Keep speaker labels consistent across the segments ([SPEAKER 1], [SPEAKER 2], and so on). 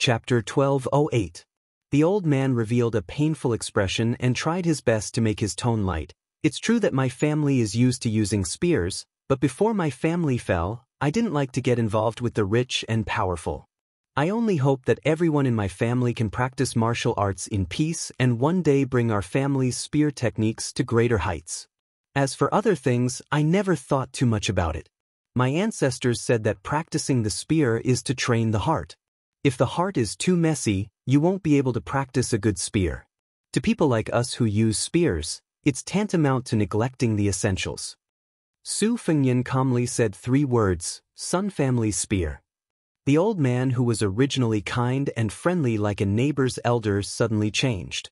[SPEAKER 1] Chapter 1208. The old man revealed a painful expression and tried his best to make his tone light. It's true that my family is used to using spears, but before my family fell, I didn't like to get involved with the rich and powerful. I only hope that everyone in my family can practice martial arts in peace and one day bring our family's spear techniques to greater heights. As for other things, I never thought too much about it. My ancestors said that practicing the spear is to train the heart. If the heart is too messy, you won't be able to practice a good spear. To people like us who use spears, it's tantamount to neglecting the essentials. Su Fengyan calmly said 3 words, Sun Family Spear. The old man, who was originally kind and friendly like a neighbor's elder, suddenly changed.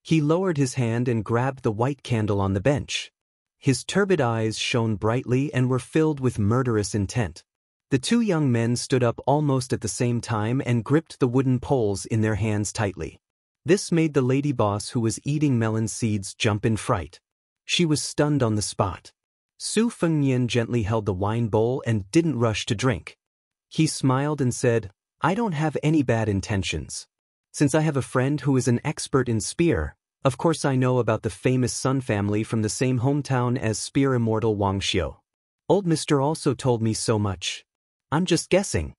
[SPEAKER 1] He lowered his hand and grabbed the white candle on the bench. His turbid eyes shone brightly and were filled with murderous intent. The 2 young men stood up almost at the same time and gripped the wooden poles in their hands tightly. This made the lady boss, who was eating melon seeds, jump in fright. She was stunned on the spot. Su Fengyan gently held the wine bowl and didn't rush to drink. He smiled and said, I don't have any bad intentions. Since I have a friend who is an expert in spear, of course I know about the famous Sun family from the same hometown as spear immortal Wuxia. Old Mr. also told me so much. I'm just guessing.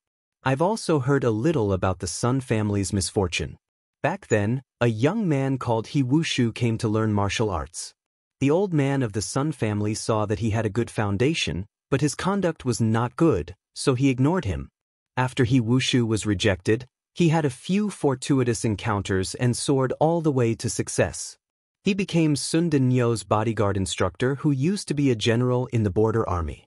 [SPEAKER 1] I've also heard a little about the Sun family's misfortune. Back then, a young man called He Wushu came to learn martial arts. The old man of the Sun family saw that he had a good foundation, but his conduct was not good, so he ignored him. After He Wushu was rejected, he had a few fortuitous encounters and soared all the way to success. He became Sun Denyo's bodyguard instructor, who used to be a general in the border army.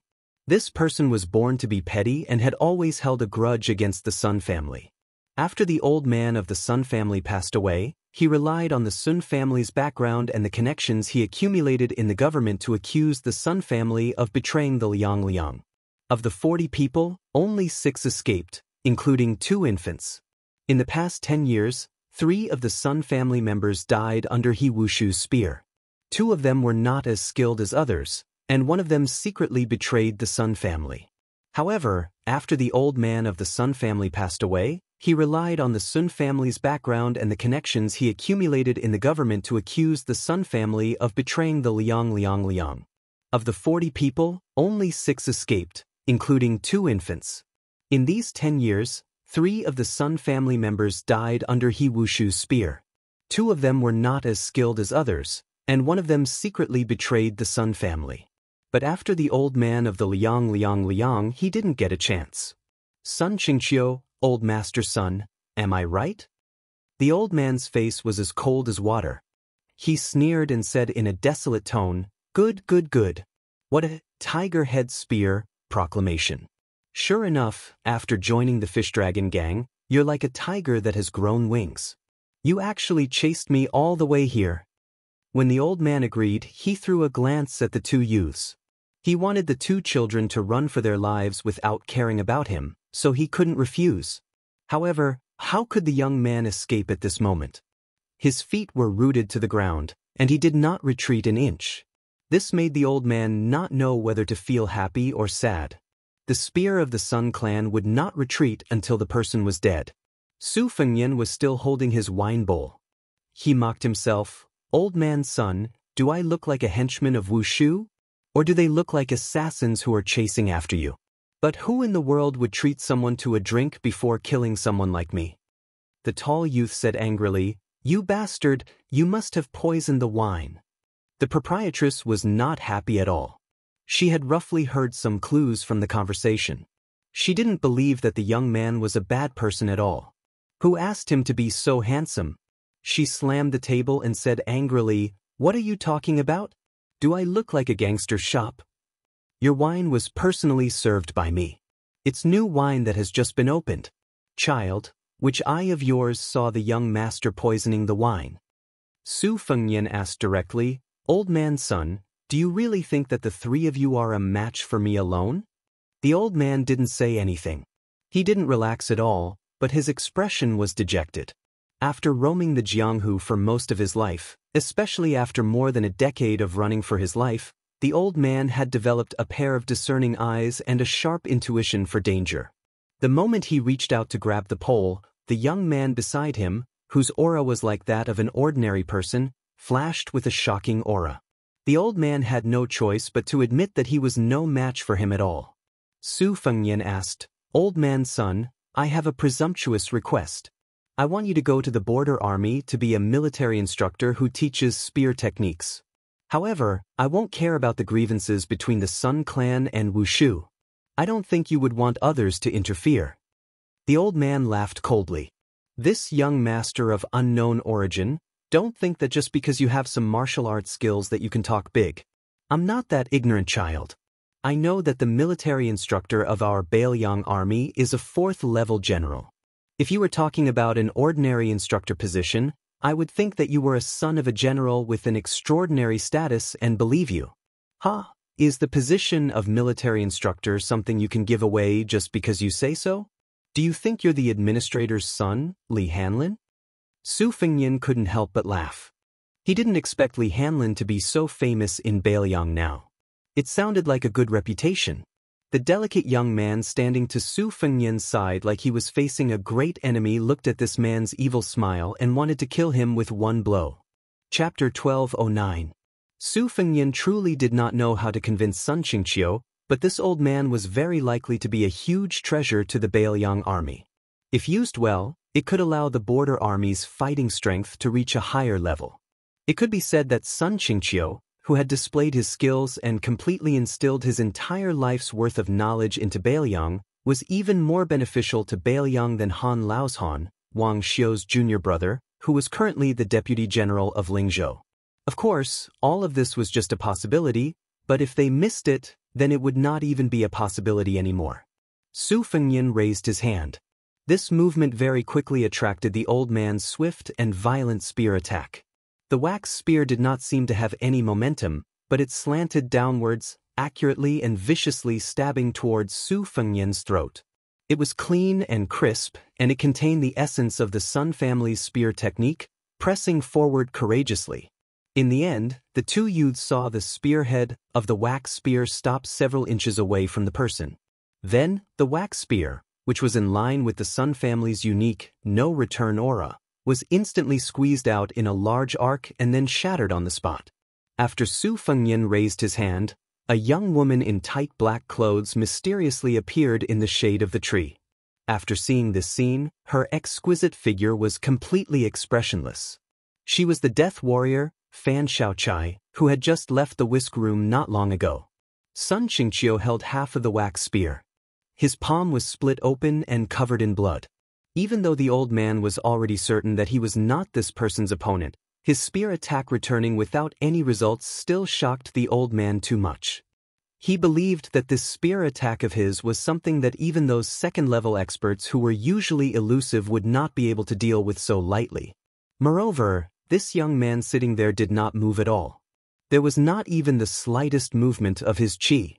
[SPEAKER 1] This person was born to be petty and had always held a grudge against the Sun family. After the old man of the Sun family passed away, he relied on the Sun family's background and the connections he accumulated in the government to accuse the Sun family of betraying the Liang. Of the 40 people, only 6 escaped, including 2 infants. In the past 10 years, 3 of the Sun family members died under He Wushu's spear. 2 of them were not as skilled as others, and one of them secretly betrayed the Sun family. However, after the old man of the Sun family passed away, he relied on the Sun family's background and the connections he accumulated in the government to accuse the Sun family of betraying the Liang. Of the 40 people, only 6 escaped, including 2 infants. In these 10 years, 3 of the Sun family members died under He Wushu's spear. 2 of them were not as skilled as others, and one of them secretly betrayed the Sun family. But after the old man of the Liang, he didn't get a chance. Sun Xianxia, old master Sun, am I right? The old man's face was as cold as water. He sneered and said in a desolate tone, Good. What a tiger head spear proclamation. Sure enough, after joining the fish dragon gang, you're like a tiger that has grown wings. You actually chased me all the way here. When the old man agreed, he threw a glance at the 2 youths. He wanted the 2 children to run for their lives without caring about him, so he couldn't refuse. However, how could the young man escape at this moment? His feet were rooted to the ground, and he did not retreat an inch. This made the old man not know whether to feel happy or sad. The spear of the Sun clan would not retreat until the person was dead. Su Fengyan was still holding his wine bowl. He mocked himself, Old man's son, do I look like a henchman of Wushu? Or do they look like assassins who are chasing after you? But who in the world would treat someone to a drink before killing someone like me? The tall youth said angrily, You bastard, you must have poisoned the wine. The proprietress was not happy at all. She had roughly heard some clues from the conversation. She didn't believe that the young man was a bad person at all. Who asked him to be so handsome? She slammed the table and said angrily, What are you talking about? Do I look like a gangster shop? Your wine was personally served by me. It's new wine that has just been opened. Child, which eye of yours saw the young master poisoning the wine? Su Fengyan asked directly, Old man's son, do you really think that the 3 of you are a match for me alone? The old man didn't say anything. He didn't relax at all, but his expression was dejected. After roaming the Jianghu for most of his life, especially after more than a decade of running for his life, the old man had developed a pair of discerning eyes and a sharp intuition for danger. The moment he reached out to grab the pole, The young man beside him, whose aura was like that of an ordinary person, flashed with a shocking aura. The old man had no choice but to admit that he was no match for him at all. Su Fengnian asked, "Old man's son, I have a presumptuous request. I want you to go to the border army to be a military instructor who teaches spear techniques. However, I won't care about the grievances between the Sun Clan and Wushu. I don't think you would want others to interfere." The old man laughed coldly. "This young master of unknown origin, don't think that just because you have some martial arts skills that you can talk big. I'm not that ignorant child. I know that the military instructor of our Bailiang army is a 4th level general. If you were talking about an ordinary instructor position, I would think that you were a son of a general with an extraordinary status and believe you. Ha! Is the position of military instructor something you can give away just because you say so? Do you think you're the administrator's son, Li Hanlin?" Su Fengnian couldn't help but laugh. He didn't expect Li Hanlin to be so famous in Bailiang now. It sounded like a good reputation. The delicate young man standing to Su Fengnian's side like he was facing a great enemy looked at this man's evil smile and wanted to kill him with one blow. Chapter 1209. Su Fengnian truly did not know how to convince Sun Qingqiu, but this old man was very likely to be a huge treasure to the Bailiang army. If used well, it could allow the border army's fighting strength to reach a higher level. It could be said that Sun Qingqiu, who had displayed his skills and completely instilled his entire life's worth of knowledge into Bailiang, was even more beneficial to Bailiang than Han Lao's Wang Xiu's junior brother, who was currently the deputy general of Lingzhou. Of course, all of this was just a possibility, but if they missed it, then it would not even be a possibility anymore. Su Fengnian raised his hand. This movement very quickly attracted the old man's swift and violent spear attack. The wax spear did not seem to have any momentum, but it slanted downwards, accurately and viciously stabbing towards Su Fengnian's throat. It was clean and crisp, and it contained the essence of the Sun family's spear technique, pressing forward courageously. In the end, the two youths saw the spearhead of the wax spear stop several inches away from the person. Then, the wax spear, which was in line with the Sun family's unique, no-return aura, was instantly squeezed out in a large arc and then shattered on the spot. After Su Fengnian raised his hand, a young woman in tight black clothes mysteriously appeared in the shade of the tree. After seeing this scene, her exquisite figure was completely expressionless. She was the death warrior, Fan Xiaochai, who had just left the whisk room not long ago. Sun Qingqiu held half of the wax spear. His palm was split open and covered in blood. Even though the old man was already certain that he was not this person's opponent, his spear attack returning without any results still shocked the old man too much. He believed that this spear attack of his was something that even those second-level experts who were usually elusive would not be able to deal with so lightly. Moreover, this young man sitting there did not move at all. There was not even the slightest movement of his qi.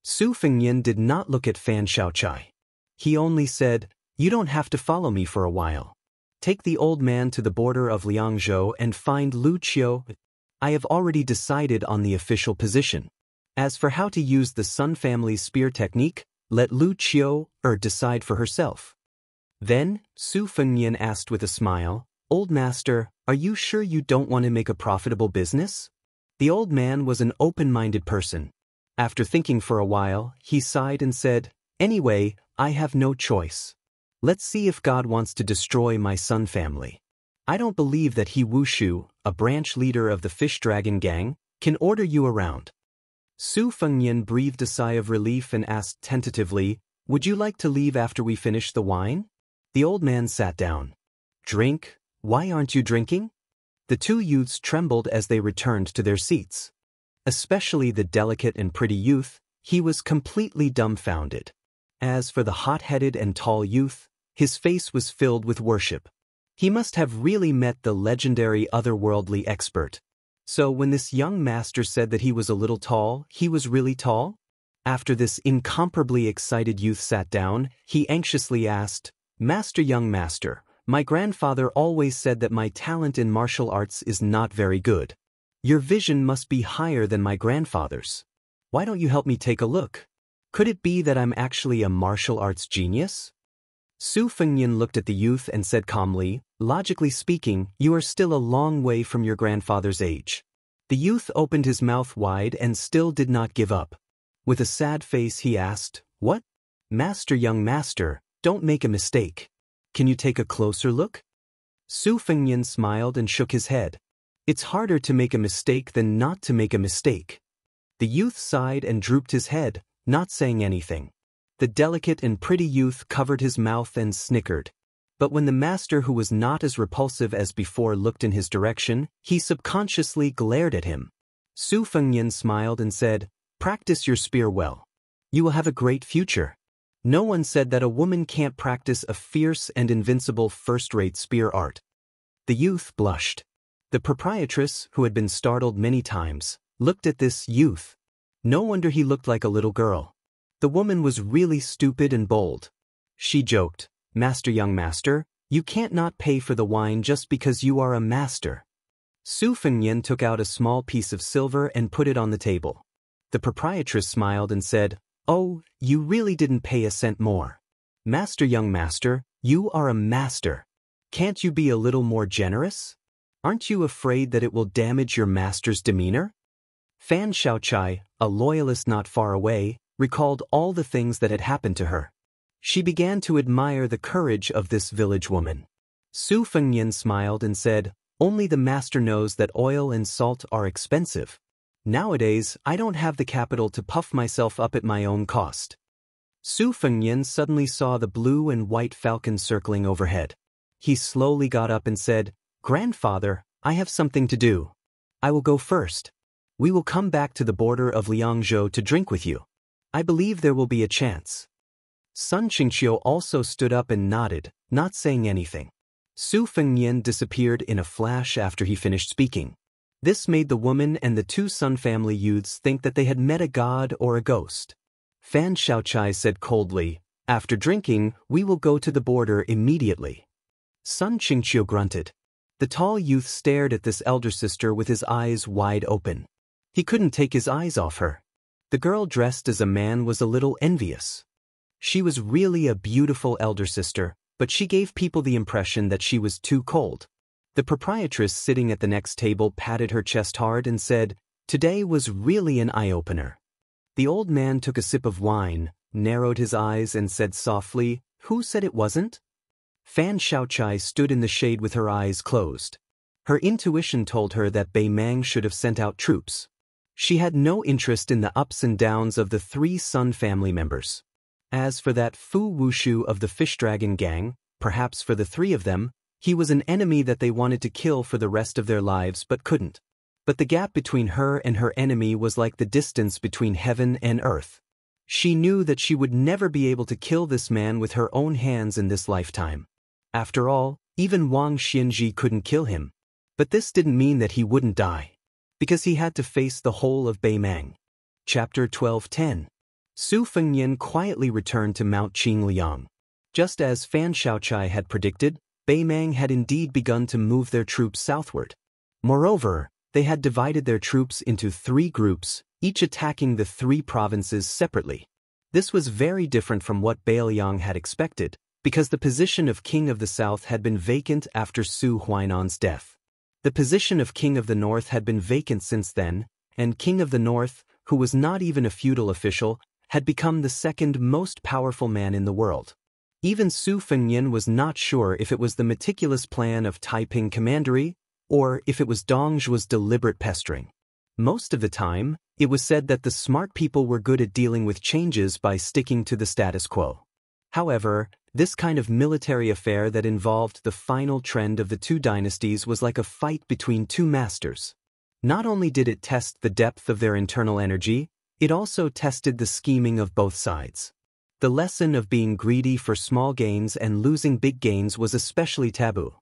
[SPEAKER 1] Su Fengnian did not look at Fan Xiaochai. He only said, "You don't have to follow me for a while. Take the old man to the border of Liangzhou and find Lu Qiu. I have already decided on the official position. As for how to use the Sun family's spear technique, let Lu Qiu decide for herself." Then, Su Fengnian asked with a smile, "Old master, are you sure you don't want to make a profitable business?" The old man was an open-minded person. After thinking for a while, he sighed and said, "Anyway, I have no choice. Let's see if God wants to destroy my Sun family. I don't believe that he Wushu, a branch leader of the Fish Dragon Gang, can order you around." Su Fengnian breathed a sigh of relief and asked tentatively, "Would you like to leave after we finish the wine?" The old man sat down. "Drink? Why aren't you drinking?" The two youths trembled as they returned to their seats. Especially the delicate and pretty youth, he was completely dumbfounded. As for the hot-headed and tall youth, his face was filled with worship. He must have really met the legendary otherworldly expert. So when this young master said that he was a little tall, he was really tall? After this incomparably excited youth sat down, he anxiously asked, Young master, my grandfather always said that my talent in martial arts is not very good. Your vision must be higher than my grandfather's. Why don't you help me take a look? Could it be that I'm actually a martial arts genius?" Su Fengnian looked at the youth and said calmly, "Logically speaking, you are still a long way from your grandfather's age." The youth opened his mouth wide and still did not give up. With a sad face he asked, "What? Master, young master, don't make a mistake. Can you take a closer look?" Su Fengnian smiled and shook his head. "It's harder to make a mistake than not to make a mistake." The youth sighed and drooped his head, not saying anything. The delicate and pretty youth covered his mouth and snickered. But when the master, who was not as repulsive as before, looked in his direction, he subconsciously glared at him. Su Fengnian smiled and said, "Practice your spear well. You will have a great future." No one said that a woman can't practice a fierce and invincible first-rate spear art. The youth blushed. The proprietress, who had been startled many times, looked at this youth. No wonder he looked like a little girl. The woman was really stupid and bold. She joked, "Master, young master, you can't not pay for the wine just because you are a master." Su Fengnian took out a small piece of silver and put it on the table. The proprietress smiled and said, "Oh, you really didn't pay a cent more. Master, young master, you are a master. Can't you be a little more generous? Aren't you afraid that it will damage your master's demeanor?" Fan Xiaochai, a loyalist not far away, recalled all the things that had happened to her. She began to admire the courage of this village woman. Su Fengnian smiled and said, "Only the master knows that oil and salt are expensive. Nowadays, I don't have the capital to puff myself up at my own cost." Su Fengnian suddenly saw the blue and white falcon circling overhead. He slowly got up and said, "Grandfather, I have something to do. I will go first. We will come back to the border of Liangzhou to drink with you. I believe there will be a chance." Sun Qingqiu also stood up and nodded, not saying anything. Su Fengnian disappeared in a flash after he finished speaking. This made the woman and the two Sun family youths think that they had met a god or a ghost. Fan Xiaochai said coldly, "After drinking, we will go to the border immediately." Sun Qingqiu grunted. The tall youth stared at this elder sister with his eyes wide open. He couldn't take his eyes off her. The girl dressed as a man was a little envious. She was really a beautiful elder sister, but she gave people the impression that she was too cold. The proprietress sitting at the next table patted her chest hard and said, "Today was really an eye-opener." The old man took a sip of wine, narrowed his eyes and said softly, "Who said it wasn't?" Fan Xiaochai stood in the shade with her eyes closed. Her intuition told her that Bei Mang should have sent out troops. She had no interest in the ups and downs of the three Sun family members. As for that Fu Wushu of the Fish Dragon gang, perhaps for the three of them, he was an enemy that they wanted to kill for the rest of their lives but couldn't. But the gap between her and her enemy was like the distance between heaven and earth. She knew that she would never be able to kill this man with her own hands in this lifetime. After all, even Wang Xianji couldn't kill him. But this didn't mean that he wouldn't die, because he had to face the whole of Bei Mang. Chapter 12:10. Su Fengnian quietly returned to Mount Qingliang. Just as Fan Xiaochai had predicted, Bei Mang had indeed begun to move their troops southward. Moreover, they had divided their troops into 3 groups, each attacking the 3 provinces separately. This was very different from what Bailiang had expected, because the position of King of the South had been vacant after Su Huainan's death. The position of King of the North had been vacant since then, and King of the North, who was not even a feudal official, had become the second most powerful man in the world. Even Su Fengnian was not sure if it was the meticulous plan of Taiping Commandery, or if it was Dongzhuo's deliberate pestering. Most of the time, it was said that the smart people were good at dealing with changes by sticking to the status quo. However, this kind of military affair that involved the final trend of the 2 dynasties was like a fight between 2 masters. Not only did it test the depth of their internal energy, it also tested the scheming of both sides. The lesson of being greedy for small gains and losing big gains was especially taboo.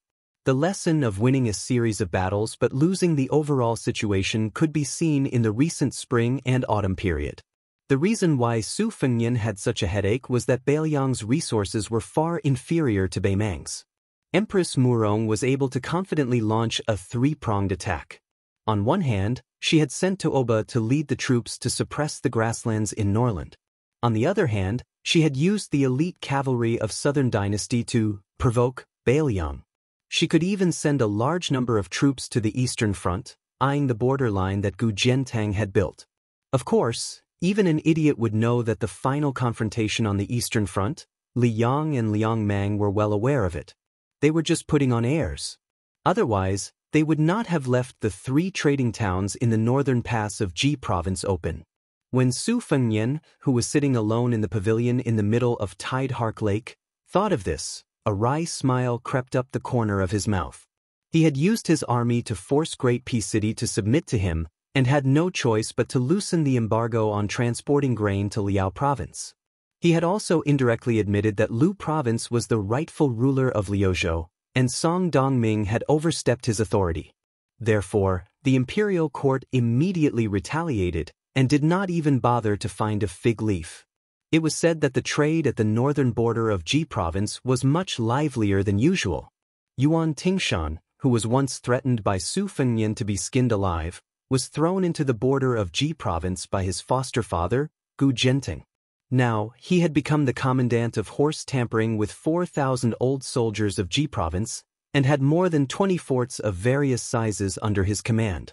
[SPEAKER 1] The lesson of winning a series of battles but losing the overall situation could be seen in the recent spring and autumn period. The reason why Su Fengnian had such a headache was that Bailiang's resources were far inferior to Bei Mang's. Empress Murong was able to confidently launch a 3-pronged attack. On one hand, she had sent to Oba to lead the troops to suppress the grasslands in Norland. On the other hand, she had used the elite cavalry of Southern Dynasty to provoke Bailiang. She could even send a large number of troops to the Eastern Front, eyeing the borderline that Gu Jiantang had built. Of course, even an idiot would know that the final confrontation on the Eastern Front, Li Yang and Liang Mang were well aware of it. They were just putting on airs. Otherwise, they would not have left the 3 trading towns in the northern pass of Ji province open. When Su Fengnian, who was sitting alone in the pavilion in the middle of Tide Hark Lake, thought of this, a wry smile crept up the corner of his mouth. He had used his army to force Great Peace City to submit to him, and had no choice but to loosen the embargo on transporting grain to Liao province. He had also indirectly admitted that Lu province was the rightful ruler of Liuzhou, and Song Dongming had overstepped his authority. Therefore, the imperial court immediately retaliated, and did not even bother to find a fig leaf. It was said that the trade at the northern border of Ji province was much livelier than usual. Yuan Tingshan, who was once threatened by Su Fengnian to be skinned alive, was thrown into the border of Ji province by his foster father, Gu Jiantang. Now, he had become the commandant of horse tampering with 4,000 old soldiers of Ji province, and had more than 20 forts of various sizes under his command.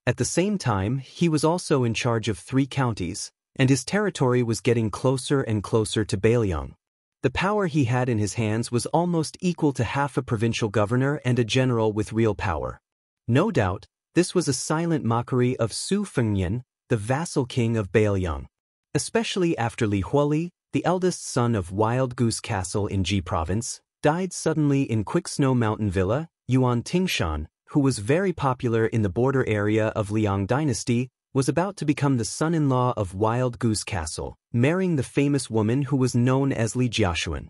[SPEAKER 1] At the same time, he was also in charge of 3 counties, and his territory was getting closer and closer to Bailiang. The power he had in his hands was almost equal to half a provincial governor and a general with real power. No doubt, this was a silent mockery of Su Fengnian, the vassal king of Bailiang. Especially after Li Huoli, the eldest son of Wild Goose Castle in Ji province, died suddenly in Quick Snow Mountain Villa, Yuan Tingshan, who was very popular in the border area of Liang dynasty, was about to become the son-in-law of Wild Goose Castle, marrying the famous woman who was known as Li Jiaxuan.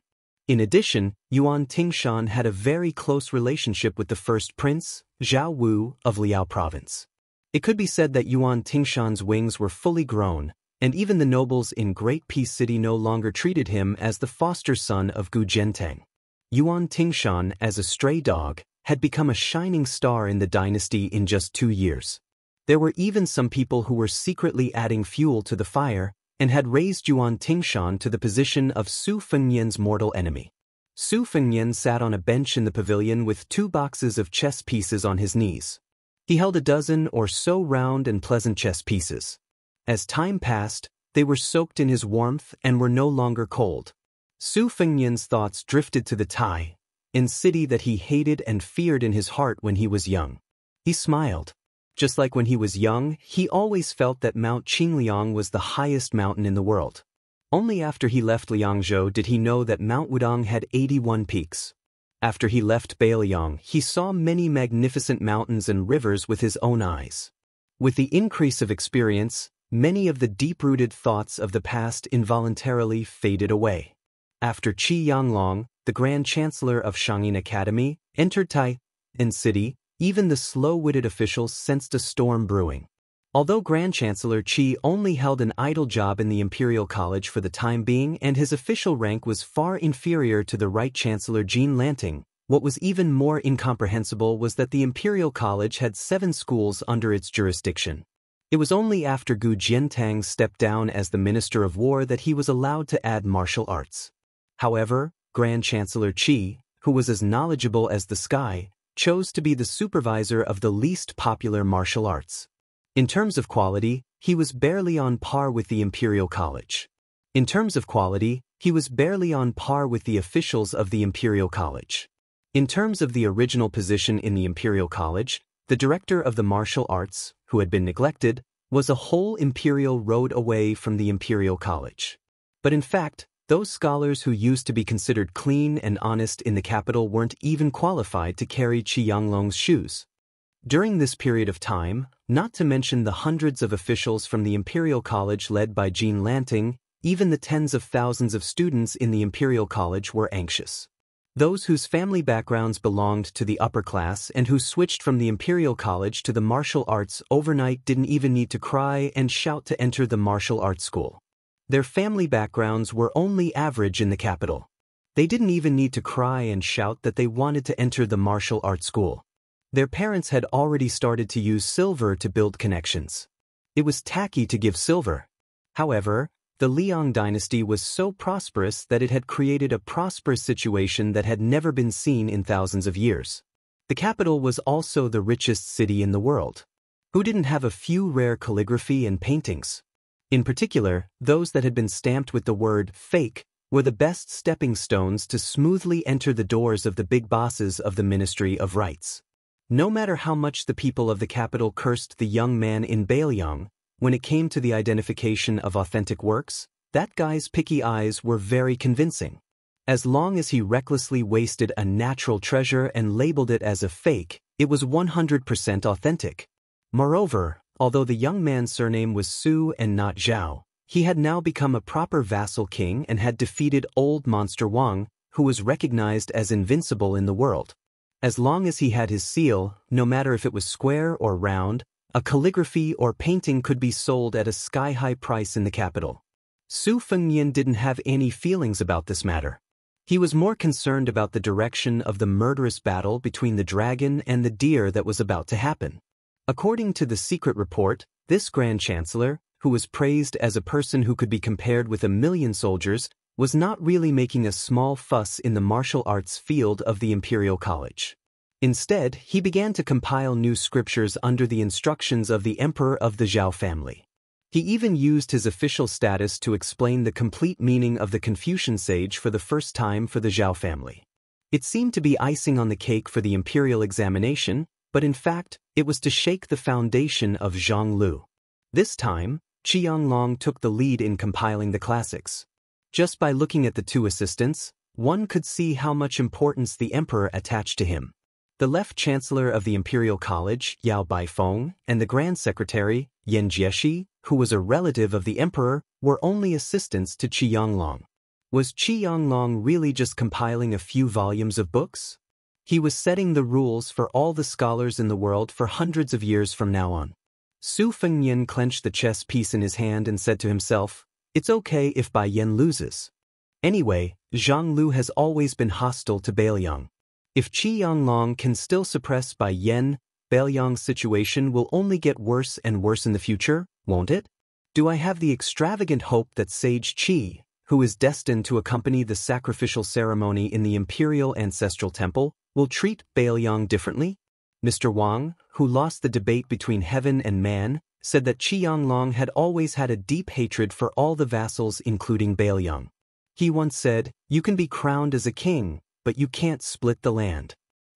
[SPEAKER 1] In addition, Yuan Tingshan had a very close relationship with the first prince, Zhao Wu, of Liao province. It could be said that Yuan Tingshan's wings were fully grown, and even the nobles in Great Peace City no longer treated him as the foster son of Gu Jiantang. Yuan Tingshan, as a stray dog, had become a shining star in the dynasty in just 2 years. There were even some people who were secretly adding fuel to the fire, and had raised Yuan Tingshan to the position of Su Fengnian's mortal enemy. Su Fengnian sat on a bench in the pavilion with 2 boxes of chess pieces on his knees. He held a dozen or so round and pleasant chess pieces. As time passed, they were soaked in his warmth and were no longer cold. Su Fengnian's thoughts drifted to the Tai, in city that he hated and feared in his heart when he was young. He smiled. Just like when he was young, he always felt that Mount Qingliang was the highest mountain in the world. Only after he left Liangzhou did he know that Mount Wudong had 81 peaks. After he left Bailiang, he saw many magnificent mountains and rivers with his own eyes. With the increase of experience, many of the deep-rooted thoughts of the past involuntarily faded away. After Qi Yanglong, the Grand Chancellor of Shangyin Academy, entered Tai'an City, even the slow-witted officials sensed a storm brewing. Although Grand Chancellor Qi only held an idle job in the Imperial College for the time being and his official rank was far inferior to the Right Chancellor Jean Lanting, what was even more incomprehensible was that the Imperial College had 7 schools under its jurisdiction. It was only after Gu Jiantang stepped down as the Minister of War that he was allowed to add martial arts. However, Grand Chancellor Qi, who was as knowledgeable as the sky, chose to be the supervisor of the least popular martial arts. In terms of quality, he was barely on par with the Imperial College. In terms of quality, he was barely on par with the officials of the Imperial College. In terms of the original position in the Imperial College, the director of the martial arts, who had been neglected, was a whole imperial road away from the Imperial College. But in fact, those scholars who used to be considered clean and honest in the capital weren't even qualified to carry Qi Yanglong's shoes. During this period of time, not to mention the hundreds of officials from the Imperial College led by Jean Lanting, even the tens of thousands of students in the Imperial College were anxious. Those whose family backgrounds belonged to the upper class and who switched from the Imperial College to the martial arts overnight didn't even need to cry and shout to enter the martial arts school. Their family backgrounds were only average in the capital. They didn't even need to cry and shout that they wanted to enter the martial arts school. Their parents had already started to use silver to build connections. It was tacky to give silver. However, The Liang dynasty was so prosperous that it had created a prosperous situation that had never been seen in thousands of years. The capital was also the richest city in the world. Who didn't have a few rare calligraphy and paintings? In particular, those that had been stamped with the word fake were the best stepping stones to smoothly enter the doors of the big bosses of the Ministry of Rights. No matter how much the people of the capital cursed the young man in Bailiang, when it came to the identification of authentic works, that guy's picky eyes were very convincing. As long as he recklessly wasted a natural treasure and labeled it as a fake, it was 100% authentic. Moreover, although the young man's surname was Su and not Zhao, he had now become a proper vassal king and had defeated old monster Wang, who was recognized as invincible in the world. As long as he had his seal, no matter if it was square or round, a calligraphy or painting could be sold at a sky-high price in the capital. Su Fengnian didn't have any feelings about this matter. He was more concerned about the direction of the murderous battle between the dragon and the deer that was about to happen. According to the secret report, this Grand Chancellor, who was praised as a person who could be compared with 1,000,000 soldiers, was not really making a small fuss in the martial arts field of the Imperial College. Instead, he began to compile new scriptures under the instructions of the Emperor of the Zhao family. He even used his official status to explain the complete meaning of the Confucian sage for the first time for the Zhao family. It seemed to be icing on the cake for the imperial examination, but in fact, it was to shake the foundation of Zhonglu. This time, Qianglong took the lead in compiling the classics. Just by looking at the two assistants, one could see how much importance the emperor attached to him. The left chancellor of the Imperial College, Yao Baifeng, and the grand secretary, Yan Jieshi, who was a relative of the emperor, were only assistants to Qianglong. Was Qianglong really just compiling a few volumes of books? He was setting the rules for all the scholars in the world for hundreds of years from now on. Su Fengnian clenched the chess piece in his hand and said to himself, "It's okay if Bai Yan loses. Anyway, Zhonglu has always been hostile to Bailiang. If Qianglong can still suppress Bai Yan, Bailiang's situation will only get worse and worse in the future, won't it? Do I have the extravagant hope that Sage Qi, who is destined to accompany the sacrificial ceremony in the Imperial Ancestral Temple, will treat Bailiang differently?" Mr. Wang, who lost the debate between heaven and man, said that Qianglong had always had a deep hatred for all the vassals including Bailiang. He once said, "You can be crowned as a king, but you can't split the land."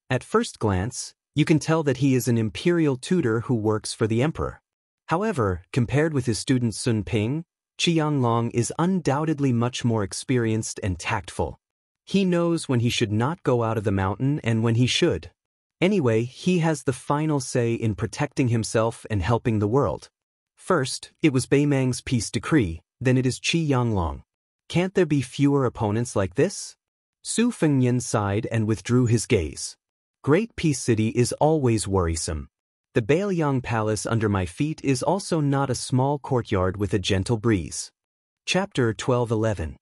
[SPEAKER 1] At first glance, you can tell that he is an imperial tutor who works for the emperor. However, compared with his student Sun Ping, Qianglong is undoubtedly much more experienced and tactful. He knows when he should not go out of the mountain and when he should. Anyway, he has the final say in protecting himself and helping the world. First, it was Beimang's peace decree, then it is Qianglong. Can't there be fewer opponents like this? Su Fengnian sighed and withdrew his gaze. Great Peace City is always worrisome. The Bailiang Palace under my feet is also not a small courtyard with a gentle breeze. Chapter 12:11.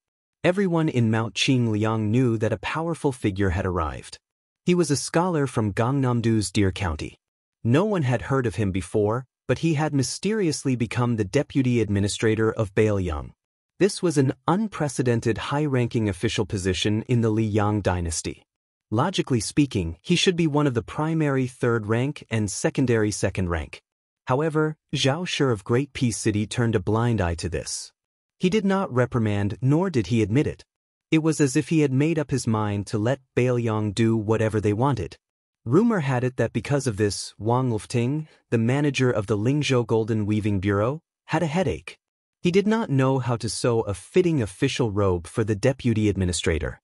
[SPEAKER 1] Everyone in Mount Qingliang knew that a powerful figure had arrived. He was a scholar from Gangnam-do's Deer County. No one had heard of him before, but he had mysteriously become the deputy administrator of Bailiang. This was an unprecedented high-ranking official position in the Liang dynasty. Logically speaking, he should be one of the primary third rank and secondary second rank. However, Zhao Shi of Great Peace City turned a blind eye to this. He did not reprimand nor did he admit it. It was as if he had made up his mind to let Bailiang do whatever they wanted. Rumor had it that because of this, Wang Lufting, the manager of the Lingzhou Golden Weaving Bureau, had a headache. He did not know how to sew a fitting official robe for the deputy administrator.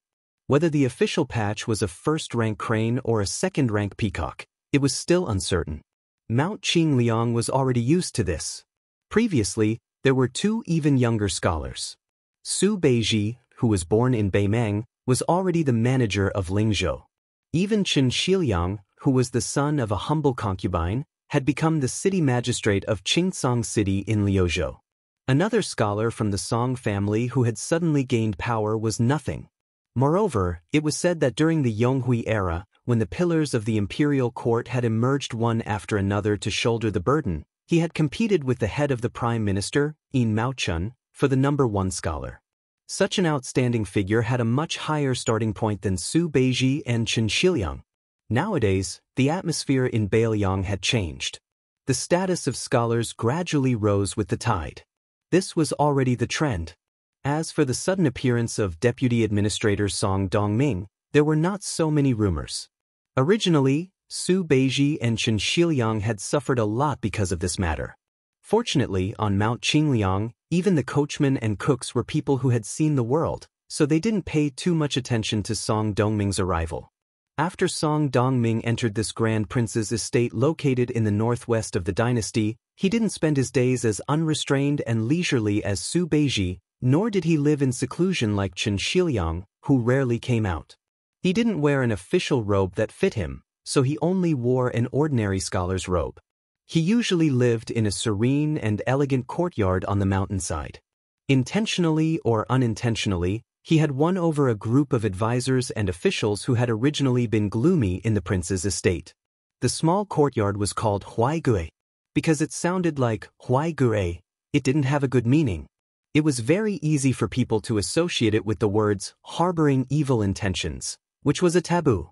[SPEAKER 1] Whether the official patch was a first-rank crane or a second-rank peacock, it was still uncertain. Mount Qingliang was already used to this. Previously, there were two even younger scholars. Su Beiji, who was born in Beimang, was already the manager of Lingzhou. Even Chen Xiliang, who was the son of a humble concubine, had become the city magistrate of Qingsong City in Liuzhou. Another scholar from the Song family who had suddenly gained power was nothing. Moreover, it was said that during the Yonghui era, when the pillars of the imperial court had emerged one after another to shoulder the burden, he had competed with the head of the prime minister, Yin Maochun, for the number 1 scholar. Such an outstanding figure had a much higher starting point than Su Beiji and Chen Xiliang. Nowadays, the atmosphere in Beiliang had changed. The status of scholars gradually rose with the tide. This was already the trend. As for the sudden appearance of Deputy Administrator Song Dongming, there were not so many rumors. Originally, Su Beiji and Chen Xiliang had suffered a lot because of this matter. Fortunately, on Mount Qingliang, even the coachmen and cooks were people who had seen the world, so they didn't pay too much attention to Song Dongming's arrival. After Song Dongming entered this grand prince's estate located in the northwest of the dynasty, he didn't spend his days as unrestrained and leisurely as Su Beiji, nor did he live in seclusion like Chen Xiliang, who rarely came out. He didn't wear an official robe that fit him, so he only wore an ordinary scholar's robe. He usually lived in a serene and elegant courtyard on the mountainside. Intentionally or unintentionally, he had won over a group of advisors and officials who had originally been gloomy in the prince's estate. The small courtyard was called Huaigui. Because it sounded like Huaigui, it didn't have a good meaning. It was very easy for people to associate it with the words harboring evil intentions, which was a taboo.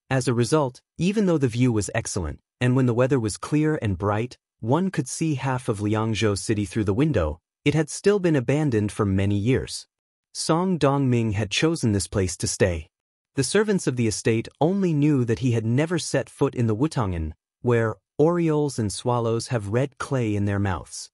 [SPEAKER 1] As a result, even though the view was excellent, and when the weather was clear and bright, one could see half of Liangzhou city through the window, it had still been abandoned for many years. Song Dongming had chosen this place to stay. The servants of the estate only knew that he had never set foot in the Wutangen, where orioles and swallows have red clay in their mouths.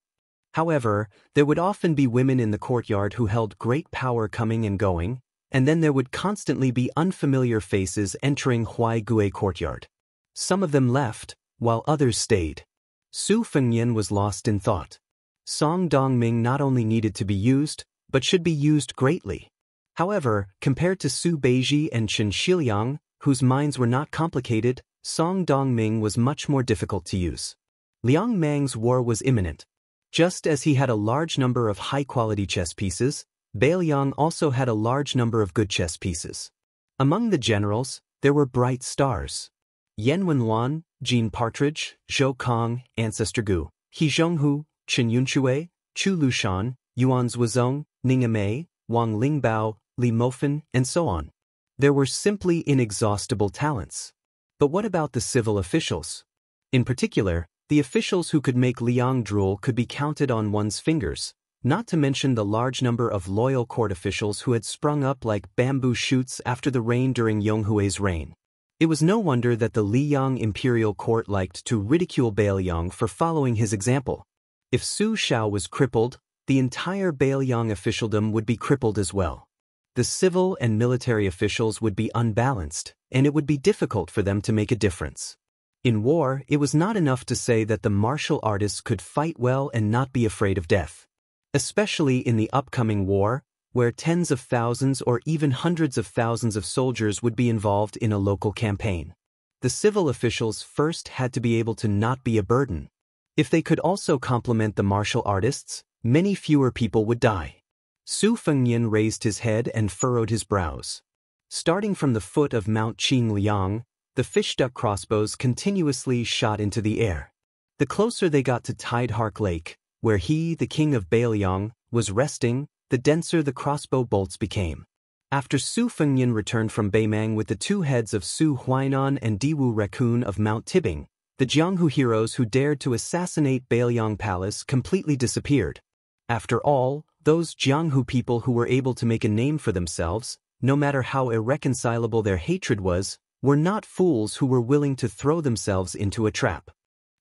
[SPEAKER 1] However, there would often be women in the courtyard who held great power coming and going, and then there would constantly be unfamiliar faces entering Huaigui courtyard. Some of them left, while others stayed. Su Fengnian was lost in thought. Song Dongming not only needed to be used, but should be used greatly. However, compared to Su Beiji and Chen Xiliang, whose minds were not complicated, Song Dongming was much more difficult to use. Liang Mang's war was imminent. Just as he had a large number of high-quality chess pieces, Beiliang also had a large number of good chess pieces. Among the generals, there were bright stars. Yan Wenluan, Jean Partridge, Zhou Kong, Ancestor Gu, He Zhonghu, Chen Yunxue, Chu Lushan, Yuan Zhuozong, Ning Amei, Wang Lingbao, Li Mofen, and so on. There were simply inexhaustible talents. But what about the civil officials? In particular, the officials who could make Liang drool could be counted on one's fingers, not to mention the large number of loyal court officials who had sprung up like bamboo shoots after the rain during Yonghui's reign. It was no wonder that the Liyang imperial court liked to ridicule Beiliang for following his example. If Su Shao was crippled, the entire Beiliang officialdom would be crippled as well. The civil and military officials would be unbalanced, and it would be difficult for them to make a difference. In war, it was not enough to say that the martial artists could fight well and not be afraid of death. Especially in the upcoming war, where tens of thousands or even hundreds of thousands of soldiers would be involved in a local campaign. The civil officials first had to be able to not be a burden. If they could also complement the martial artists, many fewer people would die. Su Fengnian raised his head and furrowed his brows. Starting from the foot of Mount Qingliang, the fish-duck crossbows continuously shot into the air. The closer they got to Tidehark Lake, where he, the king of Beiliang, was resting, the denser the crossbow bolts became. After Su Fengnian returned from Beimang with the two heads of Su Huainan and Diwu Raccoon of Mount Tibing, the Jianghu heroes who dared to assassinate Beiliang Palace completely disappeared. After all, those Jianghu people who were able to make a name for themselves, no matter how irreconcilable their hatred was, were not fools who were willing to throw themselves into a trap.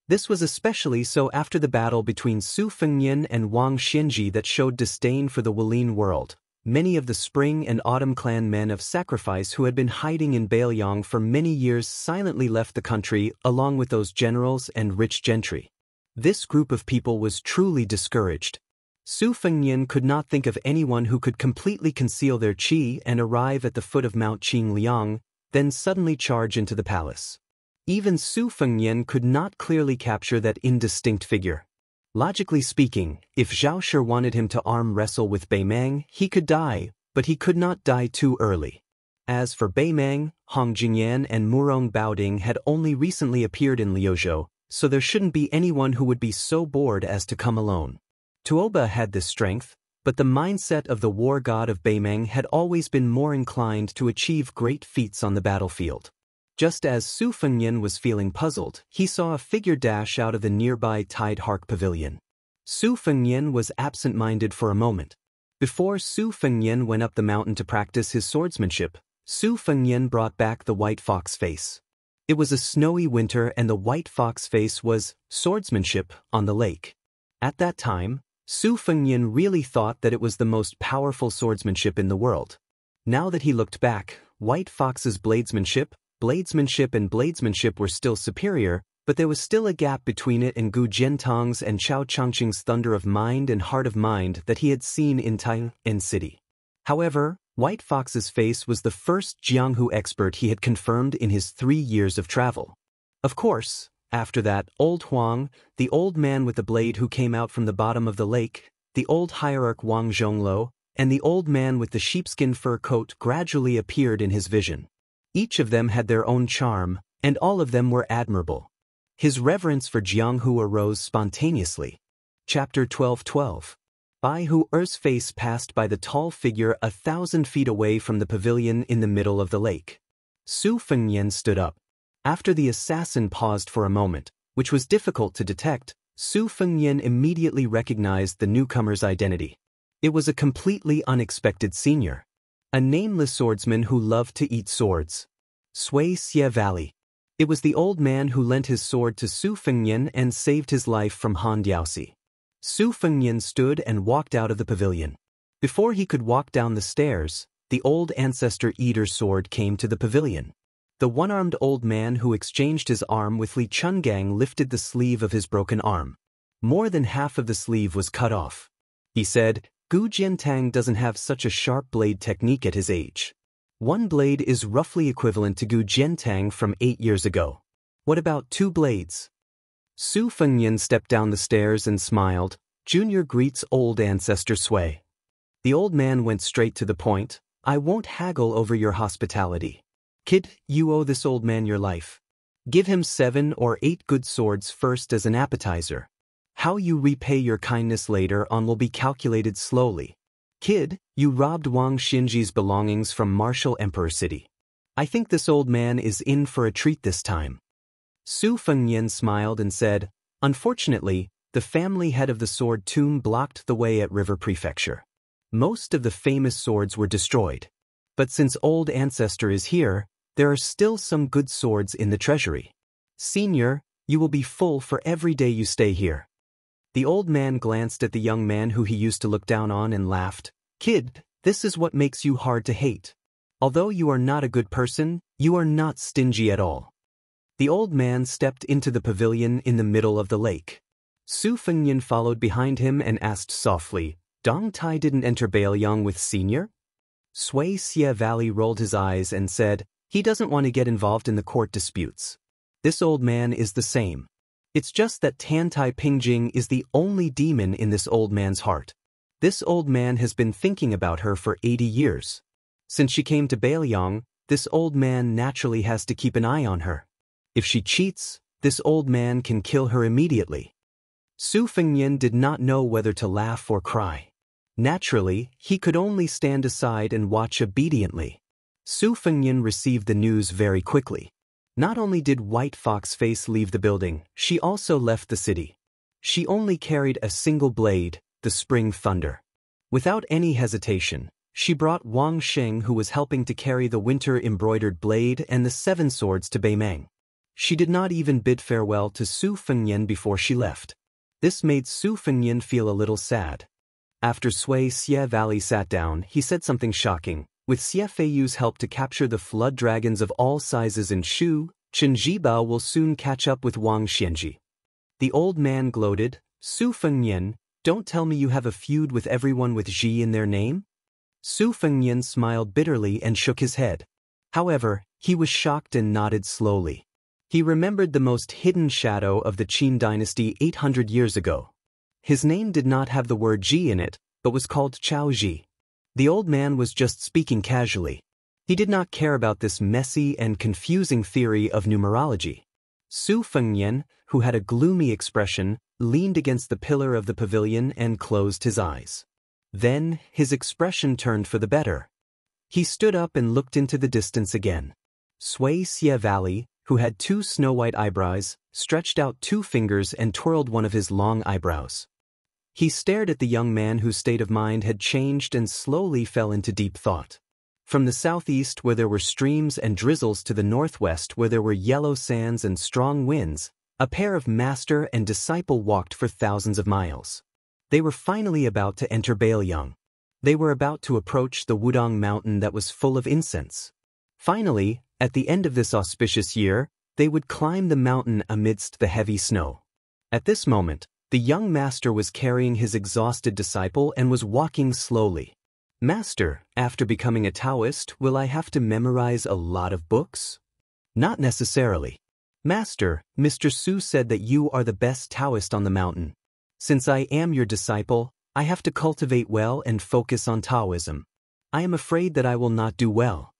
[SPEAKER 1] This was especially so after the battle between Su Fengnian and Wang Xianji that showed disdain for the Wolin world. Many of the Spring and Autumn clan men of sacrifice who had been hiding in Beiliang for many years silently left the country along with those generals and rich gentry. This group of people was truly discouraged. Su Fengnian could not think of anyone who could completely conceal their qi and arrive at the foot of Mount Qingliang, then suddenly charge into the palace. Even Su Fengnian could not clearly capture that indistinct figure. Logically speaking, if Zhao Shi wanted him to arm wrestle with Beimang, he could die, but he could not die too early. As for Beimang, Hong Jingyan and Murong Baoding had only recently appeared in Liuzhou, so there shouldn't be anyone who would be so bored as to come alone. Tuoba had this strength, But the mindset of the war god of Beimeng had always been more inclined to achieve great feats on the battlefield. Just as Su Fengnian was feeling puzzled, he saw a figure dash out of the nearby Tide Hark Pavilion. Su Fengnian was absent-minded for a moment. Before Su Fengnian went up the mountain to practice his swordsmanship, Su Fengnian brought back the white fox face. It was a snowy winter and the white fox face was swordsmanship on the lake. At that time, Su Fengnian really thought that it was the most powerful swordsmanship in the world. Now that he looked back, White Fox's bladesmanship and bladesmanship were still superior, but there was still a gap between it and Gu Jiantang's and Chao Changqing's thunder of mind and heart of mind that he had seen in Tainan City. However, White Fox's face was the first Jianghu expert he had confirmed in his 3 years of travel. Of course, after that, Old Huang, the old man with the blade who came out from the bottom of the lake, the old hierarch Wang Zhongluo, and the old man with the sheepskin fur coat gradually appeared in his vision. Each of them had their own charm, and all of them were admirable. His reverence for Jianghu arose spontaneously. Chapter 12:12. Bai Hu Er's face passed by the tall figure 1,000 feet away from the pavilion in the middle of the lake. Su Fengnian stood up. After the assassin paused for a moment, which was difficult to detect, Su Fengnian immediately recognized the newcomer's identity. It was a completely unexpected senior. A nameless swordsman who loved to eat swords. Xia Valley. It was the old man who lent his sword to Su Fengnian and saved his life from Han Diaoxi. Su Fengnian stood and walked out of the pavilion. Before he could walk down the stairs, the old ancestor eater's sword came to the pavilion. The one-armed old man who exchanged his arm with Li Chungang lifted the sleeve of his broken arm. More than half of the sleeve was cut off. He said, Gu Jiantang doesn't have such a sharp blade technique at his age. One blade is roughly equivalent to Gu Jiantang from 8 years ago. What about 2 blades? Su Fengnian stepped down the stairs and smiled. Junior greets old ancestor Sui. The old man went straight to the point. I won't haggle over your hospitality. Kid, you owe this old man your life. Give him 7 or 8 good swords first as an appetizer. How you repay your kindness later on will be calculated slowly. Kid, you robbed Wang Xinji's belongings from Martial Emperor City. I think this old man is in for a treat this time. Su Fengnian smiled and said, Unfortunately, the family head of the sword tomb blocked the way at River Prefecture. Most of the famous swords were destroyed. But since old ancestor is here, there are still some good swords in the treasury. Senior, you will be full for every day you stay here. The old man glanced at the young man who he used to look down on and laughed. Kid, this is what makes you hard to hate. Although you are not a good person, you are not stingy at all. The old man stepped into the pavilion in the middle of the lake. Su Fengnian followed behind him and asked softly, Dong Tai didn't enter Baoyang with senior? Xia Valley rolled his eyes and said, he doesn't want to get involved in the court disputes. This old man is the same. It's just that Tantai Pingjing is the only demon in this old man's heart. This old man has been thinking about her for 80 years. Since she came to Baoyang, this old man naturally has to keep an eye on her. If she cheats, this old man can kill her immediately. Su Fengnian did not know whether to laugh or cry. Naturally, he could only stand aside and watch obediently. Su Fengnian received the news very quickly. Not only did White Fox Face leave the building, she also left the city. She only carried a single blade, the Spring Thunder. Without any hesitation, she brought Wang Sheng, who was helping to carry the winter-embroidered blade and the 7 swords to Beimeng. She did not even bid farewell to Su Fengnian before she left. This made Su Fengnian feel a little sad. After Xia Valley sat down, he said something shocking. With Xie Feiyu's help to capture the flood dragons of all sizes in Shu, Chen Zhibao will soon catch up with Wang Xianji. The old man gloated, Su Fengnian, don't tell me you have a feud with everyone with Xi in their name? Su Fengnian smiled bitterly and shook his head. However, he was shocked and nodded slowly. He remembered the most hidden shadow of the Qin dynasty 800 years ago. His name did not have the word Ji in it, but was called Chao Ji. The old man was just speaking casually. He did not care about this messy and confusing theory of numerology. Su Fengnian, who had a gloomy expression, leaned against the pillar of the pavilion and closed his eyes. Then, his expression turned for the better. He stood up and looked into the distance again. Xianxia Valley, who had 2 snow-white eyebrows, stretched out 2 fingers and twirled one of his long eyebrows. He stared at the young man whose state of mind had changed and slowly fell into deep thought. From the southeast where there were streams and drizzles to the northwest where there were yellow sands and strong winds, a pair of master and disciple walked for thousands of miles. They were finally about to enter Baoyang. They were about to approach the Wudong mountain that was full of incense. Finally, at the end of this auspicious year, they would climb the mountain amidst the heavy snow. At this moment, the young master was carrying his exhausted disciple and was walking slowly. "Master, after becoming a Taoist, will I have to memorize a lot of books?" "Not necessarily. Master, Mr. Su said that you are the best Taoist on the mountain. Since I am your disciple, I have to cultivate well and focus on Taoism. I am afraid that I will not do well.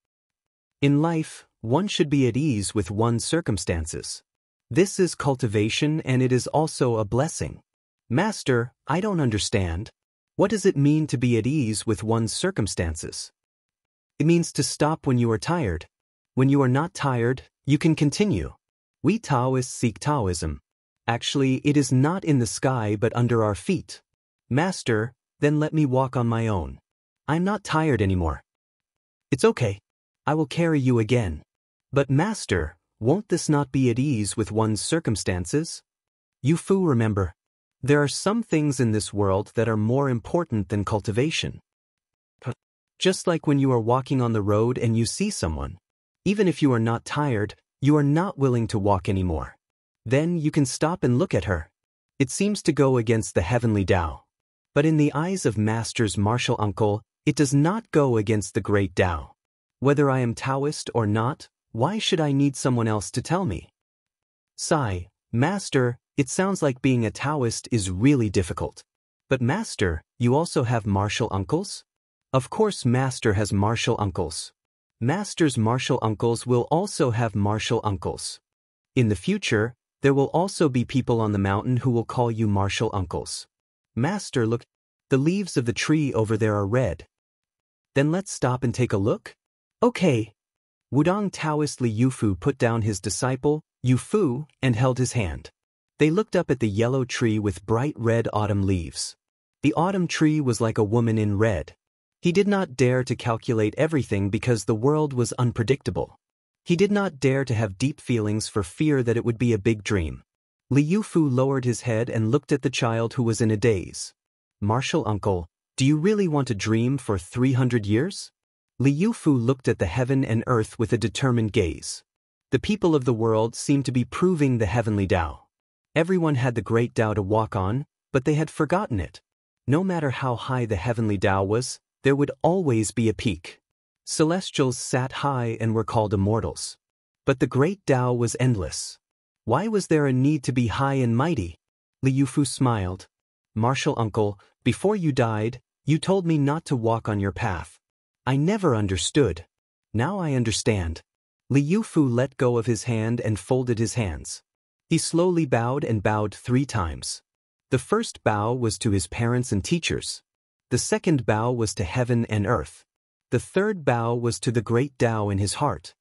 [SPEAKER 1] In life, one should be at ease with one's circumstances. This is cultivation and it is also a blessing." "Master, I don't understand. What does it mean to be at ease with one's circumstances?" "It means to stop when you are tired. When you are not tired, you can continue. We Taoists seek Taoism. Actually, it is not in the sky but under our feet." "Master, then let me walk on my own. I'm not tired anymore." "It's okay. I will carry you again." "But Master, won't this not be at ease with one's circumstances?" "You fool, remember. There are some things in this world that are more important than cultivation. Just like when you are walking on the road and you see someone. Even if you are not tired, you are not willing to walk anymore. Then you can stop and look at her. It seems to go against the heavenly Tao. But in the eyes of Master's martial uncle, it does not go against the great Tao. Whether I am Taoist or not, why should I need someone else to tell me?" "Sigh, Master, it sounds like being a Taoist is really difficult. But Master, you also have martial uncles?" "Of course Master has martial uncles. Master's martial uncles will also have martial uncles. In the future, there will also be people on the mountain who will call you martial uncles." "Master, look, the leaves of the tree over there are red." "Then let's stop and take a look?" "Okay." Wudong Taoist Li Yufu put down his disciple, Yufu, and held his hand. They looked up at the yellow tree with bright red autumn leaves. The autumn tree was like a woman in red. He did not dare to calculate everything because the world was unpredictable. He did not dare to have deep feelings for fear that it would be a big dream. Li Yufu lowered his head and looked at the child who was in a daze. "Martial uncle, do you really want to dream for 300 years? Li Yufu looked at the heaven and earth with a determined gaze. The people of the world seemed to be proving the heavenly Tao. Everyone had the great Tao to walk on, but they had forgotten it. No matter how high the heavenly Tao was, there would always be a peak. Celestials sat high and were called immortals. But the great Tao was endless. Why was there a need to be high and mighty?" Li Yufu smiled. "Martial uncle, before you died, you told me not to walk on your path. I never understood. Now I understand." Li Yufu let go of his hand and folded his hands. He slowly bowed and bowed 3 times. The first bow was to his parents and teachers. The second bow was to heaven and earth. The third bow was to the great Tao in his heart.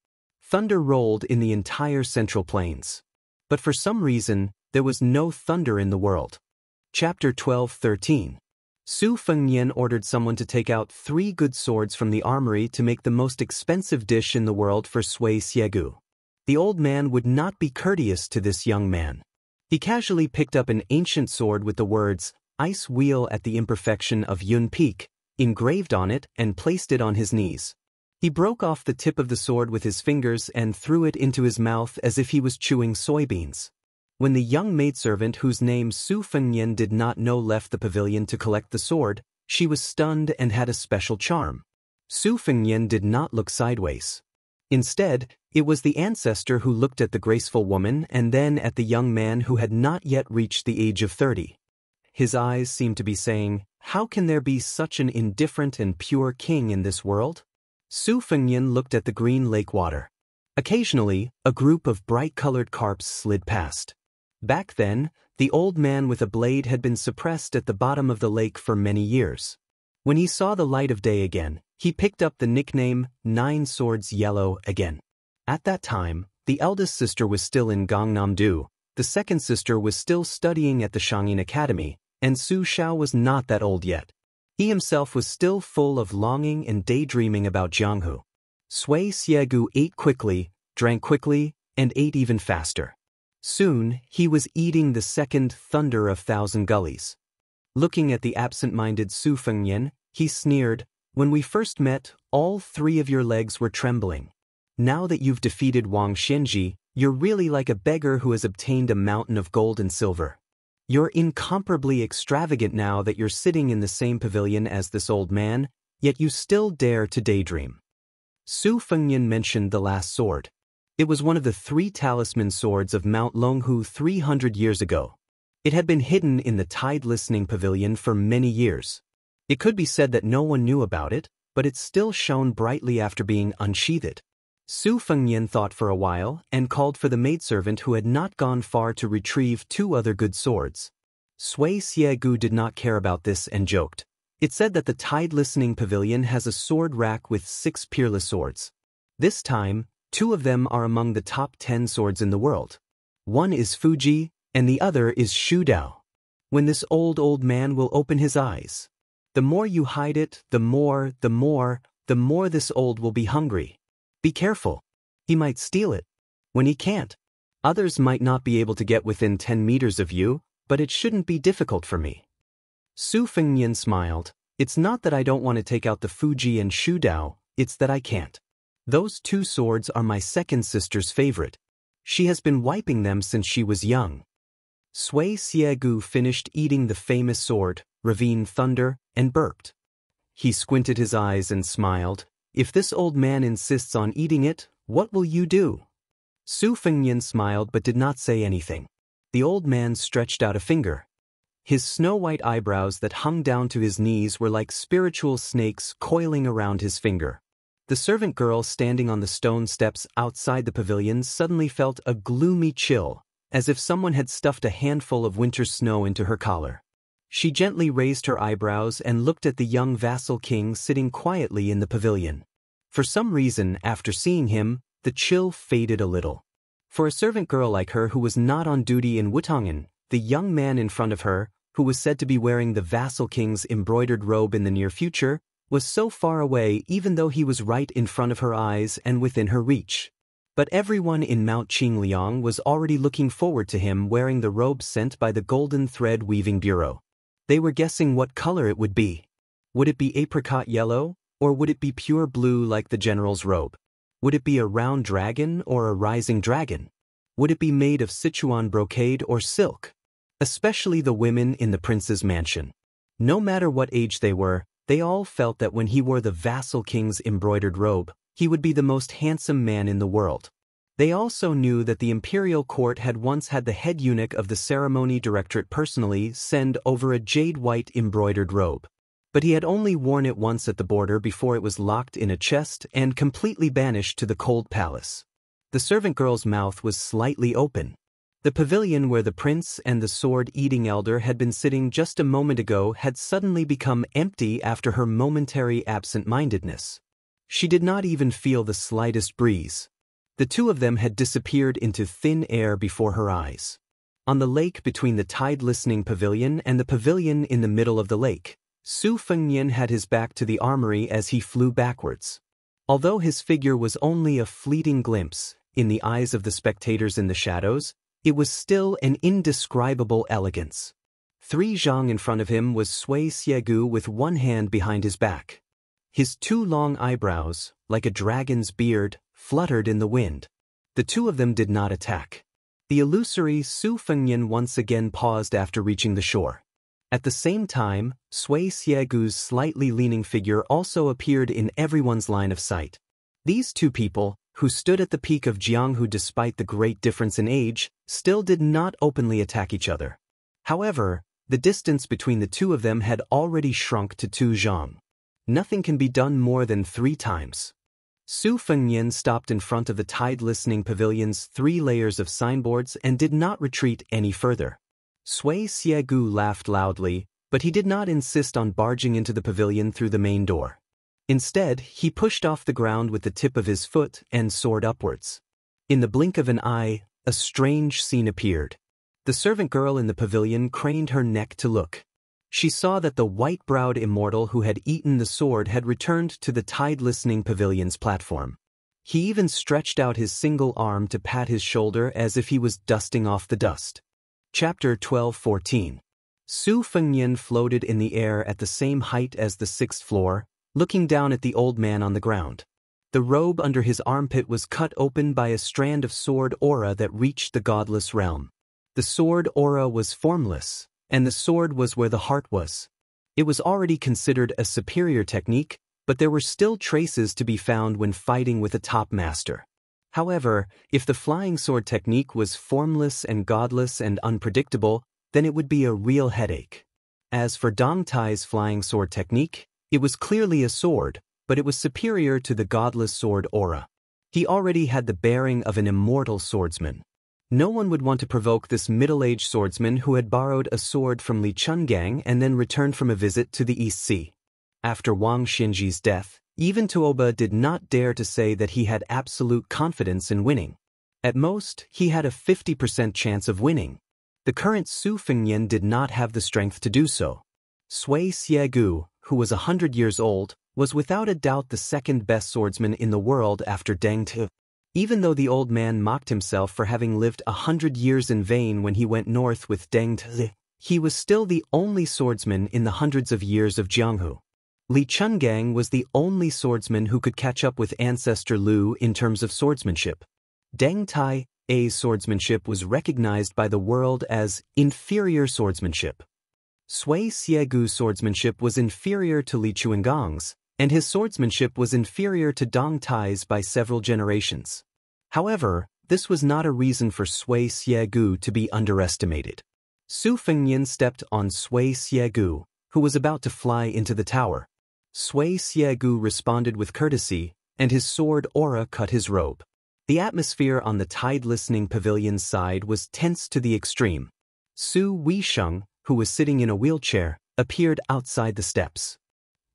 [SPEAKER 1] Thunder rolled in the entire Central Plains. But for some reason, there was no thunder in the world. Chapter 12:13. Su Fengnian ordered someone to take out 3 good swords from the armory to make the most expensive dish in the world for Sui Xiegu. The old man would not be courteous to this young man. He casually picked up an ancient sword with the words, "Ice Wheel at the Imperfection of Yun Peak," engraved on it and placed it on his knees. He broke off the tip of the sword with his fingers and threw it into his mouth as if he was chewing soybeans. When the young maidservant whose name Su Fengnian did not know left the pavilion to collect the sword, she was stunned and had a special charm. Su Fengnian did not look sideways. Instead, it was the ancestor who looked at the graceful woman and then at the young man who had not yet reached the age of 30. His eyes seemed to be saying, "How can there be such an indifferent and pure king in this world?" Su Fengnian looked at the green lake water. Occasionally, a group of bright-colored carps slid past. Back then, the old man with a blade had been suppressed at the bottom of the lake for many years. When he saw the light of day again, he picked up the nickname 9 Swords Yellow again. At that time, the eldest sister was still in Gangnam-do, the second sister was still studying at the Shangyin Academy, and Su Xiao was not that old yet. He himself was still full of longing and daydreaming about Jianghu. Sui Xiegu ate quickly, drank quickly, and ate even faster. Soon, he was eating the second thunder of Thousand Gullies. Looking at the absent-minded Su Fengnian, he sneered, "When we first met, all 3 of your legs were trembling. Now that you've defeated Wang Xianji, you're really like a beggar who has obtained a mountain of gold and silver. You're incomparably extravagant now that you're sitting in the same pavilion as this old man, yet you still dare to daydream." Su Fengnian mentioned the last sword. It was one of the 3 talisman swords of Mount Longhu 300 years ago. It had been hidden in the Tide Listening Pavilion for many years. It could be said that no one knew about it, but it still shone brightly after being unsheathed. Su Fengnian thought for a while and called for the maidservant who had not gone far to retrieve 2 other good swords. Sui Xiegu did not care about this and joked. It said that the Tide Listening Pavilion has a sword rack with 6 peerless swords. This time, 2 of them are among the top 10 swords in the world. One is Fuji, and the other is Shu Dao. When this old man will open his eyes, the more you hide it, the more this old will be hungry. Be careful. He might steal it. When he can't, others might not be able to get within 10 meters of you, but it shouldn't be difficult for me. Su Fengnian smiled. It's not that I don't want to take out the Fuji and Shu Dao, it's that I can't. Those 2 swords are my second sister's favorite. She has been wiping them since she was young. Sui Xiegu finished eating the famous sword, Ravine Thunder, and burped. He squinted his eyes and smiled. If this old man insists on eating it, what will you do? Su Fengnian smiled but did not say anything. The old man stretched out a finger. His snow-white eyebrows that hung down to his knees were like spiritual snakes coiling around his finger. The servant girl standing on the stone steps outside the pavilion suddenly felt a gloomy chill, as if someone had stuffed a handful of winter snow into her collar. She gently raised her eyebrows and looked at the young vassal king sitting quietly in the pavilion. For some reason, after seeing him, the chill faded a little. For a servant girl like her who was not on duty in Wutangen, the young man in front of her, who was said to be wearing the vassal king's embroidered robe in the near future, was so far away even though he was right in front of her eyes and within her reach. But everyone in Mount Qingliang was already looking forward to him wearing the robe sent by the Golden Thread Weaving Bureau. They were guessing what color it would be. Would it be apricot yellow, or would it be pure blue like the general's robe? Would it be a round dragon or a rising dragon? Would it be made of Sichuan brocade or silk? Especially the women in the prince's mansion. No matter what age they were, they all felt that when he wore the vassal king's embroidered robe, he would be the most handsome man in the world. They also knew that the imperial court had once had the head eunuch of the ceremony directorate personally send over a jade-white embroidered robe. But he had only worn it once at the border before it was locked in a chest and completely banished to the cold palace. The servant girl's mouth was slightly open. The pavilion where the prince and the sword-eating elder had been sitting just a moment ago had suddenly become empty after her momentary absent-mindedness. She did not even feel the slightest breeze. The 2 of them had disappeared into thin air before her eyes. On the lake between the Tide Listening Pavilion and the pavilion in the middle of the lake, Su Fengnian had his back to the armory as he flew backwards. Although his figure was only a fleeting glimpse, in the eyes of the spectators in the shadows, it was still an indescribable elegance. 3 zhang in front of him was Sui Xiegu with one hand behind his back. His 2 long eyebrows, like a dragon's beard, fluttered in the wind. The 2 of them did not attack. The illusory Su Fengnian once again paused after reaching the shore. At the same time, Sui Xiegu's slightly leaning figure also appeared in everyone's line of sight. These 2 people, who stood at the peak of Jianghu despite the great difference in age, still did not openly attack each other. However, the distance between the 2 of them had already shrunk to 2 zhang. Nothing can be done more than 3 times. Su Fengnian stopped in front of the Tide Listening Pavilion's 3 layers of signboards and did not retreat any further. Sui Xiegu laughed loudly, but he did not insist on barging into the pavilion through the main door. Instead, he pushed off the ground with the tip of his foot and soared upwards. In the blink of an eye, a strange scene appeared. The servant girl in the pavilion craned her neck to look. She saw that the white-browed immortal who had eaten the sword had returned to the tide-listening pavilion's platform. He even stretched out his single arm to pat his shoulder as if he was dusting off the dust. Chapter 12:14. Su Fengnian floated in the air at the same height as the 6th floor, looking down at the old man on the ground. The robe under his armpit was cut open by a strand of sword aura that reached the godless realm. The sword aura was formless, and the sword was where the heart was. It was already considered a superior technique, but there were still traces to be found when fighting with a top master. However, if the flying sword technique was formless and godless and unpredictable, then it would be a real headache. As for Dong Tai's flying sword technique, it was clearly a sword, but it was superior to the godless sword aura. He already had the bearing of an immortal swordsman. No one would want to provoke this middle-aged swordsman who had borrowed a sword from Li Chungang and then returned from a visit to the East Sea. After Wang Xinji's death, even Tuoba did not dare to say that he had absolute confidence in winning. At most, he had a 50% chance of winning. The current Su Fengnian did not have the strength to do so. Sui Xiegu, who was 100 years old, was without a doubt the second-best swordsman in the world after Deng Tu. Even though the old man mocked himself for having lived 100 years in vain when he went north with Deng Tu, he was still the only swordsman in the hundreds of years of Jianghu. Li Chungang was the only swordsman who could catch up with ancestor Lu in terms of swordsmanship. Deng Tai's swordsmanship was recognized by the world as inferior swordsmanship. Sui Xiegu's swordsmanship was inferior to Li Chuangang's, and his swordsmanship was inferior to Dong Tai's by several generations. However, this was not a reason for Sui Xiegu to be underestimated. Su Fengnian stepped on Sui Xiegu, who was about to fly into the tower. Sui Xiegu responded with courtesy, and his sword aura cut his robe. The atmosphere on the tide-listening pavilion's side was tense to the extreme. Su Weisheng, who was sitting in a wheelchair, appeared outside the steps.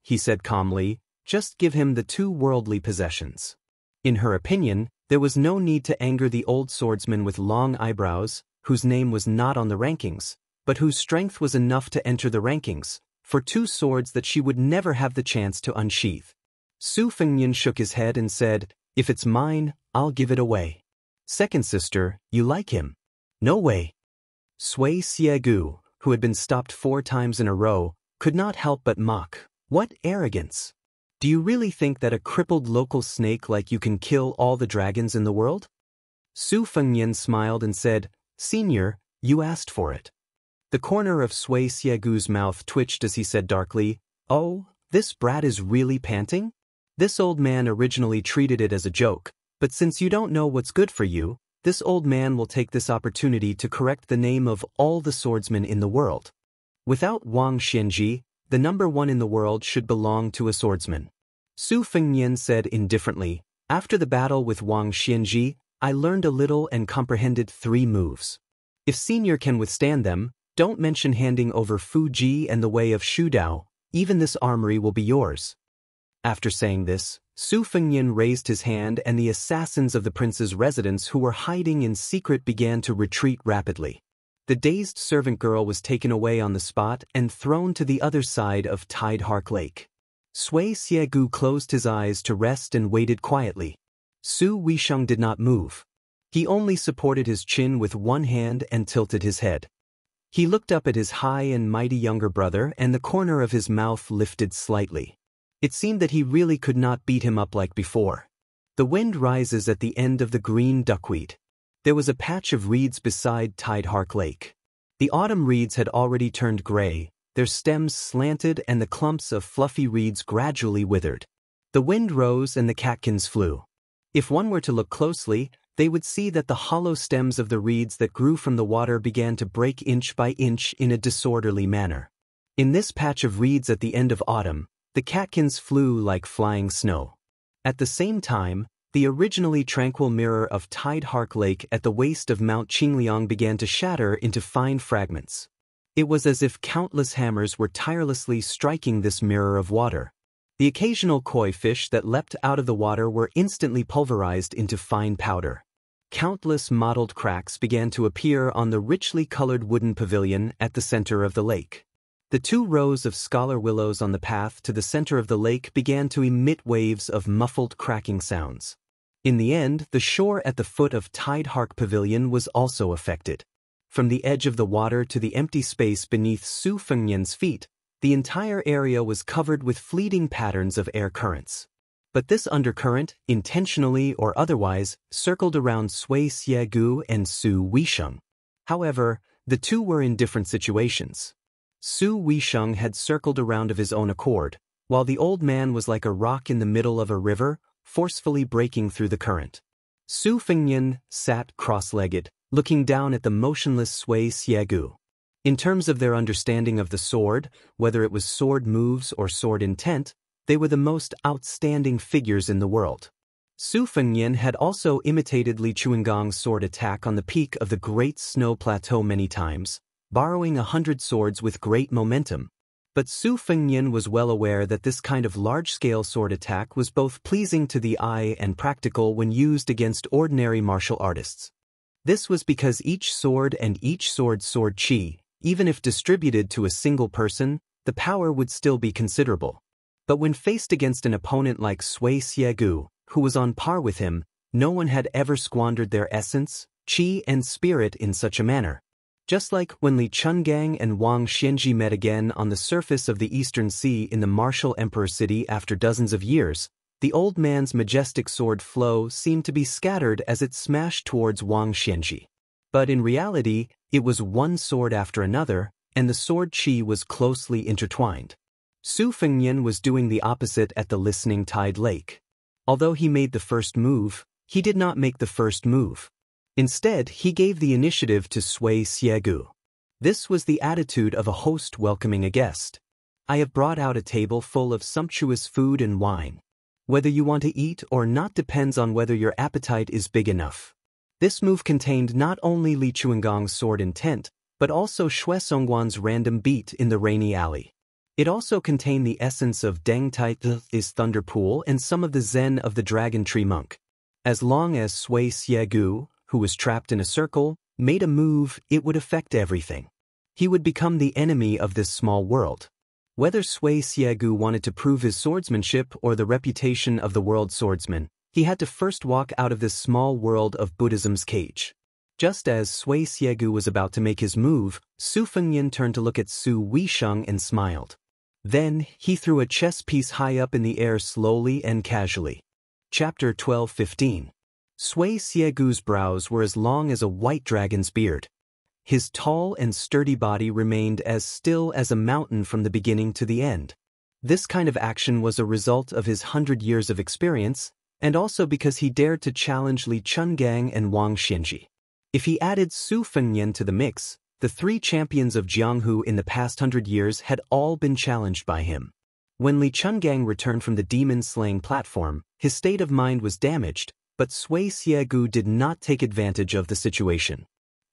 [SPEAKER 1] He said calmly, "Just give him the 2 worldly possessions." In her opinion, there was no need to anger the old swordsman with long eyebrows, whose name was not on the rankings, but whose strength was enough to enter the rankings, for 2 swords that she would never have the chance to unsheath. Su Fengnian shook his head and said, "If it's mine, I'll give it away." "Second sister, you like him?" "No way." Sui Xiegu, who had been stopped 4 times in a row, could not help but mock. "What arrogance! Do you really think that a crippled local snake like you can kill all the dragons in the world?" Su Fengnian smiled and said, "Senior, you asked for it." The corner of Sui Xiegu's mouth twitched as he said darkly, "Oh, this brat is really panting?" This old man originally treated it as a joke, but since you don't know what's good for you, this old man will take this opportunity to correct the name of all the swordsmen in the world. Without Wang Xinji, the number 1 in the world should belong to a swordsman. Su Fengnian said indifferently, "After the battle with Wang Xinji, I learned a little and comprehended 3 moves. If Senior can withstand them, don't mention handing over Fuji and the way of Shudao, even this armory will be yours." After saying this, Su Fengnian raised his hand and the assassins of the prince's residence who were hiding in secret began to retreat rapidly. The dazed servant girl was taken away on the spot and thrown to the other side of Tide Hark Lake. Sui Xiegu closed his eyes to rest and waited quietly. Su Weisheng did not move. He only supported his chin with one hand and tilted his head. He looked up at his high and mighty younger brother, and the corner of his mouth lifted slightly. It seemed that he really could not beat him up like before. The wind rises at the end of the green duckweed. There was a patch of reeds beside Tide Hark Lake. The autumn reeds had already turned gray, their stems slanted and the clumps of fluffy reeds gradually withered. The wind rose and the catkins flew. If one were to look closely, they would see that the hollow stems of the reeds that grew from the water began to break inch by inch in a disorderly manner. In this patch of reeds at the end of autumn, the catkins flew like flying snow. At the same time, the originally tranquil mirror of Tide Hark Lake at the waist of Mount Qingliang began to shatter into fine fragments. It was as if countless hammers were tirelessly striking this mirror of water. The occasional koi fish that leapt out of the water were instantly pulverized into fine powder. Countless mottled cracks began to appear on the richly colored wooden pavilion at the center of the lake. The 2 rows of scholar willows on the path to the center of the lake began to emit waves of muffled cracking sounds. In the end, the shore at the foot of Tide Hark Pavilion was also affected. From the edge of the water to the empty space beneath Su Fengnian's feet, the entire area was covered with fleeting patterns of air currents. But this undercurrent, intentionally or otherwise, circled around Sui Xiegu and Su Weisheng. However, the 2 were in different situations. Su Weisheng had circled around of his own accord, while the old man was like a rock in the middle of a river, forcefully breaking through the current. Su Fengnian sat cross-legged, looking down at the motionless Sui Xiegu. In terms of their understanding of the sword, whether it was sword moves or sword intent, they were the most outstanding figures in the world. Su Fengnian had also imitated Li Chuangong's sword attack on the peak of the Great Snow Plateau many times, borrowing 100 swords with great momentum. But Su Fengnian was well aware that this kind of large-scale sword attack was both pleasing to the eye and practical when used against ordinary martial artists. This was because each sword and each sword qi, even if distributed to a single person, the power would still be considerable. But when faced against an opponent like Sui Xiegu, who was on par with him, no one had ever squandered their essence, qi and spirit in such a manner. Just like when Li Chungang and Wang Xianji met again on the surface of the Eastern Sea in the martial emperor city after dozens of years, the old man's majestic sword flow seemed to be scattered as it smashed towards Wang Xianji. But in reality, it was one sword after another, and the sword qi was closely intertwined. Su Fengnian was doing the opposite at the Listening Tide Lake. Although he made the first move, he did not make the first move. Instead, he gave the initiative to Sui Xiegu. This was the attitude of a host welcoming a guest. I have brought out a table full of sumptuous food and wine. Whether you want to eat or not depends on whether your appetite is big enough. This move contained not only Li Chuangong's sword intent, but also Xue Songguan's random beat in the rainy alley. It also contained the essence of Deng Tai's thunder pool and some of the zen of the dragon tree monk. As long as Sui Xiegu, who was trapped in a circle, made a move, it would affect everything. He would become the enemy of this small world. Whether Sui Xiegu wanted to prove his swordsmanship or the reputation of the world swordsman, he had to first walk out of this small world of Buddhism's cage. Just as Sui Xiegu was about to make his move, Su Fengnian turned to look at Su Weisheng and smiled. Then, he threw a chess piece high up in the air slowly and casually. Chapter 12:15. Sui Xiegu's brows were as long as a white dragon's beard. His tall and sturdy body remained as still as a mountain from the beginning to the end. This kind of action was a result of his 100 years of experience, and also because he dared to challenge Li Chungang and Wang Xianji. If he added Su Fengnian to the mix, the 3 champions of Jianghu in the past 100 years had all been challenged by him. When Li Chungang returned from the demon-slaying platform, his state of mind was damaged, but Sui Xiegu did not take advantage of the situation.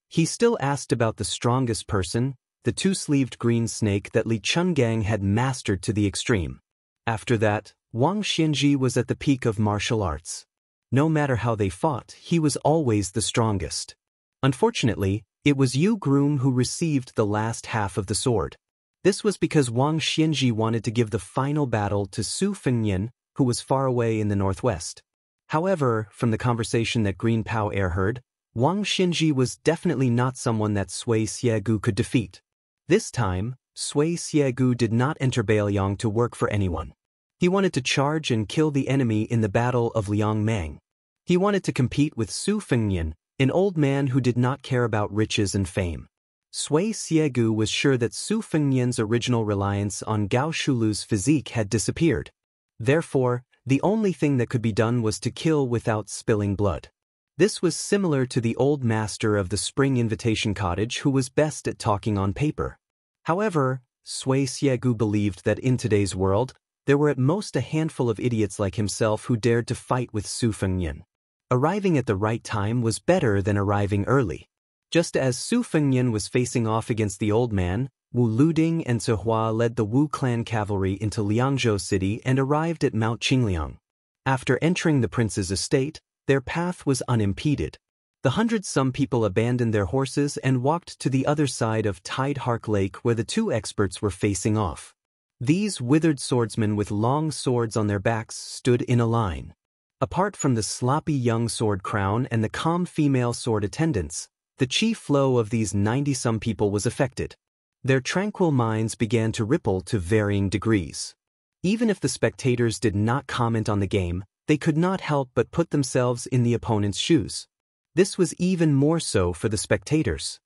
[SPEAKER 1] He still asked about the strongest person, the 2-sleeved green snake that Li Chungang had mastered to the extreme. After that, Wang Xianji was at the peak of martial arts. No matter how they fought, he was always the strongest. Unfortunately, it was Yu Groom who received the last half of the sword. This was because Wang Xianji wanted to give the final battle to Su Fengnian, who was far away in the northwest. However, from the conversation that Green Pao Air heard, Wang Xianji was definitely not someone that Sui Xiegu could defeat. This time, Sui Xiegu did not enter Baoyang to work for anyone. He wanted to charge and kill the enemy in the Battle of Liangmang. He wanted to compete with Su Fengnian, an old man who did not care about riches and fame. Sui Xiegu was sure that Su Fengnian's original reliance on Gao Shulu's physique had disappeared. Therefore, the only thing that could be done was to kill without spilling blood. This was similar to the old master of the Spring Invitation Cottage who was best at talking on paper. However, Sui Xiegu believed that in today's world, there were at most a handful of idiots like himself who dared to fight with Su Fengnian. Arriving at the right time was better than arriving early. Just as Su Fengnian was facing off against the old man, Wu Luding and Zihua led the Wu clan cavalry into Liangzhou city and arrived at Mount Qingliang. After entering the prince's estate, their path was unimpeded. The hundred-some people abandoned their horses and walked to the other side of Tidehark Lake where the two experts were facing off. These withered swordsmen with long swords on their backs stood in a line. Apart from the sloppy young sword crown and the calm female sword attendants, the chief flow of these 90-some people was affected. Their tranquil minds began to ripple to varying degrees. Even if the spectators did not comment on the game, they could not help but put themselves in the opponent's shoes. This was even more so for the spectators.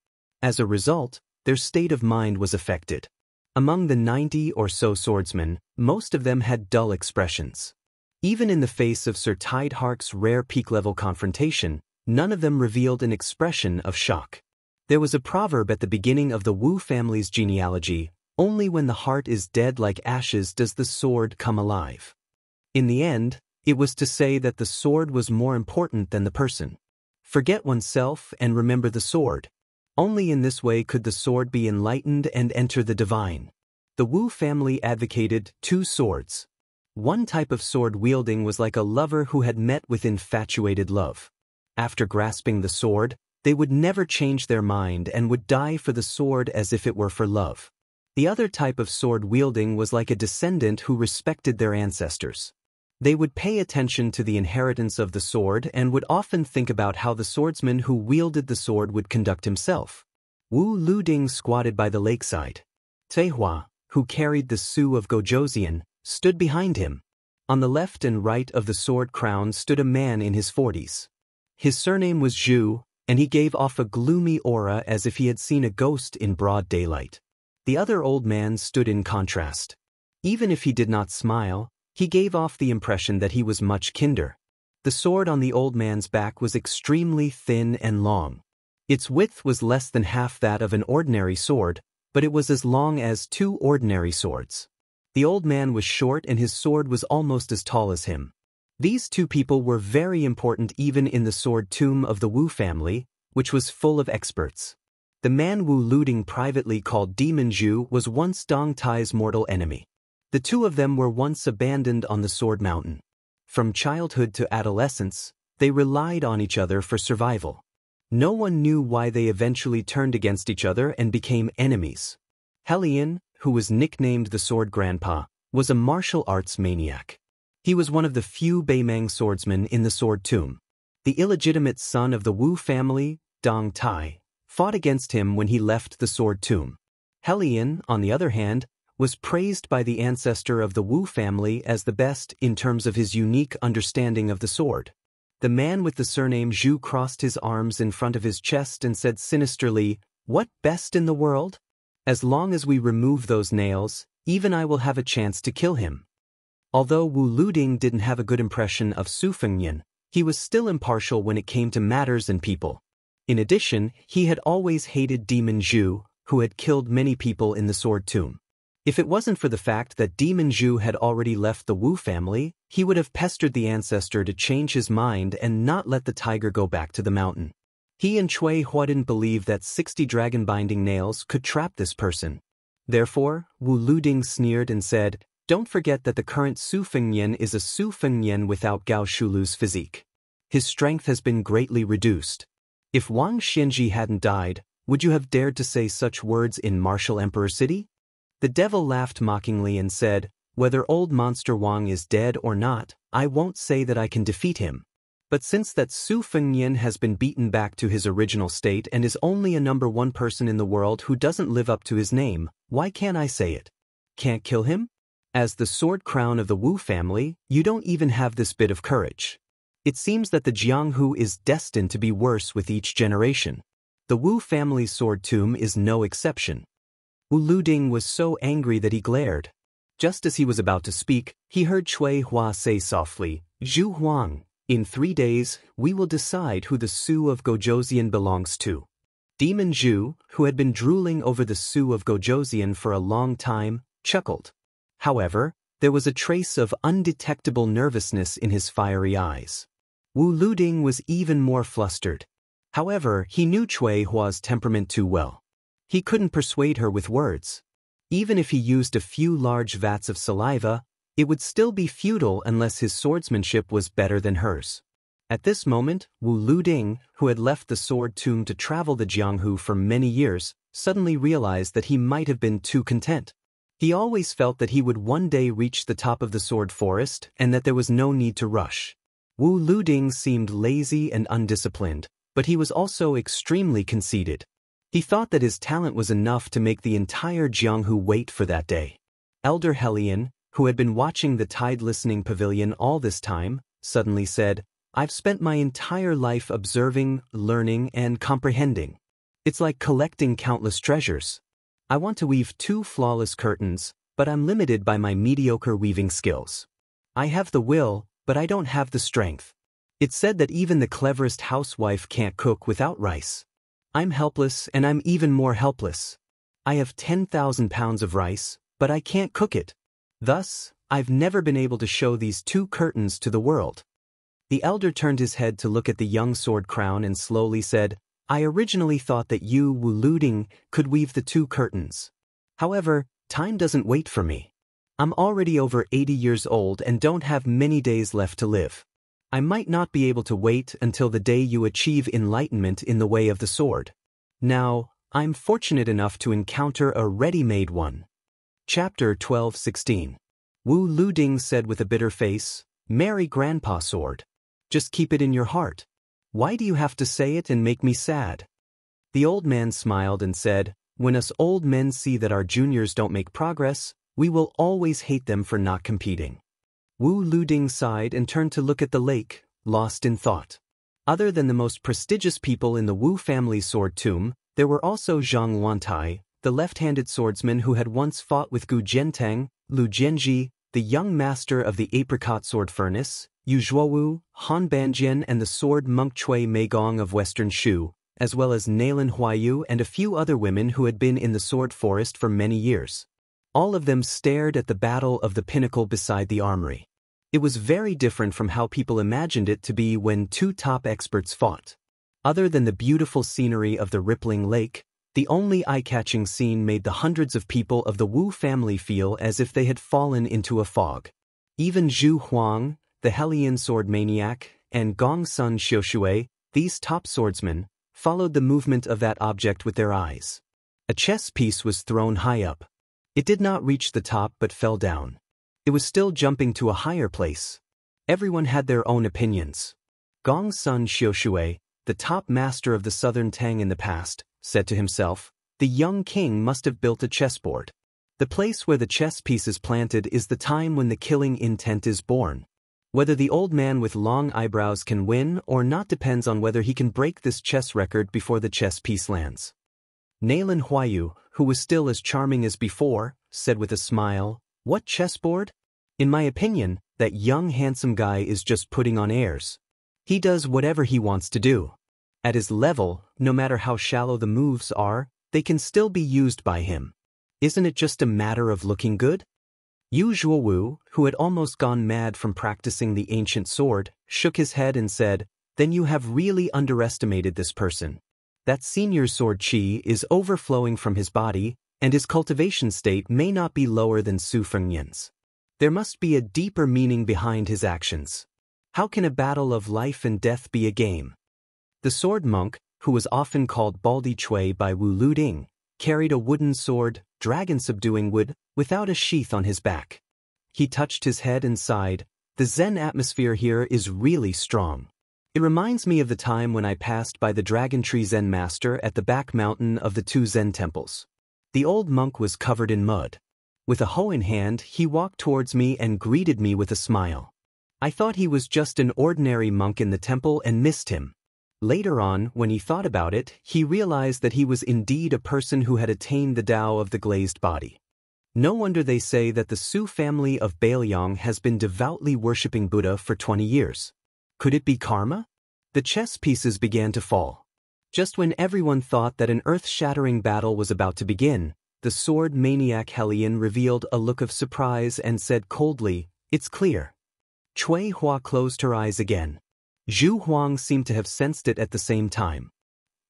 [SPEAKER 1] As a result, their state of mind was affected. Among the 90 or so swordsmen, most of them had dull expressions. Even in the face of Sir Tidehark's rare peak-level confrontation, none of them revealed an expression of shock. There was a proverb at the beginning of the Wu family's genealogy, "Only when the heart is dead like ashes does the sword come alive." In the end, it was to say that the sword was more important than the person. Forget oneself and remember the sword. Only in this way could the sword be enlightened and enter the divine. The Wu family advocated 2 swords. One type of sword wielding was like a lover who had met with infatuated love. After grasping the sword, they would never change their mind and would die for the sword as if it were for love. The other type of sword wielding was like a descendant who respected their ancestors. They would pay attention to the inheritance of the sword and would often think about how the swordsman who wielded the sword would conduct himself. Wu Luding squatted by the lakeside. Zihua, who carried the Su of Gojosian, stood behind him. On the left and right of the sword crown stood a man in his 40s. His surname was Zhu, and he gave off a gloomy aura as if he had seen a ghost in broad daylight. The other old man stood in contrast. Even if he did not smile, he gave off the impression that he was much kinder. The sword on the old man's back was extremely thin and long. Its width was less than half that of an ordinary sword, but it was as long as 2 ordinary swords. The old man was short and his sword was almost as tall as him. These 2 people were very important even in the sword tomb of the Wu family, which was full of experts. The man Wu Luding privately called Demon Zhu was once Dong Tai's mortal enemy. The 2 of them were once abandoned on the Sword Mountain. From childhood to adolescence, they relied on each other for survival. No one knew why they eventually turned against each other and became enemies. Helian, who was nicknamed the Sword Grandpa, was a martial arts maniac. He was one of the few Beimang swordsmen in the Sword Tomb. The illegitimate son of the Wu family, Dong Tai, fought against him when he left the Sword Tomb. Helian, on the other hand, was praised by the ancestor of the Wu family as the best in terms of his unique understanding of the sword. The man with the surname Zhu crossed his arms in front of his chest and said sinisterly, "What best in the world? As long as we remove those nails, even I will have a chance to kill him." Although Wu Luding didn't have a good impression of Su Fengnian, he was still impartial when it came to matters and people. In addition, he had always hated Demon Zhu, who had killed many people in the Sword Tomb. If it wasn't for the fact that Demon Zhu had already left the Wu family, he would have pestered the ancestor to change his mind and not let the tiger go back to the mountain. He and Cui Hua didn't believe that 60 dragon-binding nails could trap this person. Therefore, Wu Luding sneered and said, "Don't forget that the current Su Fengnian is a Su Fengnian without Gao Shulu's physique. His strength has been greatly reduced. If Wang Xianji hadn't died, would you have dared to say such words in Martial Emperor City?" The devil laughed mockingly and said, "Whether old monster Wang is dead or not, I won't say that I can defeat him. But since that Su Fengnian has been beaten back to his original state and is only a number 1 person in the world who doesn't live up to his name, why can't I say it? Can't kill him? As the sword crown of the Wu family, you don't even have this bit of courage. It seems that the Jianghu is destined to be worse with each generation. The Wu family's sword tomb is no exception." Wu Luding was so angry that he glared. Just as he was about to speak, he heard Cui Hua say softly, "Zhu Huang, in 3 days, we will decide who the Su of Gojosian belongs to." Demon Zhu, who had been drooling over the Su of Gojosian for a long time, chuckled. However, there was a trace of undetectable nervousness in his fiery eyes. Wu Luding was even more flustered. However, he knew Cui Hua's temperament too well. He couldn't persuade her with words. Even if he used a few large vats of saliva, it would still be futile unless his swordsmanship was better than hers. At this moment, Wu Luding, who had left the sword tomb to travel the Jianghu for many years, suddenly realized that he might have been too content. He always felt that he would one day reach the top of the sword forest and that there was no need to rush. Wu Luding seemed lazy and undisciplined, but he was also extremely conceited. He thought that his talent was enough to make the entire Jianghu wait for that day. Elder Helion, who had been watching the tide-listening pavilion all this time, suddenly said, "I've spent my entire life observing, learning, and comprehending. It's like collecting countless treasures. I want to weave 2 flawless curtains, but I'm limited by my mediocre weaving skills. I have the will, but I don't have the strength. It's said that even the cleverest housewife can't cook without rice. I'm helpless, and I'm even more helpless. I have 10,000 pounds of rice, but I can't cook it. Thus, I've never been able to show these 2 curtains to the world." The elder turned his head to look at the young sword crown and slowly said, "I originally thought that you, Wu Luding, could weave the 2 curtains. However, time doesn't wait for me. I'm already over 80 years old and don't have many days left to live. I might not be able to wait until the day you achieve enlightenment in the way of the sword. Now, I'm fortunate enough to encounter a ready-made one." Chapter 12:16. Wu Luding said with a bitter face, "Marry Grandpa Sword. Just keep it in your heart. Why do you have to say it and make me sad?" The old man smiled and said, "When us old men see that our juniors don't make progress, we will always hate them for not competing." Wu Luding sighed and turned to look at the lake, lost in thought. Other than the most prestigious people in the Wu family sword tomb, there were also Zhang Wantai, the left-handed swordsman who had once fought with Gu Jiantang, Lu Jianji, the young master of the apricot sword furnace, Yu Zhuowu, Han Banjian and the sword monk Cui Meigong of Western Shu, as well as Nailan Huayu and a few other women who had been in the sword forest for many years. All of them stared at the battle of the pinnacle beside the armory. It was very different from how people imagined it to be when 2 top experts fought. Other than the beautiful scenery of the rippling lake, the only eye-catching scene made the hundreds of people of the Wu family feel as if they had fallen into a fog. Even Zhu Huang, the Helian sword maniac, and Gong Sun Xiushui, these top swordsmen, followed the movement of that object with their eyes. A chess piece was thrown high up. It did not reach the top but fell down. It was still jumping to a higher place. Everyone had their own opinions. Gong Sun Xiushui, the top master of the southern Tang in the past, said to himself, "The young king must have built a chessboard. The place where the chess piece is planted is the time when the killing intent is born. Whether the old man with long eyebrows can win or not depends on whether he can break this chess record before the chess piece lands." Nailan Huayu, who was still as charming as before, said with a smile, "What chessboard? In my opinion, that young handsome guy is just putting on airs. He does whatever he wants to do. At his level, no matter how shallow the moves are, they can still be used by him. Isn't it just a matter of looking good?" Yu Zhuowu, who had almost gone mad from practicing the ancient sword, shook his head and said, "Then you have really underestimated this person. That senior sword qi is overflowing from his body, and his cultivation state may not be lower than Su Fengnian's. There must be a deeper meaning behind his actions. How can a battle of life and death be a game?" The sword monk, who was often called Baldi Cui by Wu Luding, carried a wooden sword, dragon-subduing wood, without a sheath on his back. He touched his head and sighed, "The Zen atmosphere here is really strong. It reminds me of the time when I passed by the Dragon Tree Zen Master at the back mountain of the 2 Zen temples. The old monk was covered in mud. With a hoe in hand, he walked towards me and greeted me with a smile. I thought he was just an ordinary monk in the temple and missed him. Later on, when he thought about it, he realized that he was indeed a person who had attained the Tao of the glazed body. No wonder they say that the Su family of Bailiang has been devoutly worshipping Buddha for 20 years. Could it be karma? The chess pieces began to fall. Just when everyone thought that an earth-shattering battle was about to begin, the sword maniac Helian revealed a look of surprise and said coldly, "It's clear." Cui Hua closed her eyes again. Zhu Huang seemed to have sensed it at the same time.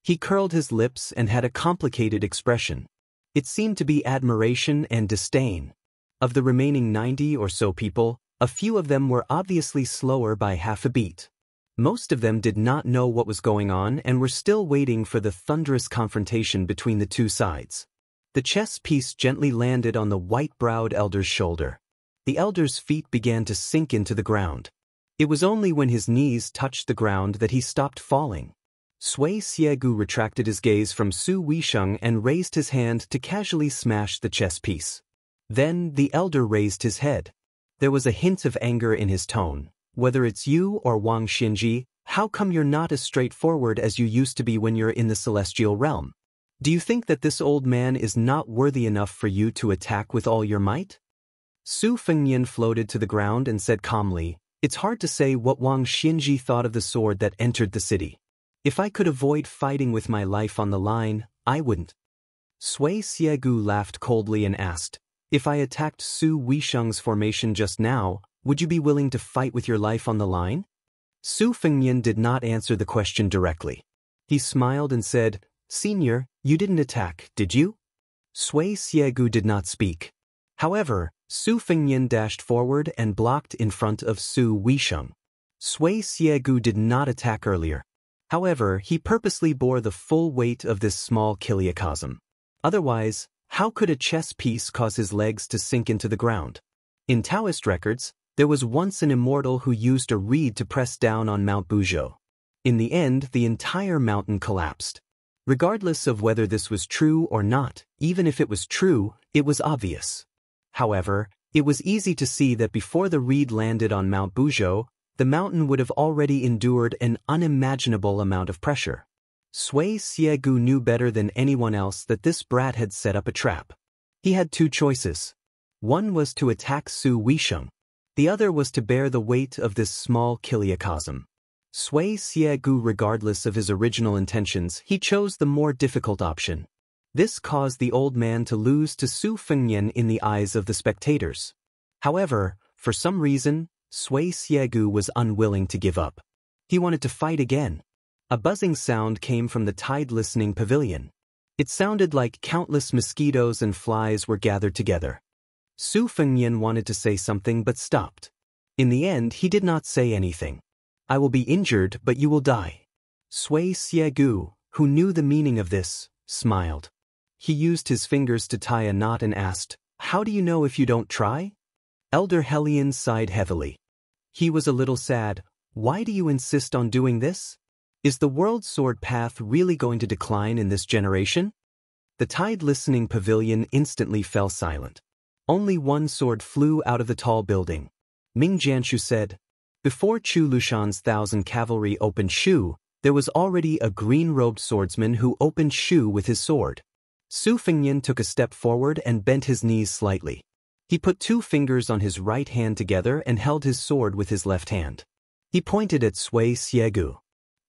[SPEAKER 1] He curled his lips and had a complicated expression. It seemed to be admiration and disdain. Of the remaining 90 or so people, a few of them were obviously slower by half a beat. Most of them did not know what was going on and were still waiting for the thunderous confrontation between the two sides. The chess piece gently landed on the white-browed elder's shoulder. The elder's feet began to sink into the ground. It was only when his knees touched the ground that he stopped falling. Sui Xiegu retracted his gaze from Su Weisheng and raised his hand to casually smash the chess piece. Then the elder raised his head. There was a hint of anger in his tone. Whether it's you or Wang Xinji, how come you're not as straightforward as you used to be when you're in the celestial realm? Do you think that this old man is not worthy enough for you to attack with all your might? Su Fengnian floated to the ground and said calmly, "It's hard to say what Wang Xinji thought of the sword that entered the city. If I could avoid fighting with my life on the line, I wouldn't." Sui Xiegu laughed coldly and asked, "If I attacked Su Weisheng's formation just now, would you be willing to fight with your life on the line?" Su Fengnian did not answer the question directly. He smiled and said, "Senior, you didn't attack, did you?" Sui Xiegu did not speak. However, Su Fengnian dashed forward and blocked in front of Su Weisheng. Sui Xiegu did not attack earlier. However, he purposely bore the full weight of this small kiliacosm. Otherwise, how could a chess piece cause his legs to sink into the ground? In Taoist records, there was once an immortal who used a reed to press down on Mount Buzhou. In the end, the entire mountain collapsed. Regardless of whether this was true or not, even if it was true, it was obvious. However, it was easy to see that before the reed landed on Mount Buzhou, the mountain would have already endured an unimaginable amount of pressure. Sui Xiegu knew better than anyone else that this brat had set up a trap. He had two choices. One was to attack Su Weisheng. The other was to bear the weight of this small kiliacosm. Sui Xiegu, regardless of his original intentions, he chose the more difficult option. This caused the old man to lose to Su Fengnian in the eyes of the spectators. However, for some reason, Sui Xiegu was unwilling to give up. He wanted to fight again. A buzzing sound came from the tide-listening pavilion. It sounded like countless mosquitoes and flies were gathered together. Su Fengnian wanted to say something but stopped. In the end, he did not say anything. "I will be injured, but you will die." Sui Xiegu, who knew the meaning of this, smiled. He used his fingers to tie a knot and asked, "How do you know if you don't try?" Elder Hellion sighed heavily. He was a little sad. "Why do you insist on doing this? Is the world sword path really going to decline in this generation?" The tide-listening pavilion instantly fell silent. Only one sword flew out of the tall building. Ming Jianshu said, "Before Chu Lushan's 1,000 cavalry opened Shu, there was already a green-robed swordsman who opened Shu with his sword." Su Fengnian took a step forward and bent his knees slightly. He put two fingers on his right hand together and held his sword with his left hand. He pointed at Sui Xiegu.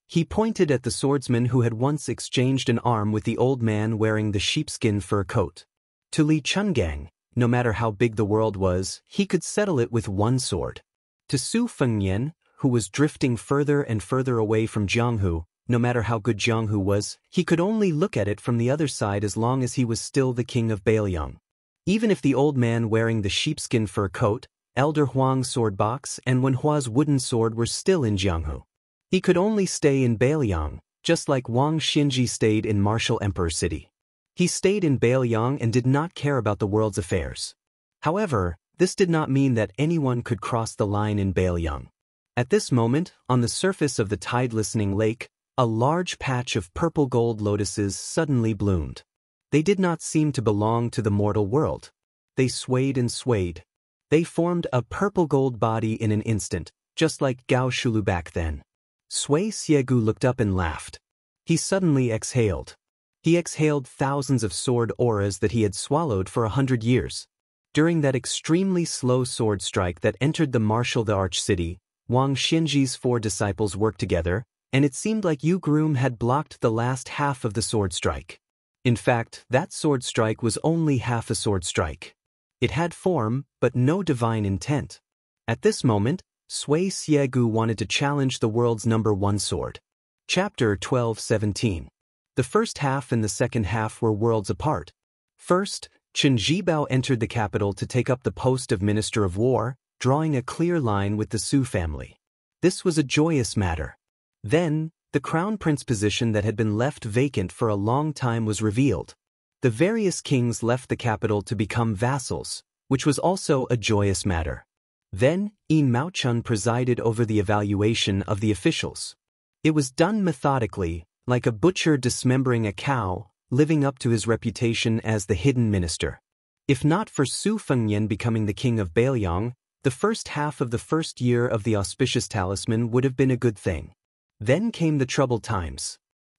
[SPEAKER 1] He pointed at the swordsman who had once exchanged an arm with the old man wearing the sheepskin fur coat. To Li Chungang, no matter how big the world was, he could settle it with one sword. To Su Fengnian, who was drifting further and further away from Jianghu, no matter how good Jianghu was, he could only look at it from the other side as long as he was still the king of Bailiang. Even if the old man wearing the sheepskin fur coat, Elder Huang's sword box, and Wen Hua's wooden sword were still in Jianghu, he could only stay in Bailiang, just like Wang Xinji stayed in Martial Emperor City. He stayed in Bailiang and did not care about the world's affairs. However, this did not mean that anyone could cross the line in Bailiang. At this moment, on the surface of the tide-listening lake, a large patch of purple-gold lotuses suddenly bloomed. They did not seem to belong to the mortal world. They swayed and swayed. They formed a purple-gold body in an instant, just like Gao Shulu back then. Sui Xiegu looked up and laughed. He suddenly exhaled. He exhaled thousands of sword auras that he had swallowed for 100 years. During that extremely slow sword strike that entered the martial the Arch City, Wang Xinji's 4 disciples worked together, and it seemed like Yu Groom had blocked the last half of the sword strike. In fact, that sword strike was only half a sword strike. It had form, but no divine intent. At this moment, Sui Xiegu wanted to challenge the world's #1 sword. Chapter 12:17. The first half and the second half were worlds apart. First, Chen Zhibao entered the capital to take up the post of Minister of War, drawing a clear line with the Su family. This was a joyous matter. Then, the crown prince position that had been left vacant for a long time was revealed. The various kings left the capital to become vassals, which was also a joyous matter. Then, Yin Maochun presided over the evaluation of the officials. It was done methodically, like a butcher dismembering a cow, living up to his reputation as the hidden minister. If not for Su Fengnian becoming the king of Bailiang, the first half of the first year of the auspicious talisman would have been a good thing. Then came the troubled times.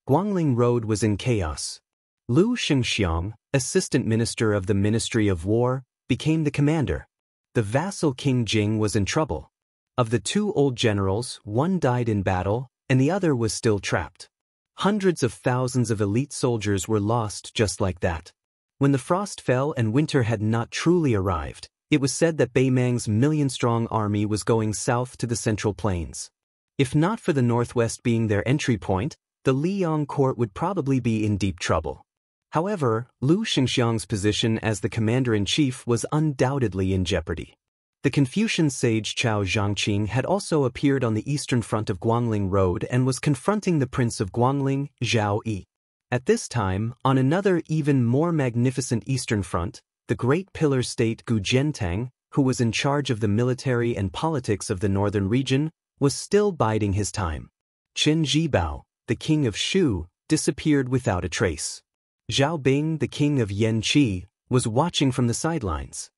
[SPEAKER 1] Guangling Road was in chaos. Lu Xianxia, assistant minister of the Ministry of War, became the commander. The vassal King Jing was in trouble. Of the two old generals, one died in battle, and the other was still trapped. Hundreds of thousands of elite soldiers were lost just like that. When the frost fell and winter had not truly arrived, it was said that Beimang's million-strong army was going south to the Central Plains. If not for the northwest being their entry point, the Liang court would probably be in deep trouble. However, Lu Xingxiang's position as the commander-in-chief was undoubtedly in jeopardy. The Confucian sage Chao Zhangqing had also appeared on the eastern front of Guangling Road and was confronting the prince of Guangling, Zhao Yi. At this time, on another even more magnificent eastern front, the great pillar state Gu Jiantang, who was in charge of the military and politics of the northern region, was still biding his time. Chen Zhibao, the king of Shu, disappeared without a trace. Zhao Bing, the king of Yanqi, was watching from the sidelines.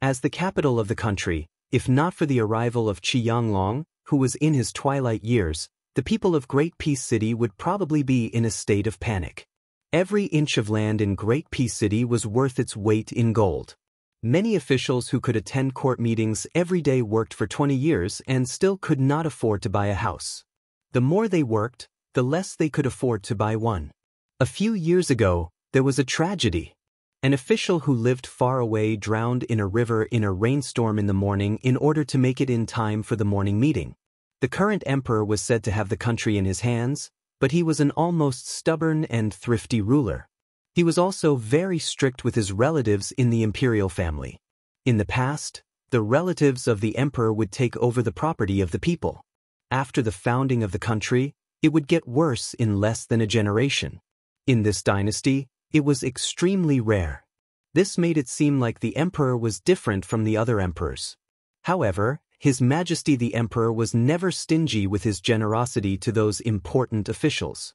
[SPEAKER 1] As the capital of the country, if not for the arrival of Qi Yanglong, who was in his twilight years, the people of Great Peace City would probably be in a state of panic. Every inch of land in Great Peace City was worth its weight in gold. Many officials who could attend court meetings every day worked for 20 years and still could not afford to buy a house. The more they worked, the less they could afford to buy one. A few years ago, there was a tragedy. An official who lived far away drowned in a river in a rainstorm in the morning in order to make it in time for the morning meeting. The current emperor was said to have the country in his hands, but he was an almost stubborn and thrifty ruler. He was also very strict with his relatives in the imperial family. In the past, the relatives of the emperor would take over the property of the people. After the founding of the country, it would get worse in less than a generation. In this dynasty, it was extremely rare. This made it seem like the emperor was different from the other emperors. However, His Majesty the Emperor was never stingy with his generosity to those important officials.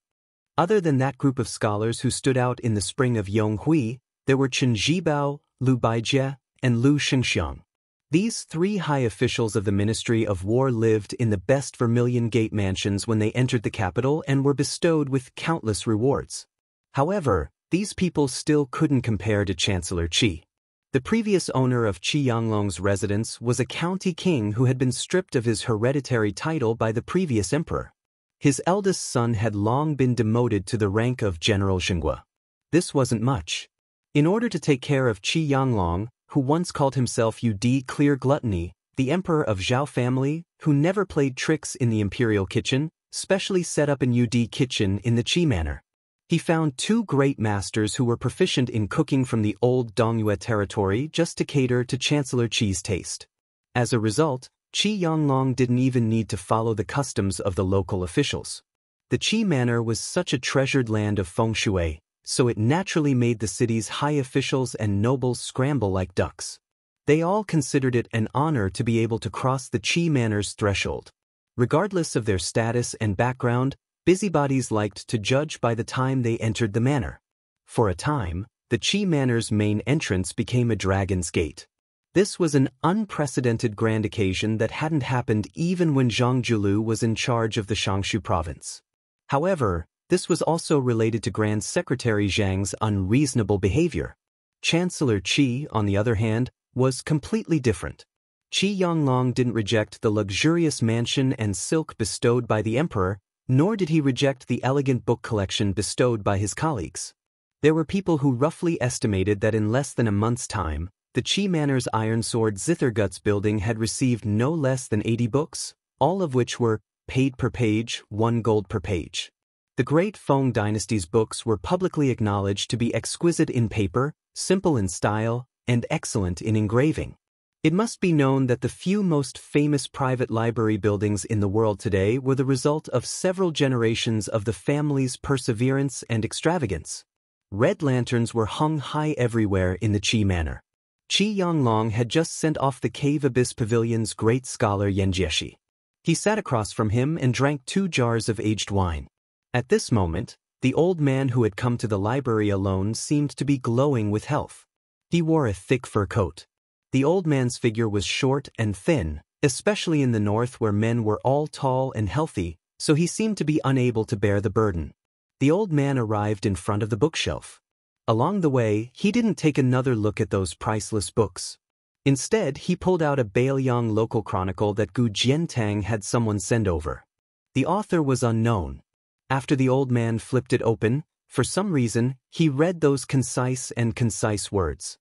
[SPEAKER 1] Other than that group of scholars who stood out in the spring of Yonghui, there were Chen Zhibao, Lu Baijie, and Lu Xingxiang. These three high officials of the Ministry of War lived in the best Vermilion Gate mansions when they entered the capital and were bestowed with countless rewards. However, these people still couldn't compare to Chancellor Qi. The previous owner of Qi Yanglong's residence was a county king who had been stripped of his hereditary title by the previous emperor. His eldest son had long been demoted to the rank of General Xinghua. This wasn't much. In order to take care of Qi Yanglong, who once called himself Ud Clear Gluttony, the emperor of Zhao family, who never played tricks in the imperial kitchen, specially set up an Ud kitchen in the Qi manor. He found two great masters who were proficient in cooking from the old Dongyue territory just to cater to Chancellor Qi's taste. As a result, Qi Yanglong didn't even need to follow the customs of the local officials. The Qi manor was such a treasured land of feng shui, so it naturally made the city's high officials and nobles scramble like ducks. They all considered it an honor to be able to cross the Qi manor's threshold. Regardless of their status and background, busybodies liked to judge by the time they entered the manor. For a time, the Qi manor's main entrance became a dragon's gate. This was an unprecedented grand occasion that hadn't happened even when Zhang Julu was in charge of the Shangshu province. However, this was also related to Grand Secretary Zhang's unreasonable behavior. Chancellor Qi, on the other hand, was completely different. Qi Yanglong didn't reject the luxurious mansion and silk bestowed by the emperor, nor did he reject the elegant book collection bestowed by his colleagues. There were people who roughly estimated that in less than a month's time, the Qi Manor's Iron Sword Zitherguts building had received no less than 80 books, all of which were paid per page, 1 gold per page. The great Feng dynasty's books were publicly acknowledged to be exquisite in paper, simple in style, and excellent in engraving. It must be known that the few most famous private library buildings in the world today were the result of several generations of the family's perseverance and extravagance. Red lanterns were hung high everywhere in the Qi manor. Qi Yanglong had just sent off the Cave Abyss Pavilion's great scholar Xianxia. He sat across from him and drank 2 jars of aged wine. At this moment, the old man who had come to the library alone seemed to be glowing with health. He wore a thick fur coat. The old man's figure was short and thin, especially in the north where men were all tall and healthy, so he seemed to be unable to bear the burden. The old man arrived in front of the bookshelf. Along the way, he didn't take another look at those priceless books. Instead, he pulled out a Bailiang local chronicle that Gu Jiantang had someone send over. The author was unknown. After the old man flipped it open, for some reason, he read those concise words.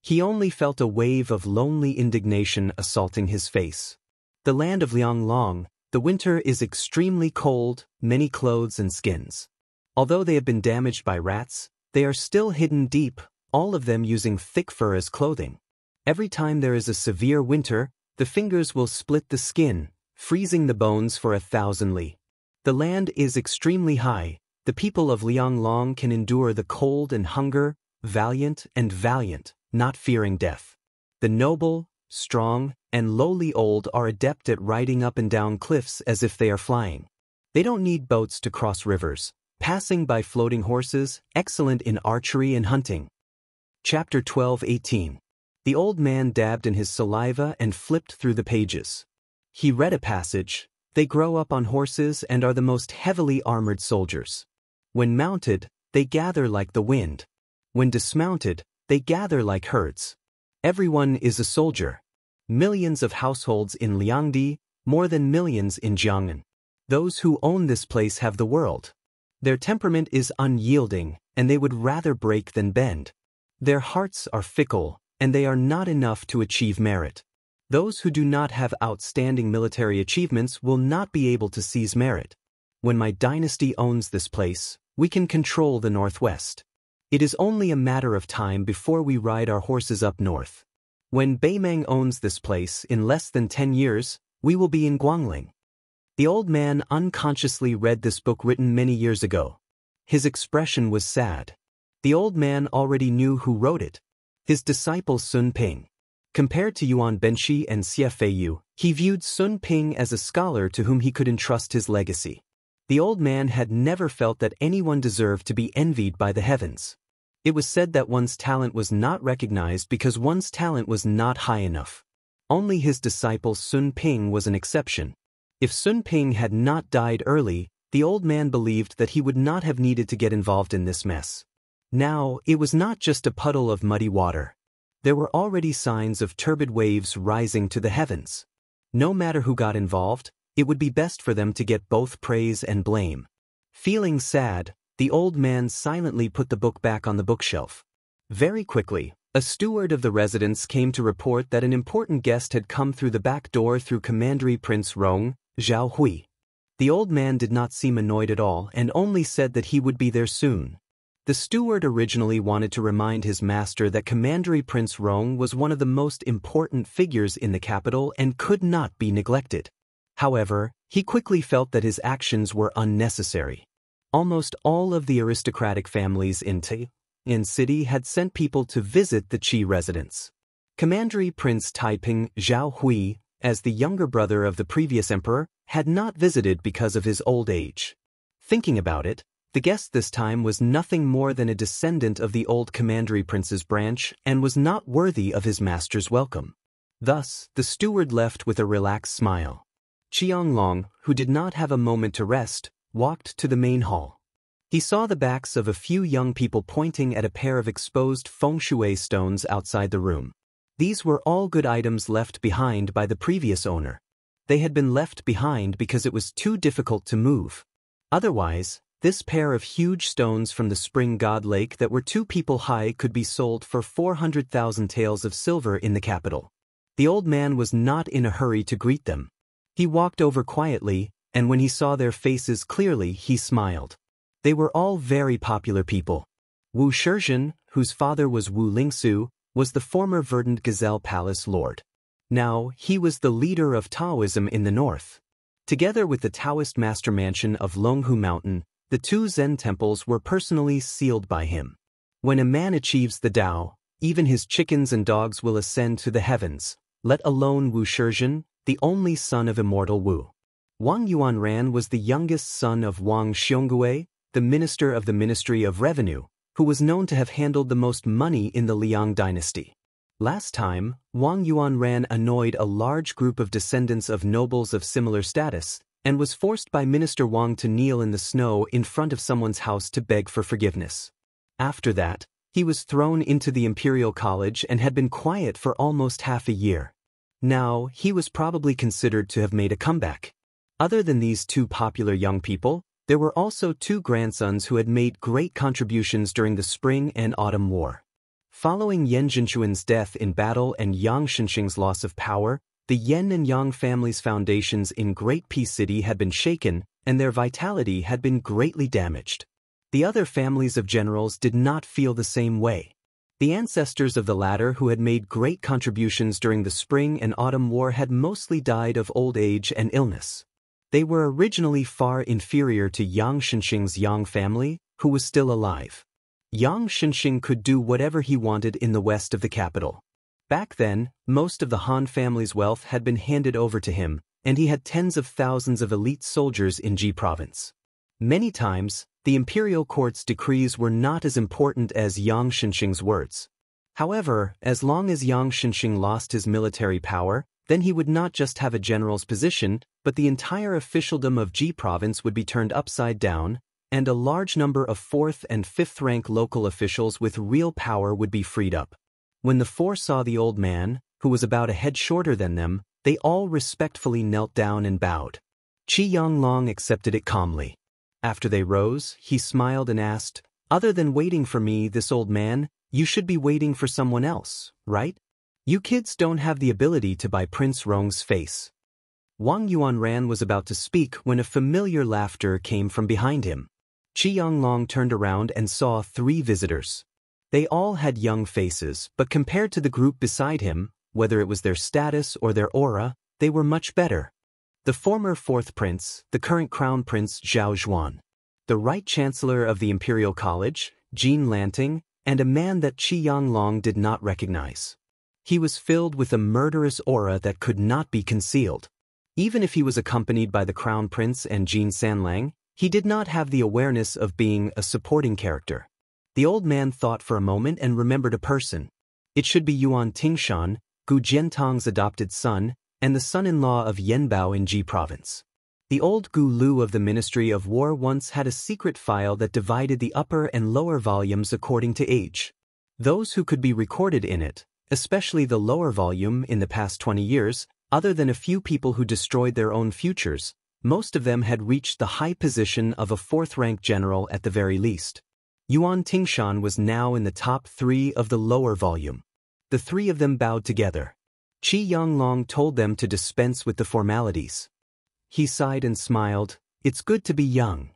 [SPEAKER 1] He only felt a wave of lonely indignation assaulting his face. The land of Lianglong, the winter is extremely cold, many clothes and skins. Although they have been damaged by rats, they are still hidden deep, all of them using thick fur as clothing. Every time there is a severe winter, the fingers will split the skin, freezing the bones for 1,000 li. The land is extremely high. The people of Lianglong can endure the cold and hunger, valiant, not fearing death. The noble, strong, and lowly old are adept at riding up and down cliffs as if they are flying. They don't need boats to cross rivers, passing by floating horses, excellent in archery and hunting. Chapter 12:18. The old man dabbed in his saliva and flipped through the pages. He read a passage. They grow up on horses and are the most heavily armored soldiers. When mounted, they gather like the wind. When dismounted, they gather like herds. Everyone is a soldier. Millions of households in Liangdi, more than millions in Jiang'an. Those who own this place have the world. Their temperament is unyielding, and they would rather break than bend. Their hearts are fickle, and they are not enough to achieve merit. Those who do not have outstanding military achievements will not be able to seize merit. When my dynasty owns this place, we can control the northwest. It is only a matter of time before we ride our horses up north. When Beimeng owns this place in less than 10 years, we will be in Guangling. The old man unconsciously read this book written many years ago. His expression was sad. The old man already knew who wrote it. His disciple Sun Ping. Compared to Yuan Benshi and Xie Feiyu, he viewed Sun Ping as a scholar to whom he could entrust his legacy. The old man had never felt that anyone deserved to be envied by the heavens. It was said that one's talent was not recognized because one's talent was not high enough. Only his disciple Sun Ping was an exception. If Sun Ping had not died early, the old man believed that he would not have needed to get involved in this mess. Now, it was not just a puddle of muddy water. There were already signs of turbid waves rising to the heavens. No matter who got involved, it would be best for them to get both praise and blame. Feeling sad, the old man silently put the book back on the bookshelf. Very quickly, a steward of the residence came to report that an important guest had come through the back door through Commandery Prince Rong, Zhao Hui. The old man did not seem annoyed at all and only said that he would be there soon. The steward originally wanted to remind his master that Commandery Prince Rong was one of the most important figures in the capital and could not be neglected. However, he quickly felt that his actions were unnecessary. Almost all of the aristocratic families in city had sent people to visit the Qi residence. Commandery Prince Taiping Zhao Hui, as the younger brother of the previous emperor, had not visited because of his old age. Thinking about it, the guest this time was nothing more than a descendant of the old Commandery Prince's branch and was not worthy of his master's welcome. Thus, the steward left with a relaxed smile. Qianglong, who did not have a moment to rest, walked to the main hall. He saw the backs of a few young people pointing at a pair of exposed feng shui stones outside the room. These were all good items left behind by the previous owner. They had been left behind because it was too difficult to move. Otherwise, this pair of huge stones from the Spring God Lake that were 2 people high could be sold for 400,000 taels of silver in the capital. The old man was not in a hurry to greet them. He walked over quietly, and when he saw their faces clearly, he smiled. They were all very popular people. Wu Shizhen, whose father was Wu Lingsu, was the former verdant gazelle palace lord. Now, he was the leader of Taoism in the north. Together with the Taoist master mansion of Longhu Mountain, the two Zen temples were personally sealed by him. When a man achieves the Tao, even his chickens and dogs will ascend to the heavens, let alone Wu Shizhen, the only son of immortal Wu. Wang Yuanran was the youngest son of Wang Xiongui, the minister of the Ministry of Revenue, who was known to have handled the most money in the Liang dynasty. Last time, Wang Yuanran annoyed a large group of descendants of nobles of similar status, and was forced by Minister Wang to kneel in the snow in front of someone's house to beg for forgiveness. After that, he was thrown into the Imperial College and had been quiet for almost half a year. Now, he was probably considered to have made a comeback. Other than these two popular young people, there were also two grandsons who had made great contributions during the Spring and Autumn War. Following Yan Zhenchuan's death in battle and Yang Shenxing's loss of power, the Yan and Yang families' foundations in Great Peace City had been shaken, and their vitality had been greatly damaged. The other families of generals did not feel the same way. The ancestors of the latter who had made great contributions during the Spring and Autumn War had mostly died of old age and illness. They were originally far inferior to Yang Shenxing's Yang family, who was still alive. Yang Shenxing could do whatever he wanted in the west of the capital. Back then, most of the Han family's wealth had been handed over to him, and he had tens of thousands of elite soldiers in Ji province. Many times, the imperial court's decrees were not as important as Yang Shenxing's words. However, as long as Yang Shenxing lost his military power, then he would not just have a general's position, but the entire officialdom of Ji province would be turned upside down, and a large number of 4th and 5th rank local officials with real power would be freed up. When the four saw the old man, who was about a head shorter than them, they all respectfully knelt down and bowed. Qi Yanglong accepted it calmly. After they rose, he smiled and asked, "Other than waiting for me, this old man, you should be waiting for someone else, right? You kids don't have the ability to buy Prince Rong's face." Wang Yuanran was about to speak when a familiar laughter came from behind him. Qi Yanglong turned around and saw 3 visitors. They all had young faces, but compared to the group beside him, whether it was their status or their aura, they were much better. The former 4th prince, the current crown prince Zhao Zhuan, the right chancellor of the Imperial College, Jean Lanting, and a man that Qi Yanglong did not recognize. He was filled with a murderous aura that could not be concealed. Even if he was accompanied by the crown prince and Jean Sanlang, he did not have the awareness of being a supporting character. The old man thought for a moment and remembered a person. It should be Yuan Tingshan, Gu Jiantong's adopted son, and the son-in-law of Yanbao in Ji province. The old Gu Lu of the Ministry of War once had a secret file that divided the upper and lower volumes according to age. Those who could be recorded in it, especially the lower volume in the past 20 years, other than a few people who destroyed their own futures, most of them had reached the high position of a 4th-rank general at the very least. Yuan Tingshan was now in the top 3 of the lower volume. The 3 of them bowed together. Qi Yanglong told them to dispense with the formalities. He sighed and smiled. "It's good to be young."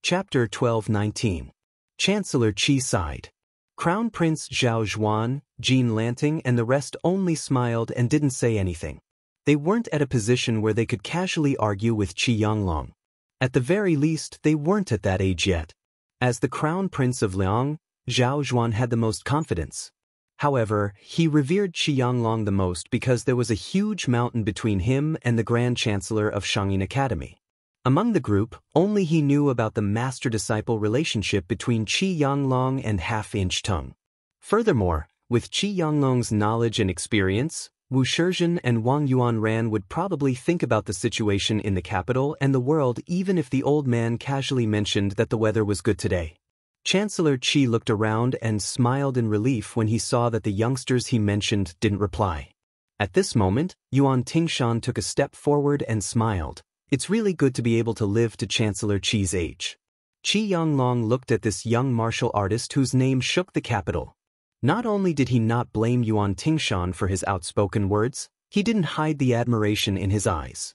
[SPEAKER 1] Chapter 12:19. Chancellor Qi sighed. Crown Prince Zhao Zhuan, Jean Lanting and the rest only smiled and didn't say anything. They weren't at a position where they could casually argue with Qi Yanglong. At the very least, they weren't at that age yet. As the Crown Prince of Liang, Zhao Zhuan had the most confidence. However, he revered Qi Yanglong the most because there was a huge mountain between him and the Grand Chancellor of Shangyin Academy. Among the group, only he knew about the master-disciple relationship between Qi Yanglong and Half-Inch Tongue. Furthermore, with Qi Yanglong's knowledge and experience, Wu Shizhen and Wang Yuanran would probably think about the situation in the capital and the world even if the old man casually mentioned that the weather was good today. Chancellor Qi looked around and smiled in relief when he saw that the youngsters he mentioned didn't reply. At this moment, Yuan Tingshan took a step forward and smiled. "It's really good to be able to live to Chancellor Qi's age." Qi Yanglong looked at this young martial artist whose name shook the capital. Not only did he not blame Yuan Tingshan for his outspoken words, he didn't hide the admiration in his eyes.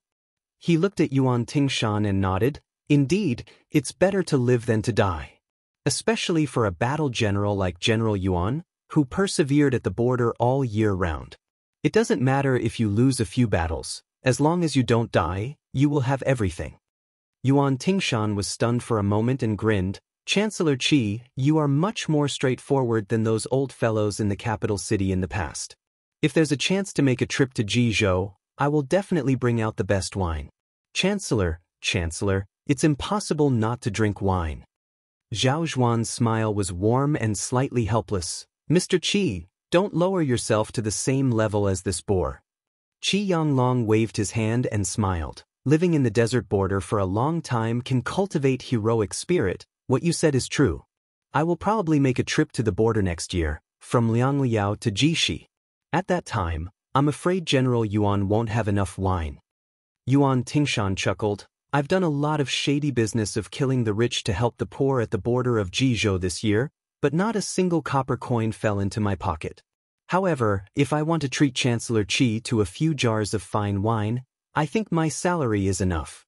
[SPEAKER 1] He looked at Yuan Tingshan and nodded. Indeed, it's better to live than to die. Especially for a battle general like General Yuan, who persevered at the border all year round. It doesn't matter if you lose a few battles, as long as you don't die, you will have everything. Yuan Tingshan was stunned for a moment and grinned. Chancellor Qi, you are much more straightforward than those old fellows in the capital city in the past. If there's a chance to make a trip to Jizhou, I will definitely bring out the best wine. Chancellor, it's impossible not to drink wine. Zhao Zhuan's smile was warm and slightly helpless. Mr. Qi, don't lower yourself to the same level as this boor. Qi Yanglong waved his hand and smiled. Living in the desert border for a long time can cultivate heroic spirit. What you said is true. I will probably make a trip to the border next year, from Liangliao to Jishi. At that time, I'm afraid General Yuan won't have enough wine. Yuan Tingshan chuckled. I've done a lot of shady business of killing the rich to help the poor at the border of Jizhou this year, but not a single copper coin fell into my pocket. However, if I want to treat Chancellor Qi to a few jars of fine wine, I think my salary is enough.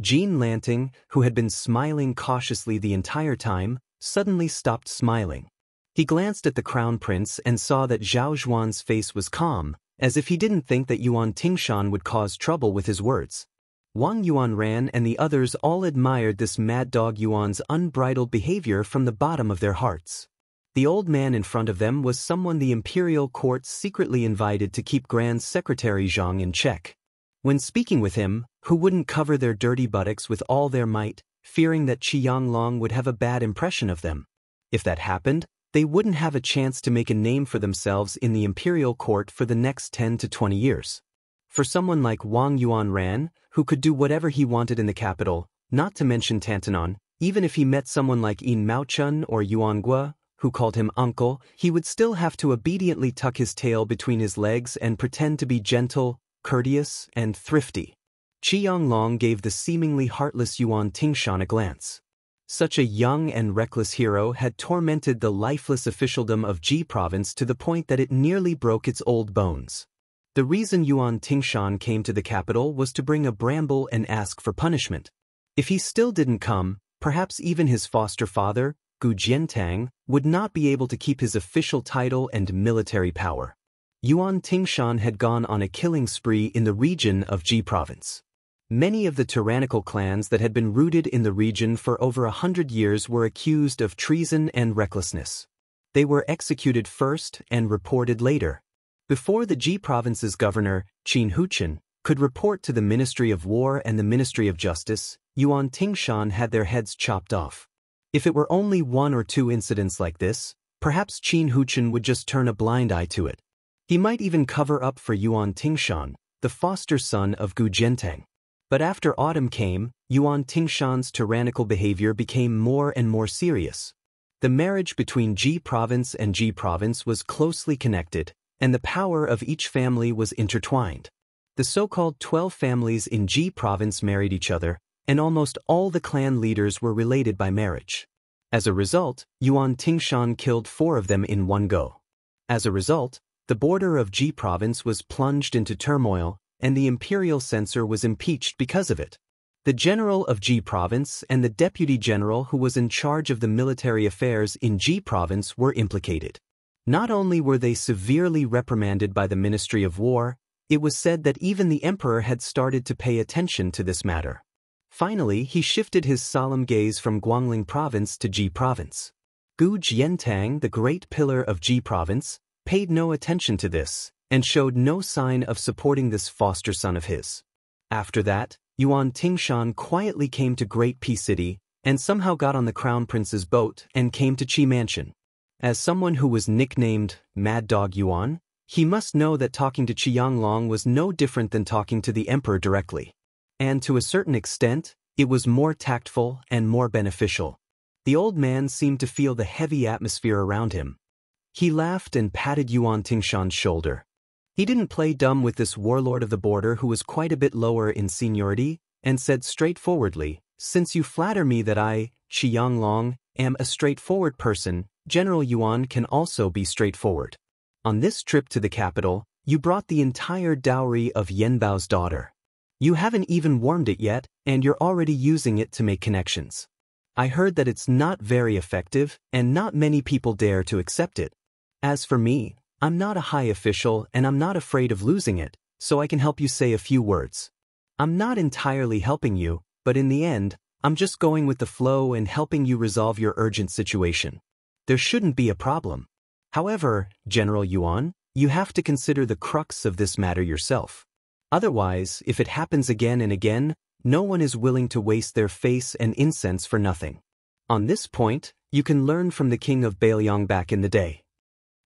[SPEAKER 1] Jean Lanting, who had been smiling cautiously the entire time, suddenly stopped smiling. He glanced at the crown prince and saw that Zhao Zhuan's face was calm, as if he didn't think that Yuan Tingshan would cause trouble with his words. Wang Yuanran and the others all admired this mad dog Yuan's unbridled behavior from the bottom of their hearts. The old man in front of them was someone the imperial court secretly invited to keep Grand Secretary Zhang in check. When speaking with him, who wouldn't cover their dirty buttocks with all their might, fearing that Qi Yanglong would have a bad impression of them? If that happened, they wouldn't have a chance to make a name for themselves in the imperial court for the next 10 to 20 years. For someone like Wang Yuanran, who could do whatever he wanted in the capital, not to mention Tantanon, even if he met someone like Yin Maochun or Yuan Gua, who called him uncle, he would still have to obediently tuck his tail between his legs and pretend to be gentle, courteous, and thrifty. Qi Yanglong gave the seemingly heartless Yuan Tingshan a glance. Such a young and reckless hero had tormented the lifeless officialdom of Ji province to the point that it nearly broke its old bones. The reason Yuan Tingshan came to the capital was to bring a bramble and ask for punishment. If he still didn't come, perhaps even his foster father, Gu Jiantang, would not be able to keep his official title and military power. Yuan Tingshan had gone on a killing spree in the region of Ji province. Many of the tyrannical clans that had been rooted in the region for over 100 years were accused of treason and recklessness. They were executed first and reported later. Before the Ji province's governor, Qin Huchen, could report to the Ministry of War and the Ministry of Justice, Yuan Tingshan had their heads chopped off. If it were only one or two incidents like this, perhaps Qin Huchen would just turn a blind eye to it. He might even cover up for Yuan Tingshan, the foster son of Gu Jiantang. But after autumn came, Yuan Tingshan's tyrannical behavior became more and more serious. The marriage between Ji province and Ji province was closely connected, and the power of each family was intertwined. The so-called 12 families in Ji province married each other, and almost all the clan leaders were related by marriage. As a result, Yuan Tingshan killed 4 of them in one go. As a result, the border of Ji province was plunged into turmoil, and the imperial censor was impeached because of it. The general of Ji province and the deputy general who was in charge of the military affairs in Ji province were implicated. Not only were they severely reprimanded by the Ministry of War, it was said that even the emperor had started to pay attention to this matter. Finally, he shifted his solemn gaze from Guangling province to Ji province. Gu Jiantang, the great pillar of Ji province, paid no attention to this, and showed no sign of supporting this foster son of his. After that, Yuan Tingshan quietly came to Great Pea City, and somehow got on the Crown Prince's boat and came to Qi Mansion. As someone who was nicknamed Mad Dog Yuan, he must know that talking to Qi Yanglong was no different than talking to the emperor directly. And to a certain extent, it was more tactful and more beneficial. The old man seemed to feel the heavy atmosphere around him. He laughed and patted Yuan Tingshan's shoulder. He didn't play dumb with this warlord of the border who was quite a bit lower in seniority, and said straightforwardly, "Since you flatter me that I, Qi Yanglong, am a straightforward person, General Yuan can also be straightforward. On this trip to the capital, you brought the entire dowry of Yenbao's daughter. You haven't even warmed it yet, and you're already using it to make connections. I heard that it's not very effective, and not many people dare to accept it. As for me, I'm not a high official and I'm not afraid of losing it, so I can help you say a few words. I'm not entirely helping you, but in the end, I'm just going with the flow and helping you resolve your urgent situation. There shouldn't be a problem. However, General Yuan, you have to consider the crux of this matter yourself. Otherwise, if it happens again and again, no one is willing to waste their face and incense for nothing. On this point, you can learn from the king of Bailiang back in the day.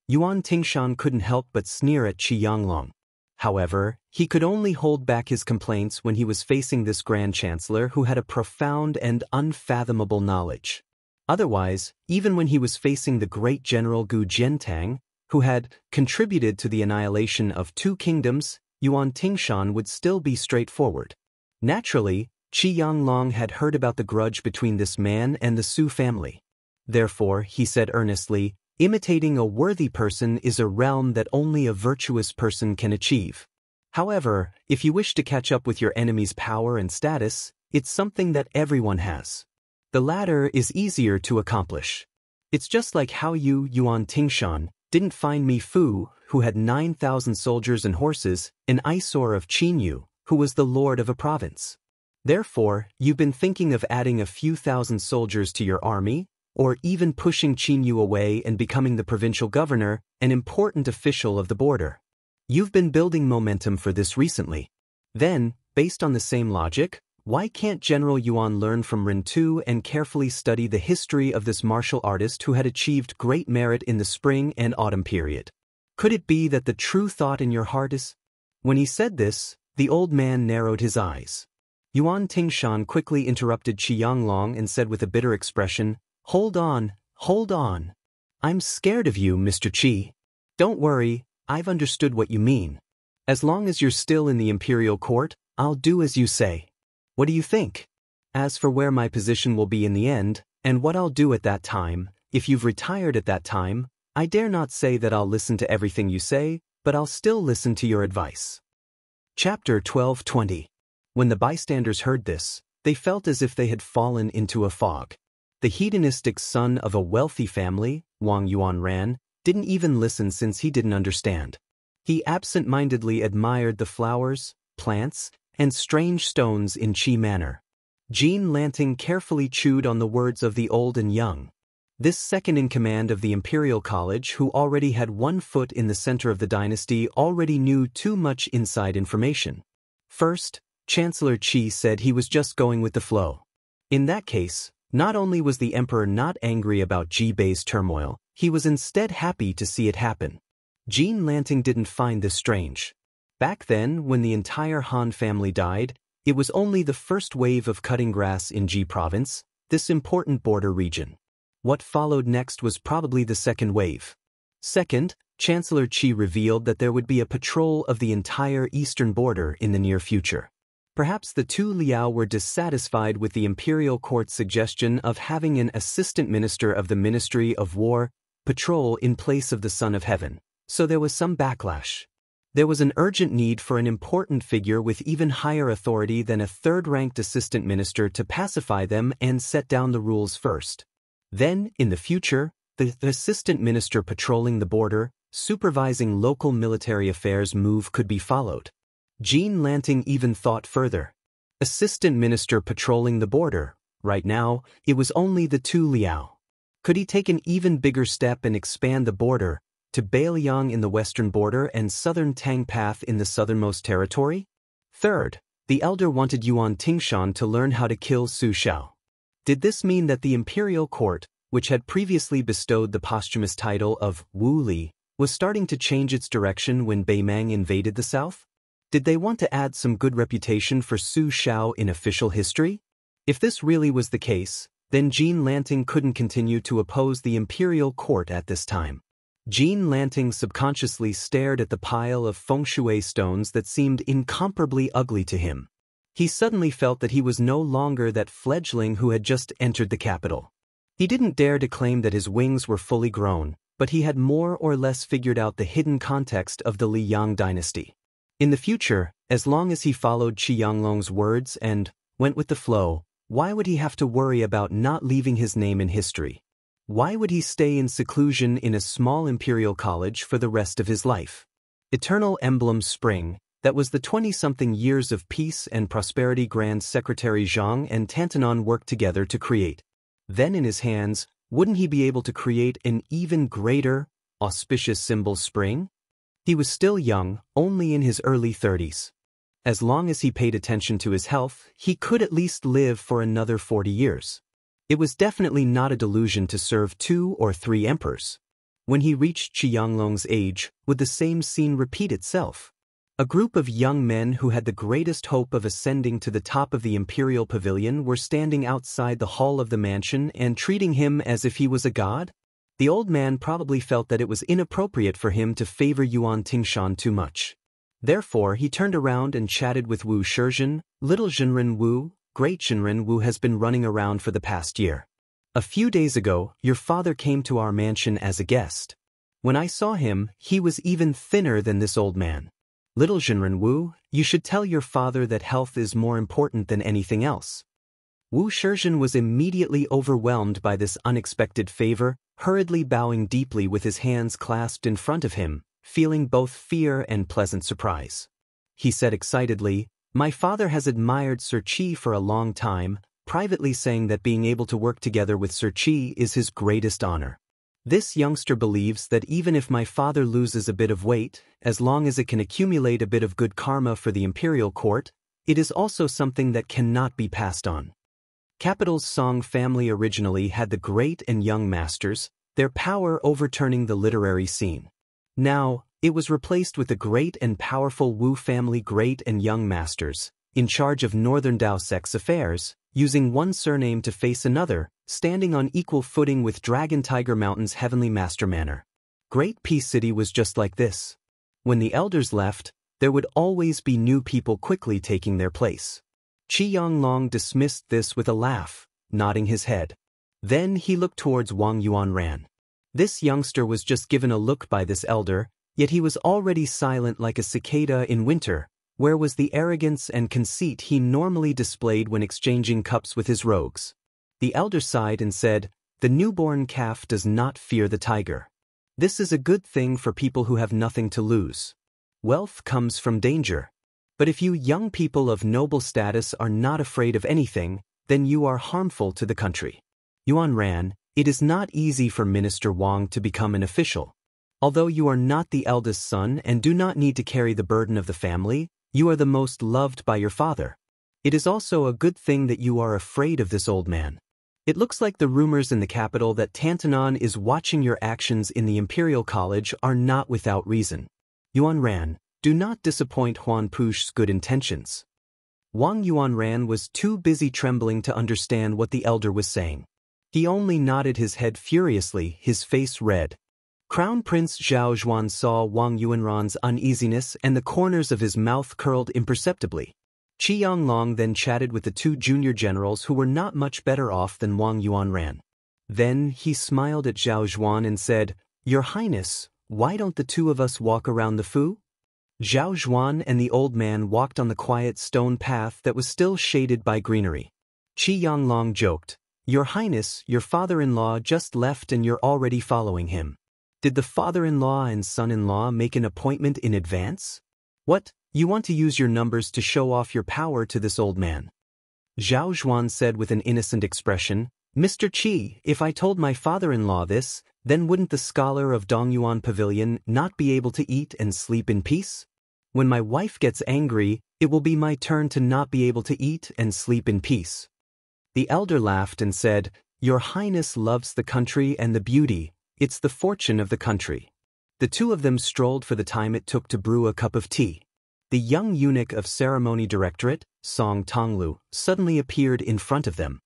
[SPEAKER 1] Yuan Tingshan couldn't help but sneer at Qi Yanglong. However, he could only hold back his complaints when he was facing this Grand Chancellor who had a profound and unfathomable knowledge. Otherwise, even when he was facing the great General Gu Jiantang, who had contributed to the annihilation of 2 kingdoms, Yuan Tingshan would still be straightforward. Naturally, Qi Yanglong had heard about the grudge between this man and the Su family. Therefore, he said earnestly, imitating a worthy person is a realm that only a virtuous person can achieve. However, if you wish to catch up with your enemy's power and status, it's something that everyone has. The latter is easier to accomplish. It's just like how you, Yuan Tingshan, didn't find Mi Fu, who had 9,000 soldiers and horses, an eyesore of Qinyu, who was the lord of a province. Therefore, you've been thinking of adding a few thousand soldiers to your army, or even pushing Qinyu away and becoming the provincial governor, an important official of the border. You've been building momentum for this recently. Then, based on the same logic, why can't General Yuan learn from Rintu and carefully study the history of this martial artist who had achieved great merit in the spring and autumn period? Could it be that the true thought in your heart is? When he said this, the old man narrowed his eyes. Yuan Tingshan quickly interrupted Qi Yanglong and said with a bitter expression, Hold on. I'm scared of you, Mr. Qi. Don't worry, I've understood what you mean. As long as you're still in the imperial court, I'll do as you say. What do you think? As for where my position will be in the end, and what I'll do at that time, if you've retired at that time, I dare not say that I'll listen to everything you say, but I'll still listen to your advice. Chapter 12:20. When the bystanders heard this, they felt as if they had fallen into a fog. The hedonistic son of a wealthy family, Wang Yuanran, didn't even listen since he didn't understand. He absent-mindedly admired the flowers, plants, and strange stones in Qi manner. Jean Lanting carefully chewed on the words of the old and young. This second-in-command of the Imperial College, who already had 1 foot in the center of the dynasty, already knew too much inside information. First, Chancellor Qi said he was just going with the flow. In that case, not only was the emperor not angry about Jibei's turmoil, he was instead happy to see it happen. Jean Lanting didn't find this strange. Back then, when the entire Han family died, it was only the first wave of cutting grass in Ji province, this important border region. What followed next was probably the second wave. Second, Chancellor Qi revealed that there would be a patrol of the entire eastern border in the near future. Perhaps the 2 Liao were dissatisfied with the imperial court's suggestion of having an assistant minister of the Ministry of War patrol in place of the Son of Heaven, so there was some backlash. There was an urgent need for an important figure with even higher authority than a third-ranked assistant minister to pacify them and set down the rules first. Then, in the future, the assistant minister patrolling the border, supervising local military affairs move could be followed. Jean Lanting even thought further. Assistant minister patrolling the border. Right now, it was only the 2 Liao. Could he take an even bigger step and expand the border to Bailiang in the western border and southern Tang Path in the southernmost territory? Third, the elder wanted Yuan Tingshan to learn how to kill Su Xiao. Did this mean that the imperial court, which had previously bestowed the posthumous title of Wu Li, was starting to change its direction when Beimang invaded the south? Did they want to add some good reputation for Su Xiao in official history? If this really was the case, then Jean Lanting couldn't continue to oppose the imperial court at this time. Jean Lanting subconsciously stared at the pile of feng shui stones that seemed incomparably ugly to him. He suddenly felt that he was no longer that fledgling who had just entered the capital. He didn't dare to claim that his wings were fully grown, but he had more or less figured out the hidden context of the Liang dynasty. In the future, as long as he followed Xianglong's words and went with the flow, why would he have to worry about not leaving his name in history? Why would he stay in seclusion in a small imperial college for the rest of his life? Eternal Emblem Spring, that was the 20-something years of peace and prosperity Grand Secretary Zhang and Tantanon worked together to create. Then in his hands, wouldn't he be able to create an even greater, auspicious symbol spring? He was still young, only in his early 30s. As long as he paid attention to his health, he could at least live for another 40 years. It was definitely not a delusion to serve 2 or 3 emperors. When he reached Xianglong's age, would the same scene repeat itself? A group of young men who had the greatest hope of ascending to the top of the imperial pavilion were standing outside the hall of the mansion and treating him as if he was a god? The old man probably felt that it was inappropriate for him to favor Yuan Tingshan too much. Therefore, he turned around and chatted with Wu Shizhen. Little Zhenren Wu, Great Zhenren Wu has been running around for the past year. A few days ago, your father came to our mansion as a guest. When I saw him, he was even thinner than this old man. Little Zhenren Wu, you should tell your father that health is more important than anything else. Wu Shizhen was immediately overwhelmed by this unexpected favor, hurriedly bowing deeply with his hands clasped in front of him, feeling both fear and pleasant surprise. He said excitedly, "My father has admired Sir Qi for a long time, privately saying that being able to work together with Sir Qi is his greatest honor. This youngster believes that even if my father loses a bit of weight, as long as it can accumulate a bit of good karma for the imperial court, it is also something that cannot be passed on." Capital's Song family originally had the great and young masters, their power overturning the literary scene. Now, it was replaced with the great and powerful Wu family great and young masters, in charge of Northern Dao sect's affairs, using one surname to face another, standing on equal footing with Dragon Tiger Mountain's heavenly master manor. Great Peace City was just like this. When the elders left, there would always be new people quickly taking their place. Qianglong dismissed this with a laugh, nodding his head. Then he looked towards Wang Yuanran. This youngster was just given a look by this elder, yet he was already silent like a cicada in winter. Where was the arrogance and conceit he normally displayed when exchanging cups with his rogues? The elder sighed and said, "The newborn calf does not fear the tiger. This is a good thing for people who have nothing to lose. Wealth comes from danger. But if you young people of noble status are not afraid of anything, then you are harmful to the country." Yuanran, it is not easy for Minister Wang to become an official. Although you are not the eldest son and do not need to carry the burden of the family, you are the most loved by your father. It is also a good thing that you are afraid of this old man. It looks like the rumors in the capital that Tantanon is watching your actions in the Imperial College are not without reason. Yuanran, do not disappoint Huan Push's good intentions. Wang Yuanran was too busy trembling to understand what the elder was saying. He only nodded his head furiously, his face red. Crown Prince Zhao Zhuan saw Wang Yuanran's uneasiness and the corners of his mouth curled imperceptibly. Qianglong then chatted with the 2 junior generals who were not much better off than Wang Yuanran. Then he smiled at Zhao Zhuan and said, "Your Highness, why don't the 2 of us walk around the Fu?" Zhao Zhuan and the old man walked on the quiet stone path that was still shaded by greenery. Qianglong joked, "Your Highness, your father-in-law just left and you're already following him. Did the father-in-law and son-in-law make an appointment in advance? What, you want to use your numbers to show off your power to this old man?" Zhao Zhuan said with an innocent expression, "Mr. Qi, if I told my father-in-law this, then wouldn't the scholar of Dongyuan Pavilion not be able to eat and sleep in peace? When my wife gets angry, it will be my turn to not be able to eat and sleep in peace." The elder laughed and said, "Your Highness loves the country and the beauty, it's the fortune of the country." The 2 of them strolled for the time it took to brew a cup of tea. The young eunuch of Ceremony Directorate, Song Tonglu, suddenly appeared in front of them.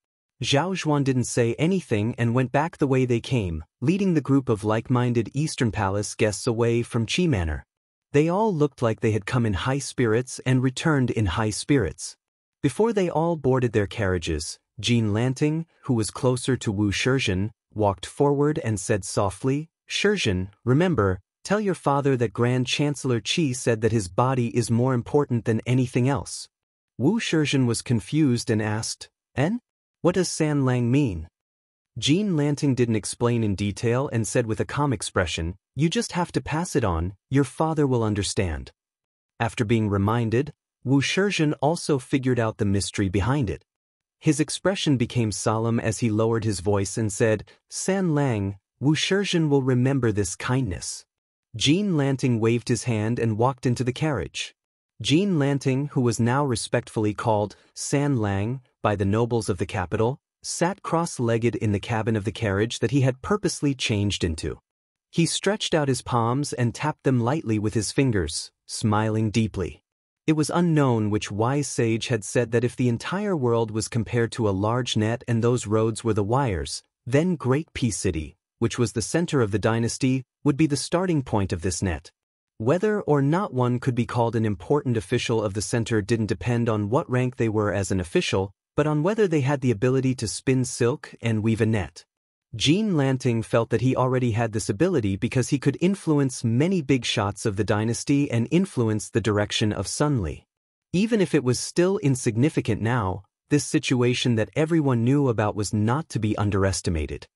[SPEAKER 1] Zhao Zhuan didn't say anything and went back the way they came, leading the group of like-minded Eastern Palace guests away from Qi Manor. They all looked like they had come in high spirits and returned in high spirits. Before they all boarded their carriages, Jean Lanting, who was closer to Wu Shizhen, walked forward and said softly, "Shizhen, remember, Tell your father that Grand Chancellor Qi said that his body is more important than anything else. Wu Shizhen was confused and asked, "En? What does San Lang mean?" Jean Lanting didn't explain in detail and said with a calm expression, "You just have to pass it on, your father will understand." After being reminded, Wu Shizhen also figured out the mystery behind it. His expression became solemn as he lowered his voice and said, "San Lang, Wu Shizhen will remember this kindness." Jean Lanting waved his hand and walked into the carriage. Jean Lanting, who was now respectfully called San Lang by the nobles of the capital, sat cross-legged in the cabin of the carriage that he had purposely changed into. He stretched out his palms and tapped them lightly with his fingers, smiling deeply. It was unknown which wise sage had said that if the entire world was compared to a large net and those roads were the wires, then Great Peace City, which was the center of the dynasty, would be the starting point of this net. Whether or not one could be called an important official of the center didn't depend on what rank they were as an official, but on whether they had the ability to spin silk and weave a net. Jean Lanting felt that he already had this ability because he could influence many big shots of the dynasty and influence the direction of Sunli. Even if it was still insignificant now, this situation that everyone knew about was not to be underestimated.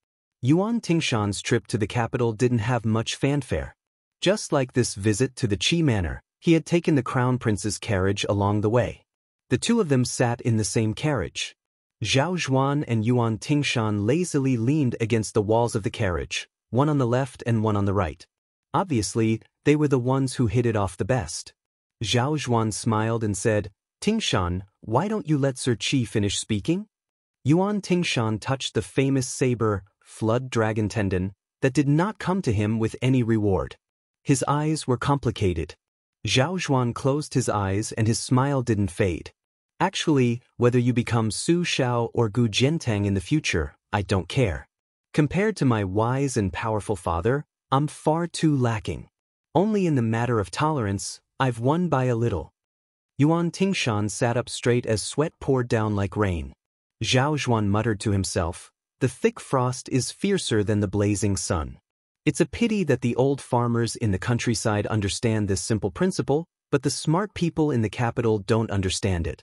[SPEAKER 1] Yuan Tingshan's trip to the capital didn't have much fanfare. Just like this visit to the Qi Manor, he had taken the Crown Prince's carriage along the way. The two of them sat in the same carriage. Zhao Zhuan and Yuan Tingshan lazily leaned against the walls of the carriage, one on the left and one on the right. Obviously, they were the ones who hit it off the best. Zhao Zhuan smiled and said, "Tingshan, why don't you let Sir Qi finish speaking?" Yuan Tingshan touched the famous saber, Flood Dragon Tendon, that did not come to him with any reward. His eyes were complicated. Zhao Zhuan closed his eyes and his smile didn't fade. "Actually, whether you become Su Shao or Gu Jiantang in the future, I don't care. Compared to my wise and powerful father, I'm far too lacking. Only in the matter of tolerance, I've won by a little." Yuan Tingshan sat up straight as sweat poured down like rain. Zhao Zhuan muttered to himself, "The thick frost is fiercer than the blazing sun." It's a pity that the old farmers in the countryside understand this simple principle, but the smart people in the capital don't understand it.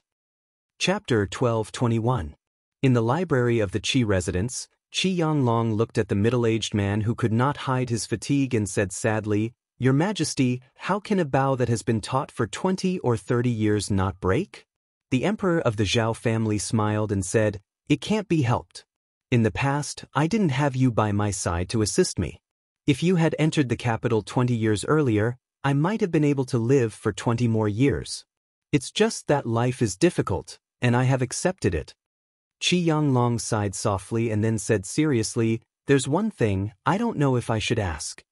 [SPEAKER 1] Chapter 12:21. In the library of the Qi residence, Qi Yanglong looked at the middle-aged man who could not hide his fatigue and said sadly, "Your Majesty, how can a bow that has been taught for 20 or 30 years not break?" The emperor of the Zhao family smiled and said, "It can't be helped. In the past, I didn't have you by my side to assist me. If you had entered the capital 20 years earlier, I might have been able to live for 20 more years. It's just that life is difficult, and I have accepted it." Qi Yanglong sighed softly and then said seriously, "There's one thing I don't know if I should ask."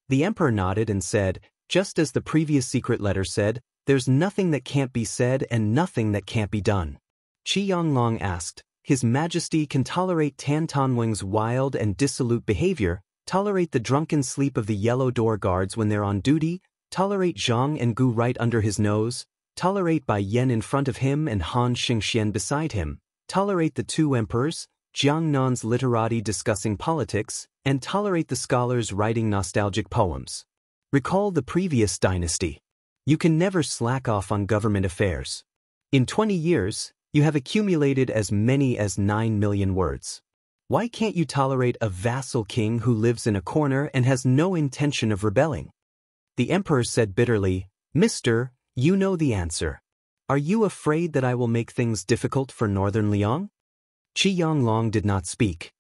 [SPEAKER 1] The emperor nodded and said, "Just as the previous secret letter said, there's nothing that can't be said and nothing that can't be done." Qi Yanglong asked, "His Majesty can tolerate Tan Tanweng's wild and dissolute behavior, tolerate the drunken sleep of the Yellow Door guards when they're on duty, tolerate Zhang and Gu right under his nose, tolerate Bai Yen in front of him and Han Xingxian beside him, tolerate the two emperors, Jiang Nan's literati discussing politics, and tolerate the scholars writing nostalgic poems. Recall the previous dynasty. You can never slack off on government affairs. In 20 years, you have accumulated as many as 9 million words. Why can't you tolerate a vassal king who lives in a corner and has no intention of rebelling?" The emperor said bitterly, "Mister, you know the answer. Are you afraid that I will make things difficult for Northern Liang?" Qi Yanglong did not speak.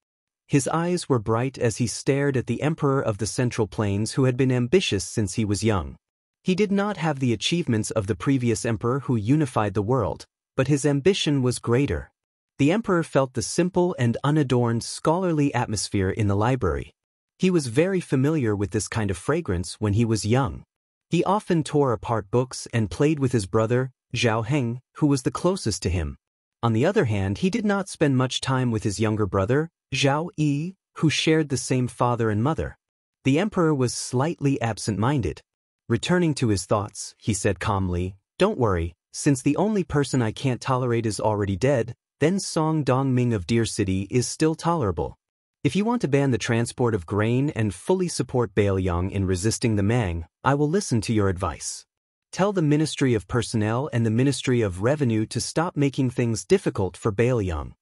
[SPEAKER 1] His eyes were bright as he stared at the emperor of the Central Plains who had been ambitious since he was young. He did not have the achievements of the previous emperor who unified the world, but his ambition was greater. The emperor felt the simple and unadorned scholarly atmosphere in the library. He was very familiar with this kind of fragrance when he was young. He often tore apart books and played with his brother, Zhao Heng, who was the closest to him. On the other hand, he did not spend much time with his younger brother, Zhao Yi, who shared the same father and mother. The emperor was slightly absent-minded. Returning to his thoughts, he said calmly, "Don't worry, since the only person I can't tolerate is already dead, then Song Dongming of Deer City is still tolerable. If you want to ban the transport of grain and fully support Bailiang in resisting the Mang, I will listen to your advice. Tell the Ministry of Personnel and the Ministry of Revenue to stop making things difficult for Bailiang.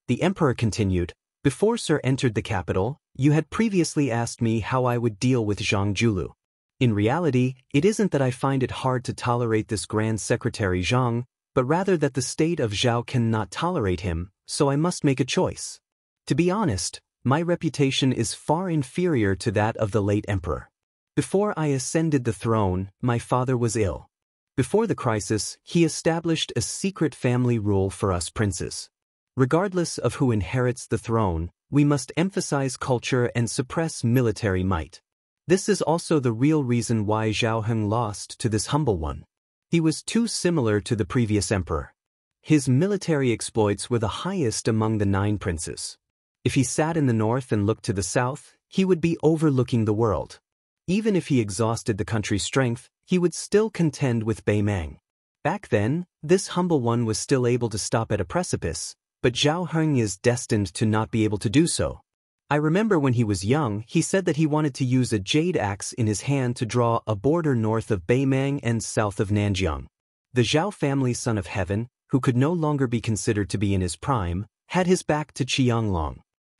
[SPEAKER 1] The emperor continued, before Sir entered the capital, you had previously asked me how I would deal with Zhang Julu. In reality, it isn't that I find it hard to tolerate this Grand Secretary Zhang, but rather that the state of Zhao cannot tolerate him, so I must make a choice. To be honest, my reputation is far inferior to that of the late emperor. Before I ascended the throne, my father was ill. Before the crisis, he established a secret family rule for us princes. Regardless of who inherits the throne, we must emphasize culture and suppress military might. This is also the real reason why Zhao Heng lost to this humble one. He was too similar to the previous emperor. His military exploits were the highest among the 9 princes. If he sat in the north and looked to the south, he would be overlooking the world. Even if he exhausted the country's strength, he would still contend with Bei Mang. Back then, this humble one was still able to stop at a precipice, but Zhao Heng is destined to not be able to do so. I remember when he was young, he said that he wanted to use a jade axe in his hand to draw a border north of Bei Mang and south of Nanjiang. The Zhao family son of heaven, who could no longer be considered to be in his prime, had his back to Qianglong.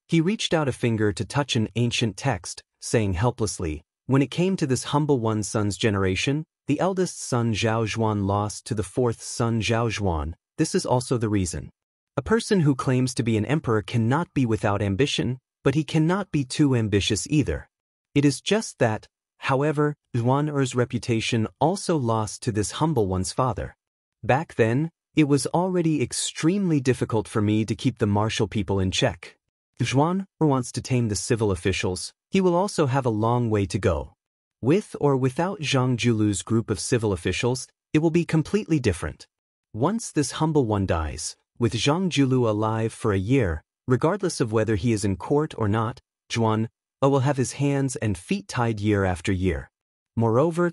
[SPEAKER 1] He reached out a finger to touch an ancient text, saying helplessly, when it came to this humble one son's generation, the eldest son Zhao Zhuan lost to the 4th son Zhao Zhuan. This is also the reason. A person who claims to be an emperor cannot be without ambition, but he cannot be too ambitious either. It is just that, however, Yuan Er's reputation also lost to this humble one's father. Back then, it was already extremely difficult for me to keep the martial people in check. If Yuan Er wants to tame the civil officials, he will also have a long way to go. With or without Zhang Julu's group of civil officials, it will be completely different. Once this humble one dies, with Zhang Julu alive for a year, regardless of whether he is in court or not, Yuan Er will have his hands and feet tied year after year. Moreover,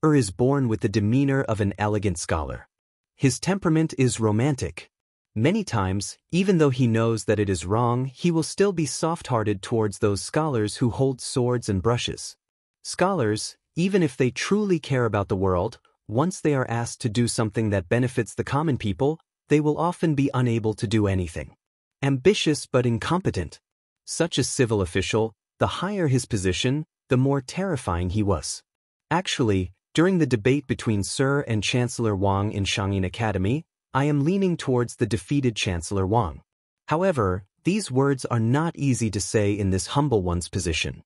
[SPEAKER 1] Er is born with the demeanor of an elegant scholar. His temperament is romantic. Many times, even though he knows that it is wrong, he will still be soft-hearted towards those scholars who hold swords and brushes. Scholars, even if they truly care about the world, once they are asked to do something that benefits the common people, they will often be unable to do anything. Ambitious but incompetent. Such a civil official, the higher his position, the more terrifying he was. Actually, during the debate between Sir and Chancellor Wang in Shangyin Academy, I am leaning towards the defeated Chancellor Wang. However, these words are not easy to say in this humble one's position.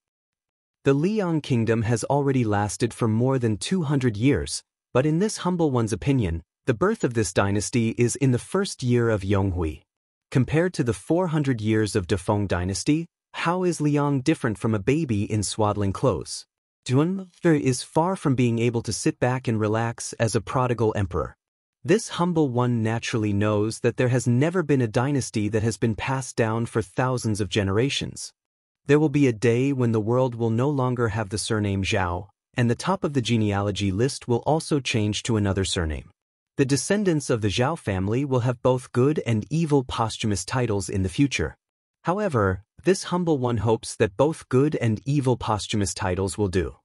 [SPEAKER 1] The Liang kingdom has already lasted for more than 200 years, but in this humble one's opinion, the birth of this dynasty is in the first year of Yonghui. Compared to the 400 years of Defeng dynasty, how is Liang different from a baby in swaddling clothes? Zhuan is far from being able to sit back and relax as a prodigal emperor. This humble one naturally knows that there has never been a dynasty that has been passed down for thousands of generations. There will be a day when the world will no longer have the surname Zhao, and the top of the genealogy list will also change to another surname. The descendants of the Zhao family will have both good and evil posthumous titles in the future. However, this humble one hopes that both good and evil posthumous titles will do.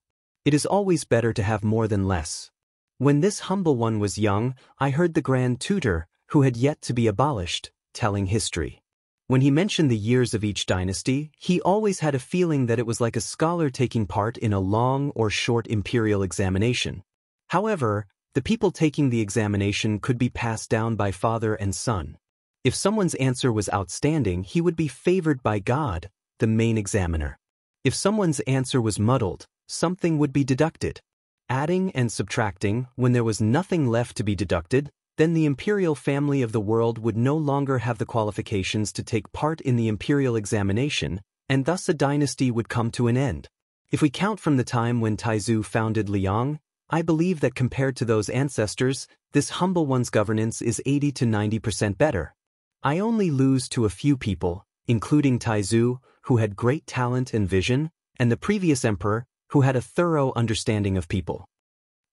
[SPEAKER 1] It is always better to have more than less. When this humble one was young, I heard the Grand Tutor, who had yet to be abolished, telling history. When he mentioned the years of each dynasty, he always had a feeling that it was like a scholar taking part in a long or short imperial examination. However, the people taking the examination could be passed down by father and son. If someone's answer was outstanding, he would be favored by God, the main examiner. If someone's answer was muddled, something would be deducted. Adding and subtracting, when there was nothing left to be deducted, then the imperial family of the world would no longer have the qualifications to take part in the imperial examination, and thus a dynasty would come to an end. If we count from the time when Taizu founded Liang, I believe that compared to those ancestors, this humble one's governance is 80 to 90% better. I only lose to a few people, including Taizu, who had great talent and vision, and the previous emperor, who had a thorough understanding of people.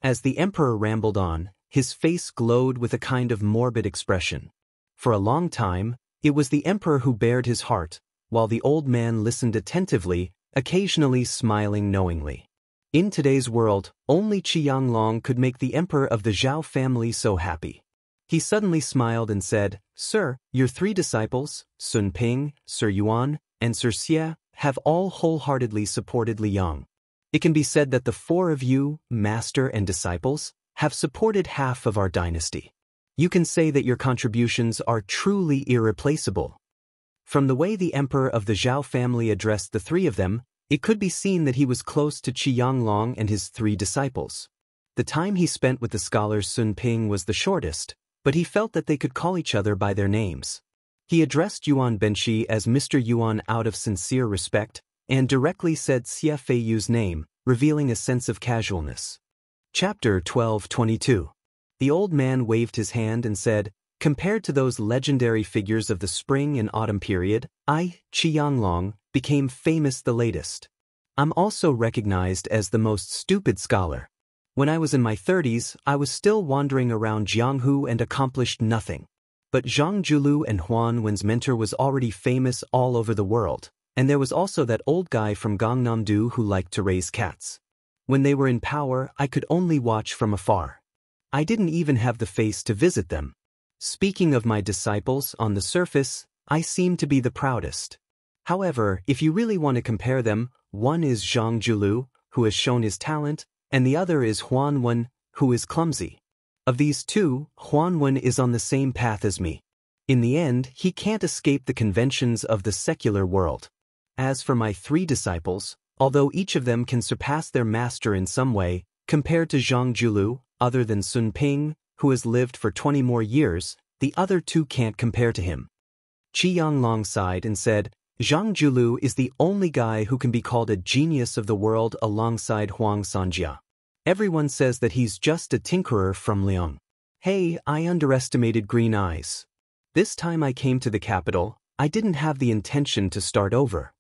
[SPEAKER 1] As the emperor rambled on, his face glowed with a kind of morbid expression. For a long time, it was the emperor who bared his heart, while the old man listened attentively, occasionally smiling knowingly. In today's world, only Qianglong could make the emperor of the Zhao family so happy. He suddenly smiled and said, "Sir, your 3 disciples, Sun Ping, Sir Yuan, and Sir Xie, have all wholeheartedly supported Liang. It can be said that the 4 of you, master and disciples, have supported half of our dynasty. You can say that your contributions are truly irreplaceable." From the way the emperor of the Zhao family addressed the 3 of them, it could be seen that he was close to Qianglong and his 3 disciples. The time he spent with the scholar Sun Ping was the shortest, but he felt that they could call each other by their names. He addressed Yuan Benshi as Mr. Yuan out of sincere respect, and directly said Xie Feiyu's name, revealing a sense of casualness. Chapter 12:22. The old man waved his hand and said, "Compared to those legendary figures of the spring and autumn period, I, Qianglong, became famous the latest. I'm also recognized as the most stupid scholar. When I was in my 30s, I was still wandering around Jianghu and accomplished nothing. But Zhang Julu and Huan Wen's mentor was already famous all over the world, and there was also that old guy from Gangnam-do who liked to raise cats. When they were in power, I could only watch from afar. I didn't even have the face to visit them. Speaking of my disciples, on the surface, I seem to be the proudest. However, if you really want to compare them, one is Zhang Julu, who has shown his talent, and the other is Huan Wen, who is clumsy. Of these 2, Huan Wen is on the same path as me. In the end, he can't escape the conventions of the secular world. As for my 3 disciples, although each of them can surpass their master in some way, compared to Zhang Julu, other than Sun Ping, who has lived for 20 more years, the other 2 can't compare to him." Qianglong sighed and said, "Zhang Julu is the only guy who can be called a genius of the world alongside Huang Sanjia. Everyone says that he's just a tinkerer from Liang. Hey, I underestimated Green Eyes. This time I came to the capital, I didn't have the intention to start over.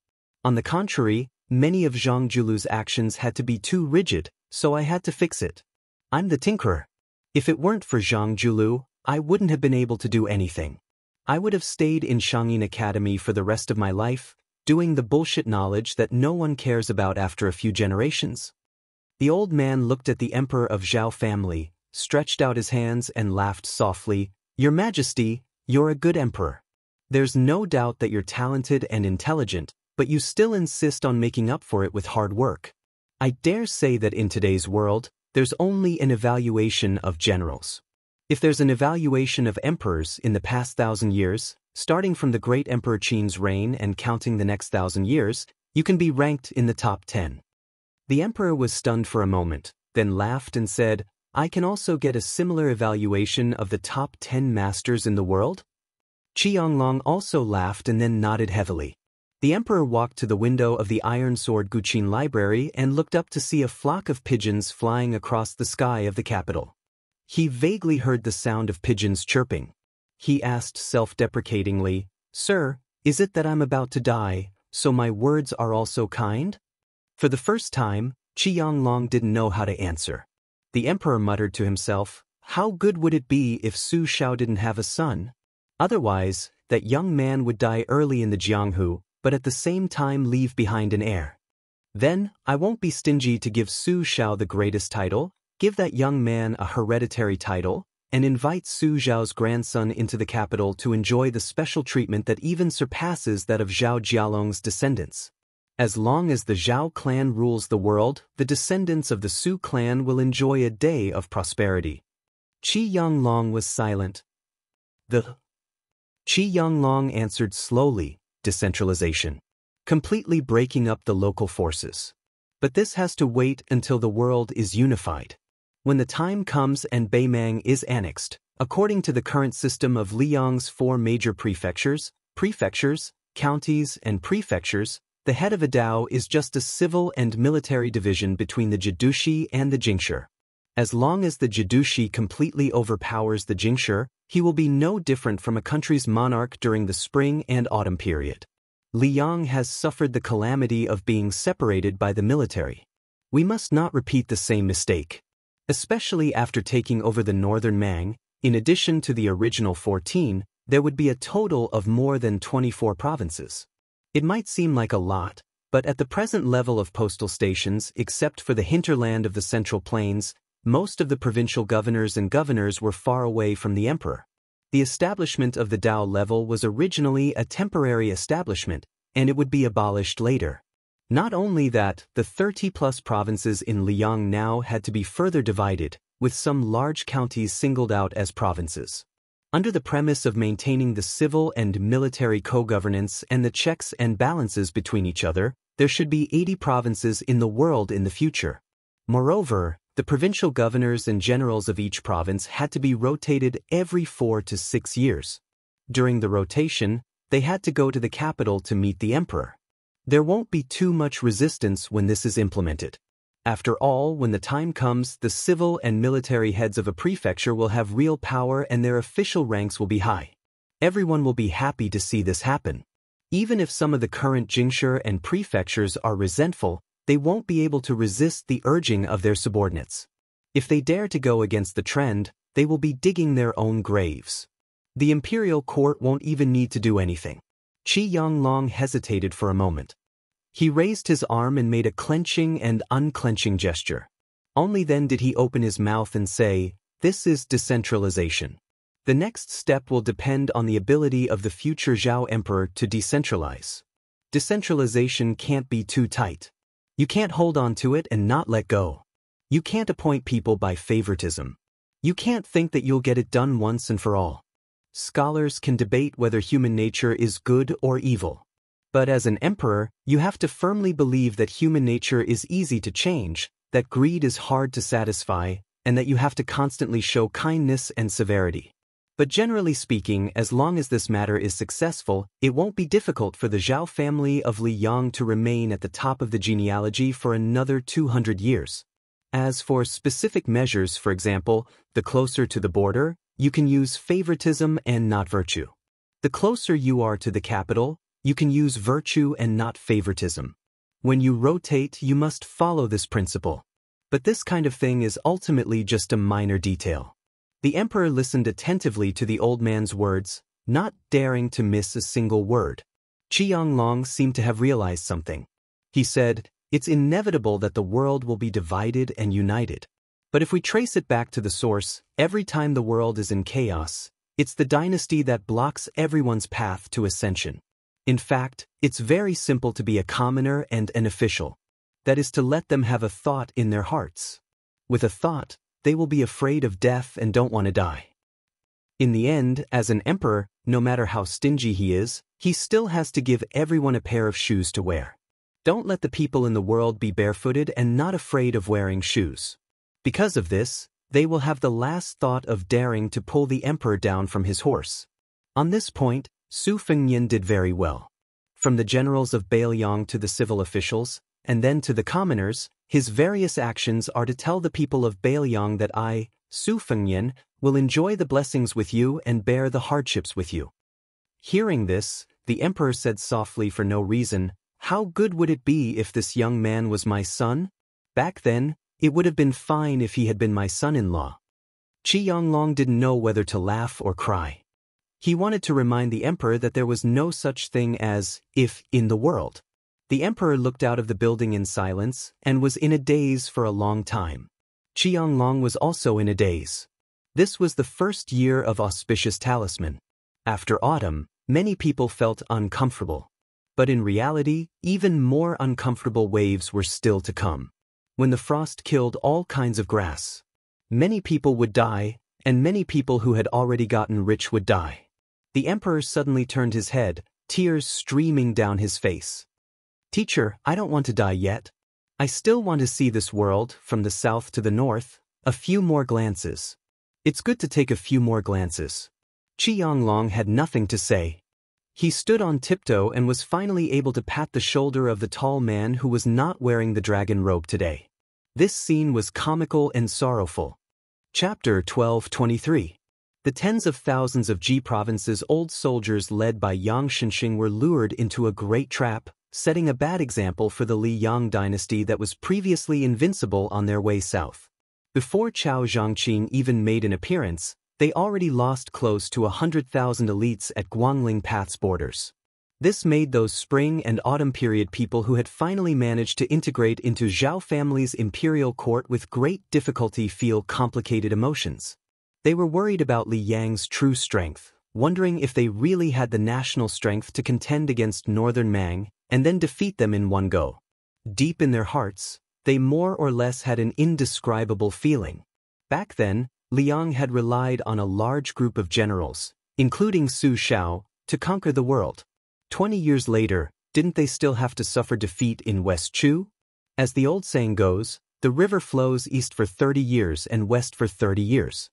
[SPEAKER 1] On the contrary, many of Zhang Julu's actions had to be too rigid, so I had to fix it. I'm the tinkerer. If it weren't for Zhang Julu, I wouldn't have been able to do anything. I would have stayed in Shangyin Academy for the rest of my life, doing the bullshit knowledge that no one cares about after a few generations." The old man looked at the emperor of Zhao family, stretched out his hands and laughed softly. "Your Majesty, you're a good emperor. There's no doubt that you're talented and intelligent, but you still insist on making up for it with hard work. I dare say that in today's world, there's only an evaluation of generals. If there's an evaluation of emperors in the past 1,000 years, starting from the great Emperor Qin's reign and counting the next 1,000 years, you can be ranked in the top 10. The emperor was stunned for a moment, then laughed and said, "I can also get a similar evaluation of the top 10 masters in the world?" Qianglong also laughed and then nodded heavily. The emperor walked to the window of the Iron Sword Guqin Library and looked up to see a flock of pigeons flying across the sky of the capital. He vaguely heard the sound of pigeons chirping. He asked self-deprecatingly, "Sir, is it that I'm about to die, so my words are also kind?" For the first time, Qianglong didn't know how to answer. The emperor muttered to himself, "How good would it be if Su Shao didn't have a son? Otherwise, that young man would die early in the Jianghu, but at the same time leave behind an heir. Then, I won't be stingy to give Su Shao the greatest title, give that young man a hereditary title, and invite Su Zhao's grandson into the capital to enjoy the special treatment that even surpasses that of Zhao Jialong's descendants. As long as the Zhao clan rules the world, the descendants of the Su clan will enjoy a day of prosperity." Qianglong was silent. Qianglong answered slowly, "Decentralization. Completely breaking up the local forces. But this has to wait until the world is unified. When the time comes and Beimang is annexed, according to the current system of Liang's 4 major prefectures, counties, and prefectures, the head of a Dao is just a civil and military division between the Jidushi and the Jingshi. As long as the Jidushi completely overpowers the Jingshi, he will be no different from a country's monarch during the spring and autumn period. Liang has suffered the calamity of being separated by the military. We must not repeat the same mistake. Especially after taking over the northern Mang, in addition to the original 14, there would be a total of more than 24 provinces. It might seem like a lot, but at the present level of postal stations, except for the hinterland of the Central Plains, most of the provincial governors and governors were far away from the emperor. The establishment of the Dao level was originally a temporary establishment, and it would be abolished later. Not only that, the 30-plus provinces in Liang now had to be further divided, with some large counties singled out as provinces. Under the premise of maintaining the civil and military co-governance and the checks and balances between each other, there should be 80 provinces in the world in the future. Moreover, the provincial governors and generals of each province had to be rotated every 4 to 6 years. During the rotation, they had to go to the capital to meet the emperor. There won't be too much resistance when this is implemented. After all, when the time comes, the civil and military heads of a prefecture will have real power and their official ranks will be high. Everyone will be happy to see this happen. Even if some of the current jingshi and prefectures are resentful, they won't be able to resist the urging of their subordinates. If they dare to go against the trend, they will be digging their own graves. The imperial court won't even need to do anything. Xianxia hesitated for a moment. He raised his arm and made a clenching and unclenching gesture. Only then did he open his mouth and say, "This is decentralization. The next step will depend on the ability of the future Zhao Emperor to decentralize. Decentralization can't be too tight. You can't hold on to it and not let go. You can't appoint people by favoritism. You can't think that you'll get it done once and for all. Scholars can debate whether human nature is good or evil. But as an emperor, you have to firmly believe that human nature is easy to change, that greed is hard to satisfy, and that you have to constantly show kindness and severity. But generally speaking, as long as this matter is successful, it won't be difficult for the Zhao family of Liang to remain at the top of the genealogy for another 200 years. As for specific measures, for example, the closer to the border, you can use favoritism and not virtue. The closer you are to the capital, you can use virtue and not favoritism. When you rotate, you must follow this principle. But this kind of thing is ultimately just a minor detail. The emperor listened attentively to the old man's words, not daring to miss a single word. Xianxia seemed to have realized something. He said, "It's inevitable that the world will be divided and united. But if we trace it back to the source, every time the world is in chaos, it's the dynasty that blocks everyone's path to ascension. In fact, it's very simple to be a commoner and an official. That is to let them have a thought in their hearts. With a thought, they will be afraid of death and don't want to die. In the end, as an emperor, no matter how stingy he is, he still has to give everyone a pair of shoes to wear. Don't let the people in the world be barefooted and not afraid of wearing shoes. Because of this, they will have the last thought of daring to pull the emperor down from his horse." On this point, Su Fengnian did very well. From the generals of Beiliang to the civil officials, and then to the commoners, his various actions are to tell the people of Beiliang that I, Su Fengnian, will enjoy the blessings with you and bear the hardships with you. Hearing this, the emperor said softly for no reason, "How good would it be if this young man was my son? Back then, it would have been fine if he had been my son-in-law." Xianxia didn't know whether to laugh or cry. He wanted to remind the emperor that there was no such thing as "if" in the world. The emperor looked out of the building in silence and was in a daze for a long time. Xianxia was also in a daze. This was the first year of auspicious talisman. After autumn, many people felt uncomfortable. But in reality, even more uncomfortable waves were still to come. When the frost killed all kinds of grass, many people would die, and many people who had already gotten rich would die. The emperor suddenly turned his head, tears streaming down his face. "Teacher, I don't want to die yet. I still want to see this world, from the south to the north, a few more glances. It's good to take a few more glances." Xianxia had nothing to say. He stood on tiptoe and was finally able to pat the shoulder of the tall man who was not wearing the dragon robe today. This scene was comical and sorrowful. Chapter 12:23. The tens of thousands of Ji province's old soldiers led by Yang Shenxing were lured into a great trap, setting a bad example for the Li Yang dynasty that was previously invincible on their way south. Before Chao Zhangqing even made an appearance, they already lost close to 100,000 elites at Guangling Path's borders. This made those spring and autumn period people who had finally managed to integrate into Zhao family's imperial court with great difficulty feel complicated emotions. They were worried about Li Yang's true strength, wondering if they really had the national strength to contend against Northern Mang and then defeat them in one go. Deep in their hearts, they more or less had an indescribable feeling. Back then, Liang had relied on a large group of generals, including Su Xiao, to conquer the world. 20 years later, didn't they still have to suffer defeat in West Chu? As the old saying goes, the river flows east for 30 years and west for 30 years.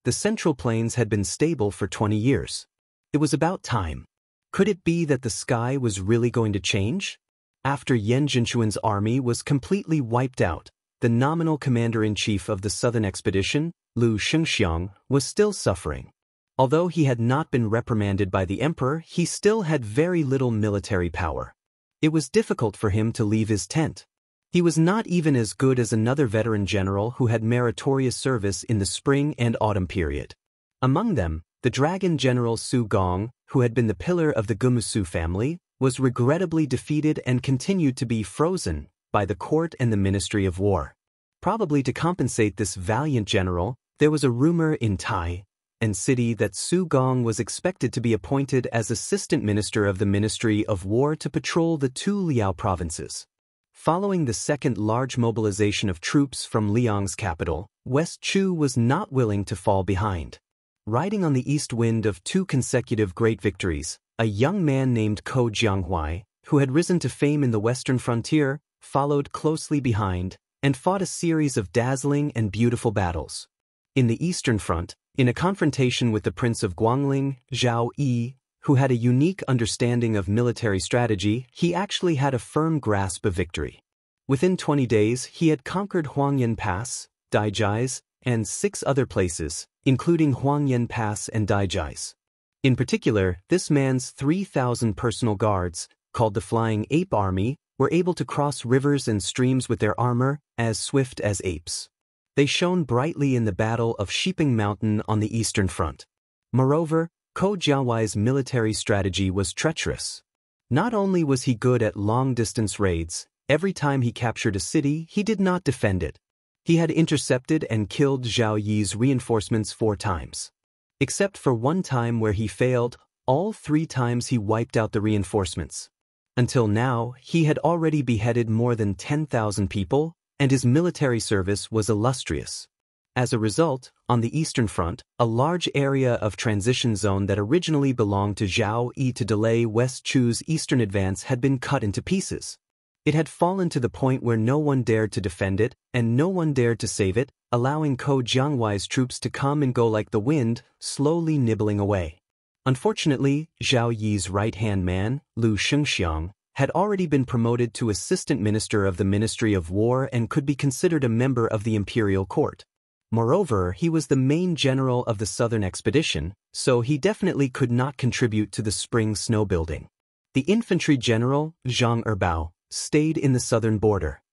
[SPEAKER 1] The Central Plains had been stable for 20 years. It was about time. Could it be that the sky was really going to change? After Yan Jinchuan's army was completely wiped out, the nominal commander-in-chief of the southern expedition, Lu Xianxia, was still suffering. Although he had not been reprimanded by the emperor, he still had very little military power. It was difficult for him to leave his tent. He was not even as good as another veteran general who had meritorious service in the spring and autumn period. Among them, the dragon general Su Gong, who had been the pillar of the Gumusu family, was regrettably defeated and continued to be frozen by the court and the Ministry of War. Probably to compensate this valiant general, there was a rumor in Tai and city that Su Gong was expected to be appointed as assistant minister of the Ministry of War to patrol the two Liao provinces. Following the second large mobilization of troops from Liang's capital, West Chu was not willing to fall behind. Riding on the east wind of two consecutive great victories, a young man named Ko Jianghuai, who had risen to fame in the western frontier, followed closely behind and fought a series of dazzling and beautiful battles. In the eastern front, in a confrontation with the Prince of Guangling, Zhao Yi, who had a unique understanding of military strategy, he actually had a firm grasp of victory. Within 20 days, he had conquered Huangyan Pass, Daijais, and 6 other places, including Huangyan Pass and Daijais. In particular, this man's 3,000 personal guards, called the Flying Ape Army, were able to cross rivers and streams with their armor as swift as apes. They shone brightly in the Battle of Shiping Mountain on the eastern front. Moreover, Ko Jiaowai's military strategy was treacherous. Not only was he good at long-distance raids, every time he captured a city, he did not defend it. He had intercepted and killed Zhao Yi's reinforcements 4 times. Except for one time where he failed, all 3 times he wiped out the reinforcements. Until now, he had already beheaded more than 10,000 people, and his military service was illustrious. As a result, on the eastern front, a large area of transition zone that originally belonged to Zhao Yi to delay West Chu's eastern advance had been cut into pieces. It had fallen to the point where no one dared to defend it, and no one dared to save it, allowing Ko Jianghuai's troops to come and go like the wind, slowly nibbling away. Unfortunately, Zhao Yi's right-hand man, Lu Xianxia, had already been promoted to assistant minister of the Ministry of War and could be considered a member of the imperial court. Moreover, he was the main general of the southern expedition, so he definitely could not contribute to the spring snow building. The infantry general, Zhang Erbao, stayed in the southern border.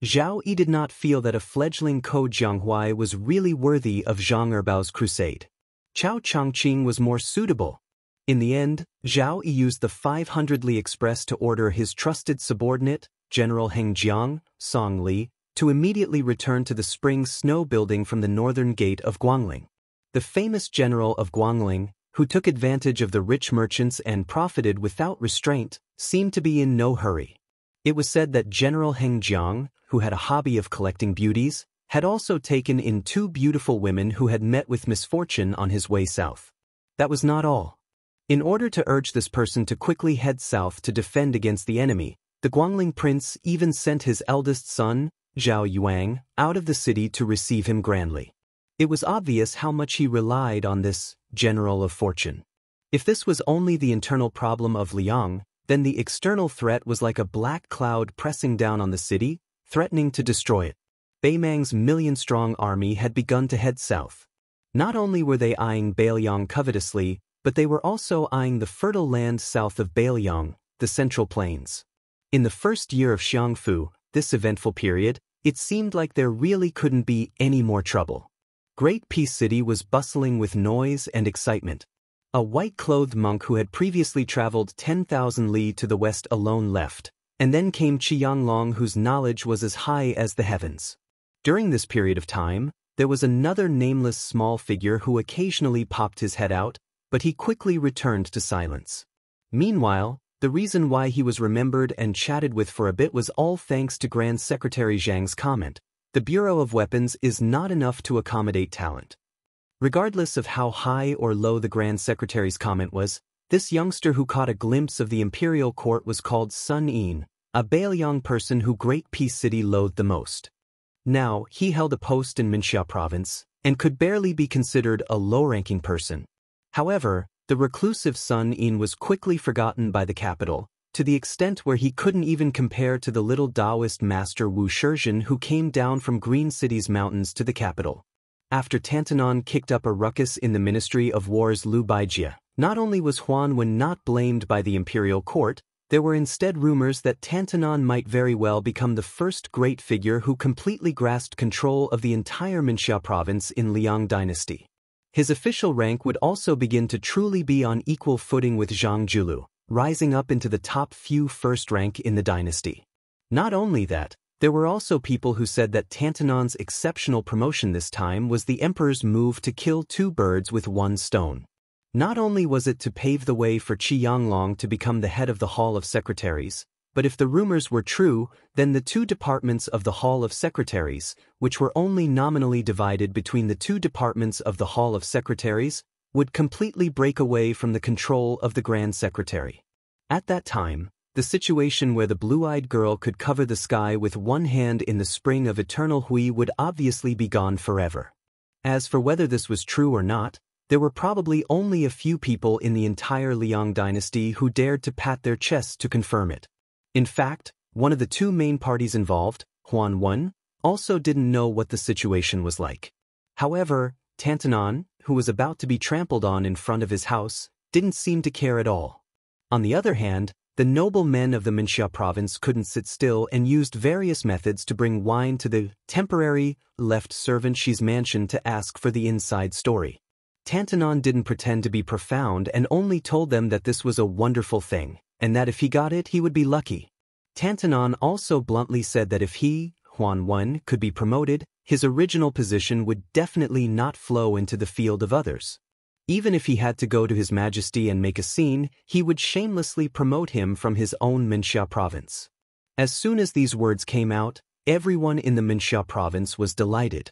[SPEAKER 1] Zhao Yi did not feel that a fledgling Ko Jianghuai was really worthy of Zhang Erbao's crusade. Chao Changqing was more suitable. In the end, Zhao Yi used the 500 Li Express to order his trusted subordinate, General Heng Jiang, Song Li, to immediately return to the spring snow building from the northern gate of Guangling. The famous general of Guangling, who took advantage of the rich merchants and profited without restraint, seemed to be in no hurry. It was said that General Heng Jiang, who had a hobby of collecting beauties, had also taken in 2 beautiful women who had met with misfortune on his way south. That was not all. In order to urge this person to quickly head south to defend against the enemy, the Guangling prince even sent his eldest son, Zhao Yuang, out of the city to receive him grandly. It was obvious how much he relied on this general of fortune. If this was only the internal problem of Liang, then the external threat was like a black cloud pressing down on the city, threatening to destroy it. Beimang's million-strong army had begun to head south. Not only were they eyeing Beiliang covetously, but they were also eyeing the fertile land south of Beiliang, the Central Plains. In the first year of Xiangfu, this eventful period, it seemed like there really couldn't be any more trouble. Great Peace City was bustling with noise and excitement. A white-clothed monk who had previously traveled 10,000 li to the west alone left, and then came Qianglong, whose knowledge was as high as the heavens. During this period of time, there was another nameless small figure who occasionally popped his head out, but he quickly returned to silence. Meanwhile, the reason why he was remembered and chatted with for a bit was all thanks to Grand Secretary Zhang's comment: the Bureau of Weapons is not enough to accommodate talent. Regardless of how high or low the Grand Secretary's comment was, this youngster who caught a glimpse of the imperial court was called Sun Yin, a Bailiang person who Great Peace City loathed the most. Now, he held a post in Minxia province, and could barely be considered a low-ranking person. However, the reclusive Sun Yin was quickly forgotten by the capital, to the extent where he couldn't even compare to the little Taoist master Wu Shizhen who came down from Green City's mountains to the capital. After Tantanon kicked up a ruckus in the Ministry of War's Lu Baijia, not only was Huan Wen not blamed by the imperial court, there were instead rumors that Tantanon might very well become the first great figure who completely grasped control of the entire Minxia province in Liang dynasty. His official rank would also begin to truly be on equal footing with Zhang Julu, rising up into the top few first rank in the dynasty. Not only that, there were also people who said that Tantanon's exceptional promotion this time was the emperor's move to kill two birds with one stone. Not only was it to pave the way for Qianglong to become the head of the Hall of Secretaries, but if the rumors were true, then the two departments of the Hall of Secretaries, which were only nominally divided between the two departments of the Hall of Secretaries, would completely break away from the control of the Grand Secretary. At that time, the situation where the blue-eyed girl could cover the sky with one hand in the spring of eternal Hui would obviously be gone forever. As for whether this was true or not, there were probably only a few people in the entire Liang dynasty who dared to pat their chests to confirm it. In fact, one of the two main parties involved, Huan Wen, also didn't know what the situation was like. However, Tantanon, who was about to be trampled on in front of his house, didn't seem to care at all. On the other hand, the noble men of the Minxia province couldn't sit still and used various methods to bring wine to the temporary left servant Xi's mansion to ask for the inside story. Tantanon didn't pretend to be profound and only told them that this was a wonderful thing, and that if he got it he would be lucky. Tantanon also bluntly said that if he, Huan Wen, could be promoted, his original position would definitely not flow into the field of others. Even if he had to go to His Majesty and make a scene, he would shamelessly promote him from his own Minxia province. As soon as these words came out, everyone in the Minxia province was delighted.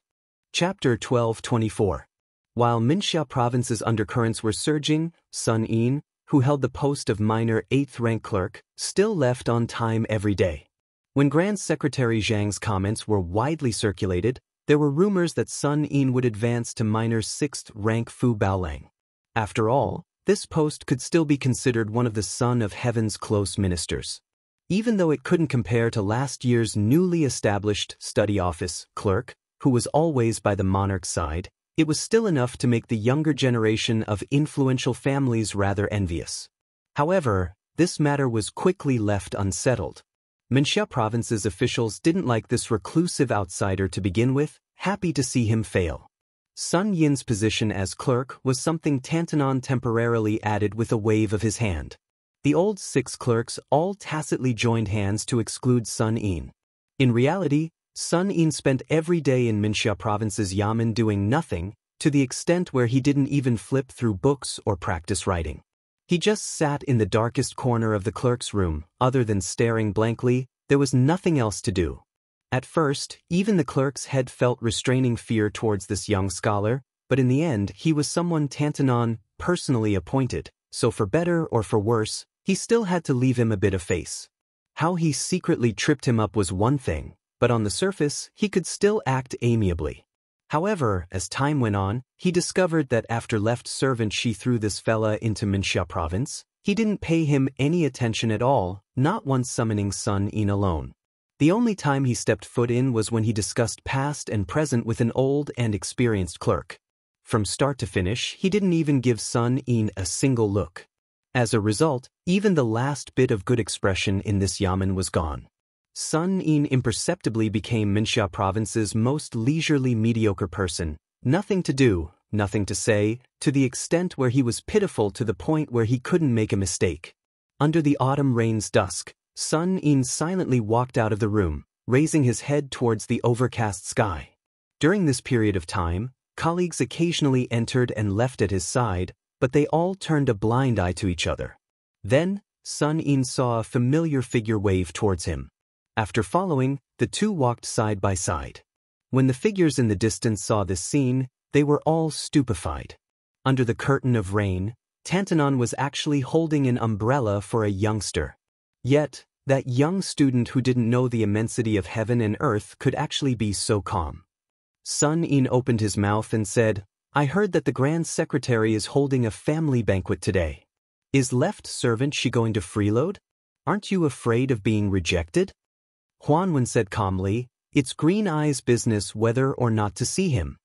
[SPEAKER 1] Chapter 1224. While Minxia province's undercurrents were surging, Sun Yin, who held the post of minor 8th rank clerk, still left on time every day. When Grand Secretary Zhang's comments were widely circulated, there were rumors that Sun Yin would advance to minor 6th rank Fu Baolang. After all, this post could still be considered one of the Son of Heaven's close ministers. Even though it couldn't compare to last year's newly established study office clerk, who was always by the monarch's side, it was still enough to make the younger generation of influential families rather envious. However, this matter was quickly left unsettled. Minxia province's officials didn't like this reclusive outsider to begin with, happy to see him fail. Sun Yin's position as clerk was something Tantanon temporarily added with a wave of his hand. The old 6 clerks all tacitly joined hands to exclude Sun Yin. In reality, Sun Yin spent every day in Minxia province's yamen doing nothing, to the extent where he didn't even flip through books or practice writing. He just sat in the darkest corner of the clerk's room. Other than staring blankly, there was nothing else to do. At first, even the clerk's head felt restraining fear towards this young scholar, but in the end he was someone Tantanon personally appointed, so for better or for worse, he still had to leave him a bit of face. How he secretly tripped him up was one thing, but on the surface, he could still act amiably. However, as time went on, he discovered that after left servant Xi threw this fella into Minxia province, he didn't pay him any attention at all, not once summoning Sun Yin alone. The only time he stepped foot in was when he discussed past and present with an old and experienced clerk. From start to finish, he didn't even give Sun Yin a single look. As a result, even the last bit of good expression in this yamen was gone. Sun Yin imperceptibly became Minxia province's most leisurely mediocre person, nothing to do, nothing to say, to the extent where he was pitiful to the point where he couldn't make a mistake. Under the autumn rain's dusk, Sun Yin silently walked out of the room, raising his head towards the overcast sky. During this period of time, colleagues occasionally entered and left at his side, but they all turned a blind eye to each other. Then, Sun Yin saw a familiar figure wave towards him. After following, the two walked side by side. When the figures in the distance saw this scene, they were all stupefied. Under the curtain of rain, Tantanon was actually holding an umbrella for a youngster. Yet, that young student who didn't know the immensity of heaven and earth could actually be so calm. Sun Yin opened his mouth and said, "I heard that the Grand Secretary is holding a family banquet today. Is left servant she going to freeload? Aren't you afraid of being rejected?" Huanwen said calmly, "It's Green Eye's business whether or not to see him.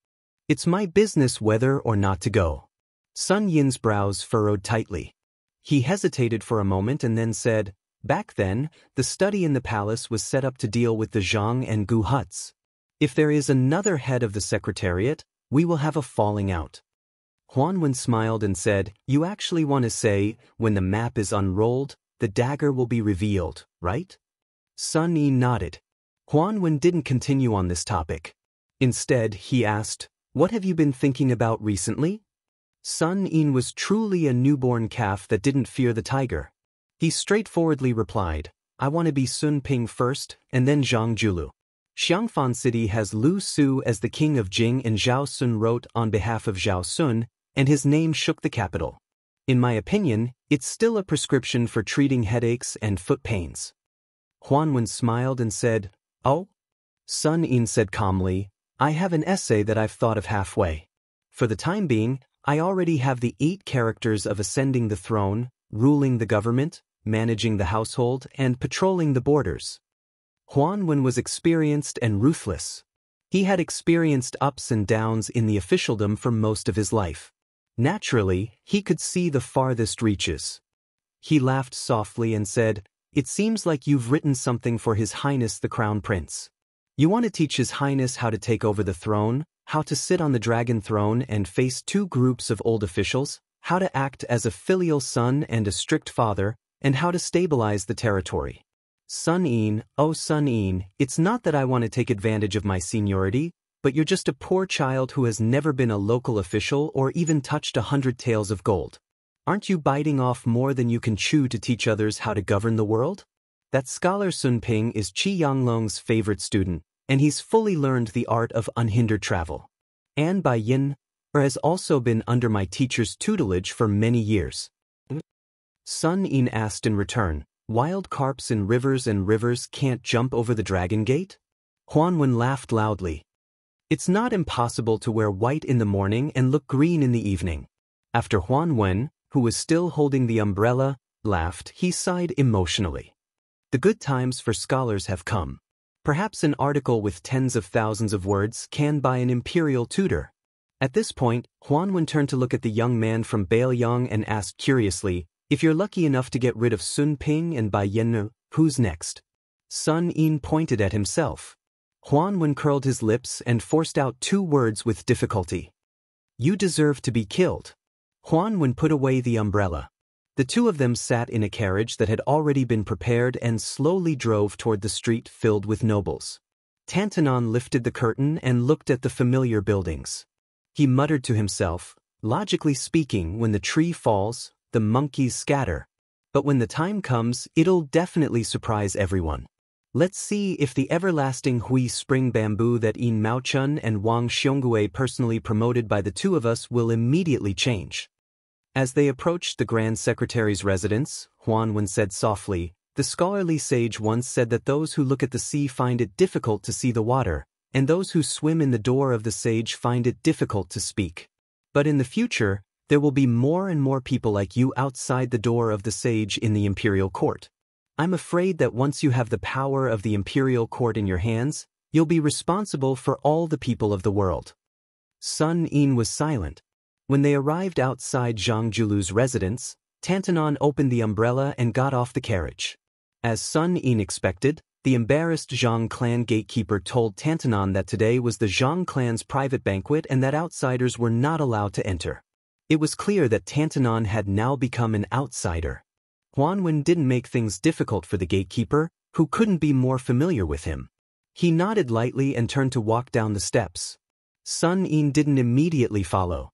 [SPEAKER 1] It's my business whether or not to go." Sun Yin's brows furrowed tightly. He hesitated for a moment and then said, "Back then, the study in the palace was set up to deal with the Zhang and Gu huts. If there is another head of the Secretariat, we will have a falling out." Huanwen smiled and said, "You actually want to say, when the map is unrolled, the dagger will be revealed, right?" Sun Yin nodded. Huanwen didn't continue on this topic. Instead, he asked, "What have you been thinking about recently?" Sun Yin was truly a newborn calf that didn't fear the tiger. He straightforwardly replied, "I want to be Sun Ping first, and then Zhang Julu. Xiangfan City has Lu Su as the king of Jing, and Zhao Sun wrote on behalf of Zhao Sun, and his name shook the capital. In my opinion, it's still a prescription for treating headaches and foot pains." Huanwen smiled and said, "Oh?" Sun Yin said calmly, "I have an essay that I've thought of halfway. For the time being, I already have the 8 characters of ascending the throne, ruling the government, managing the household, and patrolling the borders." Huanwen was experienced and ruthless. He had experienced ups and downs in the officialdom for most of his life. Naturally, he could see the farthest reaches. He laughed softly and said, "It seems like you've written something for His Highness the Crown Prince. You want to teach His Highness how to take over the throne, how to sit on the dragon throne and face 2 groups of old officials, how to act as a filial son and a strict father, and how to stabilize the territory." Sun Yin, "Oh Sun Yin, it's not that I want to take advantage of my seniority, but you're just a poor child who has never been a local official or even touched 100 taels of gold. Aren't you biting off more than you can chew to teach others how to govern the world?" That scholar Sun Ping is Qi Yanglong's favorite student, and he's fully learned the art of unhindered travel. And Bai Yin has also been under my teacher's tutelage for many years. Sun Yin asked in return, "Wild carps in rivers and rivers can't jump over the dragon gate?" Huanwen laughed loudly. "It's not impossible to wear white in the morning and look green in the evening." After Huanwen, who was still holding the umbrella, laughed, he sighed emotionally. The good times for scholars have come. Perhaps an article with tens of thousands of words can buy an imperial tutor. At this point, Huanwen turned to look at the young man from Baiyang and asked curiously, "If you're lucky enough to get rid of Sun Ping and Bai Yin, who's next?" Sun Yin pointed at himself. Huanwen curled his lips and forced out 2 words with difficulty. "You deserve to be killed." Huanwen put away the umbrella. The 2 of them sat in a carriage that had already been prepared and slowly drove toward the street filled with nobles. Tantanon lifted the curtain and looked at the familiar buildings. He muttered to himself, "Logically speaking, when the tree falls, the monkeys scatter. But when the time comes, it'll definitely surprise everyone. Let's see if the everlasting Hui spring bamboo that Yin Maochun and Wang Xiongui personally promoted by the 2 of us will immediately change." As they approached the Grand Secretary's residence, Huanwen said softly, "The scholarly sage once said that those who look at the sea find it difficult to see the water, and those who swim in the door of the sage find it difficult to speak. But in the future, there will be more and more people like you outside the door of the sage in the imperial court. I'm afraid that once you have the power of the imperial court in your hands, you'll be responsible for all the people of the world." Sun Yin was silent. When they arrived outside Zhang Julu's residence, Tantanon opened the umbrella and got off the carriage. As Sun Yin expected, The embarrassed Zhang clan gatekeeper told Tantanon that today was the Zhang clan's private banquet and that outsiders were not allowed to enter. It was clear that Tantanon had now become an outsider. Huanwen didn't make things difficult for the gatekeeper, who couldn't be more familiar with him. He nodded lightly and turned to walk down the steps. Sun Yin didn't immediately follow.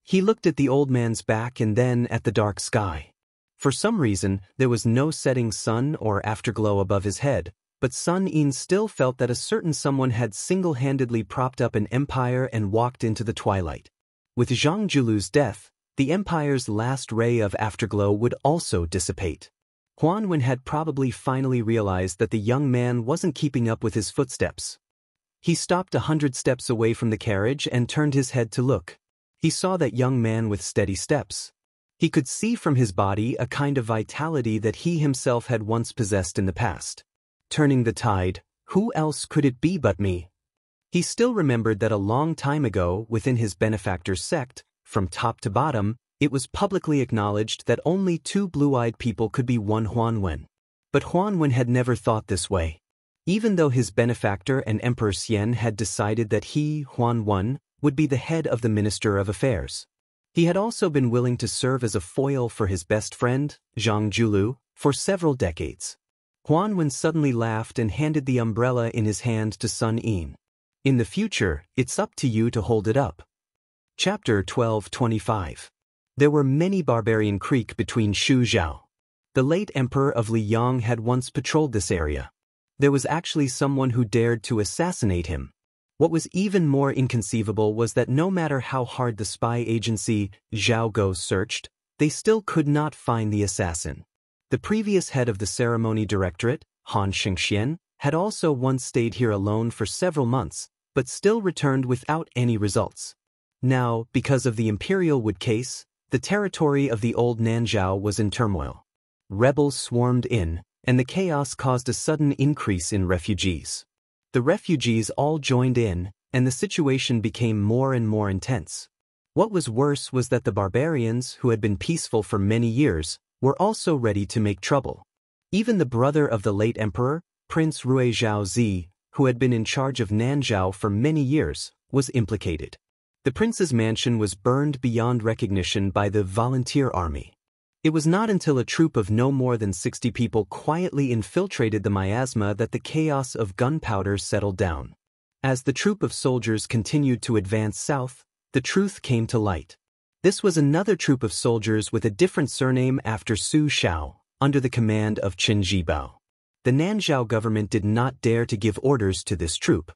[SPEAKER 1] He looked at the old man's back and then at the dark sky. For some reason, there was no setting sun or afterglow above his head, but Sun Yin still felt that a certain someone had single-handedly propped up an empire and walked into the twilight. With Zhang Julu's death, the empire's last ray of afterglow would also dissipate. Huanwen had probably finally realized that the young man wasn't keeping up with his footsteps. He stopped 100 steps away from the carriage and turned his head to look. He saw that young man with steady steps. He could see from his body a kind of vitality that he himself had once possessed in the past. Turning the tide, who else could it be but me? He still remembered that a long time ago, within his benefactor's sect, from top to bottom, it was publicly acknowledged that only two blue-eyed people could be one Huanwen. But Huanwen had never thought this way. Even though his benefactor and Emperor Xian had decided that he, Huanwen, would be the head of the Minister of Affairs. He had also been willing to serve as a foil for his best friend, Zhang Julu, for several decades. Huanwen suddenly laughed and handed the umbrella in his hand to Sun Yin. In the future, it's up to you to hold it up. Chapter 12:25. There were many barbarian creek between Shu Zhao. The late emperor of Liang had once patrolled this area. There was actually someone who dared to assassinate him. What was even more inconceivable was that no matter how hard the spy agency, Zhao Go, searched, they still could not find the assassin. The previous head of the ceremony directorate, Han Xianxia, had also once stayed here alone for several months, but still returned without any results. Now, because of the Imperial Wood case, the territory of the old Nanzhao was in turmoil. Rebels swarmed in, and the chaos caused a sudden increase in refugees. The refugees all joined in, and the situation became more and more intense. What was worse was that the barbarians, who had been peaceful for many years, were also ready to make trouble. Even the brother of the late emperor, Prince Rui Zhaozi, who had been in charge of Nanzhao for many years, was implicated. The prince's mansion was burned beyond recognition by the volunteer army. It was not until a troop of no more than 60 people quietly infiltrated the miasma that the chaos of gunpowder settled down. As the troop of soldiers continued to advance south, the truth came to light. This was another troop of soldiers with a different surname after Su Shao, under the command of Qin Jibao. The Nanzhao government did not dare to give orders to this troop.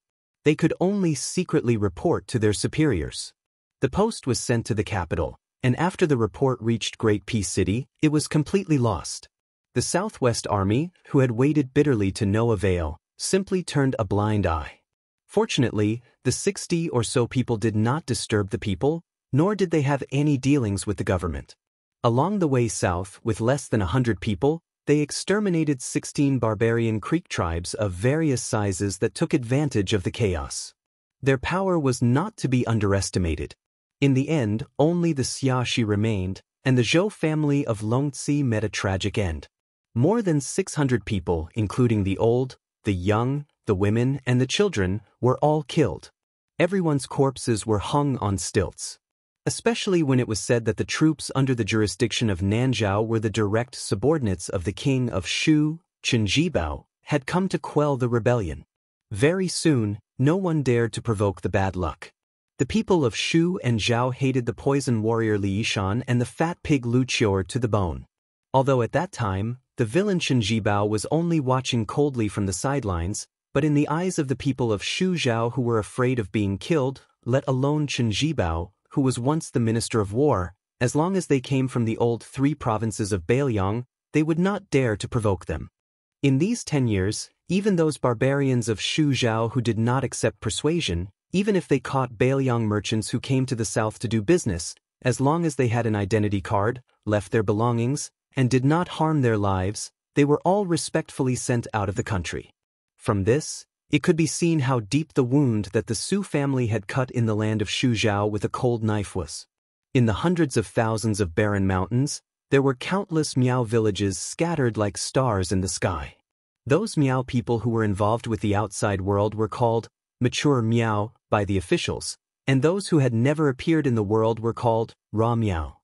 [SPEAKER 1] They could only secretly report to their superiors. The post was sent to the capital, and after the report reached Great Peace City, it was completely lost. The Southwest Army, who had waited bitterly to no avail, simply turned a blind eye. Fortunately, the 60 or so people did not disturb the people, nor did they have any dealings with the government. Along the way south, with less than 100 people, they exterminated 16 barbarian Creek tribes of various sizes that took advantage of the chaos. Their power was not to be underestimated. In the end, only the Xiaxia remained, and the Zhou family of Longzi met a tragic end. More than 600 people, including the old, the young, the women, and the children, were all killed. Everyone's corpses were hung on stilts. Especially when it was said that the troops under the jurisdiction of Nanzhao were the direct subordinates of the king of Shu, Qin Jibao, had come to quell the rebellion. Very soon, no one dared to provoke the bad luck. The people of Shu and Zhao hated the poison warrior Li Yishan and the fat pig Lu Qior to the bone. Although at that time, the villain Qin Jibao was only watching coldly from the sidelines, but in the eyes of the people of Shu Zhao who were afraid of being killed, let alone Qin Jibao, who was once the Minister of War, as long as they came from the old 3 provinces of Bailiang, they would not dare to provoke them. In these 10 years, even those barbarians of Shu Zhao who did not accept persuasion, even if they caught Bailiang merchants who came to the south to do business, as long as they had an identity card, left their belongings, and did not harm their lives, they were all respectfully sent out of the country. From this, it could be seen how deep the wound that the Su family had cut in the land of Shu Zhao with a cold knife was. In the hundreds of thousands of barren mountains, there were countless Miao villages scattered like stars in the sky. Those Miao people who were involved with the outside world were called mature Miao by the officials, and those who had never appeared in the world were called raw Miao.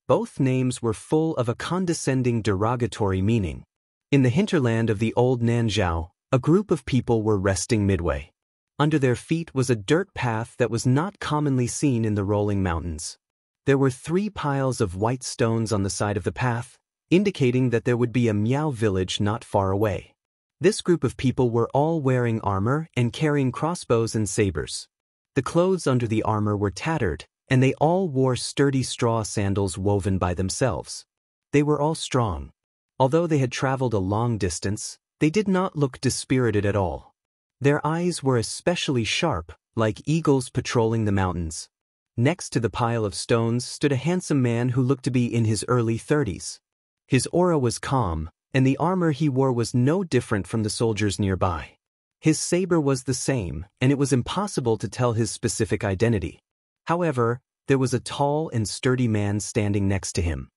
[SPEAKER 1] Both names were full of a condescending derogatory meaning. In the hinterland of the old Nanzhao, a group of people were resting midway. Under their feet was a dirt path that was not commonly seen in the rolling mountains. There were 3 piles of white stones on the side of the path, indicating that there would be a Miao village not far away. This group of people were all wearing armor and carrying crossbows and sabers. The clothes under the armor were tattered, and they all wore sturdy straw sandals woven by themselves. They were all strong. Although they had traveled a long distance, they did not look dispirited at all. Their eyes were especially sharp, like eagles patrolling the mountains. Next to the pile of stones stood a handsome man who looked to be in his early 30s. His aura was calm, and the armor he wore was no different from the soldiers nearby. His saber was the same, and it was impossible to tell his specific identity. However, there was a tall and sturdy man standing next to him.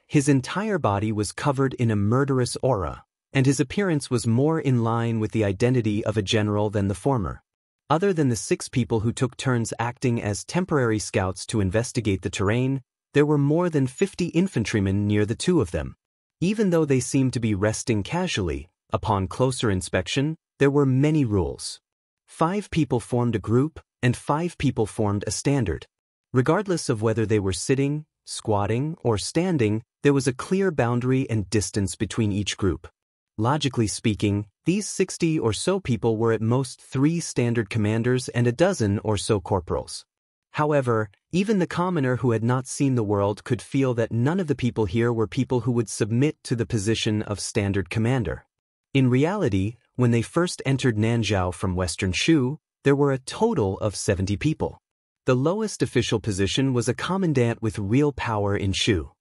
[SPEAKER 1] His entire body was covered in a murderous aura, and his appearance was more in line with the identity of a general than the former. Other than the 6 people who took turns acting as temporary scouts to investigate the terrain, there were more than 50 infantrymen near the 2 of them. Even though they seemed to be resting casually, upon closer inspection, there were many rules. 5 people formed a group, and 5 people formed a standard. Regardless of whether they were sitting, squatting, or standing, there was a clear boundary and distance between each group. Logically speaking, these 60 or so people were at most 3 standard commanders and a dozen or so corporals. However, even the commoner who had not seen the world could feel that none of the people here were people who would submit to the position of standard commander. In reality, when they first entered Nanzhao from Western Shu, there were a total of 70 people. The lowest official position was a commandant with real power in Shu.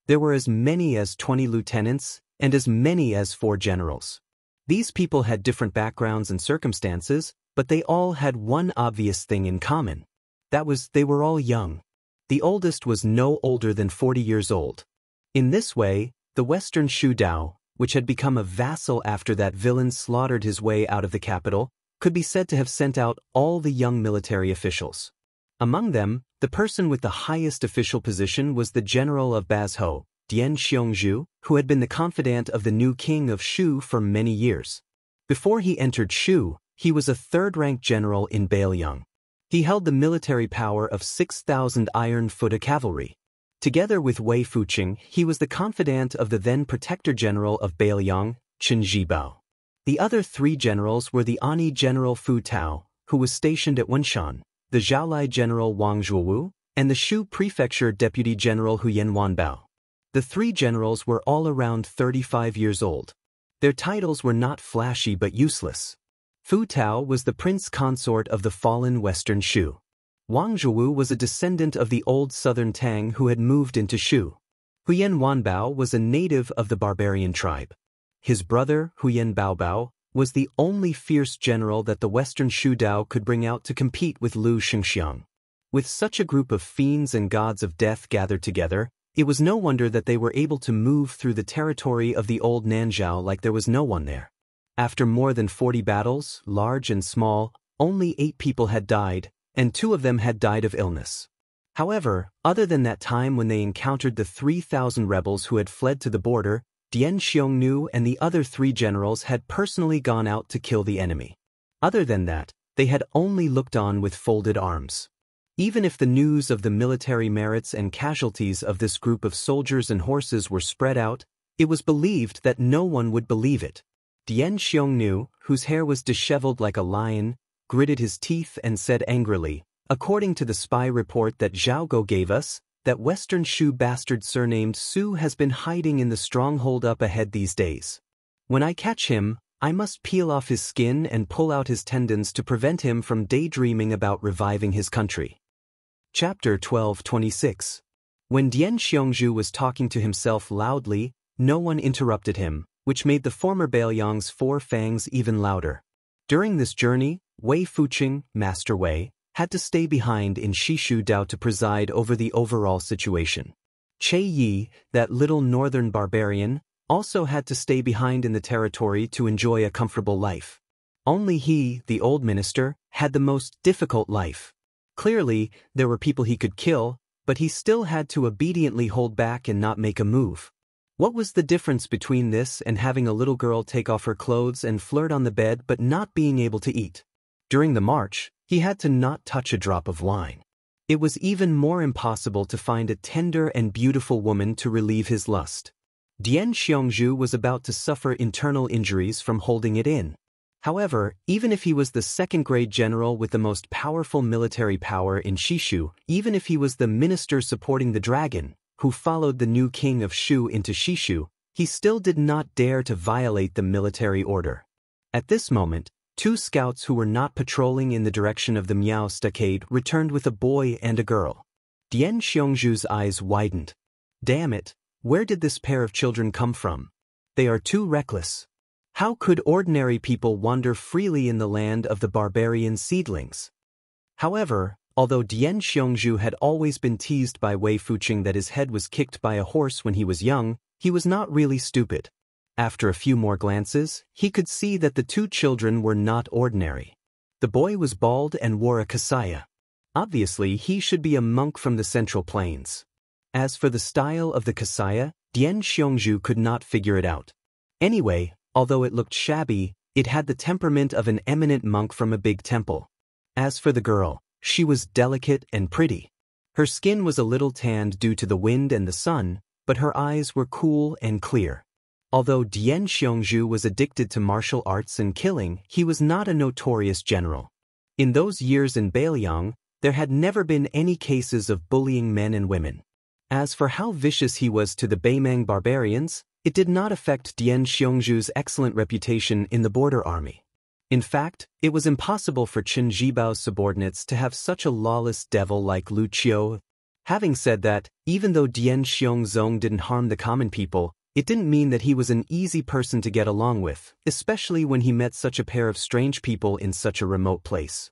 [SPEAKER 1] There were as many as 20 lieutenants and as many as 4 generals. These people had different backgrounds and circumstances, but they all had one obvious thing in common. That was, they were all young. The oldest was no older than 40 years old. In this way, the Western Shu Dao, which had become a vassal after that villain slaughtered his way out of the capital, could be said to have sent out all the young military officials. Among them, the person with the highest official position was the general of Bazhou, Dian Xiongzhu, who had been the confidant of the new king of Shu for many years. Before he entered Shu, he was a 3rd-ranked general in Bailiang. He held the military power of 6,000 iron-footed cavalry. Together with Wei Fuqing, he was the confidant of the then protector general of Bailiang, Chen Zhibao. The other 3 generals were the Ani general Fu Tao, who was stationed at Wenshan, the Zhaolai general Wang Zhuowu, and the Shu prefecture deputy general Huyen Wanbao. The 3 generals were all around 35 years old. Their titles were not flashy but useless. Fu Tao was the prince consort of the fallen Western Shu. Wang Zhuowu was a descendant of the old southern Tang who had moved into Shu. Huyen Wanbao was a native of the barbarian tribe. His brother, Huyen Baobao, was the only fierce general that the Western Shu Dao could bring out to compete with Lu Xianxia. With such a group of fiends and gods of death gathered together, it was no wonder that they were able to move through the territory of the old Nanzhao like there was no one there. After more than 40 battles, large and small, only 8 people had died, and 2 of them had died of illness. However, other than that time when they encountered the 3,000 rebels who had fled to the border, Dian Xiongnu and the other 3 generals had personally gone out to kill the enemy. Other than that, they had only looked on with folded arms. Even if the news of the military merits and casualties of this group of soldiers and horses were spread out, it was believed that no one would believe it. Dian Xiongnu, whose hair was disheveled like a lion, gritted his teeth and said angrily, "According to the spy report that Zhao Go gave us, that Western Shu bastard surnamed Su has been hiding in the stronghold up ahead these days. When I catch him, I must peel off his skin and pull out his tendons to prevent him from daydreaming about reviving his country." Chapter 12:26. When Dian Xiongzhu was talking to himself loudly, no one interrupted him, which made the former Bailiang's 4 fangs even louder. During this journey, Wei Fuqing, Master Wei, had to stay behind in Shishu Dao to preside over the overall situation. Che Yi, that little northern barbarian, also had to stay behind in the territory to enjoy a comfortable life. Only he, the old minister, had the most difficult life. Clearly, there were people he could kill, but he still had to obediently hold back and not make a move. What was the difference between this and having a little girl take off her clothes and flirt on the bed but not being able to eat? During the march, he had to not touch a drop of wine. It was even more impossible to find a tender and beautiful woman to relieve his lust. Dian Xiongzhu was about to suffer internal injuries from holding it in. However, even if he was the second-grade general with the most powerful military power in Shishu, even if he was the minister supporting the dragon, who followed the new king of Shu into Shishu, he still did not dare to violate the military order. At this moment, two scouts who were not patrolling in the direction of the Miao stockade returned with a boy and a girl. Dian Xiongzhu's eyes widened. Damn it, where did this pair of children come from? They are too reckless. How could ordinary people wander freely in the land of the barbarian seedlings? However, although Dian Xiongzhu had always been teased by Wei Fuqing that his head was kicked by a horse when he was young, he was not really stupid. After a few more glances, he could see that the two children were not ordinary. The boy was bald and wore a kasaya. Obviously, he should be a monk from the Central Plains. As for the style of the kasaya, Dian Xiongzhu could not figure it out. Anyway, although it looked shabby, it had the temperament of an eminent monk from a big temple. As for the girl, she was delicate and pretty. Her skin was a little tanned due to the wind and the sun, but her eyes were cool and clear. Although Dian Xiongzhu was addicted to martial arts and killing, he was not a notorious general. In those years in Bailiang, there had never been any cases of bullying men and women. As for how vicious he was to the Baimang barbarians, it did not affect Dian Xiongzhu's excellent reputation in the border army. In fact, it was impossible for Chen Jibao's subordinates to have such a lawless devil like Lu Qiu. Having said that, even though Dian Xiongzong didn't harm the common people, it didn't mean that he was an easy person to get along with, especially when he met such a pair of strange people in such a remote place.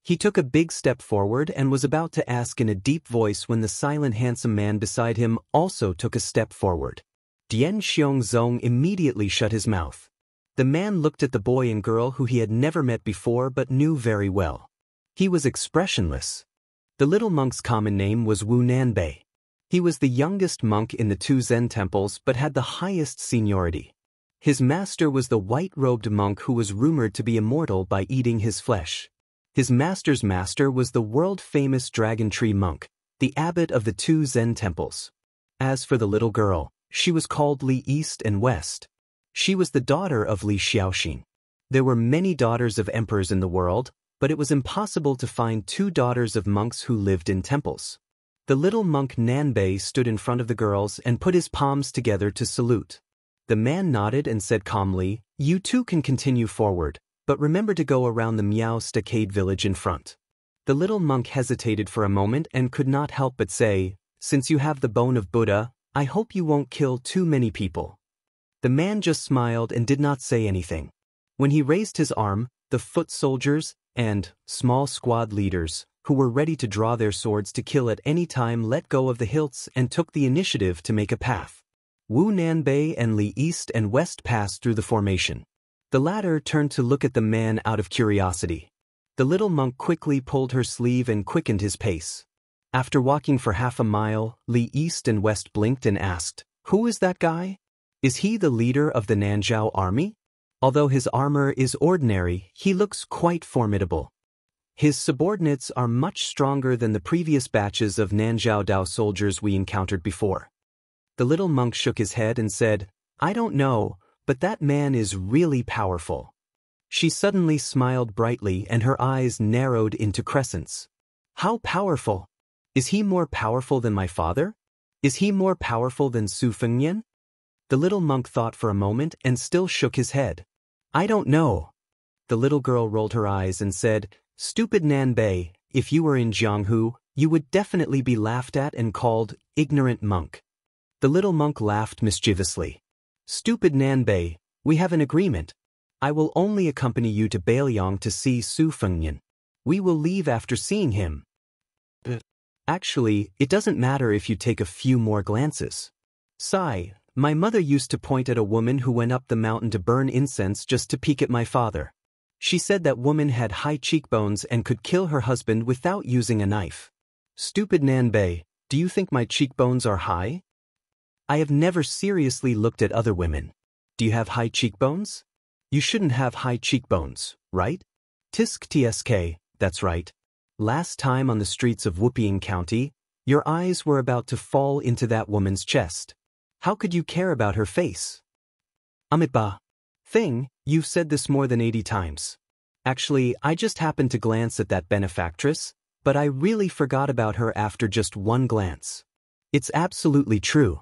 [SPEAKER 1] He took a big step forward and was about to ask in a deep voice when the silent handsome man beside him also took a step forward. Dian Xiongzong immediately shut his mouth. The man looked at the boy and girl who he had never met before but knew very well. He was expressionless. The little monk's common name was Wu Nanbei. He was the youngest monk in the two Zen temples but had the highest seniority. His master was the white-robed monk who was rumored to be immortal by eating his flesh. His master's master was the world-famous dragon tree monk, the abbot of the two Zen temples. As for the little girl, she was called Li East and West. She was the daughter of Li Xiaoxin. There were many daughters of emperors in the world, but it was impossible to find two daughters of monks who lived in temples. The little monk Nanbei stood in front of the girls and put his palms together to salute. The man nodded and said calmly, "You two can continue forward, but remember to go around the Miao stockade village in front." The little monk hesitated for a moment and could not help but say, "Since you have the bone of Buddha, I hope you won't kill too many people." The man just smiled and did not say anything. When he raised his arm, the foot soldiers and small squad leaders, who were ready to draw their swords to kill at any time, let go of the hilts and took the initiative to make a path. Wu Nanbei and Li East and West passed through the formation. The latter turned to look at the man out of curiosity. The little monk quickly pulled her sleeve and quickened his pace. After walking for half a mile, Li East and West blinked and asked, "Who is that guy? Is he the leader of the Nanzhao army? Although his armor is ordinary, he looks quite formidable. His subordinates are much stronger than the previous batches of Nanzhao Dao soldiers we encountered before." The little monk shook his head and said, "I don't know, but that man is really powerful." She suddenly smiled brightly and her eyes narrowed into crescents. "How powerful? Is he more powerful than my father? Is he more powerful than Su Fengnian?" The little monk thought for a moment and still shook his head. "I don't know." The little girl rolled her eyes and said, "Stupid Nanbei, if you were in Jianghu, you would definitely be laughed at and called ignorant monk." The little monk laughed mischievously. "Stupid Nanbei, we have an agreement. I will only accompany you to Bailiang to see Su Fengnian. We will leave after seeing him. But actually, it doesn't matter if you take a few more glances. Sai, My mother used to point at a woman who went up the mountain to burn incense just to peek at my father. She said that woman had high cheekbones and could kill her husband without using a knife. Stupid Nanbei, do you think my cheekbones are high? I have never seriously looked at other women. Do you have high cheekbones? You shouldn't have high cheekbones, right? Tisk tsk, that's right. Last time on the streets of Wupiang County, your eyes were about to fall into that woman's chest. How could you care about her face? Amitba. Thing, you've said this more than 80 times. Actually, I just happened to glance at that benefactress, but I really forgot about her after just one glance. It's absolutely true.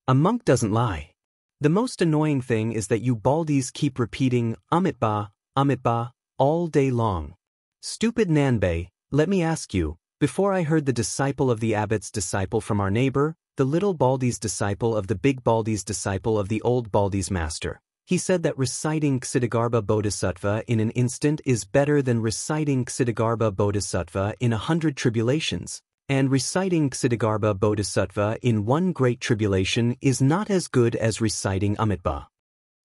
[SPEAKER 1] A monk doesn't lie. The most annoying thing is that you baldies keep repeating Amitba, all day long. Stupid Nanbei, let me ask you, before I heard the disciple of the abbot's disciple from our neighbor, the little baldi's disciple of the big baldi's disciple of the old baldi's master, he said that reciting Ksitigarbha Bodhisattva in an instant is better than reciting Ksitigarbha Bodhisattva in 100 tribulations, and reciting Ksitigarbha Bodhisattva in one great tribulation is not as good as reciting Amitba.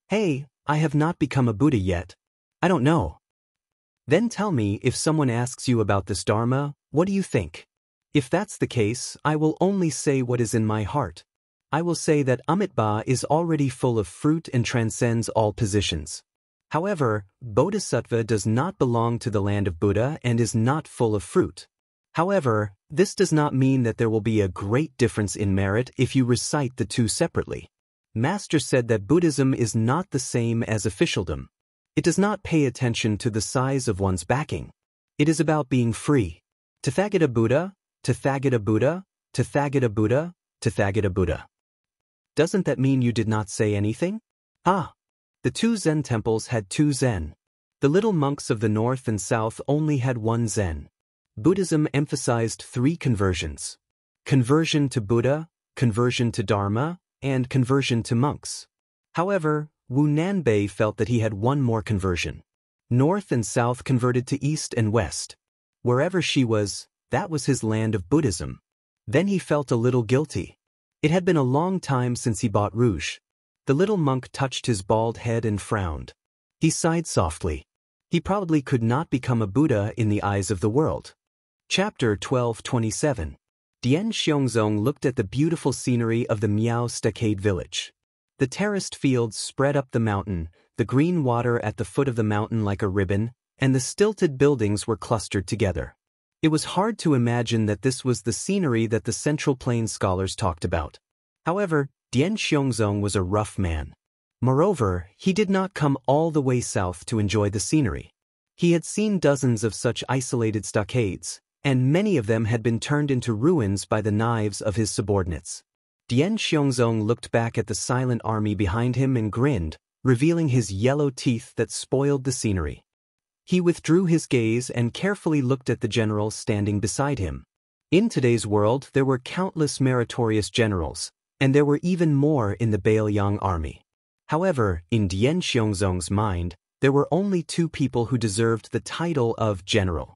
[SPEAKER 1] Hey, I have not become a Buddha yet. I don't know. Then tell me, if someone asks you about this Dharma, what do you think? If that's the case, I will only say what is in my heart. I will say that Amitba is already full of fruit and transcends all positions. However, Bodhisattva does not belong to the land of Buddha and is not full of fruit. However, this does not mean that there will be a great difference in merit if you recite the two separately. Master said that Buddhism is not the same as officialdom. It does not pay attention to the size of one's backing. It is about being free. Tathagata Buddha, Tathagata Buddha, Tathagata Buddha, Tathagata Buddha. Doesn't that mean you did not say anything? Ah! The two Zen temples had two Zen. The little monks of the north and south only had one Zen. Buddhism emphasized 3 conversions: conversion to Buddha, conversion to Dharma, and conversion to monks. However, Wu Nanbei felt that he had one more conversion. North and south converted to east and west. Wherever she was, that was his land of Buddhism. Then he felt a little guilty. It had been a long time since he bought rouge. The little monk touched his bald head and frowned. He sighed softly. He probably could not become a Buddha in the eyes of the world. Chapter 12:27. Dian Xiongzong looked at the beautiful scenery of the Miao Stockade village. The terraced fields spread up the mountain, the green water at the foot of the mountain like a ribbon, and the stilted buildings were clustered together. It was hard to imagine that this was the scenery that the Central Plains scholars talked about. However, Dian Xiongzong was a rough man. Moreover, he did not come all the way south to enjoy the scenery. He had seen dozens of such isolated stockades, and many of them had been turned into ruins by the knives of his subordinates. Dian Xiongzong looked back at the silent army behind him and grinned, revealing his yellow teeth that spoiled the scenery. He withdrew his gaze and carefully looked at the generals standing beside him. In today's world, there were countless meritorious generals, and there were even more in the Baoyang army. However, in Dian Xiongzong's mind, there were only 2 people who deserved the title of general.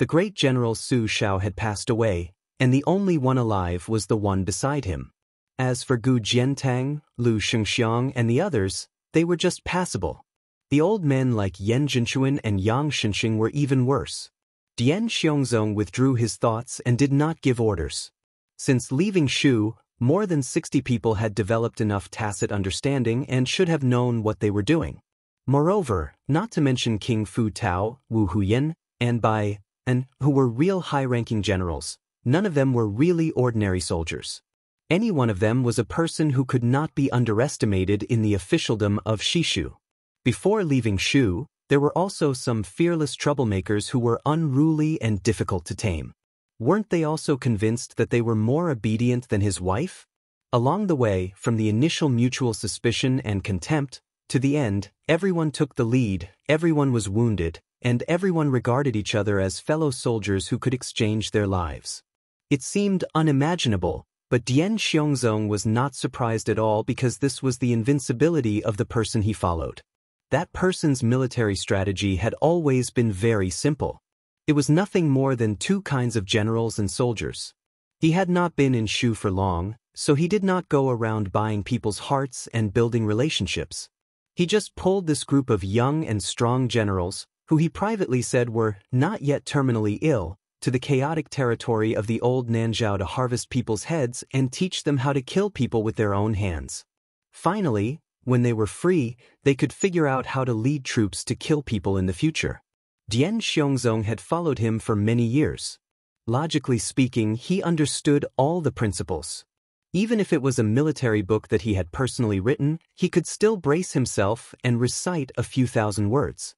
[SPEAKER 1] The great general Su Shao had passed away, and the only one alive was the one beside him. As for Gu Jiantang, Lu Shengxiang, and the others, they were just passable. The old men like Yan Zhenchuan and Yang Shenxing were even worse. Dian Xiongzong withdrew his thoughts and did not give orders. Since leaving Shu, more than 60 people had developed enough tacit understanding and should have known what they were doing. Moreover, not to mention King Fu Tao, Wu Huyan, and Bai, and who were real high-ranking generals, none of them were really ordinary soldiers. Any one of them was a person who could not be underestimated in the officialdom of Shishu. Before leaving Shu, there were also some fearless troublemakers who were unruly and difficult to tame. Weren't they also convinced that they were more obedient than his wife? Along the way, from the initial mutual suspicion and contempt, to the end, everyone took the lead, everyone was wounded, and everyone regarded each other as fellow soldiers who could exchange their lives. It seemed unimaginable, but Dian Xiongzong was not surprised at all because this was the invincibility of the person he followed. That person's military strategy had always been very simple. It was nothing more than 2 kinds of generals and soldiers. He had not been in Shu for long, so he did not go around buying people's hearts and building relationships. He just pulled this group of young and strong generals, who he privately said were not yet terminally ill, to the chaotic territory of the old Nanzhao to harvest people's heads and teach them how to kill people with their own hands. Finally, when they were free, they could figure out how to lead troops to kill people in the future. Dian Xiongzong had followed him for many years. Logically speaking, he understood all the principles. Even if it was a military book that he had personally written, he could still brace himself and recite a few thousand words.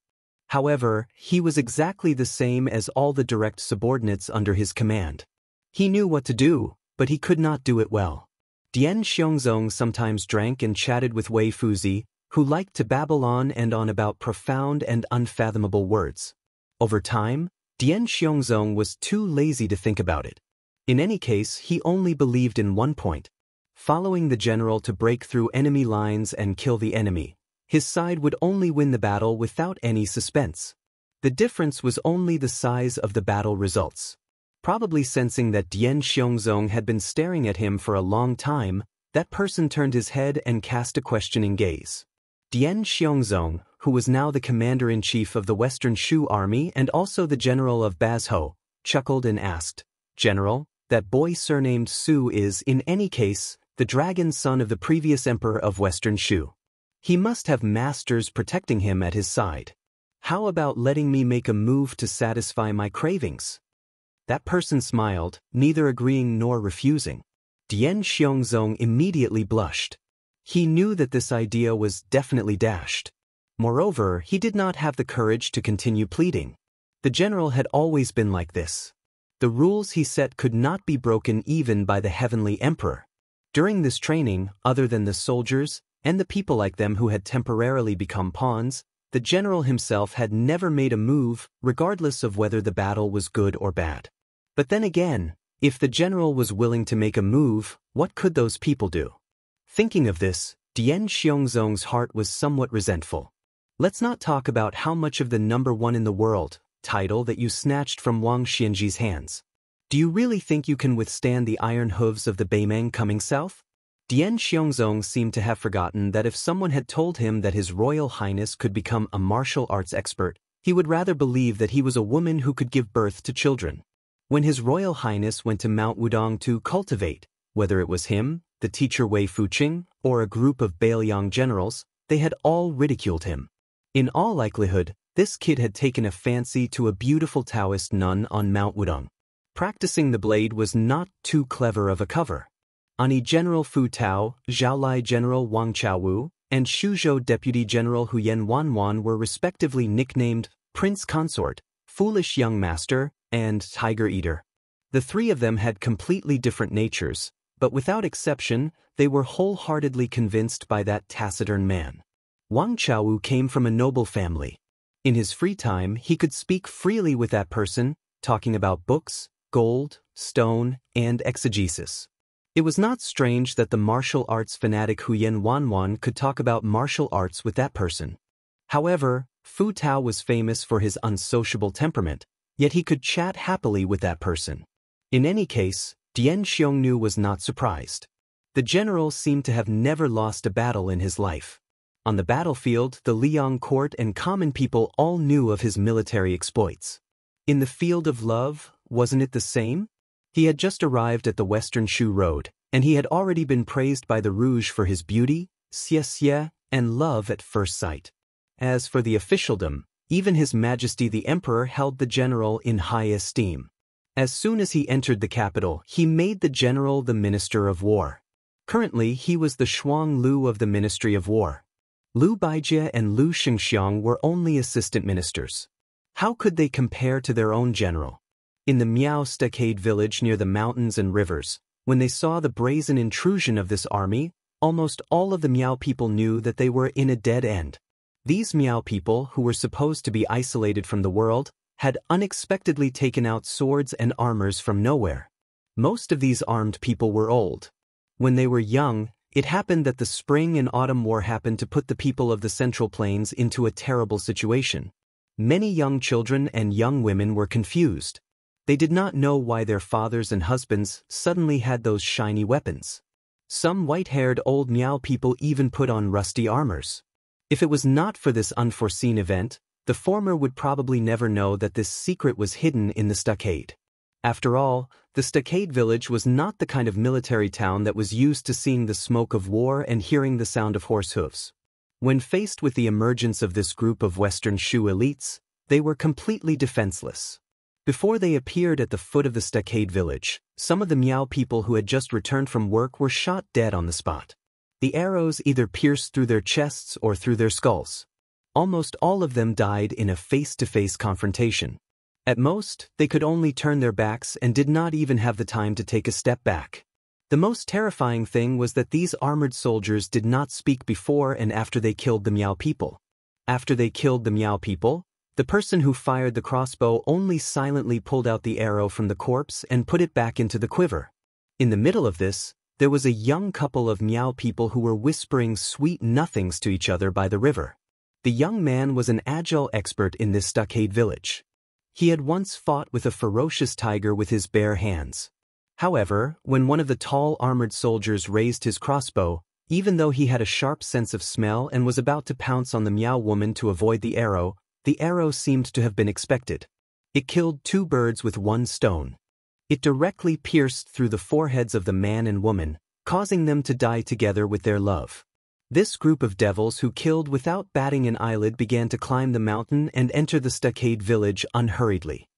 [SPEAKER 1] However, he was exactly the same as all the direct subordinates under his command. He knew what to do, but he could not do it well. Dian Xiongzong sometimes drank and chatted with Wei Fuzi, who liked to babble on and on about profound and unfathomable words. Over time, Dian Xiongzong was too lazy to think about it. In any case, he only believed in one point: following the general to break through enemy lines and kill the enemy. His side would only win the battle without any suspense. The difference was only the size of the battle results. Probably sensing that Dian Xiongzong had been staring at him for a long time, that person turned his head and cast a questioning gaze. Dian Xiongzong, who was now the commander-in-chief of the Western Shu army and also the general of Bazhou, chuckled and asked, "General, that boy surnamed Su is, in any case, the dragon son of the previous emperor of Western Shu. He must have masters protecting him at his side. How about letting me make a move to satisfy my cravings?" That person smiled, neither agreeing nor refusing. Dian Xiongzong immediately blushed. He knew that this idea was definitely dashed. Moreover, he did not have the courage to continue pleading. The general had always been like this. The rules he set could not be broken even by the heavenly emperor. During this training, other than the soldiers and the people like them who had temporarily become pawns, the general himself had never made a move, regardless of whether the battle was good or bad. But then again, if the general was willing to make a move, what could those people do? Thinking of this, Dian Xiongzong's heart was somewhat resentful. Let's not talk about how much of the #1 in the world title that you snatched from Wang Xianji's hands. Do you really think you can withstand the iron hooves of the Beimeng coming south? Dian Xiongzong seemed to have forgotten that if someone had told him that His Royal Highness could become a martial arts expert, he would rather believe that he was a woman who could give birth to children. When His Royal Highness went to Mount Wudong to cultivate, whether it was him, the teacher Wei Fuqing, or a group of Bailiang generals, they had all ridiculed him. In all likelihood, this kid had taken a fancy to a beautiful Taoist nun on Mount Wudong. Practicing the blade was not too clever of a cover. Ani General Fu Tao, Zhaolai General Wang Chaowu, and Shuzhou Deputy General Huyen Wanwan were respectively nicknamed Prince Consort, Foolish Young Master, and Tiger Eater. The three of them had completely different natures, but without exception, they were wholeheartedly convinced by that taciturn man. Wang Chaowu came from a noble family. In his free time, he could speak freely with that person, talking about books, gold, stone, and exegesis. It was not strange that the martial arts fanatic Huyen Wanwan could talk about martial arts with that person. However, Fu Tao was famous for his unsociable temperament, yet he could chat happily with that person. In any case, Dian Xiongnu was not surprised. The general seemed to have never lost a battle in his life. On the battlefield, the Liang court and common people all knew of his military exploits. In the field of love, wasn't it the same? He had just arrived at the Western Shu Road, and he had already been praised by the Rouge for his beauty, Xianxia, and love at first sight. As for the officialdom, even His Majesty the Emperor held the general in high esteem. As soon as he entered the capital, he made the general the Minister of War. Currently, he was the Shuang Lu of the Ministry of War. Lu Baijie and Lu Shengxiang were only assistant ministers. How could they compare to their own general? In the Miao stockade village near the mountains and rivers, when they saw the brazen intrusion of this army, almost all of the Miao people knew that they were in a dead end. These Miao people, who were supposed to be isolated from the world, had unexpectedly taken out swords and armors from nowhere. Most of these armed people were old. When they were young, it happened that the spring and autumn war happened to put the people of the Central Plains into a terrible situation. Many young children and young women were confused. They did not know why their fathers and husbands suddenly had those shiny weapons. Some white-haired old Miao people even put on rusty armors. If it was not for this unforeseen event, the former would probably never know that this secret was hidden in the stockade. After all, the stockade village was not the kind of military town that was used to seeing the smoke of war and hearing the sound of horse hooves. When faced with the emergence of this group of Western Shu elites, they were completely defenseless. Before they appeared at the foot of the stockade village, some of the Miao people who had just returned from work were shot dead on the spot. The arrows either pierced through their chests or through their skulls. Almost all of them died in a face-to-face confrontation. At most, they could only turn their backs and did not even have the time to take a step back. The most terrifying thing was that these armored soldiers did not speak before and after they killed the Miao people. After they killed the Miao people, the person who fired the crossbow only silently pulled out the arrow from the corpse and put it back into the quiver. In the middle of this, there was a young couple of Miao people who were whispering sweet nothings to each other by the river. The young man was an agile expert in this stockade village. He had once fought with a ferocious tiger with his bare hands. However, when one of the tall armored soldiers raised his crossbow, even though he had a sharp sense of smell and was about to pounce on the Miao woman to avoid the arrow seemed to have been expected. It killed 2 birds with 1 stone. It directly pierced through the foreheads of the man and woman, causing them to die together with their love. This group of devils who killed without batting an eyelid began to climb the mountain and enter the stockade village unhurriedly.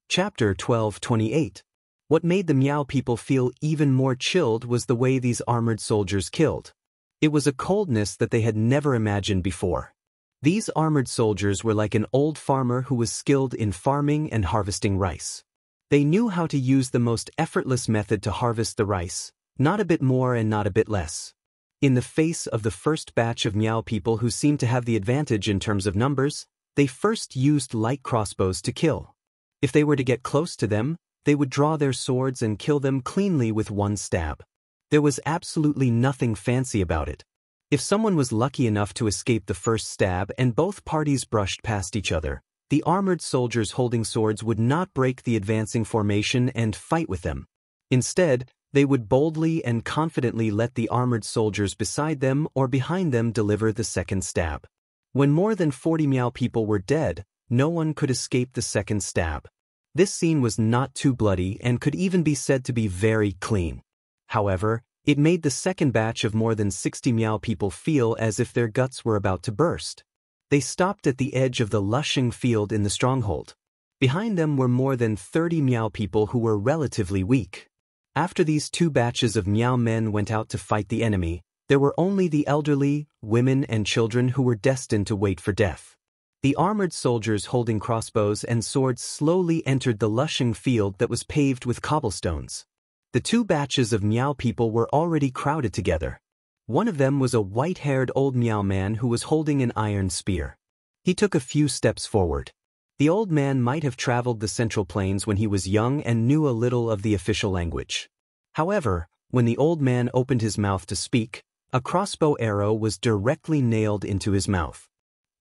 [SPEAKER 1] Chapter 1228. What made the Miao people feel even more chilled was the way these armored soldiers killed. It was a coldness that they had never imagined before. These armored soldiers were like an old farmer who was skilled in farming and harvesting rice. They knew how to use the most effortless method to harvest the rice, not a bit more and not a bit less. In the face of the first batch of Miao people who seemed to have the advantage in terms of numbers, they first used light crossbows to kill. If they were to get close to them, they would draw their swords and kill them cleanly with 1 stab. There was absolutely nothing fancy about it. If someone was lucky enough to escape the first stab and both parties brushed past each other, the armored soldiers holding swords would not break the advancing formation and fight with them. Instead, they would boldly and confidently let the armored soldiers beside them or behind them deliver the second stab. When more than 40 Miao people were dead, no one could escape the second stab. This scene was not too bloody and could even be said to be very clean. However, it made the second batch of more than 60 Miao people feel as if their guts were about to burst. They stopped at the edge of the lushing field in the stronghold. Behind them were more than 30 Miao people who were relatively weak. After these 2 batches of Miao men went out to fight the enemy, there were only the elderly, women and children who were destined to wait for death. The armored soldiers holding crossbows and swords slowly entered the lushing field that was paved with cobblestones. The 2 batches of Miao people were already crowded together. One of them was a white-haired old Miao man who was holding an iron spear. He took a few steps forward. The old man might have traveled the Central Plains when he was young and knew a little of the official language. However, when the old man opened his mouth to speak, a crossbow arrow was directly nailed into his mouth.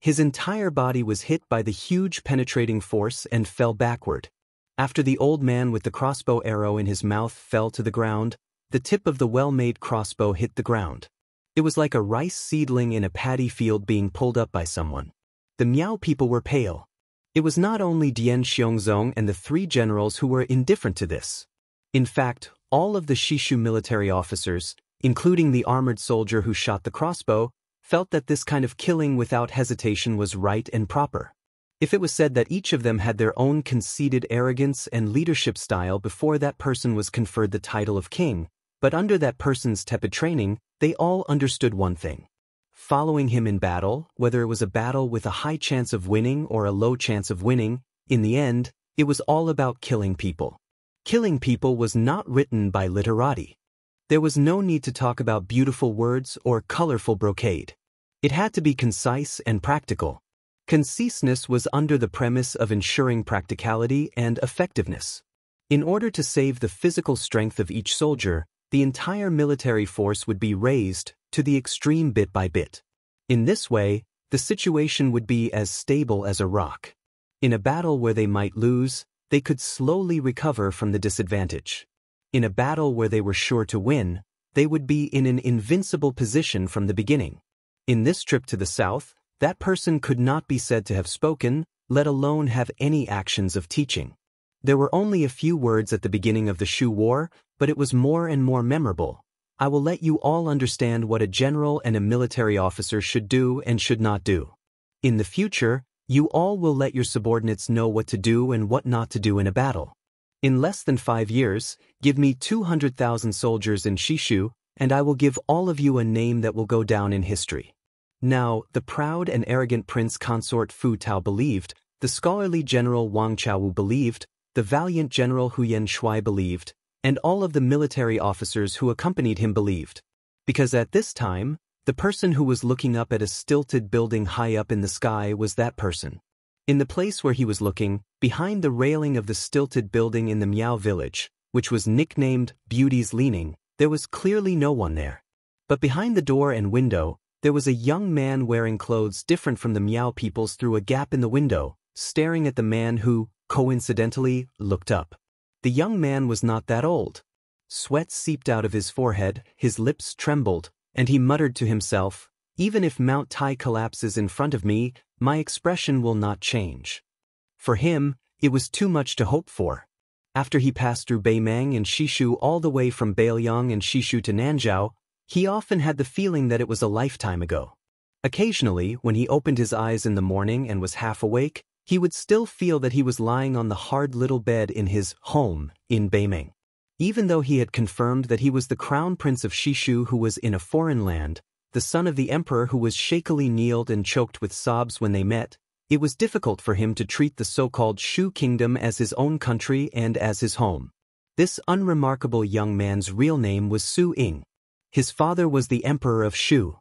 [SPEAKER 1] His entire body was hit by the huge penetrating force and fell backward. After the old man with the crossbow arrow in his mouth fell to the ground, the tip of the well-made crossbow hit the ground. It was like a rice seedling in a paddy field being pulled up by someone. The Miao people were pale. It was not only Dian Xiongzong and the 3 generals who were indifferent to this. In fact, all of the Shishu military officers, including the armored soldier who shot the crossbow, felt that this kind of killing without hesitation was right and proper. If it was said that each of them had their own conceited arrogance and leadership style before that person was conferred the title of king, but under that person's tepid training, they all understood one thing. Following him in battle, whether it was a battle with a high chance of winning or a low chance of winning, in the end, it was all about killing people. Killing people was not written by literati. There was no need to talk about beautiful words or colorful brocade. It had to be concise and practical. Conciseness was under the premise of ensuring practicality and effectiveness. In order to save the physical strength of each soldier, the entire military force would be raised to the extreme bit by bit. In this way, the situation would be as stable as a rock. In a battle where they might lose, they could slowly recover from the disadvantage. In a battle where they were sure to win, they would be in an invincible position from the beginning. In this trip to the south, that person could not be said to have spoken, let alone have any actions of teaching. There were only a few words at the beginning of the Shu War, but it was more and more memorable. I will let you all understand what a general and a military officer should do and should not do. In the future, you all will let your subordinates know what to do and what not to do in a battle. In less than 5 years, give me 200,000 soldiers in Shishu, and I will give all of you a name that will go down in history. Now, the proud and arrogant prince consort Fu Tao believed, the scholarly general Wang Chaowu believed, the valiant general Huyen Shuai believed, and all of the military officers who accompanied him believed. Because at this time, the person who was looking up at a stilted building high up in the sky was that person. In the place where he was looking, behind the railing of the stilted building in the Miao village, which was nicknamed Beauty's Leaning, there was clearly no one there. But behind the door and window, there was a young man wearing clothes different from the Miao people's through a gap in the window, staring at the man who, coincidentally, looked up. The young man was not that old. Sweat seeped out of his forehead, his lips trembled, and he muttered to himself, "Even if Mount Tai collapses in front of me, my expression will not change." For him, it was too much to hope for. After he passed through Beimang and Shishu all the way from Beiliang and Shishu to Nanzhao, he often had the feeling that it was a lifetime ago. Occasionally, when he opened his eyes in the morning and was half awake, he would still feel that he was lying on the hard little bed in his home in Beimang. Even though he had confirmed that he was the crown prince of Shishu who was in a foreign land, the son of the emperor who was shakily kneeled and choked with sobs when they met, it was difficult for him to treat the so-called Shu kingdom as his own country and as his home. This unremarkable young man's real name was Su Ying. His father was the emperor of Shu.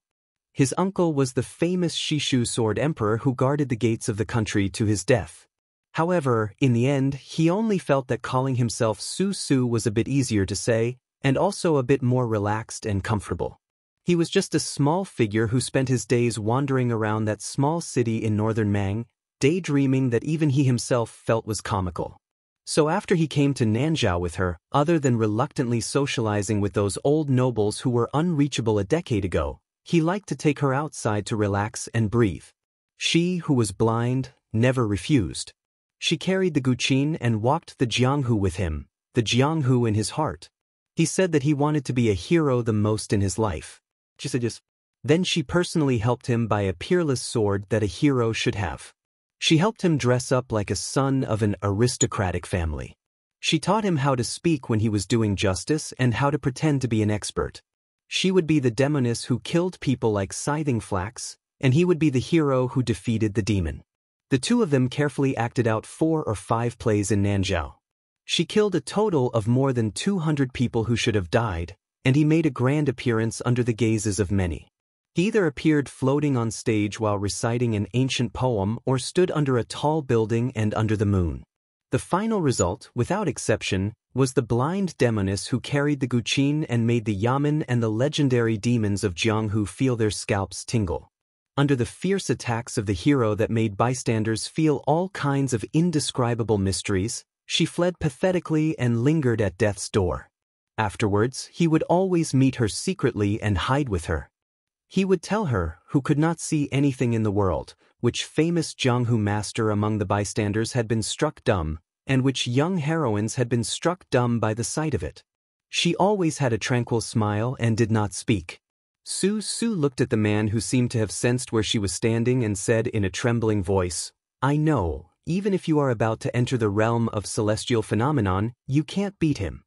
[SPEAKER 1] His uncle was the famous Shishu sword emperor who guarded the gates of the country to his death. However, in the end, he only felt that calling himself Su Su was a bit easier to say, and also a bit more relaxed and comfortable. He was just a small figure who spent his days wandering around that small city in northern Mang, daydreaming that even he himself felt was comical. So after he came to Nanzhao with her, other than reluctantly socializing with those old nobles who were unreachable a decade ago, he liked to take her outside to relax and breathe. She, who was blind, never refused. She carried the Guqin and walked the Jianghu with him, the Jianghu in his heart. He said that he wanted to be a hero the most in his life. Then she personally helped him buy a peerless sword that a hero should have. She helped him dress up like a son of an aristocratic family. She taught him how to speak when he was doing justice and how to pretend to be an expert. She would be the demoness who killed people like Scything Flax, and he would be the hero who defeated the demon. The two of them carefully acted out 4 or 5 plays in Nanzhao. She killed a total of more than 200 people who should have died, and he made a grand appearance under the gazes of many. He either appeared floating on stage while reciting an ancient poem or stood under a tall building and under the moon. The final result, without exception, was the blind demoness who carried the Guqin and made the Yamen and the legendary demons of Jianghu feel their scalps tingle. Under the fierce attacks of the hero that made bystanders feel all kinds of indescribable mysteries, she fled pathetically and lingered at death's door. Afterwards, he would always meet her secretly and hide with her. He would tell her, who could not see anything in the world, which famous Jianghu master among the bystanders had been struck dumb, and which young heroines had been struck dumb by the sight of it. She always had a tranquil smile and did not speak. Su Su looked at the man who seemed to have sensed where she was standing and said in a trembling voice, "I know, even if you are about to enter the realm of celestial phenomenon, you can't beat him."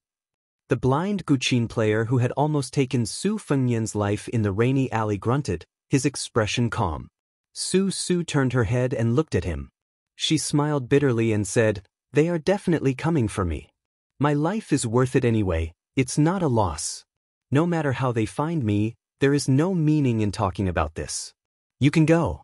[SPEAKER 1] The blind Guqin player who had almost taken Su Fengyan's life in the rainy alley grunted, his expression calm. Su Su turned her head and looked at him. She smiled bitterly and said, "They are definitely coming for me. My life is worth it anyway, it's not a loss. No matter how they find me, there is no meaning in talking about this. You can go."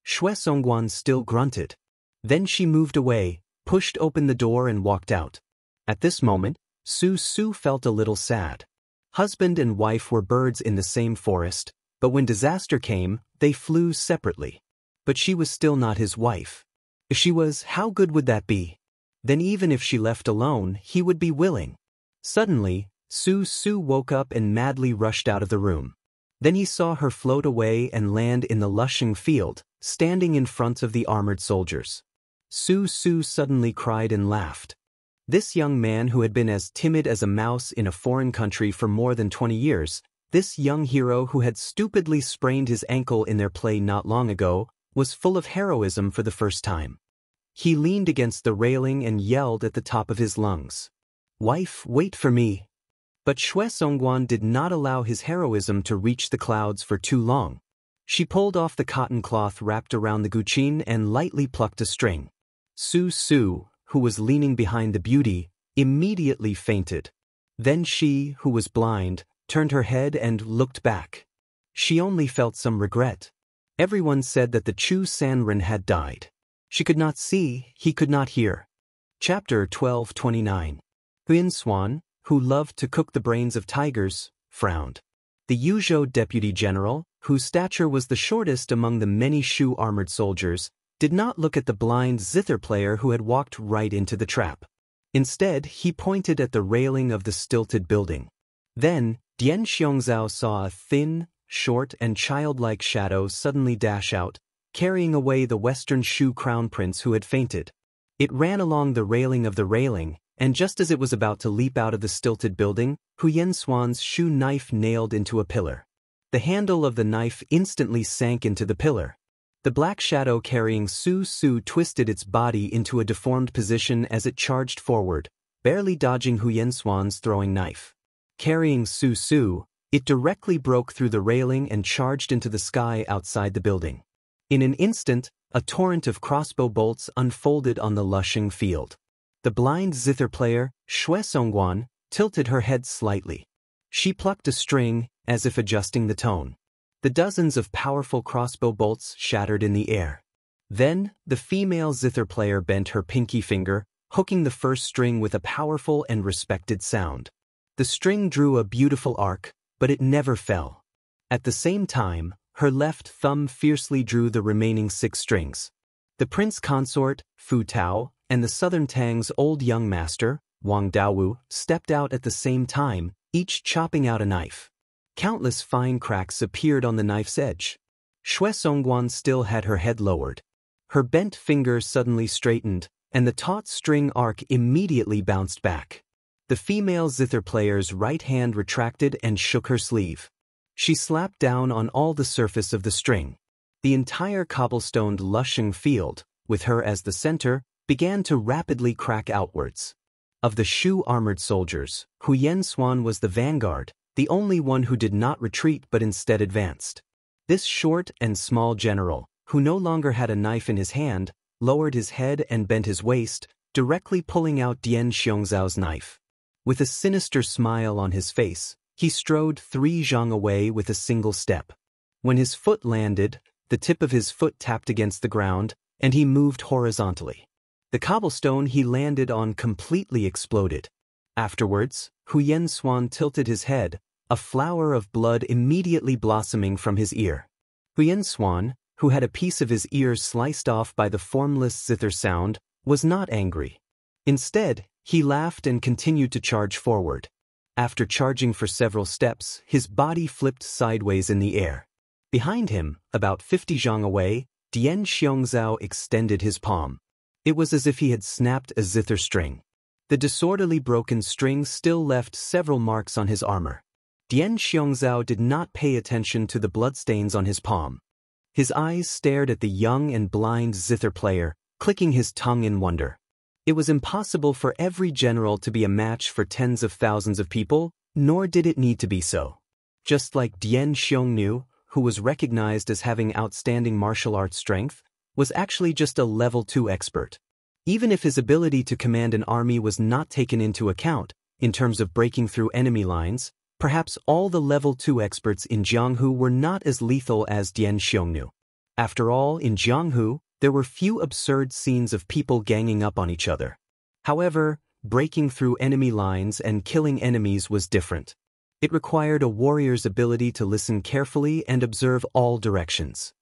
[SPEAKER 1] Xue Songguan still grunted. Then she moved away, pushed open the door and walked out. At this moment, Su Su felt a little sad. Husband and wife were birds in the same forest, but when disaster came, they flew separately. But she was still not his wife. If she was, how good would that be? Then even if she left alone, he would be willing. Suddenly, Su Su woke up and madly rushed out of the room. Then he saw her float away and land in the lushing field, standing in front of the armored soldiers. Su Su suddenly cried and laughed. This young man who had been as timid as a mouse in a foreign country for more than 20 years, this young hero who had stupidly sprained his ankle in their play not long ago, was full of heroism for the first time. He leaned against the railing and yelled at the top of his lungs, "Wife, wait for me." But Xue Songguan did not allow his heroism to reach the clouds for too long. She pulled off the cotton cloth wrapped around the guqin and lightly plucked a string. Su Su, who was leaning behind the beauty, immediately fainted. Then she, who was blind, turned her head and looked back. She only felt some regret. Everyone said that the Chu Sanren had died. She could not see, he could not hear. Chapter 12:29. Huyan Swan, who loved to cook the brains of tigers, frowned. The Yuzhou deputy general, whose stature was the shortest among the many Shu armored soldiers, did not look at the blind zither player who had walked right into the trap. Instead, he pointed at the railing of the stilted building. Then, Dian Xiongzhao saw a thin, short and childlike shadow suddenly dash out, carrying away the Western Shu crown prince who had fainted. It ran along the railing of the railing, and just as it was about to leap out of the stilted building, Huyan Swan's Shu knife nailed into a pillar. The handle of the knife instantly sank into the pillar. The black shadow carrying Su Su twisted its body into a deformed position as it charged forward, barely dodging Huyan Swan's throwing knife. Carrying Su Su, it directly broke through the railing and charged into the sky outside the building. In an instant, a torrent of crossbow bolts unfolded on the lushing field. The blind zither player, Xue Songguan, tilted her head slightly. She plucked a string, as if adjusting the tone. The dozens of powerful crossbow bolts shattered in the air. Then, the female zither player bent her pinky finger, hooking the first string with a powerful and respected sound. The string drew a beautiful arc, but it never fell. At the same time, her left thumb fiercely drew the remaining 6 strings. The prince consort, Fu Tao, and the southern Tang's old young master, Wang Daowu, stepped out at the same time, each chopping out a knife. Countless fine cracks appeared on the knife's edge. Xue Songguan still had her head lowered. Her bent finger suddenly straightened, and the taut string arc immediately bounced back. The female zither player's right hand retracted and shook her sleeve. She slapped down on all the surface of the string. The entire cobblestoned lushing field, with her as the center, began to rapidly crack outwards. Of the Shu armored soldiers, Huyan Swan was the vanguard, the only one who did not retreat but instead advanced. This short and small general, who no longer had a knife in his hand, lowered his head and bent his waist, directly pulling out Dian Xiongzhao's knife. With a sinister smile on his face, he strode 3 zhang away with a single step. When his foot landed, the tip of his foot tapped against the ground, and he moved horizontally. The cobblestone he landed on completely exploded. Afterwards, Huyan Swan tilted his head, a flower of blood immediately blossoming from his ear. Huyan Swan, who had a piece of his ear sliced off by the formless zither sound, was not angry. Instead, he laughed and continued to charge forward. After charging for several steps, his body flipped sideways in the air. Behind him, about 50 zhang away, Dian Xiongzhao extended his palm. It was as if he had snapped a zither string. The disorderly broken string still left several marks on his armor. Dian Xiongzhao did not pay attention to the bloodstains on his palm. His eyes stared at the young and blind zither player, clicking his tongue in wonder. It was impossible for every general to be a match for tens of thousands of people, nor did it need to be so. Just like Dian Xiongnu, who was recognized as having outstanding martial arts strength, was actually just a level 2 expert. Even if his ability to command an army was not taken into account, in terms of breaking through enemy lines, perhaps all the level 2 experts in Jianghu were not as lethal as Dian Xiongnu. After all, in Jianghu, there were few absurd scenes of people ganging up on each other. However, breaking through enemy lines and killing enemies was different. It required a warrior's ability to listen carefully and observe all directions.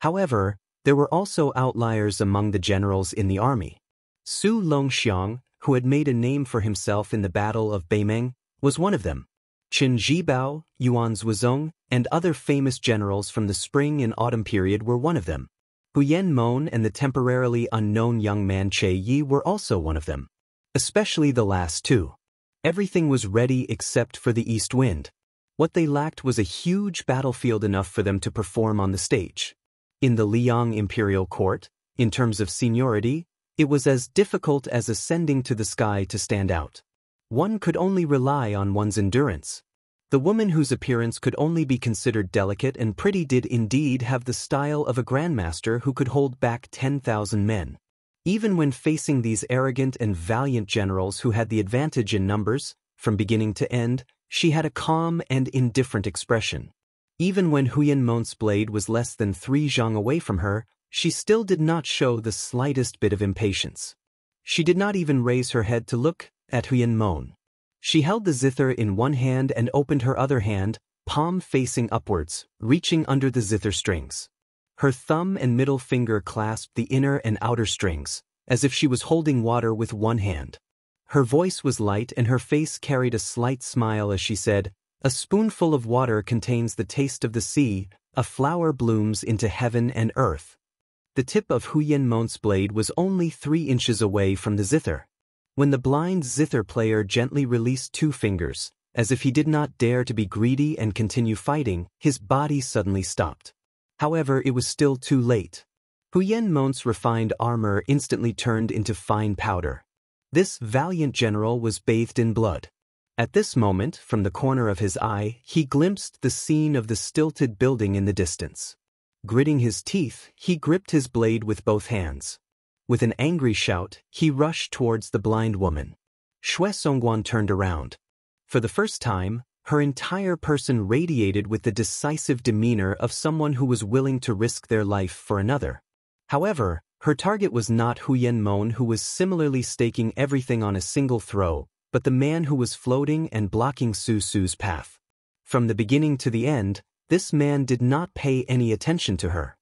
[SPEAKER 1] However, there were also outliers among the generals in the army. Su Longxiang, who had made a name for himself in the Battle of Beimeng, was one of them. Qin Zhibao, Yuan Zhuozong, and other famous generals from the spring and autumn period were one of them. Huyen Mon and the temporarily unknown young man Che Yi were also one of them. Especially the last two. Everything was ready except for the east wind. What they lacked was a huge battlefield enough for them to perform on the stage. In the Liang imperial court, in terms of seniority, it was as difficult as ascending to the sky to stand out. One could only rely on one's endurance. The woman whose appearance could only be considered delicate and pretty did indeed have the style of a grandmaster who could hold back 10,000 men. Even when facing these arrogant and valiant generals who had the advantage in numbers, from beginning to end, she had a calm and indifferent expression. Even when Huyen Mon's blade was less than 3 zhang away from her, she still did not show the slightest bit of impatience. She did not even raise her head to look at Huyen Mon. She held the zither in one hand and opened her other hand, palm facing upwards, reaching under the zither strings. Her thumb and middle finger clasped the inner and outer strings, as if she was holding water with one hand. Her voice was light and her face carried a slight smile as she said, "A spoonful of water contains the taste of the sea, a flower blooms into heaven and earth." The tip of Huyen Mon's blade was only 3 inches away from the zither. When the blind zither player gently released 2 fingers, as if he did not dare to be greedy and continue fighting, his body suddenly stopped. However, it was still too late. Huyen Mon's refined armor instantly turned into fine powder. This valiant general was bathed in blood. At this moment, from the corner of his eye, he glimpsed the scene of the stilted building in the distance. Gritting his teeth, he gripped his blade with both hands. With an angry shout, he rushed towards the blind woman. Xue Songguan turned around. For the first time, her entire person radiated with the decisive demeanor of someone who was willing to risk their life for another. However, her target was not Huyen Mon, who was similarly staking everything on a single throw, but the man who was floating and blocking Su Su's path. From the beginning to the end, this man did not pay any attention to her.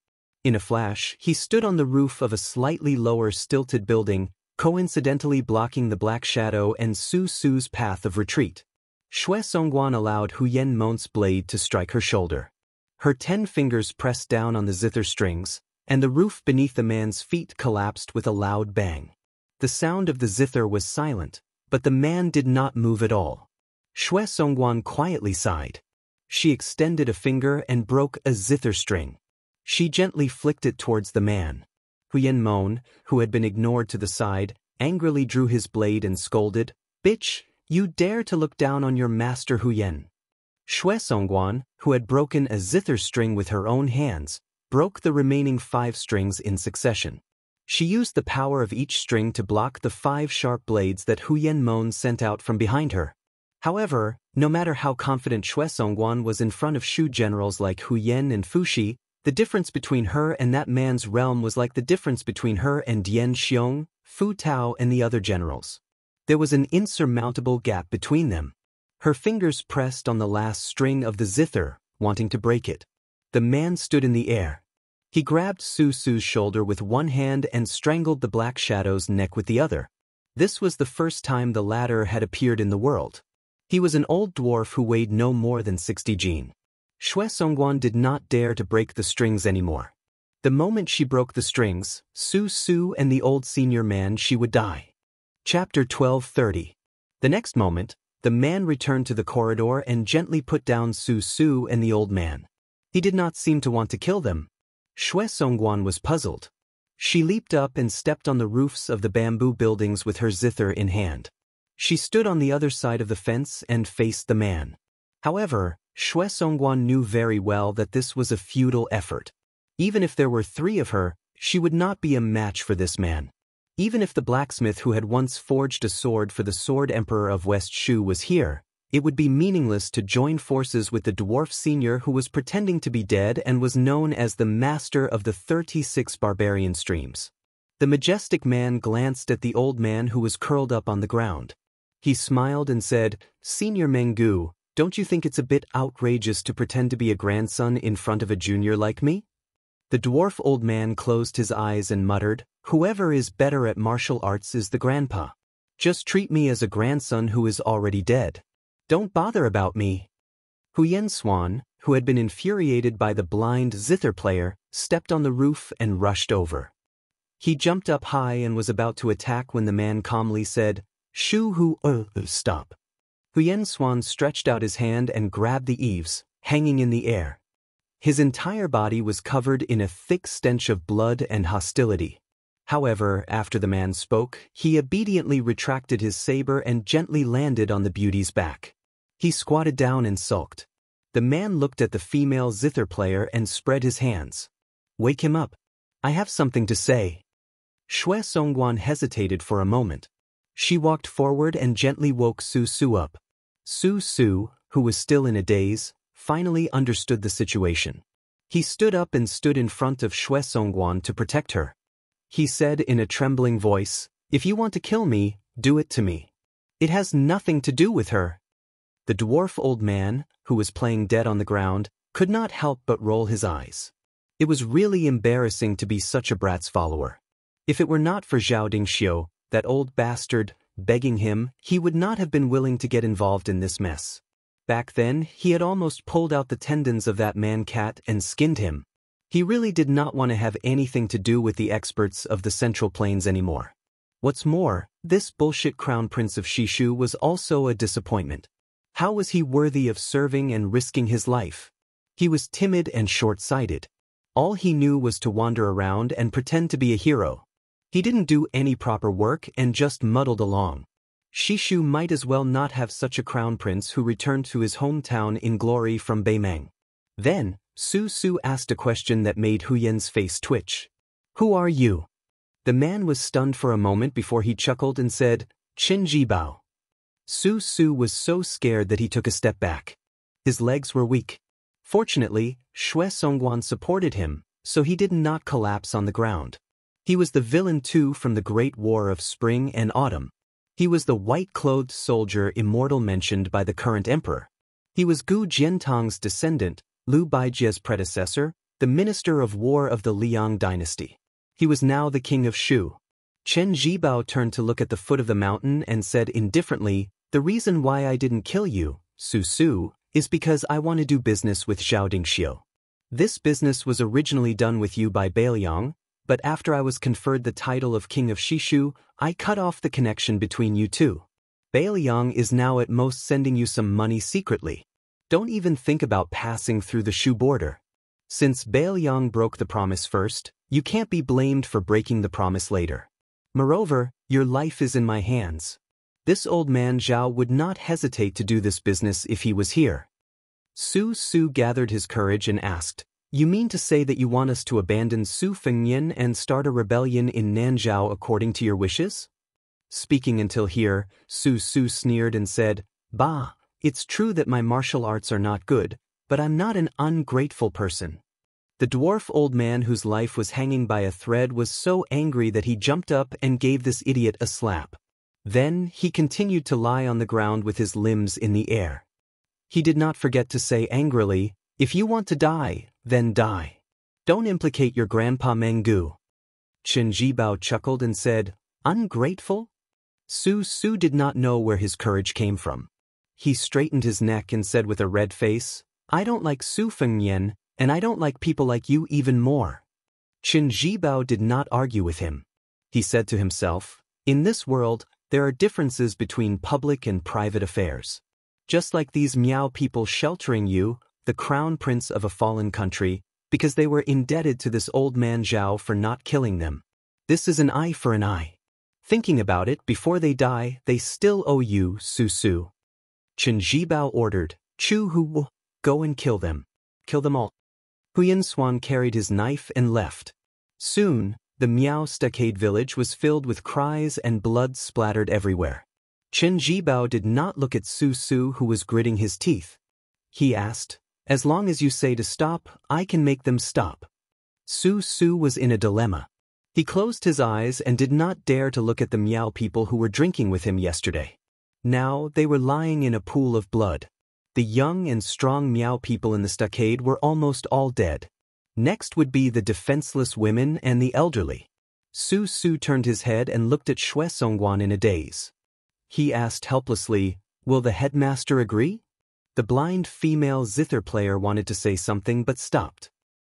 [SPEAKER 1] In a flash, he stood on the roof of a slightly lower stilted building, coincidentally blocking the black shadow and Su Su's path of retreat. Xue Songguan allowed Huyen Mon's blade to strike her shoulder. Her 10 fingers pressed down on the zither strings, and the roof beneath the man's feet collapsed with a loud bang. The sound of the zither was silent, but the man did not move at all. Xue Songguan quietly sighed. She extended a finger and broke a zither string. She gently flicked it towards the man. Huyen Mon, who had been ignored to the side, angrily drew his blade and scolded, "Bitch, you dare to look down on your master Huyen." Xue Songguan, who had broken a zither string with her own hands, broke the remaining 5 strings in succession. She used the power of each string to block the 5 sharp blades that Huyen Mon sent out from behind her. However, no matter how confident Xue Songguan was in front of Shu generals like Huyen and Fuxi, the difference between her and that man's realm was like the difference between her and Dian Xiong, Fu Tao and the other generals. There was an insurmountable gap between them. Her fingers pressed on the last string of the zither, wanting to break it. The man stood in the air. He grabbed Su Su's shoulder with one hand and strangled the black shadow's neck with the other. This was the first time the latter had appeared in the world. He was an old dwarf who weighed no more than 60 jin. Xue Songguan did not dare to break the strings anymore. The moment she broke the strings, Su Su and the old senior man, she would die. Chapter 12:30. The next moment, the man returned to the corridor and gently put down Su Su and the old man. He did not seem to want to kill them. Xue Songguan was puzzled. She leaped up and stepped on the roofs of the bamboo buildings with her zither in hand. She stood on the other side of the fence and faced the man. However, Xue Songguan knew very well that this was a futile effort. Even if there were 3 of her, she would not be a match for this man. Even if the blacksmith who had once forged a sword for the Sword Emperor of West Shu was here, it would be meaningless to join forces with the dwarf senior who was pretending to be dead and was known as the master of the 36 barbarian streams. The majestic man glanced at the old man who was curled up on the ground. He smiled and said, "Senior Mengu, don't you think it's a bit outrageous to pretend to be a grandson in front of a junior like me?" The dwarf old man closed his eyes and muttered, "Whoever is better at martial arts is the grandpa. Just treat me as a grandson who is already dead." Don't bother about me. Xianxia, who had been infuriated by the blind zither player, stepped on the roof and rushed over. He jumped up high and was about to attack when the man calmly said, "Shu hu, stop." Xianxia stretched out his hand and grabbed the eaves, hanging in the air. His entire body was covered in a thick stench of blood and hostility. However, after the man spoke, he obediently retracted his saber and gently landed on the beauty's back. He squatted down and sulked. The man looked at the female zither player and spread his hands. "Wake him up. I have something to say." Xue Songguan hesitated for a moment. She walked forward and gently woke Su Su up. Su Su, who was still in a daze, finally understood the situation. He stood up and stood in front of Xue Songguan to protect her. He said in a trembling voice, "If you want to kill me, do it to me. It has nothing to do with her." The dwarf old man, who was playing dead on the ground, could not help but roll his eyes. It was really embarrassing to be such a brat's follower. If it were not for Zhao Dingxiu, that old bastard, begging him, he would not have been willing to get involved in this mess. Back then, he had almost pulled out the tendons of that man-cat and skinned him. He really did not want to have anything to do with the experts of the Central Plains anymore. What's more, this bullshit crown prince of Shishu was also a disappointment. How was he worthy of serving and risking his life? He was timid and short-sighted. All he knew was to wander around and pretend to be a hero. He didn't do any proper work and just muddled along. Shishu might as well not have such a crown prince who returned to his hometown in glory from Beimeng. Then, Su Su asked a question that made Hu Yan's face twitch. "Who are you?" The man was stunned for a moment before he chuckled and said, "Qin Jibao." Su Su was so scared that he took a step back. His legs were weak. Fortunately, Xue Songguan supported him, so he did not collapse on the ground. He was the villain too from the Great War of Spring and Autumn. He was the white-clothed soldier immortal mentioned by the current emperor. He was Gu Jiantang's descendant, Liu Baijia's predecessor, the minister of war of the Liang dynasty. He was now the king of Shu. Chen Jibao turned to look at the foot of the mountain and said indifferently, "The reason why I didn't kill you, Su Su, is because I want to do business with Zhao Dingxiu. This business was originally done with you by Bailiang, but after I was conferred the title of King of Shishu, I cut off the connection between you two. Bailiang is now at most sending you some money secretly. Don't even think about passing through the Shu border. Since Bailiang broke the promise first, you can't be blamed for breaking the promise later. Moreover, your life is in my hands. This old man Zhao would not hesitate to do this business if he was here." Su Su gathered his courage and asked, "You mean to say that you want us to abandon Su Fengnian and start a rebellion in Nanzhao according to your wishes?" Speaking until here, Su Su sneered and said, "Bah, it's true that my martial arts are not good, but I'm not an ungrateful person." The dwarf old man whose life was hanging by a thread was so angry that he jumped up and gave this idiot a slap. Then, he continued to lie on the ground with his limbs in the air. He did not forget to say angrily, "If you want to die, then die. Don't implicate your grandpa Mengu." Qin Jibao chuckled and said, "Ungrateful?" Su Su did not know where his courage came from. He straightened his neck and said with a red face, "I don't like Su Fengnian, and I don't like people like you even more." Qin Jibao did not argue with him. He said to himself, "In this world, there are differences between public and private affairs. Just like these Miao people sheltering you, the crown prince of a fallen country, because they were indebted to this old man Zhao for not killing them. This is an eye for an eye. Thinking about it, before they die, they still owe you, Su Su." Qin Jibao ordered, "Chu Hu, go and kill them. Kill them all." Xianxia carried his knife and left. Soon, the Miao stockade village was filled with cries and blood splattered everywhere. Qin Jibao did not look at Su Su, who was gritting his teeth. He asked, "As long as you say to stop, I can make them stop." Su Su was in a dilemma. He closed his eyes and did not dare to look at the Miao people who were drinking with him yesterday. Now they were lying in a pool of blood. The young and strong Miao people in the stockade were almost all dead. Next would be the defenseless women and the elderly. Su Su turned his head and looked at Xue Songguan in a daze. He asked helplessly, Will the headmaster agree? The blind female zither player wanted to say something but stopped.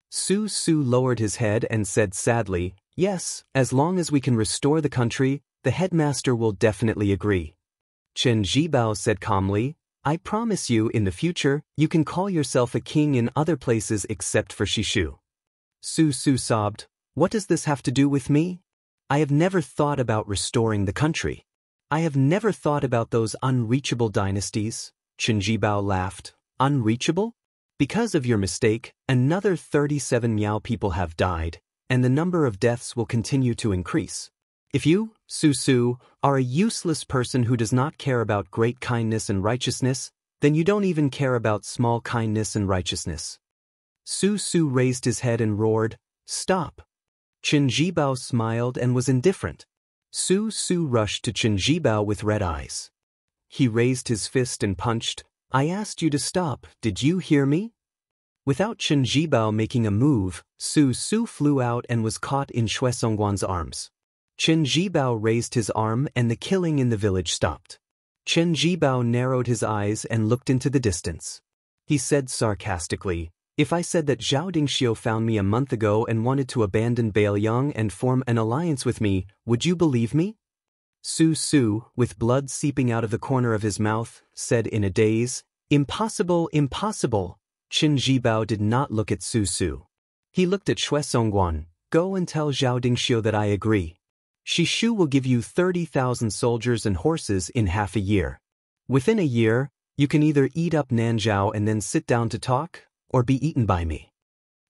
[SPEAKER 1] Su Su lowered his head and said sadly, "Yes, as long as we can restore the country, the headmaster will definitely agree." Chen Zhibao said calmly, "I promise you in the future, you can call yourself a king in other places except for Shishu." Su Su sobbed, "What does this have to do with me? I have never thought about restoring the country. I have never thought about those unreachable dynasties." Chen Zhibao laughed. "Unreachable? Because of your mistake, another 37 Miao people have died, and the number of deaths will continue to increase. If you, Su Su, are a useless person who does not care about great kindness and righteousness, then you don't even care about small kindness and righteousness." Su Su raised his head and roared, "Stop!" Chen Zhibao smiled and was indifferent. Su Su rushed to Chen Zhibao with red eyes. He raised his fist and punched. "I asked you to stop, did you hear me?" Without Chen Zhibao making a move, Su Su flew out and was caught in Xue Songguan's arms. Chen Zhibao raised his arm and the killing in the village stopped. Chen Zhibao narrowed his eyes and looked into the distance. He said sarcastically, "If I said that Zhao Dingxiu found me a month ago and wanted to abandon Bailiang and form an alliance with me, would you believe me?" Su Su, with blood seeping out of the corner of his mouth, said in a daze, "Impossible, impossible." Chen Zhibao did not look at Su Su. He looked at Xue Songguan. "Go and tell Zhao Dingxiu that I agree. Shishu will give you 30,000 soldiers and horses in half a year. Within a year, you can either eat up Nanzhao and then sit down to talk, or be eaten by me."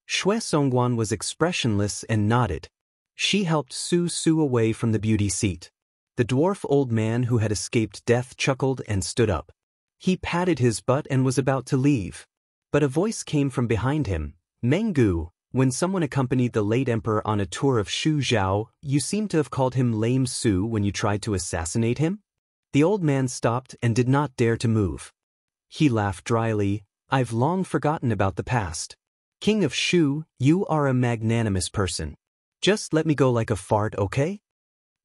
[SPEAKER 1] Xue Songguan was expressionless and nodded. She helped Su Su away from the beauty seat. The dwarf old man who had escaped death chuckled and stood up. He patted his butt and was about to leave. But a voice came from behind him. "Menggu, when someone accompanied the late emperor on a tour of Shu Zhao, you seem to have called him Lame Su when you tried to assassinate him?" The old man stopped and did not dare to move. He laughed dryly. "I've long forgotten about the past. King of Shu, you are a magnanimous person. Just let me go like a fart, okay?"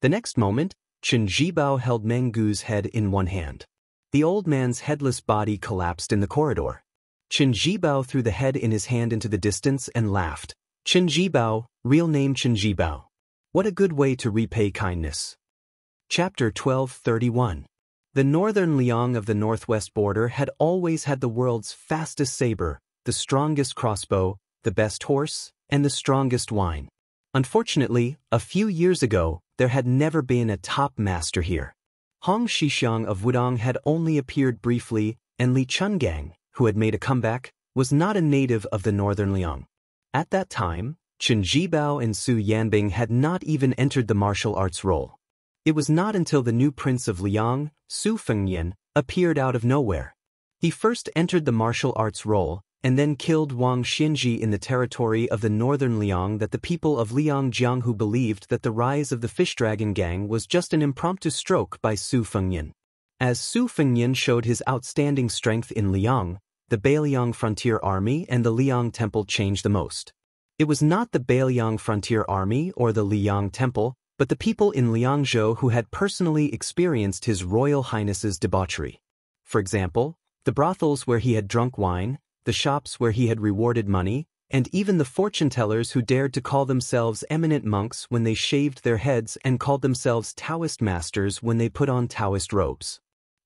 [SPEAKER 1] The next moment, Chen Zhibao held Menggu's head in one hand. The old man's headless body collapsed in the corridor. Chen Zhibao threw the head in his hand into the distance and laughed. "Chen Zhibao, real name Chen Zhibao. What a good way to repay kindness." Chapter 12:31. The northern Liang of the northwest border had always had the world's fastest saber, the strongest crossbow, the best horse, and the strongest wine. Unfortunately, a few years ago, there had never been a top master here. Hong Shixiang of Wudong had only appeared briefly, and Li Chungang, who had made a comeback, was not a native of the northern Liang. At that time, Chen Zhibao and Su Yanbing had not even entered the martial arts role. It was not until the new prince of Liang, Su Fengnian, appeared out of nowhere. He first entered the martial arts role, and then killed Wang Xinji in the territory of the northern Liang that the people of Liang Jianghu believed that the rise of the Fish Dragon Gang was just an impromptu stroke by Su Fengnian. As Su Fengnian showed his outstanding strength in Liang, the Bailiang Frontier Army and the Liang Temple changed the most. It was not the Bailiang Frontier Army or the Liang Temple, but the people in Liangzhou who had personally experienced His Royal Highness's debauchery. For example, the brothels where he had drunk wine, the shops where he had rewarded money, and even the fortune-tellers who dared to call themselves eminent monks when they shaved their heads and called themselves Taoist masters when they put on Taoist robes.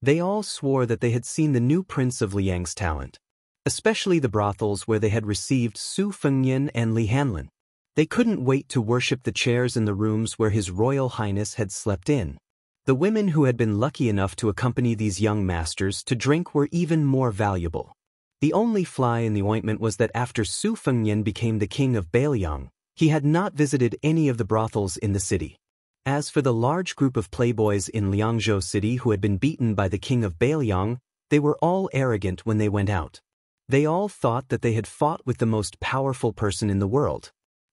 [SPEAKER 1] They all swore that they had seen the new prince of Liang's talent, especially the brothels where they had received Su Fengnian and Li Hanlin. They couldn't wait to worship the chairs in the rooms where His Royal Highness had slept in. The women who had been lucky enough to accompany these young masters to drink were even more valuable. The only fly in the ointment was that after Su Fengnian became the king of Bailiang, he had not visited any of the brothels in the city. As for the large group of playboys in Liangzhou City who had been beaten by the king of Bailiang, they were all arrogant when they went out. They all thought that they had fought with the most powerful person in the world.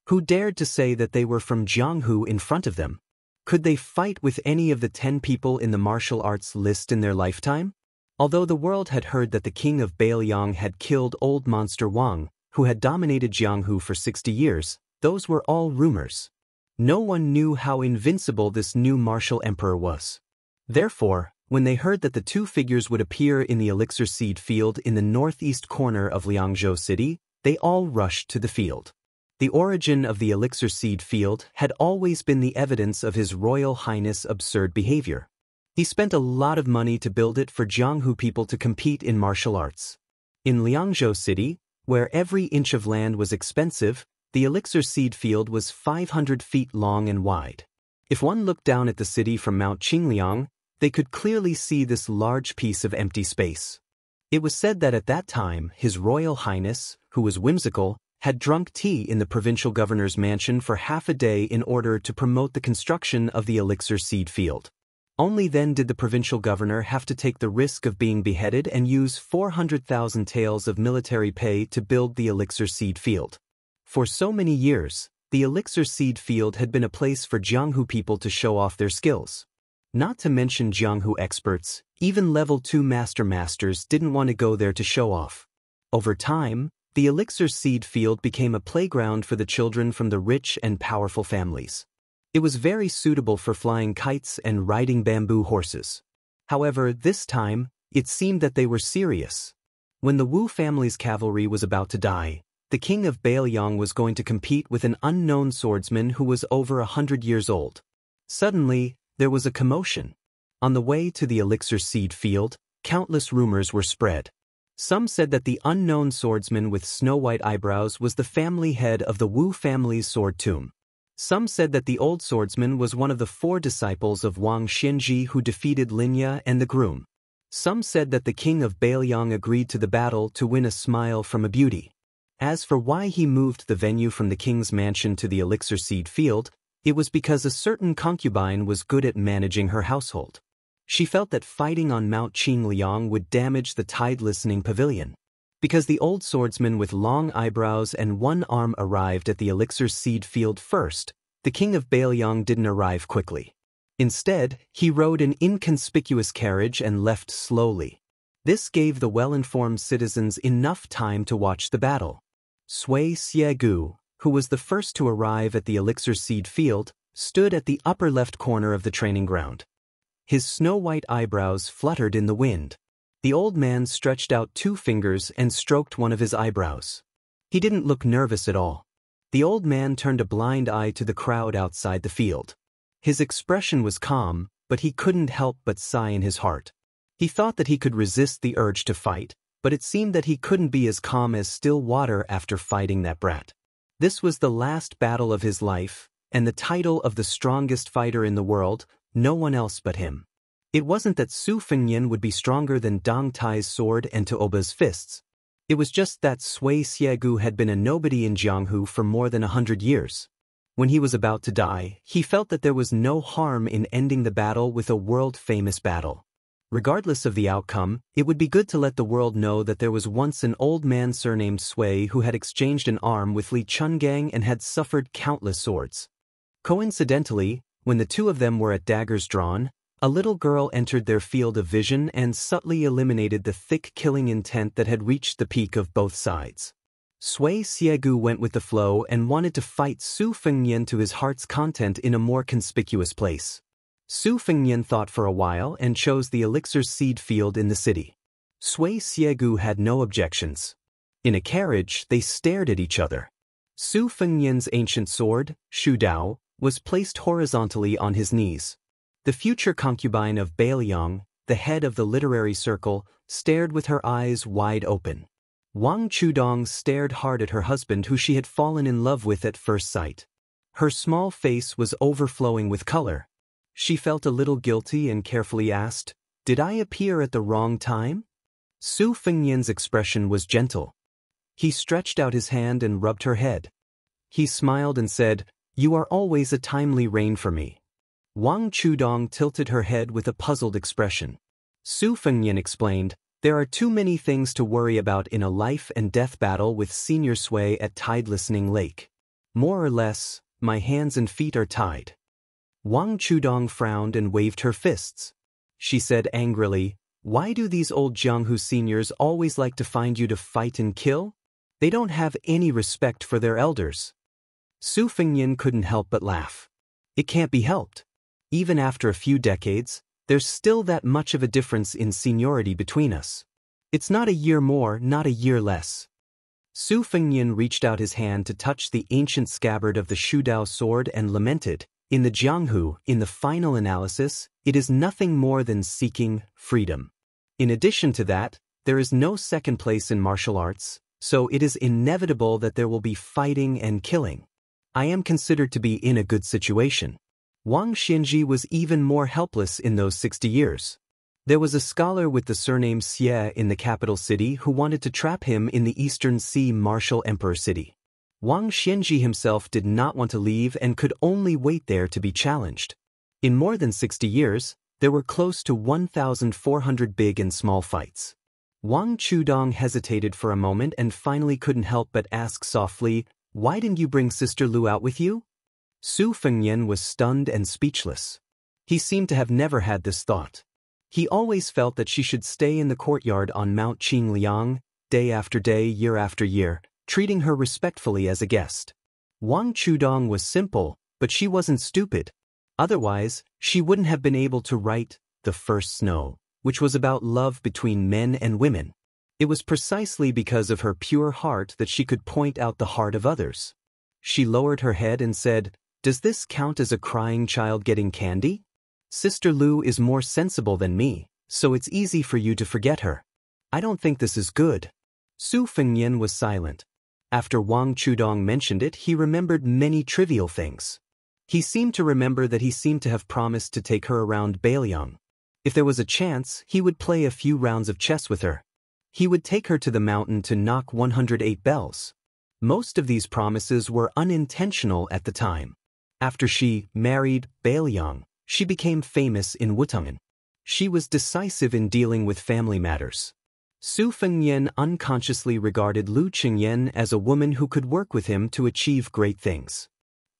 [SPEAKER 1] Who dared to say that they were from Jianghu in front of them? Could they fight with any of the 10 people in the martial arts list in their lifetime? Although the world had heard that the king of Bailiang had killed old monster Wang, who had dominated Jianghu for 60 years, those were all rumors. No one knew how invincible this new martial emperor was. Therefore, When they heard that the two figures would appear in the elixir seed field in the northeast corner of Liangzhou City, they all rushed to the field. The origin of the elixir seed field had always been the evidence of His Royal Highness' absurd behavior. He spent a lot of money to build it for Jianghu people to compete in martial arts. In Liangzhou City, where every inch of land was expensive, the elixir seed field was 500 feet long and wide. If one looked down at the city from Mount Qingliang, they could clearly see this large piece of empty space. It was said that at that time, His Royal Highness, who was whimsical, had drunk tea in the provincial governor's mansion for half a day in order to promote the construction of the elixir seed field. Only then did the provincial governor have to take the risk of being beheaded and use 400,000 taels of military pay to build the elixir seed field. For so many years, the elixir seed field had been a place for Jianghu people to show off their skills. Not to mention Jianghu experts, even level 2 masters didn't want to go there to show off. Over time, the elixir seed field became a playground for the children from the rich and powerful families. It was very suitable for flying kites and riding bamboo horses. However, this time, it seemed that they were serious. When the Wu family's cavalry was about to die, the king of Bailiang was going to compete with an unknown swordsman who was over 100 years old. Suddenly, there was a commotion. On the way to the elixir seed field, countless rumors were spread. Some said that the unknown swordsman with snow-white eyebrows was the family head of the Wu family's sword tomb. Some said that the old swordsman was one of the 4 disciples of Wang Xianji who defeated Linya and the groom. Some said that the king of Bailiang agreed to the battle to win a smile from a beauty. As for why he moved the venue from the king's mansion to the elixir seed field, it was because a certain concubine was good at managing her household. She felt that fighting on Mount Qingliang would damage the tide-listening pavilion. Because the old swordsman with long eyebrows and one arm arrived at the elixir seed field first, the king of Bailiang didn't arrive quickly. Instead, he rode an inconspicuous carriage and left slowly. This gave the well-informed citizens enough time to watch the battle. Sui Xiegu, who was the first to arrive at the elixir seed field, stood at the upper left corner of the training ground. His snow-white eyebrows fluttered in the wind. The old man stretched out 2 fingers and stroked one of his eyebrows. He didn't look nervous at all. The old man turned a blind eye to the crowd outside the field. His expression was calm, but he couldn't help but sigh in his heart. He thought that he could resist the urge to fight, but it seemed that he couldn't be as calm as still water after fighting that brat. This was the last battle of his life, and the title of the strongest fighter in the world, no one else but him. It wasn't that Su Fengnian would be stronger than Dong Tai's sword and Tuoba's fists. It was just that Sui Xiegu had been a nobody in Jianghu for more than 100 years. When he was about to die, he felt that there was no harm in ending the battle with a world-famous battle. Regardless of the outcome, it would be good to let the world know that there was once an old man surnamed Sui who had exchanged an arm with Li Chungang and had suffered countless swords. Coincidentally, when the two of them were at daggers drawn, a little girl entered their field of vision and subtly eliminated the thick killing intent that had reached the peak of both sides. Sui Xiegu went with the flow and wanted to fight Su Fengnian to his heart's content in a more conspicuous place. Su Fengnian thought for a while and chose the elixir seed field in the city. Sui Xiegu had no objections. In a carriage, they stared at each other. Su Fengnian's ancient sword, Shu Dao, was placed horizontally on his knees. The future concubine of Bailiang, the head of the literary circle, stared with her eyes wide open. Wang Chudong stared hard at her husband who she had fallen in love with at first sight. Her small face was overflowing with color. She felt a little guilty and carefully asked, "Did I appear at the wrong time?" Su Fengnian's expression was gentle. He stretched out his hand and rubbed her head. He smiled and said, "You are always a timely rain for me." Wang Chudong tilted her head with a puzzled expression. Su Fengnian explained, "There are too many things to worry about in a life-and-death battle with Senior Sui at Tide-Listening Lake. More or less, my hands and feet are tied." Wang Chudong frowned and waved her fists. She said angrily, "Why do these old Jianghu seniors always like to find you to fight and kill? They don't have any respect for their elders." Su Fengnian couldn't help but laugh. It can't be helped. Even after a few decades, There's still that much of a difference in seniority between us. It's not a year more, not a year less. Su Fengnian reached out his hand to touch the ancient scabbard of the Shudao sword and lamented, in the Jianghu, in the final analysis, it is nothing more than seeking freedom. In addition to that, there is no second place in martial arts, so it is inevitable that there will be fighting and killing. I am considered to be in a good situation. Wang Xinji was even more helpless in those 60 years. There was a scholar with the surname Xie in the capital city who wanted to trap him in the Eastern Sea martial emperor city. Wang Xinji himself did not want to leave and could only wait there to be challenged. In more than 60 years, there were close to 1,400 big and small fights. Wang Chudong hesitated for a moment and finally couldn't help but ask softly, "Why didn't you bring Sister Lu out with you?" Su Fengnian was stunned and speechless. He seemed to have never had this thought. He always felt that she should stay in the courtyard on Mount Qingliang, day after day, year after year, treating her respectfully as a guest. Wang Chudong was simple, but she wasn't stupid. Otherwise, she wouldn't have been able to write The First Snow, which was about love between men and women. It was precisely because of her pure heart that she could point out the heart of others. She lowered her head and said, "Does this count as a crying child getting candy? Sister Lu is more sensible than me, so it's easy for you to forget her. I don't think this is good." Su Fengnian was silent. After Wang Chudong mentioned it, he remembered many trivial things. He seemed to remember that he seemed to have promised to take her around Bailiang. If there was a chance, he would play a few rounds of chess with her. He would take her to the mountain to knock 108 bells. Most of these promises were unintentional at the time. After she married Bailiang, she became famous in Wutangan. She was decisive in dealing with family matters. Su Fengnian unconsciously regarded Lu Qingyan as a woman who could work with him to achieve great things.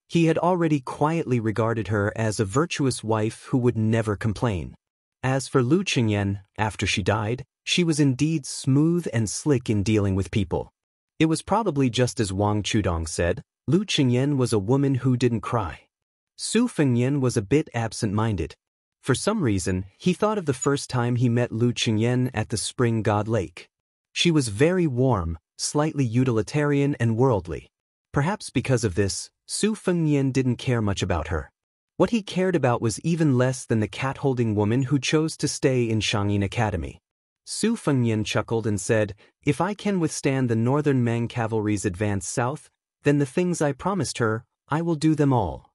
[SPEAKER 1] He had already quietly regarded her as a virtuous wife who would never complain. As for Lu Qingyan, after she died, she was indeed smooth and slick in dealing with people. It was probably just as Wang Chudong said, Lu Qingyan was a woman who didn't cry. Su Fengnian was a bit absent-minded. For some reason, he thought of the first time he met Lu Qingyan at the Spring God Lake. She was very warm, slightly utilitarian and worldly. Perhaps because of this, Su Fengnian didn't care much about her. What he cared about was even less than the cat-holding woman who chose to stay in Shangyin Academy. Su Fengnian chuckled and said, "If I can withstand the northern Mang cavalry's advance south, then the things I promised her, I will do them all."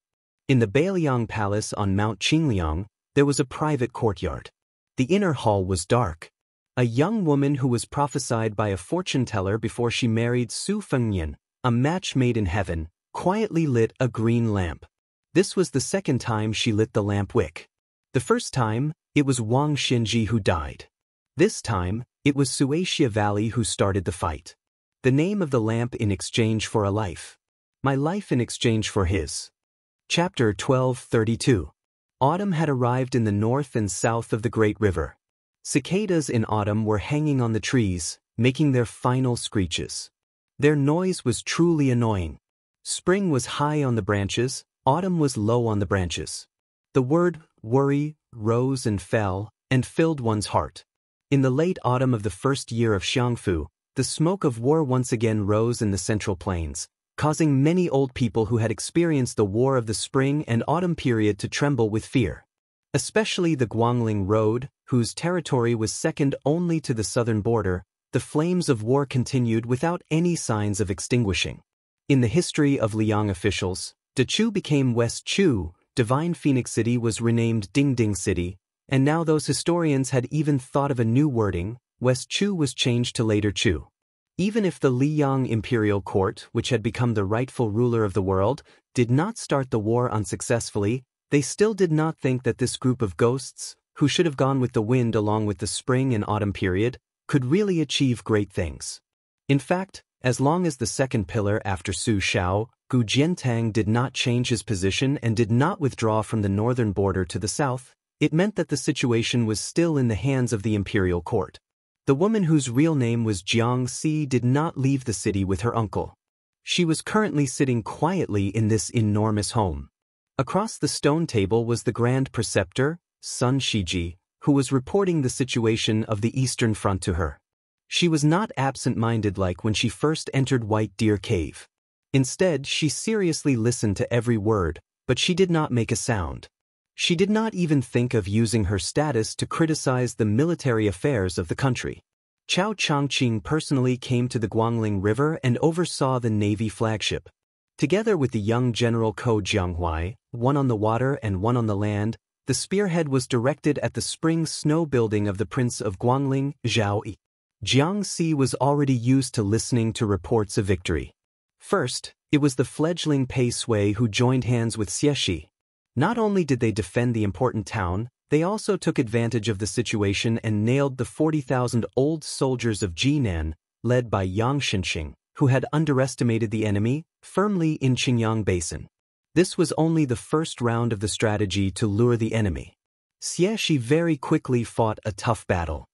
[SPEAKER 1] In the Bailiang Palace on Mount Qingliang, there was a private courtyard. The inner hall was dark. A young woman who was prophesied by a fortune-teller before she married Su Fengnian, a match made in heaven, quietly lit a green lamp. This was the second time she lit the lamp wick. The first time, it was Wang Xinji who died. This time, it was Xianxia Valley who started the fight. The name of the lamp in exchange for a life. My life in exchange for his. Chapter 1232. Autumn had arrived in the north and south of the Great River. Cicadas in autumn were hanging on the trees, making their final screeches. Their noise was truly annoying. Spring was high on the branches, autumn was low on the branches. The word worry rose and fell, and filled one's heart. In the late autumn of the first year of Xiangfu, the smoke of war once again rose in the central plains, causing many old people who had experienced the war of the spring and autumn period to tremble with fear. Especially the Guangling Road, whose territory was second only to the southern border, the flames of war continued without any signs of extinguishing. In the history of Liang officials, Dechu became West Chu, Divine Phoenix City was renamed Dingding City, and now those historians had even thought of a new wording, West Chu was changed to later Chu. Even if the Liyang imperial court, which had become the rightful ruler of the world, did not start the war unsuccessfully, they still did not think that this group of ghosts, who should have gone with the wind along with the spring and autumn period, could really achieve great things. In fact, as long as the second pillar after Su Shao, Gu Jiantang did not change his position and did not withdraw from the northern border to the south, it meant that the situation was still in the hands of the imperial court. The woman whose real name was Xianxia did not leave the city with her uncle. She was currently sitting quietly in this enormous home. Across the stone table was the grand preceptor, Sun Shiji, who was reporting the situation of the Eastern Front to her. She was not absent-minded like when she first entered White Deer Cave. Instead, she seriously listened to every word, but she did not make a sound. She did not even think of using her status to criticize the military affairs of the country. Chao Changqing personally came to the Guangling River and oversaw the Navy flagship. Together with the young General Ko Jianghuai, one on the water and one on the land, the spearhead was directed at the spring snow building of the Prince of Guangling, Zhao Yi. Xianxia was already used to listening to reports of victory. First, it was the fledgling Pei Sui who joined hands with Xieshi. Not only did they defend the important town, they also took advantage of the situation and nailed the 40,000 old soldiers of Jinan, led by Yang Shenxing, who had underestimated the enemy, firmly in Qingyang Basin. This was only the first round of the strategy to lure the enemy. Xieshi very quickly fought a tough battle.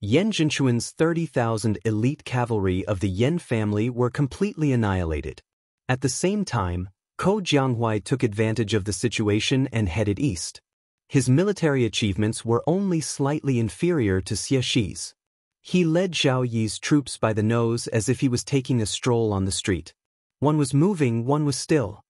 [SPEAKER 1] Yan Zhenchuan's 30,000 elite cavalry of the Yan family were completely annihilated. At the same time, Ko Jianghuai took advantage of the situation and headed east. His military achievements were only slightly inferior to Xieshi's. He led Zhao Yi's troops by the nose as if he was taking a stroll on the street. One was moving, one was still.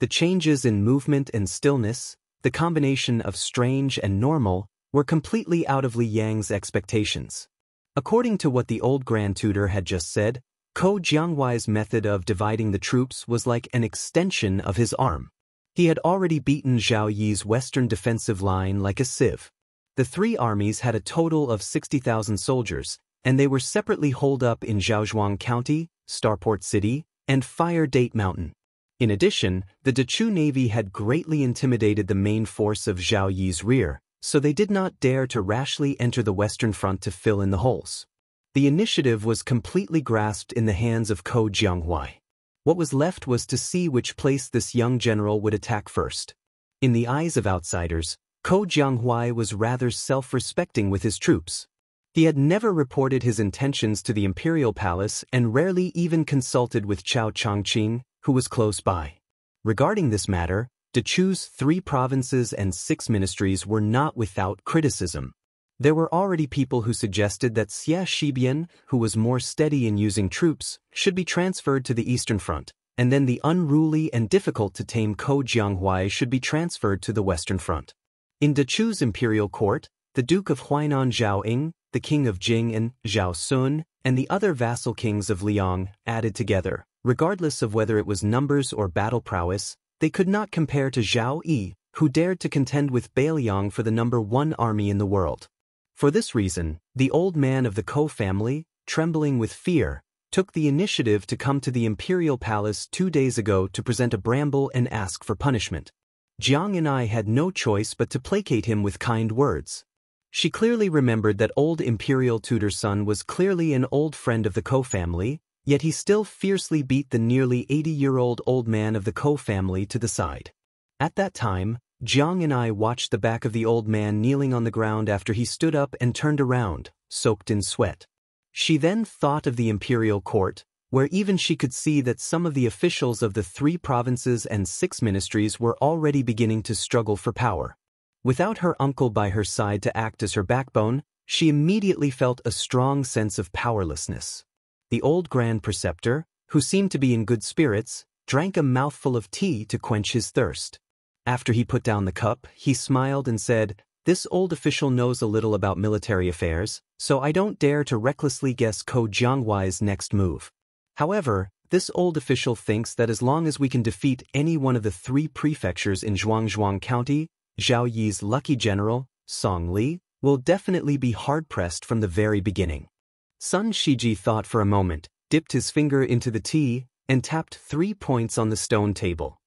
[SPEAKER 1] The changes in movement and stillness, the combination of strange and normal, were completely out of Li Yang's expectations. According to what the old Grand Tutor had just said, Ko Jianghuai's method of dividing the troops was like an extension of his arm. He had already beaten Zhao Yi's western defensive line like a sieve. The three armies had a total of 60,000 soldiers, and they were separately holed up in Zhaozhuang County, Starport City, and Fire Date Mountain. In addition, the Dechu Navy had greatly intimidated the main force of Zhao Yi's rear, so they did not dare to rashly enter the Western Front to fill in the holes. The initiative was completely grasped in the hands of Ko Jianghuai. What was left was to see which place this young general would attack first. In the eyes of outsiders, Ko Jianghuai was rather self-respecting with his troops. He had never reported his intentions to the imperial palace and rarely even consulted with Chao Changqing, who was close by. Regarding this matter, Dechu's 3 provinces and 6 ministries were not without criticism. There were already people who suggested that Xia Shibian, who was more steady in using troops, should be transferred to the Eastern Front, and then the unruly and difficult-to-tame Ko Jianghuai should be transferred to the Western Front. In Dechu's imperial court, the Duke of Huainan Zhao Ying, the King of Jing and Zhao Sun, and the other vassal kings of Liang, added together. Regardless of whether it was numbers or battle prowess, they could not compare to Zhao Yi, who dared to contend with Bailiang for the #1 army in the world. For this reason, the old man of the Ko family, trembling with fear, took the initiative to come to the imperial palace 2 days ago to present a bramble and ask for punishment. Jiang and I had no choice but to placate him with kind words. She clearly remembered that old imperial tutor's son was clearly an old friend of the Ko family, yet he still fiercely beat the nearly 80-year-old old man of the Ko family to the side. At that time, Jiang and I watched the back of the old man kneeling on the ground after he stood up and turned around, soaked in sweat. She then thought of the imperial court, where even she could see that some of the officials of the 3 provinces and 6 ministries were already beginning to struggle for power. Without her uncle by her side to act as her backbone, she immediately felt a strong sense of powerlessness. The old Grand Preceptor, who seemed to be in good spirits, drank a mouthful of tea to quench his thirst. After he put down the cup, he smiled and said, "This old official knows a little about military affairs, so I don't dare to recklessly guess Ko Jianghuai's next move. However, this old official thinks that as long as we can defeat any one of the 3 prefectures in Zhuangzhuang County, Zhao Yi's lucky general, Song Li, will definitely be hard-pressed from the very beginning." Sun Shiji thought for a moment, dipped his finger into the tea, and tapped 3 points on the stone table.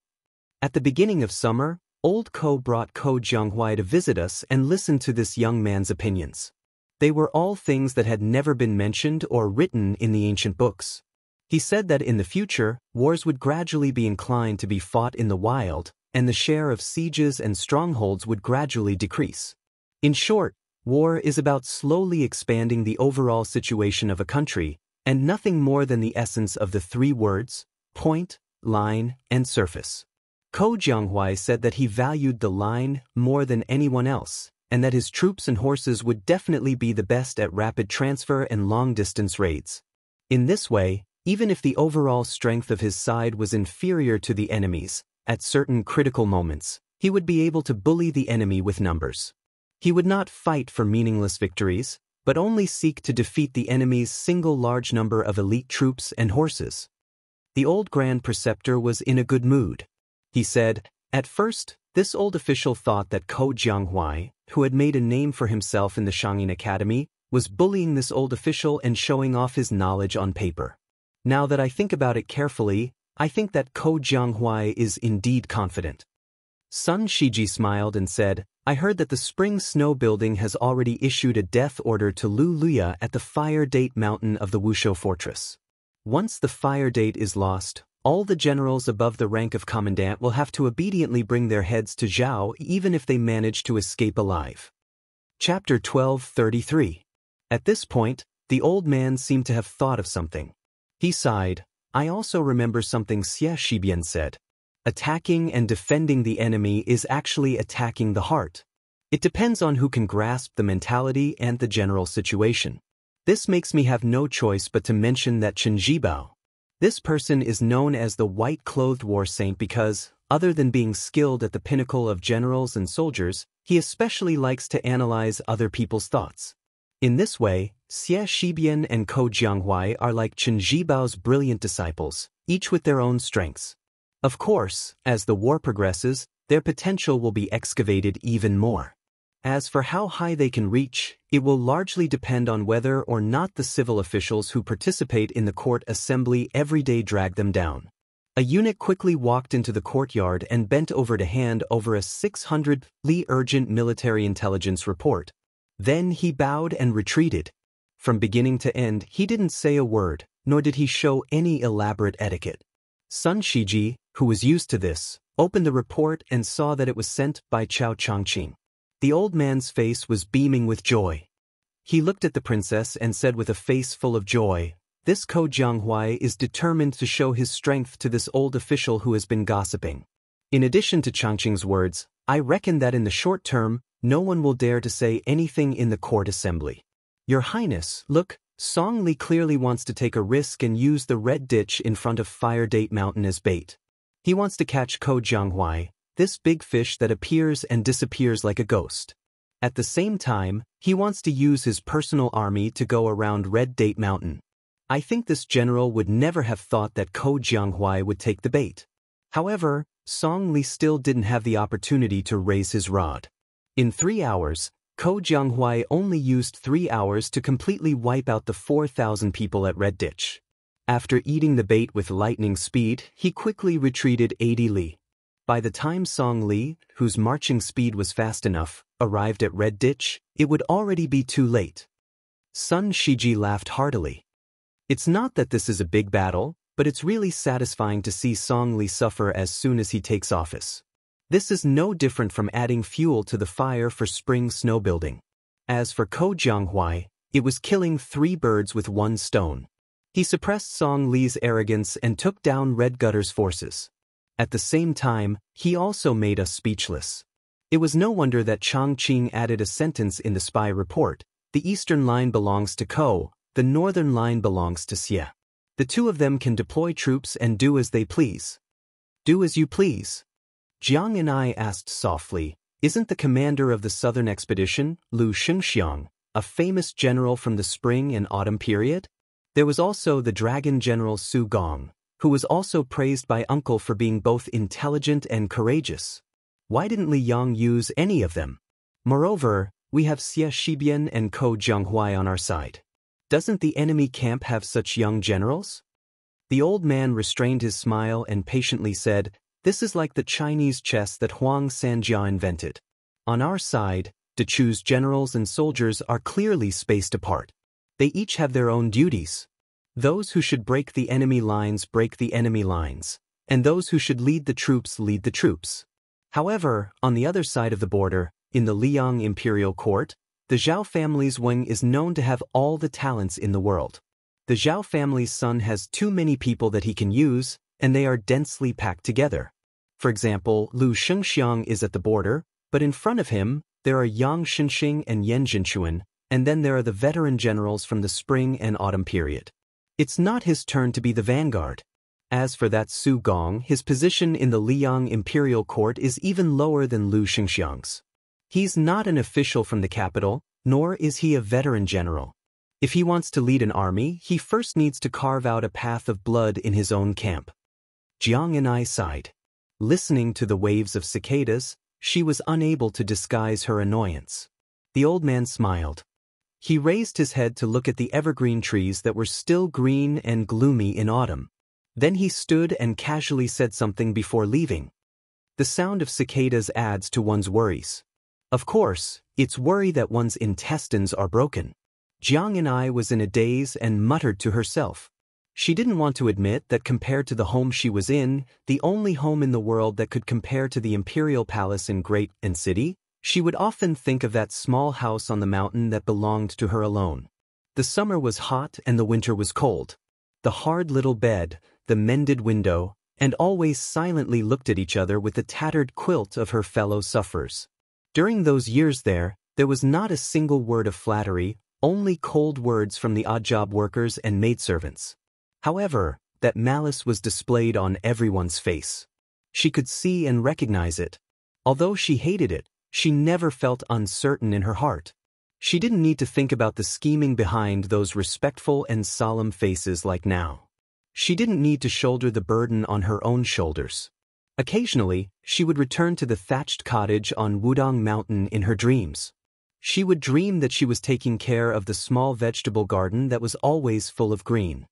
[SPEAKER 1] At the beginning of summer, old Ko brought Ko Jianghuai to visit us and listen to this young man's opinions. They were all things that had never been mentioned or written in the ancient books. He said that in the future, wars would gradually be inclined to be fought in the wild, and the share of sieges and strongholds would gradually decrease. In short, war is about slowly expanding the overall situation of a country, and nothing more than the essence of the 3 words, point, line, and surface. Ko Jianghuai said that he valued the line more than anyone else, and that his troops and horses would definitely be the best at rapid transfer and long-distance raids. In this way, even if the overall strength of his side was inferior to the enemy's, at certain critical moments, he would be able to bully the enemy with numbers. He would not fight for meaningless victories, but only seek to defeat the enemy's single large number of elite troops and horses. The old Grand Preceptor was in a good mood. He said, at first, this old official thought that Ko Jianghuai, who had made a name for himself in the Shangyin Academy, was bullying this old official and showing off his knowledge on paper. Now that I think about it carefully, I think that Ko Jianghuai is indeed confident. Sun Shiji smiled and said, I heard that the Spring Snow Building has already issued a death order to Lu Luya at the Fire Date Mountain of the Wuxia Fortress. Once the Fire Date is lost, all the generals above the rank of commandant will have to obediently bring their heads to Zhao even if they manage to escape alive. Chapter 1233. At this point, the old man seemed to have thought of something. He sighed. I also remember something Xie Shibian said. Attacking and defending the enemy is actually attacking the heart. It depends on who can grasp the mentality and the general situation. This makes me have no choice but to mention that Chen Jibao. This person is known as the white-clothed war saint because, other than being skilled at the pinnacle of generals and soldiers, he especially likes to analyze other people's thoughts. In this way, Xie Shibian and Ko Jianghuai are like Chen Jibao's brilliant disciples, each with their own strengths. Of course, as the war progresses, their potential will be excavated even more. As for how high they can reach, it will largely depend on whether or not the civil officials who participate in the court assembly every day drag them down. A eunuch quickly walked into the courtyard and bent over to hand over a 600-li urgent military intelligence report. Then he bowed and retreated. From beginning to end, he didn't say a word, nor did he show any elaborate etiquette. Sun Shiji, who was used to this, opened the report and saw that it was sent by Chao Changqing. The old man's face was beaming with joy. He looked at the princess and said with a face full of joy, this Ko Jianghuai is determined to show his strength to this old official who has been gossiping. In addition to Changqing's words, I reckon that in the short term, no one will dare to say anything in the court assembly. Your Highness, look, Song Li clearly wants to take a risk and use the red ditch in front of Fire Date Mountain as bait. He wants to catch Ko Jianghuai, this big fish that appears and disappears like a ghost. At the same time, he wants to use his personal army to go around Red Date Mountain. I think this general would never have thought that Ko Jianghuai would take the bait. However, Song Li still didn't have the opportunity to raise his rod. In 3 hours, Ko Jianghuai only used 3 hours to completely wipe out the 4,000 people at Red Ditch. After eating the bait with lightning speed, he quickly retreated 80 li. By the time Song Li, whose marching speed was fast enough, arrived at Red Ditch, it would already be too late. Sun Shiji laughed heartily. It's not that this is a big battle, but it's really satisfying to see Song Li suffer as soon as he takes office. This is no different from adding fuel to the fire for spring snow building. As for Ko Jianghuai, it was killing 3 birds with 1 stone. He suppressed Song Li's arrogance and took down Red Gutter's forces. At the same time, he also made us speechless. It was no wonder that Changqing added a sentence in the spy report. The eastern line belongs to Ko, the northern line belongs to Xie. The two of them can deploy troops and do as they please. Do as you please. Jiang and I asked softly, isn't the commander of the southern expedition, Lu Xianxia, a famous general from the spring and autumn period? There was also the dragon general Su Gong, who was also praised by Uncle for being both intelligent and courageous. Why didn't Li Yang use any of them? Moreover, we have Xie Shibian and Ko Jianghuai on our side. Doesn't the enemy camp have such young generals? The old man restrained his smile and patiently said, this is like the Chinese chess that Huang Sanjia invented. On our side, Dechu's generals and soldiers are clearly spaced apart. They each have their own duties. Those who should break the enemy lines break the enemy lines, and those who should lead the troops lead the troops. However, on the other side of the border, in the Liang imperial court, the Zhao family's wing is known to have all the talents in the world. The Zhao family's son has too many people that he can use, and they are densely packed together. For example, Lu Xianxia is at the border, but in front of him, there are Yang Xinxing and Yan Jinchuan, and then there are the veteran generals from the spring and autumn period. It's not his turn to be the vanguard. As for that Su Gong, his position in the Liang imperial court is even lower than Lu Xingxiang's. He's not an official from the capital, nor is he a veteran general. If he wants to lead an army, he first needs to carve out a path of blood in his own camp. Jiang and I sighed. Listening to the waves of cicadas, she was unable to disguise her annoyance. The old man smiled. He raised his head to look at the evergreen trees that were still green and gloomy in autumn. Then he stood and casually said something before leaving. The sound of cicadas adds to one's worries. Of course, it's worry that one's intestines are broken. Jiang and I was in a daze and muttered to herself. She didn't want to admit that compared to the home she was in, the only home in the world that could compare to the imperial palace in Great and City, she would often think of that small house on the mountain that belonged to her alone. The summer was hot and the winter was cold. The hard little bed, the mended window, and always silently looked at each other with the tattered quilt of her fellow sufferers. During those years there was not a single word of flattery, only cold words from the odd job workers and maidservants. However, that malice was displayed on everyone's face. She could see and recognize it. Although she hated it, she never felt uncertain in her heart. She didn't need to think about the scheming behind those respectful and solemn faces like now. She didn't need to shoulder the burden on her own shoulders. Occasionally, she would return to the thatched cottage on Wudong Mountain in her dreams. She would dream that she was taking care of the small vegetable garden that was always full of green.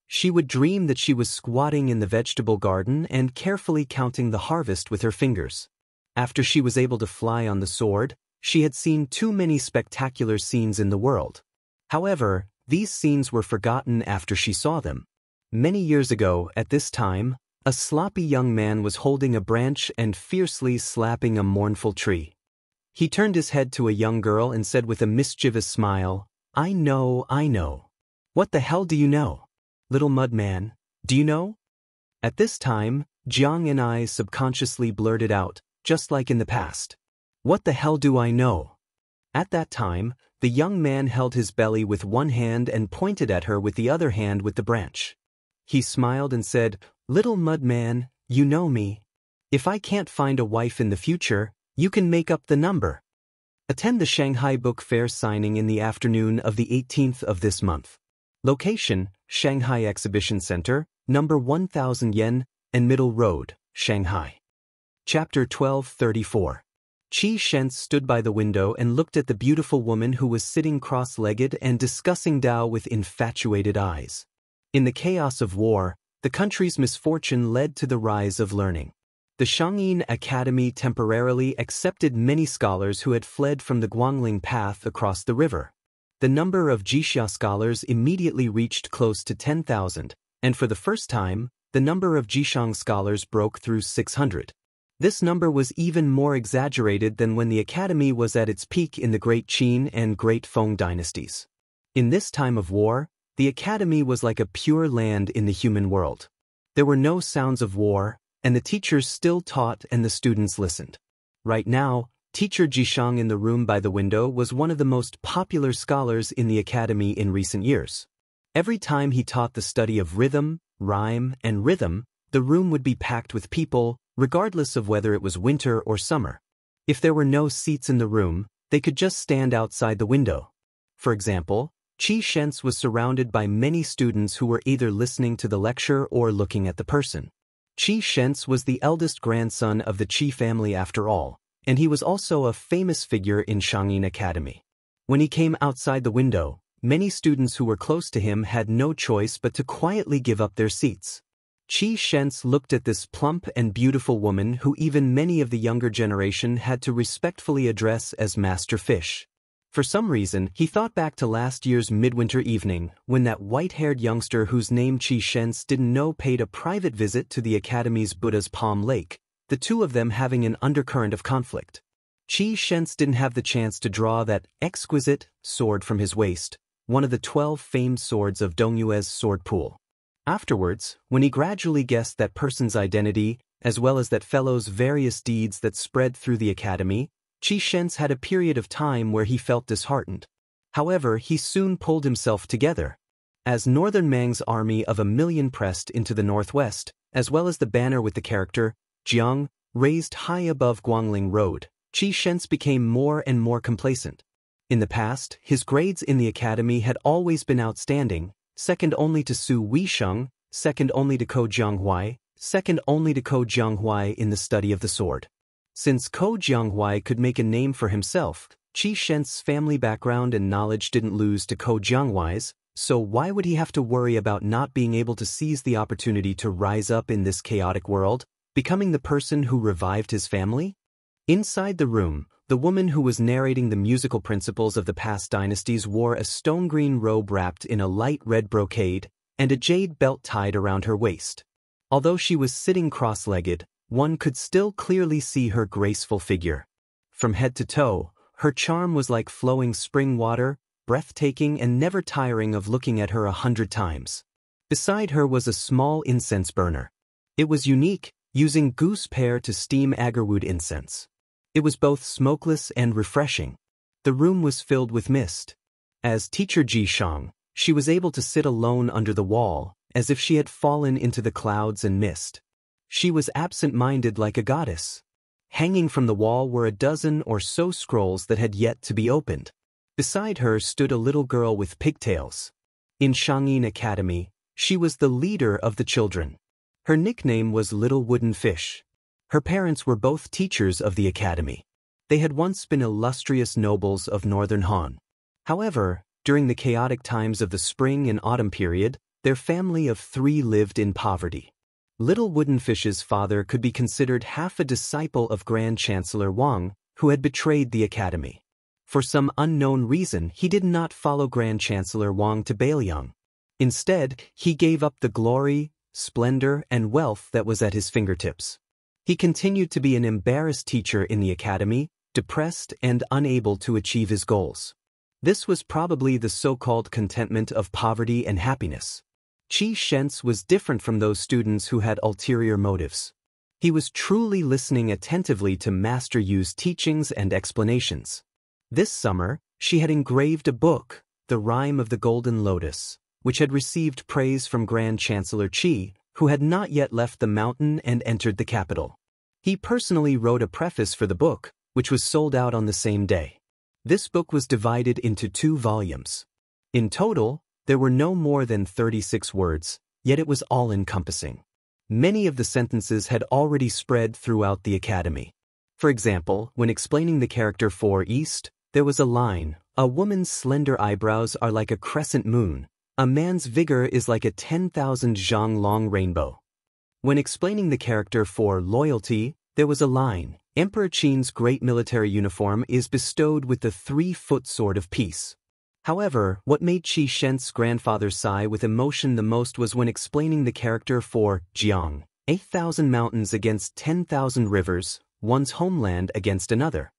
[SPEAKER 1] She would dream that she was squatting in the vegetable garden and carefully counting the harvest with her fingers. After she was able to fly on the sword, she had seen too many spectacular scenes in the world. However, these scenes were forgotten after she saw them. Many years ago, at this time, a sloppy young man was holding a branch and fiercely slapping a mournful tree. He turned his head to a young girl and said with a mischievous smile, I know. What the hell do you know? Little mud man, do you know? At this time, Jiang and I subconsciously blurted out, just like in the past. What the hell do I know? At that time, the young man held his belly with one hand and pointed at her with the other hand with the branch. He smiled and said, Little mud man, you know me. If I can't find a wife in the future, you can make up the number. Attend the Shanghai Book Fair signing in the afternoon of the 18th of this month. Location, Shanghai Exhibition Center, number 1000 Yen, and Middle Road, Shanghai. Chapter 1234. Qi Shens stood by the window and looked at the beautiful woman who was sitting cross-legged and discussing Tao with infatuated eyes. In the chaos of war, the country's misfortune led to the rise of learning. The Shangyin Academy temporarily accepted many scholars who had fled from the Guangling path across the river. The number of Jixia scholars immediately reached close to 10,000, and for the first time, the number of Jishang scholars broke through 600. This number was even more exaggerated than when the academy was at its peak in the Great Qin and Great Feng dynasties. In this time of war, the academy was like a pure land in the human world. There were no sounds of war, and the teachers still taught and the students listened. Right now, teacher Jishang in the room by the window was one of the most popular scholars in the academy in recent years. Every time he taught the study of rhythm, rhyme, and rhythm, the room would be packed with people, regardless of whether it was winter or summer. If there were no seats in the room, they could just stand outside the window. For example, Qi Shens was surrounded by many students who were either listening to the lecture or looking at the person. Qi Shens was the eldest grandson of the Qi family after all, and he was also a famous figure in Shangyin Academy. When he came outside the window, many students who were close to him had no choice but to quietly give up their seats. Qi Shens looked at this plump and beautiful woman who even many of the younger generation had to respectfully address as Master Fish. For some reason, he thought back to last year's midwinter evening, when that white-haired youngster whose name Qi Shens didn't know paid a private visit to the Academy's Buddha's Palm Lake, the two of them having an undercurrent of conflict. Qi Shens didn't have the chance to draw that exquisite sword from his waist, one of the 12 famed swords of Dongyue's sword pool. Afterwards, when he gradually guessed that person's identity, as well as that fellow's various deeds that spread through the academy, Xianxia had a period of time where he felt disheartened. However, he soon pulled himself together. As Northern Mang's army of 1,000,000 pressed into the northwest, as well as the banner with the character, Jiang, raised high above Guangling Road, Xianxia became more and more complacent. In the past, his grades in the academy had always been outstanding, second only to Su Weisheng, second only to Ko Jianghuai, second only to Ko Jianghuai in the study of the sword. Since Ko Jianghuai could make a name for himself, Xianxia's family background and knowledge didn't lose to Ko Jianghuai's, so why would he have to worry about not being able to seize the opportunity to rise up in this chaotic world, becoming the person who revived his family? Inside the room, the woman who was narrating the musical principles of the past dynasties wore a stone-green robe wrapped in a light red brocade and a jade belt tied around her waist. Although she was sitting cross-legged, one could still clearly see her graceful figure. From head to toe, her charm was like flowing spring water, breathtaking and never tiring of looking at her 100 times. Beside her was a small incense burner. It was unique, using goose pear to steam agarwood incense. It was both smokeless and refreshing. The room was filled with mist. As teacher Ji Shang, she was able to sit alone under the wall, as if she had fallen into the clouds and mist. She was absent-minded like a goddess. Hanging from the wall were a dozen or so scrolls that had yet to be opened. Beside her stood a little girl with pigtails. In Shangyin Academy, she was the leader of the children. Her nickname was Little Wooden Fish. Her parents were both teachers of the academy. They had once been illustrious nobles of northern Han. However, during the chaotic times of the spring and autumn period, their family of 3 lived in poverty. Little Wooden Fish's father could be considered half a disciple of Grand Chancellor Wang, who had betrayed the academy. For some unknown reason, he did not follow Grand Chancellor Wang to Beiliang. Instead, he gave up the glory, splendor, and wealth that was at his fingertips. He continued to be an embarrassed teacher in the academy, depressed and unable to achieve his goals. This was probably the so-called contentment of poverty and happiness. Xianxia was different from those students who had ulterior motives. He was truly listening attentively to Master Yu's teachings and explanations. This summer, she had engraved a book, The Rime of the Golden Lotus, which had received praise from Grand Chancellor Qi, who had not yet left the mountain and entered the capital. He personally wrote a preface for the book, which was sold out on the same day. This book was divided into 2 volumes. In total, there were no more than 36 words, yet it was all-encompassing. Many of the sentences had already spread throughout the academy. For example, when explaining the character for East, there was a line, "A woman's slender eyebrows are like a crescent moon. A man's vigor is like a 10,000 zhang long rainbow." When explaining the character for Loyalty, there was a line, "Emperor Qin's great military uniform is bestowed with the 3-foot sword of peace." However, what made Xianxia's grandfather sigh with emotion the most was when explaining the character for Jiang, 8,000 mountains against 10,000 rivers, one's homeland against another.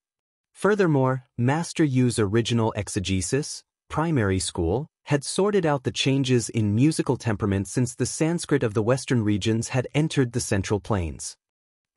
[SPEAKER 1] Furthermore, Master Yu's original exegesis, primary school, had sorted out the changes in musical temperament since the Sanskrit of the western regions had entered the Central Plains.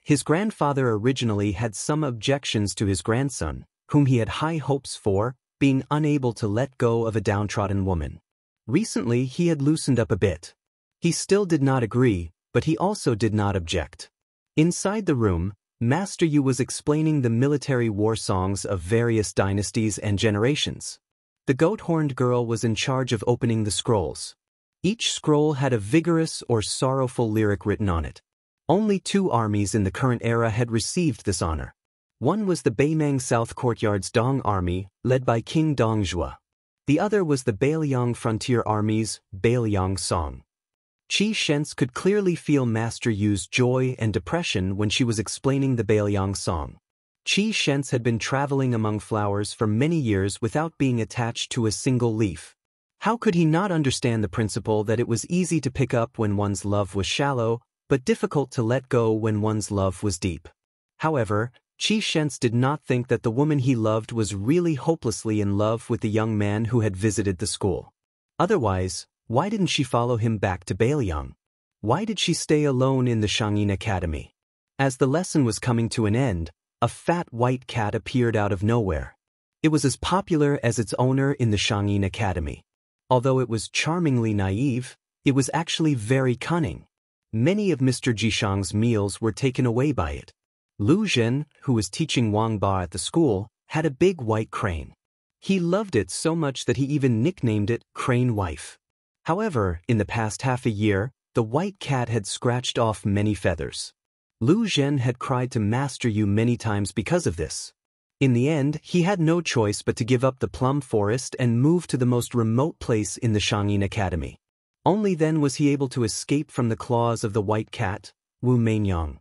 [SPEAKER 1] His grandfather originally had some objections to his grandson, whom he had high hopes for, being unable to let go of a downtrodden woman. Recently, he had loosened up a bit. He still did not agree, but he also did not object. Inside the room, Master Yu was explaining the military war songs of various dynasties and generations. The goat-horned girl was in charge of opening the scrolls. Each scroll had a vigorous or sorrowful lyric written on it. Only 2 armies in the current era had received this honor. One was the Beimang South Courtyard's Dong Army, led by King Dongzhua. The other was the Beiliang Frontier Army's Beiliang Song. Xianxia could clearly feel Master Yu's joy and depression when she was explaining the Beiliang Song. Xianxia had been traveling among flowers for many years without being attached to a single leaf. How could he not understand the principle that it was easy to pick up when one's love was shallow, but difficult to let go when one's love was deep? However, Xianxia did not think that the woman he loved was really hopelessly in love with the young man who had visited the school. Otherwise, why didn't she follow him back to Beiliang? Why did she stay alone in the Shangyin Academy? As the lesson was coming to an end, A fat white cat appeared out of nowhere. It was as popular as its owner in the Xianxia Academy. Although it was charmingly naive, it was actually very cunning. Many of Mr. Jishang's meals were taken away by it. Lu Zhen, who was teaching Wang Ba at the school, had a big white crane. He loved it so much that he even nicknamed it Crane Wife. However, in the past half a year, the white cat had scratched off many feathers. Lu Zhen had cried to Master Yu many times because of this. In the end, he had no choice but to give up the plum forest and move to the most remote place in the Xianxia Academy. Only then was he able to escape from the claws of the white cat, Wu Mainyang.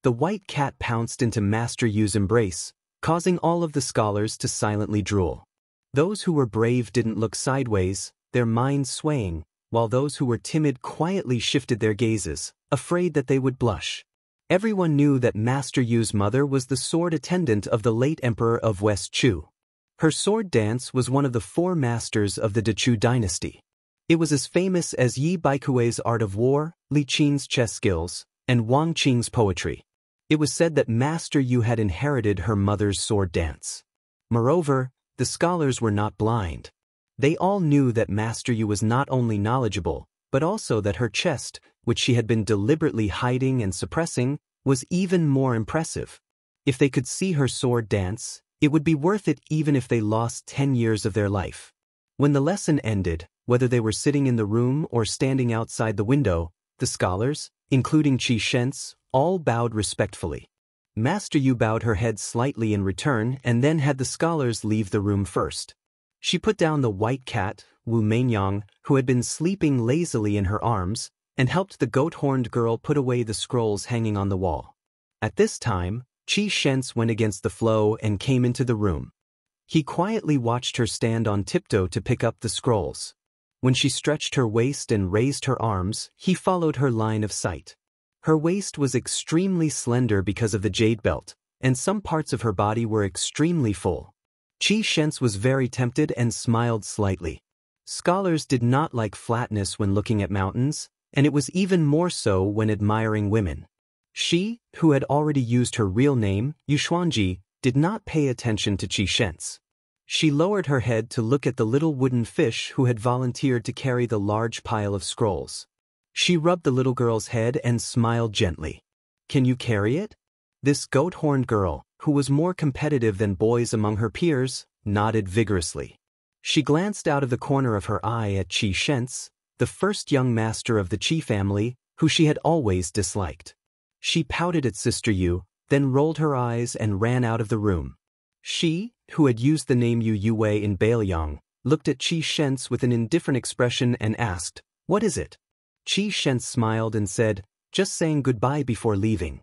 [SPEAKER 1] The white cat pounced into Master Yu's embrace, causing all of the scholars to silently drool. Those who were brave didn't look sideways, their minds swaying, while those who were timid quietly shifted their gazes, afraid that they would blush. Everyone knew that Master Yu's mother was the sword attendant of the late emperor of West Chu. Her sword dance was one of the 4 masters of the Dechu dynasty. It was as famous as Yi Baikui's art of war, Li Qin's chess skills, and Wang Qing's poetry. It was said that Master Yu had inherited her mother's sword dance. Moreover, the scholars were not blind. They all knew that Master Yu was not only knowledgeable, but also that her chest, which she had been deliberately hiding and suppressing, was even more impressive. If they could see her sword dance, it would be worth it even if they lost 10 years of their life. When the lesson ended, whether they were sitting in the room or standing outside the window, the scholars, including Qi Shents, all bowed respectfully. Master Yu bowed her head slightly in return and then had the scholars leave the room first. She put down the white cat, Wu Mainyang, who had been sleeping lazily in her arms, and helped the goat-horned girl put away the scrolls hanging on the wall. At this time, Qi Shents went against the flow and came into the room. He quietly watched her stand on tiptoe to pick up the scrolls. When she stretched her waist and raised her arms, he followed her line of sight. Her waist was extremely slender because of the jade belt, and some parts of her body were extremely full. Qi Shents was very tempted and smiled slightly. Scholars did not like flatness when looking at mountains, and it was even more so when admiring women. She, who had already used her real name, Yuxuanji, did not pay attention to Qi Shents. She lowered her head to look at the little wooden fish who had volunteered to carry the large pile of scrolls. She rubbed the little girl's head and smiled gently. "Can you carry it?" This goat-horned girl, who was more competitive than boys among her peers, nodded vigorously. She glanced out of the corner of her eye at Qi Shents, the first young master of the Qi family, who she had always disliked. She pouted at Sister Yu, then rolled her eyes and ran out of the room. She, who had used the name Yu Yuwei in Bailiang, looked at Qi Shents with an indifferent expression and asked, "What is it?" Qi Shents smiled and said, "Just saying goodbye before leaving."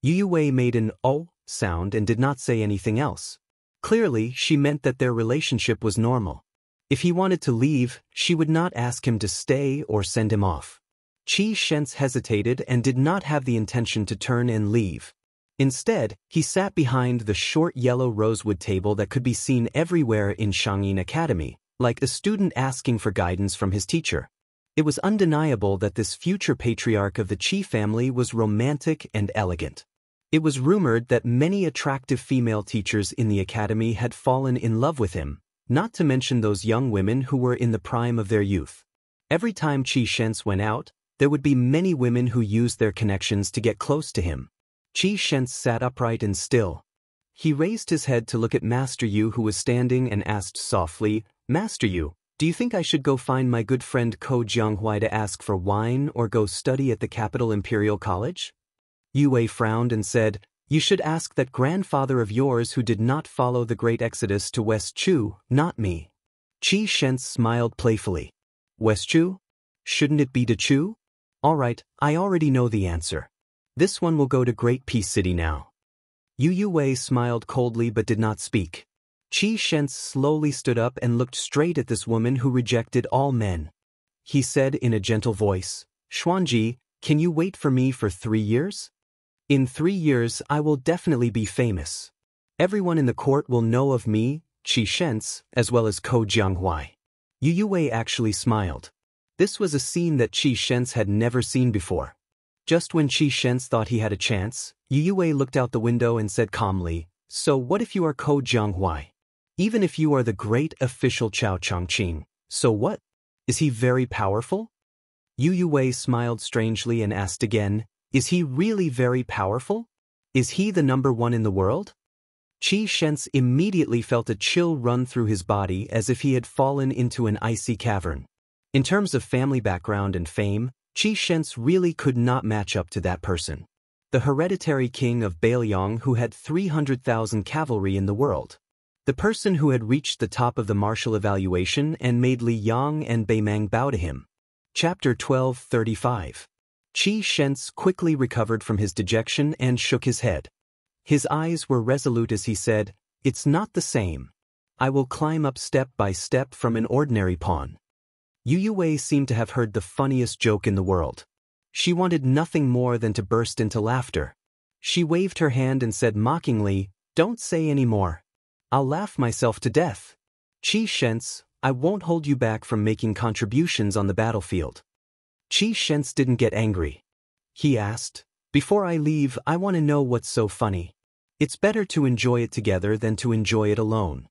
[SPEAKER 1] Yu Yuwei made an "oh" sound and did not say anything else. Clearly, she meant that their relationship was normal. If he wanted to leave, she would not ask him to stay or send him off. Qi Shents hesitated and did not have the intention to turn and leave. Instead, he sat behind the short yellow rosewood table that could be seen everywhere in Xianxia Academy, like a student asking for guidance from his teacher. It was undeniable that this future patriarch of the Qi family was romantic and elegant. It was rumored that many attractive female teachers in the academy had fallen in love with him, not to mention those young women who were in the prime of their youth. Every time Qi Shents went out, there would be many women who used their connections to get close to him. Qi Shents sat upright and still. He raised his head to look at Master Yu, who was standing, and asked softly, "Master Yu, do you think I should go find my good friend Ko Jianghuai to ask for wine or go study at the capital Imperial College?" Yu Wei frowned and said, "You should ask that grandfather of yours who did not follow the great exodus to West Chu, not me." Qi Shents smiled playfully. "West Chu? Shouldn't it be to Chu?" "All right, I already know the answer. This one will go to Great Peace City now." Yu Wei smiled coldly but did not speak. Qi Shents slowly stood up and looked straight at this woman who rejected all men. He said in a gentle voice, "Xuanji, can you wait for me for 3 years? In 3 years I will definitely be famous. Everyone in the court will know of me, Qi Shents, as well as Ko Jianghuai." Yu Wei actually smiled. This was a scene that Qi Shents had never seen before. Just when Qi Shens thought he had a chance, Yu Yue looked out the window and said calmly, "So what if you are Ko Jianghuai? Even if you are the great official Chao Changqing, so what? Is he very powerful?" Yu Yue smiled strangely and asked again, "Is he really very powerful? Is he the number one in the world?" Qi Shens immediately felt a chill run through his body as if he had fallen into an icy cavern. In terms of family background and fame, Qi Shens really could not match up to that person. The hereditary king of Bailiang who had 300,000 cavalry in the world. The person who had reached the top of the martial evaluation and made Li Yang and Beimang bow to him. Chapter 12:35. Qi Shens quickly recovered from his dejection and shook his head. His eyes were resolute as he said, "It's not the same. I will climb up step by step from an ordinary pawn." Yu Yue seemed to have heard the funniest joke in the world. She wanted nothing more than to burst into laughter. She waved her hand and said mockingly, "Don't say any more. I'll laugh myself to death. Qi Shens, I won't hold you back from making contributions on the battlefield." Qi Shens didn't get angry. He asked, "Before I leave, I want to know what's so funny. It's better to enjoy it together than to enjoy it alone."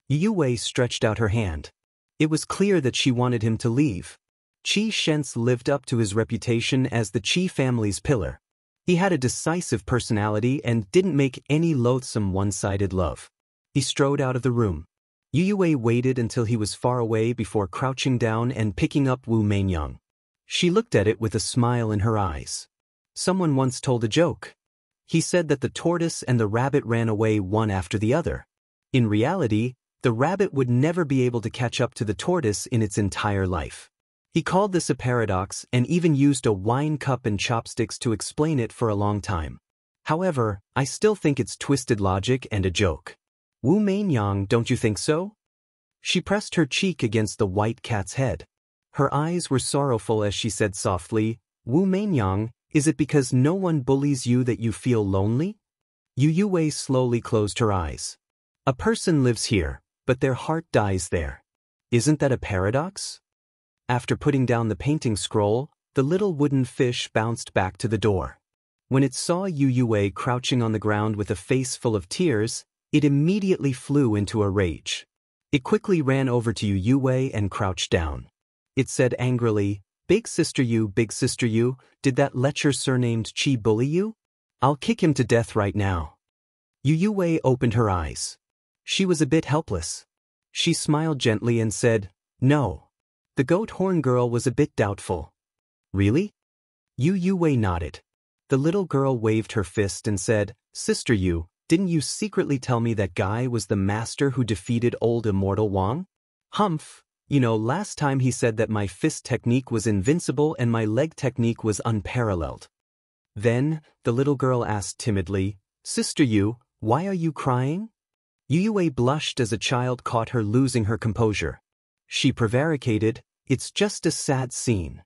[SPEAKER 1] Yu Yue stretched out her hand. It was clear that she wanted him to leave. Qi Shens lived up to his reputation as the Qi family's pillar. He had a decisive personality and didn't make any loathsome one-sided love. He strode out of the room. Yu Yue waited until he was far away before crouching down and picking up Wu Mainyang. She looked at it with a smile in her eyes. Someone once told a joke. He said that the tortoise and the rabbit ran away one after the other. In reality, the rabbit would never be able to catch up to the tortoise in its entire life. He called this a paradox and even used a wine cup and chopsticks to explain it for a long time. However, I still think it's twisted logic and a joke. Wu Mainyang, don't you think so? She pressed her cheek against the white cat's head. Her eyes were sorrowful as she said softly, "Wu Mainyang, is it because no one bullies you that you feel lonely?" Yu Yue slowly closed her eyes. A person lives here, but their heart dies there. Isn't that a paradox? After putting down the painting scroll, the little wooden fish bounced back to the door. When it saw Yu Yue crouching on the ground with a face full of tears, it immediately flew into a rage. It quickly ran over to Yu Yue and crouched down. It said angrily, Big Sister Yu, did that lecher surnamed Qi bully you? I'll kick him to death right now." Yu Yue opened her eyes. She was a bit helpless. She smiled gently and said, "No." The goat horn girl was a bit doubtful. "Really?" Yu Yue nodded. The little girl waved her fist and said, "Sister Yu, didn't you secretly tell me that guy was the master who defeated old immortal Wang? Humph. Last time he said that my fist technique was invincible and my leg technique was unparalleled." Then, the little girl asked timidly, "Sister Yu, why are you crying?" Yu Yue blushed as a child caught her losing her composure. She prevaricated, "It's just a sad scene."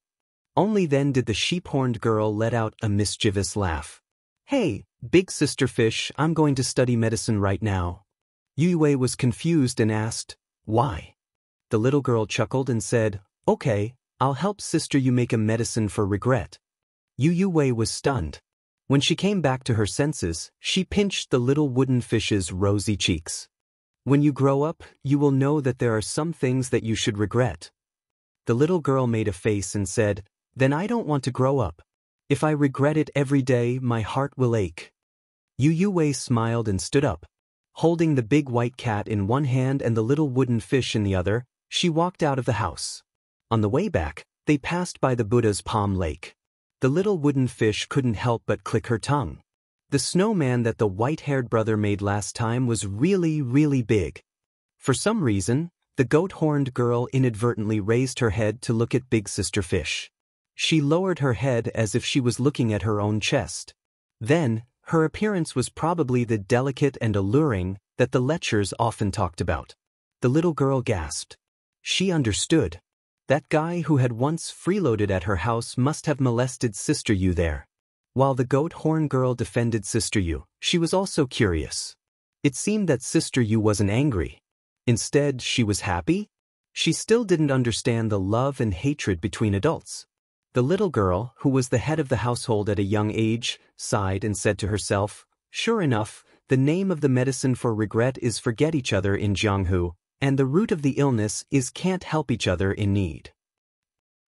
[SPEAKER 1] Only then did the sheep-horned girl let out a mischievous laugh. "Hey, big sister fish, I'm going to study medicine right now." Yu Yue was confused and asked, "Why?" The little girl chuckled and said, "Okay, I'll help sister you make a medicine for regret." Yu Yue was stunned. When she came back to her senses, she pinched the little wooden fish's rosy cheeks. "When you grow up, you will know that there are some things that you should regret." The little girl made a face and said, "Then I don't want to grow up. If I regret it every day, my heart will ache." Yu Yue smiled and stood up. Holding the big white cat in one hand and the little wooden fish in the other, she walked out of the house. On the way back, they passed by the Buddha's palm lake. The little wooden fish couldn't help but click her tongue. The snowman that the white-haired brother made last time was really, really big. For some reason, the goat-horned girl inadvertently raised her head to look at Big Sister Fish. She lowered her head as if she was looking at her own chest. Then, her appearance was probably the delicate and alluring that the lechers often talked about. The little girl gasped. She understood. That guy who had once freeloaded at her house must have molested Sister Yu there. While the goat horn girl defended Sister Yu, she was also curious. It seemed that Sister Yu wasn't angry. Instead, she was happy. She still didn't understand the love and hatred between adults. The little girl, who was the head of the household at a young age, sighed and said to herself, "Sure enough, the name of the medicine for regret is forget each other in Jianghu, and the root of the illness is can't help each other in need."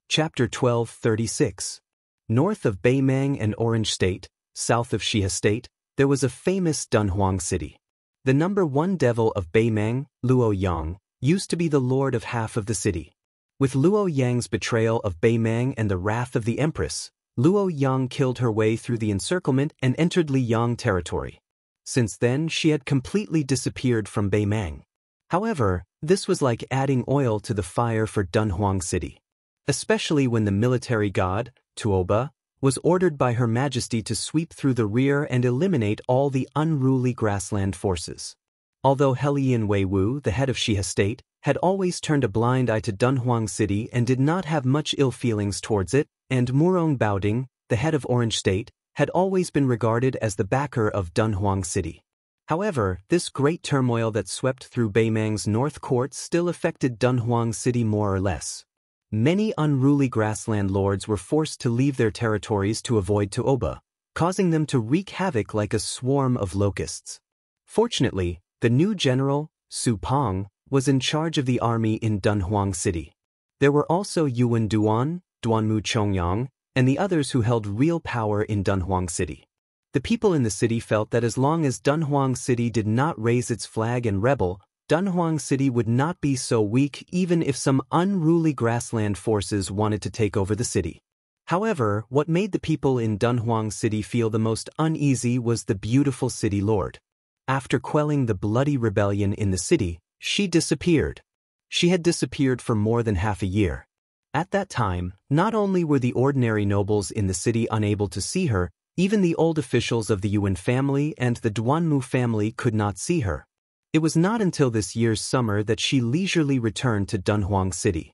[SPEAKER 1] Chapter 12:36. North of Beimang and Orange State, south of Xia State, there was a famous Dunhuang city. The number one devil of Beimang, Luo Yang, used to be the lord of half of the city. With Luo Yang's betrayal of Beimang and the wrath of the empress, Luo Yang killed her way through the encirclement and entered Liang territory. Since then, she had completely disappeared from Beimang. However, this was like adding oil to the fire for Dunhuang City. Especially when the military god, Tuoba, was ordered by Her Majesty to sweep through the rear and eliminate all the unruly grassland forces. Although Helian Weiwu, the head of Xia State, had always turned a blind eye to Dunhuang City and did not have much ill feelings towards it, and Murong Baoding, the head of Orange State, had always been regarded as the backer of Dunhuang City. However, this great turmoil that swept through Beimang's north court still affected Dunhuang City more or less. Many unruly grassland lords were forced to leave their territories to avoid Tuoba, causing them to wreak havoc like a swarm of locusts. Fortunately, the new general, Su Pong, was in charge of the army in Dunhuang City. There were also Yuan Duan, Duanmu Chongyang, and the others who held real power in Dunhuang City. The people in the city felt that as long as Dunhuang City did not raise its flag and rebel, Dunhuang City would not be so weak even if some unruly grassland forces wanted to take over the city. However, what made the people in Dunhuang City feel the most uneasy was the beautiful city lord. After quelling the bloody rebellion in the city, she disappeared. She had disappeared for more than half a year. At that time, not only were the ordinary nobles in the city unable to see her, even the old officials of the Yuan family and the Duanmu family could not see her. It was not until this year's summer that she leisurely returned to Dunhuang City.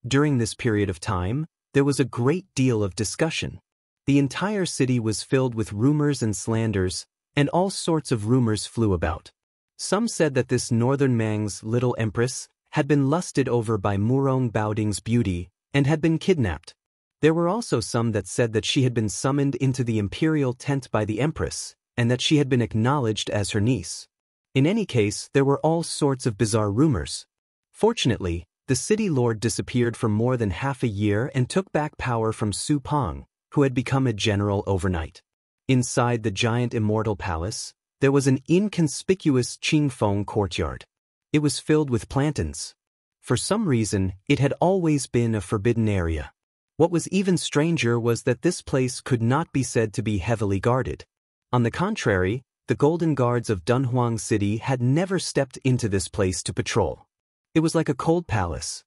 [SPEAKER 1] During this period of time, there was a great deal of discussion. The entire city was filled with rumors and slanders, and all sorts of rumors flew about. Some said that this northern Mang's little empress had been lusted over by Murong Baoding's beauty and had been kidnapped. There were also some that said that she had been summoned into the imperial tent by the empress, and that she had been acknowledged as her niece. In any case, there were all sorts of bizarre rumors. Fortunately, the city lord disappeared for more than half a year and took back power from Su Pong, who had become a general overnight. Inside the giant immortal palace, there was an inconspicuous Qingfeng courtyard. It was filled with plantains. For some reason, it had always been a forbidden area. What was even stranger was that this place could not be said to be heavily guarded. On the contrary, the Golden Guards of Dunhuang City had never stepped into this place to patrol. It was like a cold palace.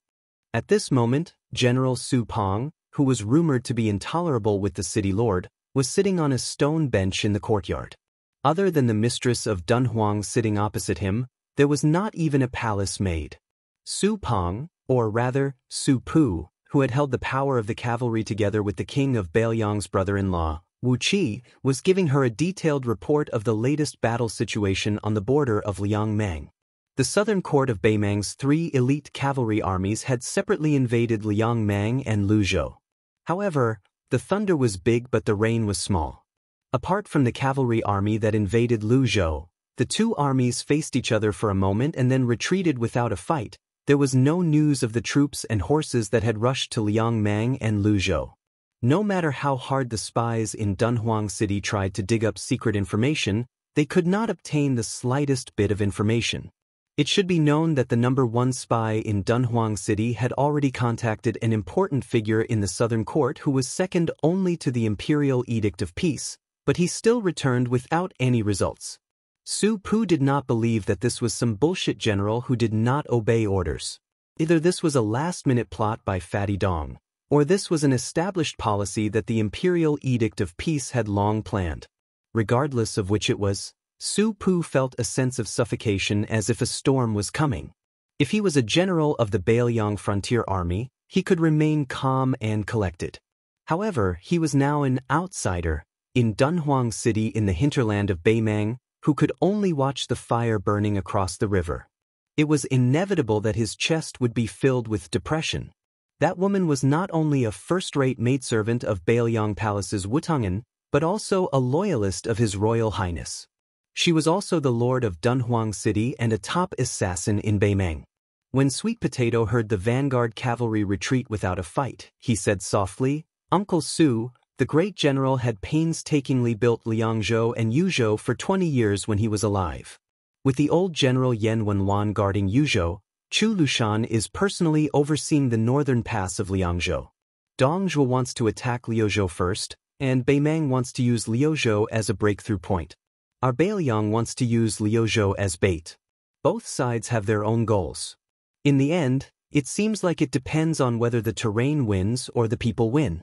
[SPEAKER 1] At this moment, General Su Pong, who was rumored to be intolerable with the city lord, was sitting on a stone bench in the courtyard. Other than the mistress of Dunhuang sitting opposite him, there was not even a palace maid. Su Pong, or rather, Su Pu, who had held the power of the cavalry together with the king of Beiliang's brother-in-law, Wuxia, was giving her a detailed report of the latest battle situation on the border of Liangmang. The southern court of Beimang's three elite cavalry armies had separately invaded Liangmang and Luzhou. However, the thunder was big but the rain was small. Apart from the cavalry army that invaded Luzhou, the two armies faced each other for a moment and then retreated without a fight. There was no news of the troops and horses that had rushed to Liangmang and Luzhou. No matter how hard the spies in Dunhuang City tried to dig up secret information, they could not obtain the slightest bit of information. It should be known that the number one spy in Dunhuang City had already contacted an important figure in the southern court who was second only to the imperial edict of peace, but he still returned without any results. Su Pu did not believe that this was some bullshit general who did not obey orders. Either this was a last-minute plot by Fatty Dong, or this was an established policy that the imperial edict of peace had long planned. Regardless of which it was, Su Pu felt a sense of suffocation as if a storm was coming. If he was a general of the Beiliang frontier army, he could remain calm and collected. However, he was now an outsider, in Dunhuang City in the hinterland of Beimang, who could only watch the fire burning across the river. It was inevitable that his chest would be filled with depression. That woman was not only a first-rate maidservant of Bailiang Palace's Wutangan, but also a loyalist of His Royal Highness. She was also the lord of Dunhuang City and a top assassin in Beimeng. When Sweet Potato heard the vanguard cavalry retreat without a fight, he said softly, "Uncle Su, the great general had painstakingly built Liangzhou and Yuzhou for 20 years when he was alive. With the old general Yan Wenwan guarding Yuzhou, Chu Lushan is personally overseeing the northern pass of Liangzhou. Dongzhuo wants to attack Liuzhou first, and Beimeng wants to use Liuzhou as a breakthrough point. Our Bailiang wants to use Liuzhou as bait. Both sides have their own goals. In the end, it seems like it depends on whether the terrain wins or the people win."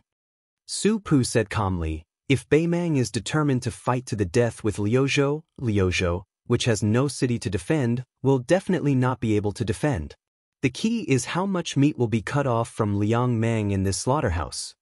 [SPEAKER 1] Su Pu said calmly, "If Beimeng is determined to fight to the death with Liuzhou, which has no city to defend, will definitely not be able to defend. The key is how much meat will be cut off from Liangmeng in this slaughterhouse.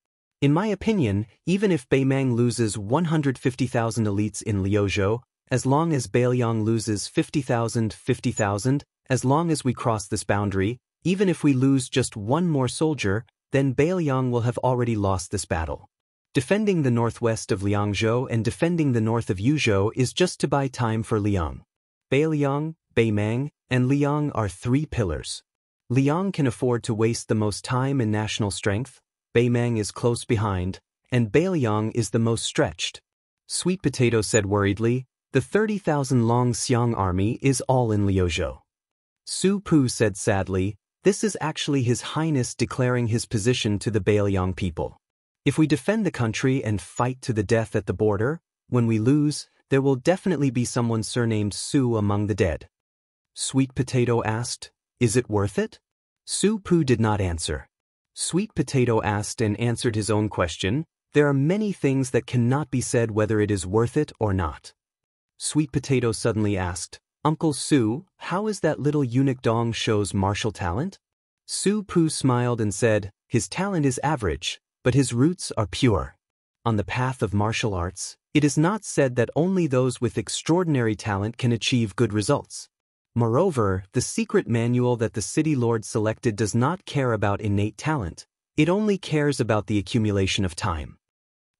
[SPEAKER 1] In my opinion, even if Beimeng loses 150,000 elites in Liuzhou, as long as Bailiang loses 50,000, as long as we cross this boundary, even if we lose just one more soldier, then Bailiang will have already lost this battle. Defending the northwest of Liangzhou and defending the north of Yuzhou is just to buy time for Liang. Bailiang, Beimeng, and Liang are three pillars. Liang can afford to waste the most time and national strength, Beimeng is close behind, and Bailiang is the most stretched." Sweet Potato said worriedly, "The 30,000 Long Xiang army is all in Liuzhou." Su Pu said sadly, "This is actually His Highness declaring his position to the Bailiang people. If we defend the country and fight to the death at the border, when we lose, there will definitely be someone surnamed Su among the dead." Sweet Potato asked, "Is it worth it?" Su Pu did not answer. Sweet Potato asked and answered his own question, "There are many things that cannot be said whether it is worth it or not." Sweet Potato suddenly asked, "Uncle Su, how is that little eunuch Dong shows martial talent?" Su Pu smiled and said, "His talent is average, but his roots are pure. On the path of martial arts, it is not said that only those with extraordinary talent can achieve good results. Moreover, the secret manual that the city lord selected does not care about innate talent, it only cares about the accumulation of time."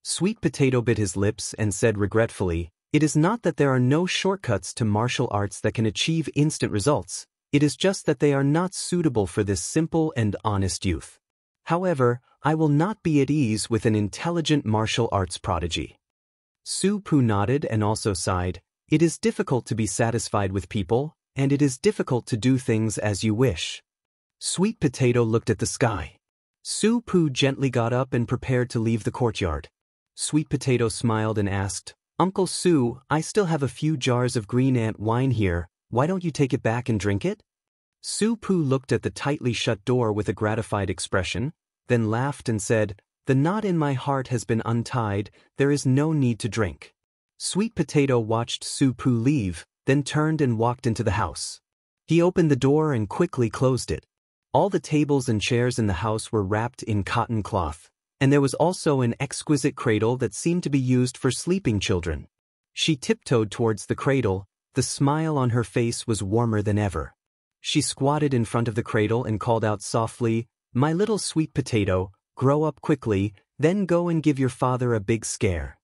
[SPEAKER 1] Sweet Potato bit his lips and said regretfully, "It is not that there are no shortcuts to martial arts that can achieve instant results, it is just that they are not suitable for this simple and honest youth. However, I will not be at ease with an intelligent martial arts prodigy." Su Pu nodded and also sighed, "It is difficult to be satisfied with people, and it is difficult to do things as you wish." Sweet Potato looked at the sky. Su Pu gently got up and prepared to leave the courtyard. Sweet Potato smiled and asked, "Uncle Su, I still have a few jars of green ant wine here, why don't you take it back and drink it?" Su Pu looked at the tightly shut door with a gratified expression, then laughed and said, "The knot in my heart has been untied, there is no need to drink." Sweet Potato watched Su Pu leave, then turned and walked into the house. He opened the door and quickly closed it. All the tables and chairs in the house were wrapped in cotton cloth, and there was also an exquisite cradle that seemed to be used for sleeping children. She tiptoed towards the cradle, the smile on her face was warmer than ever. She squatted in front of the cradle and called out softly, "My little Sweet Potato, grow up quickly, then go and give your father a big scare."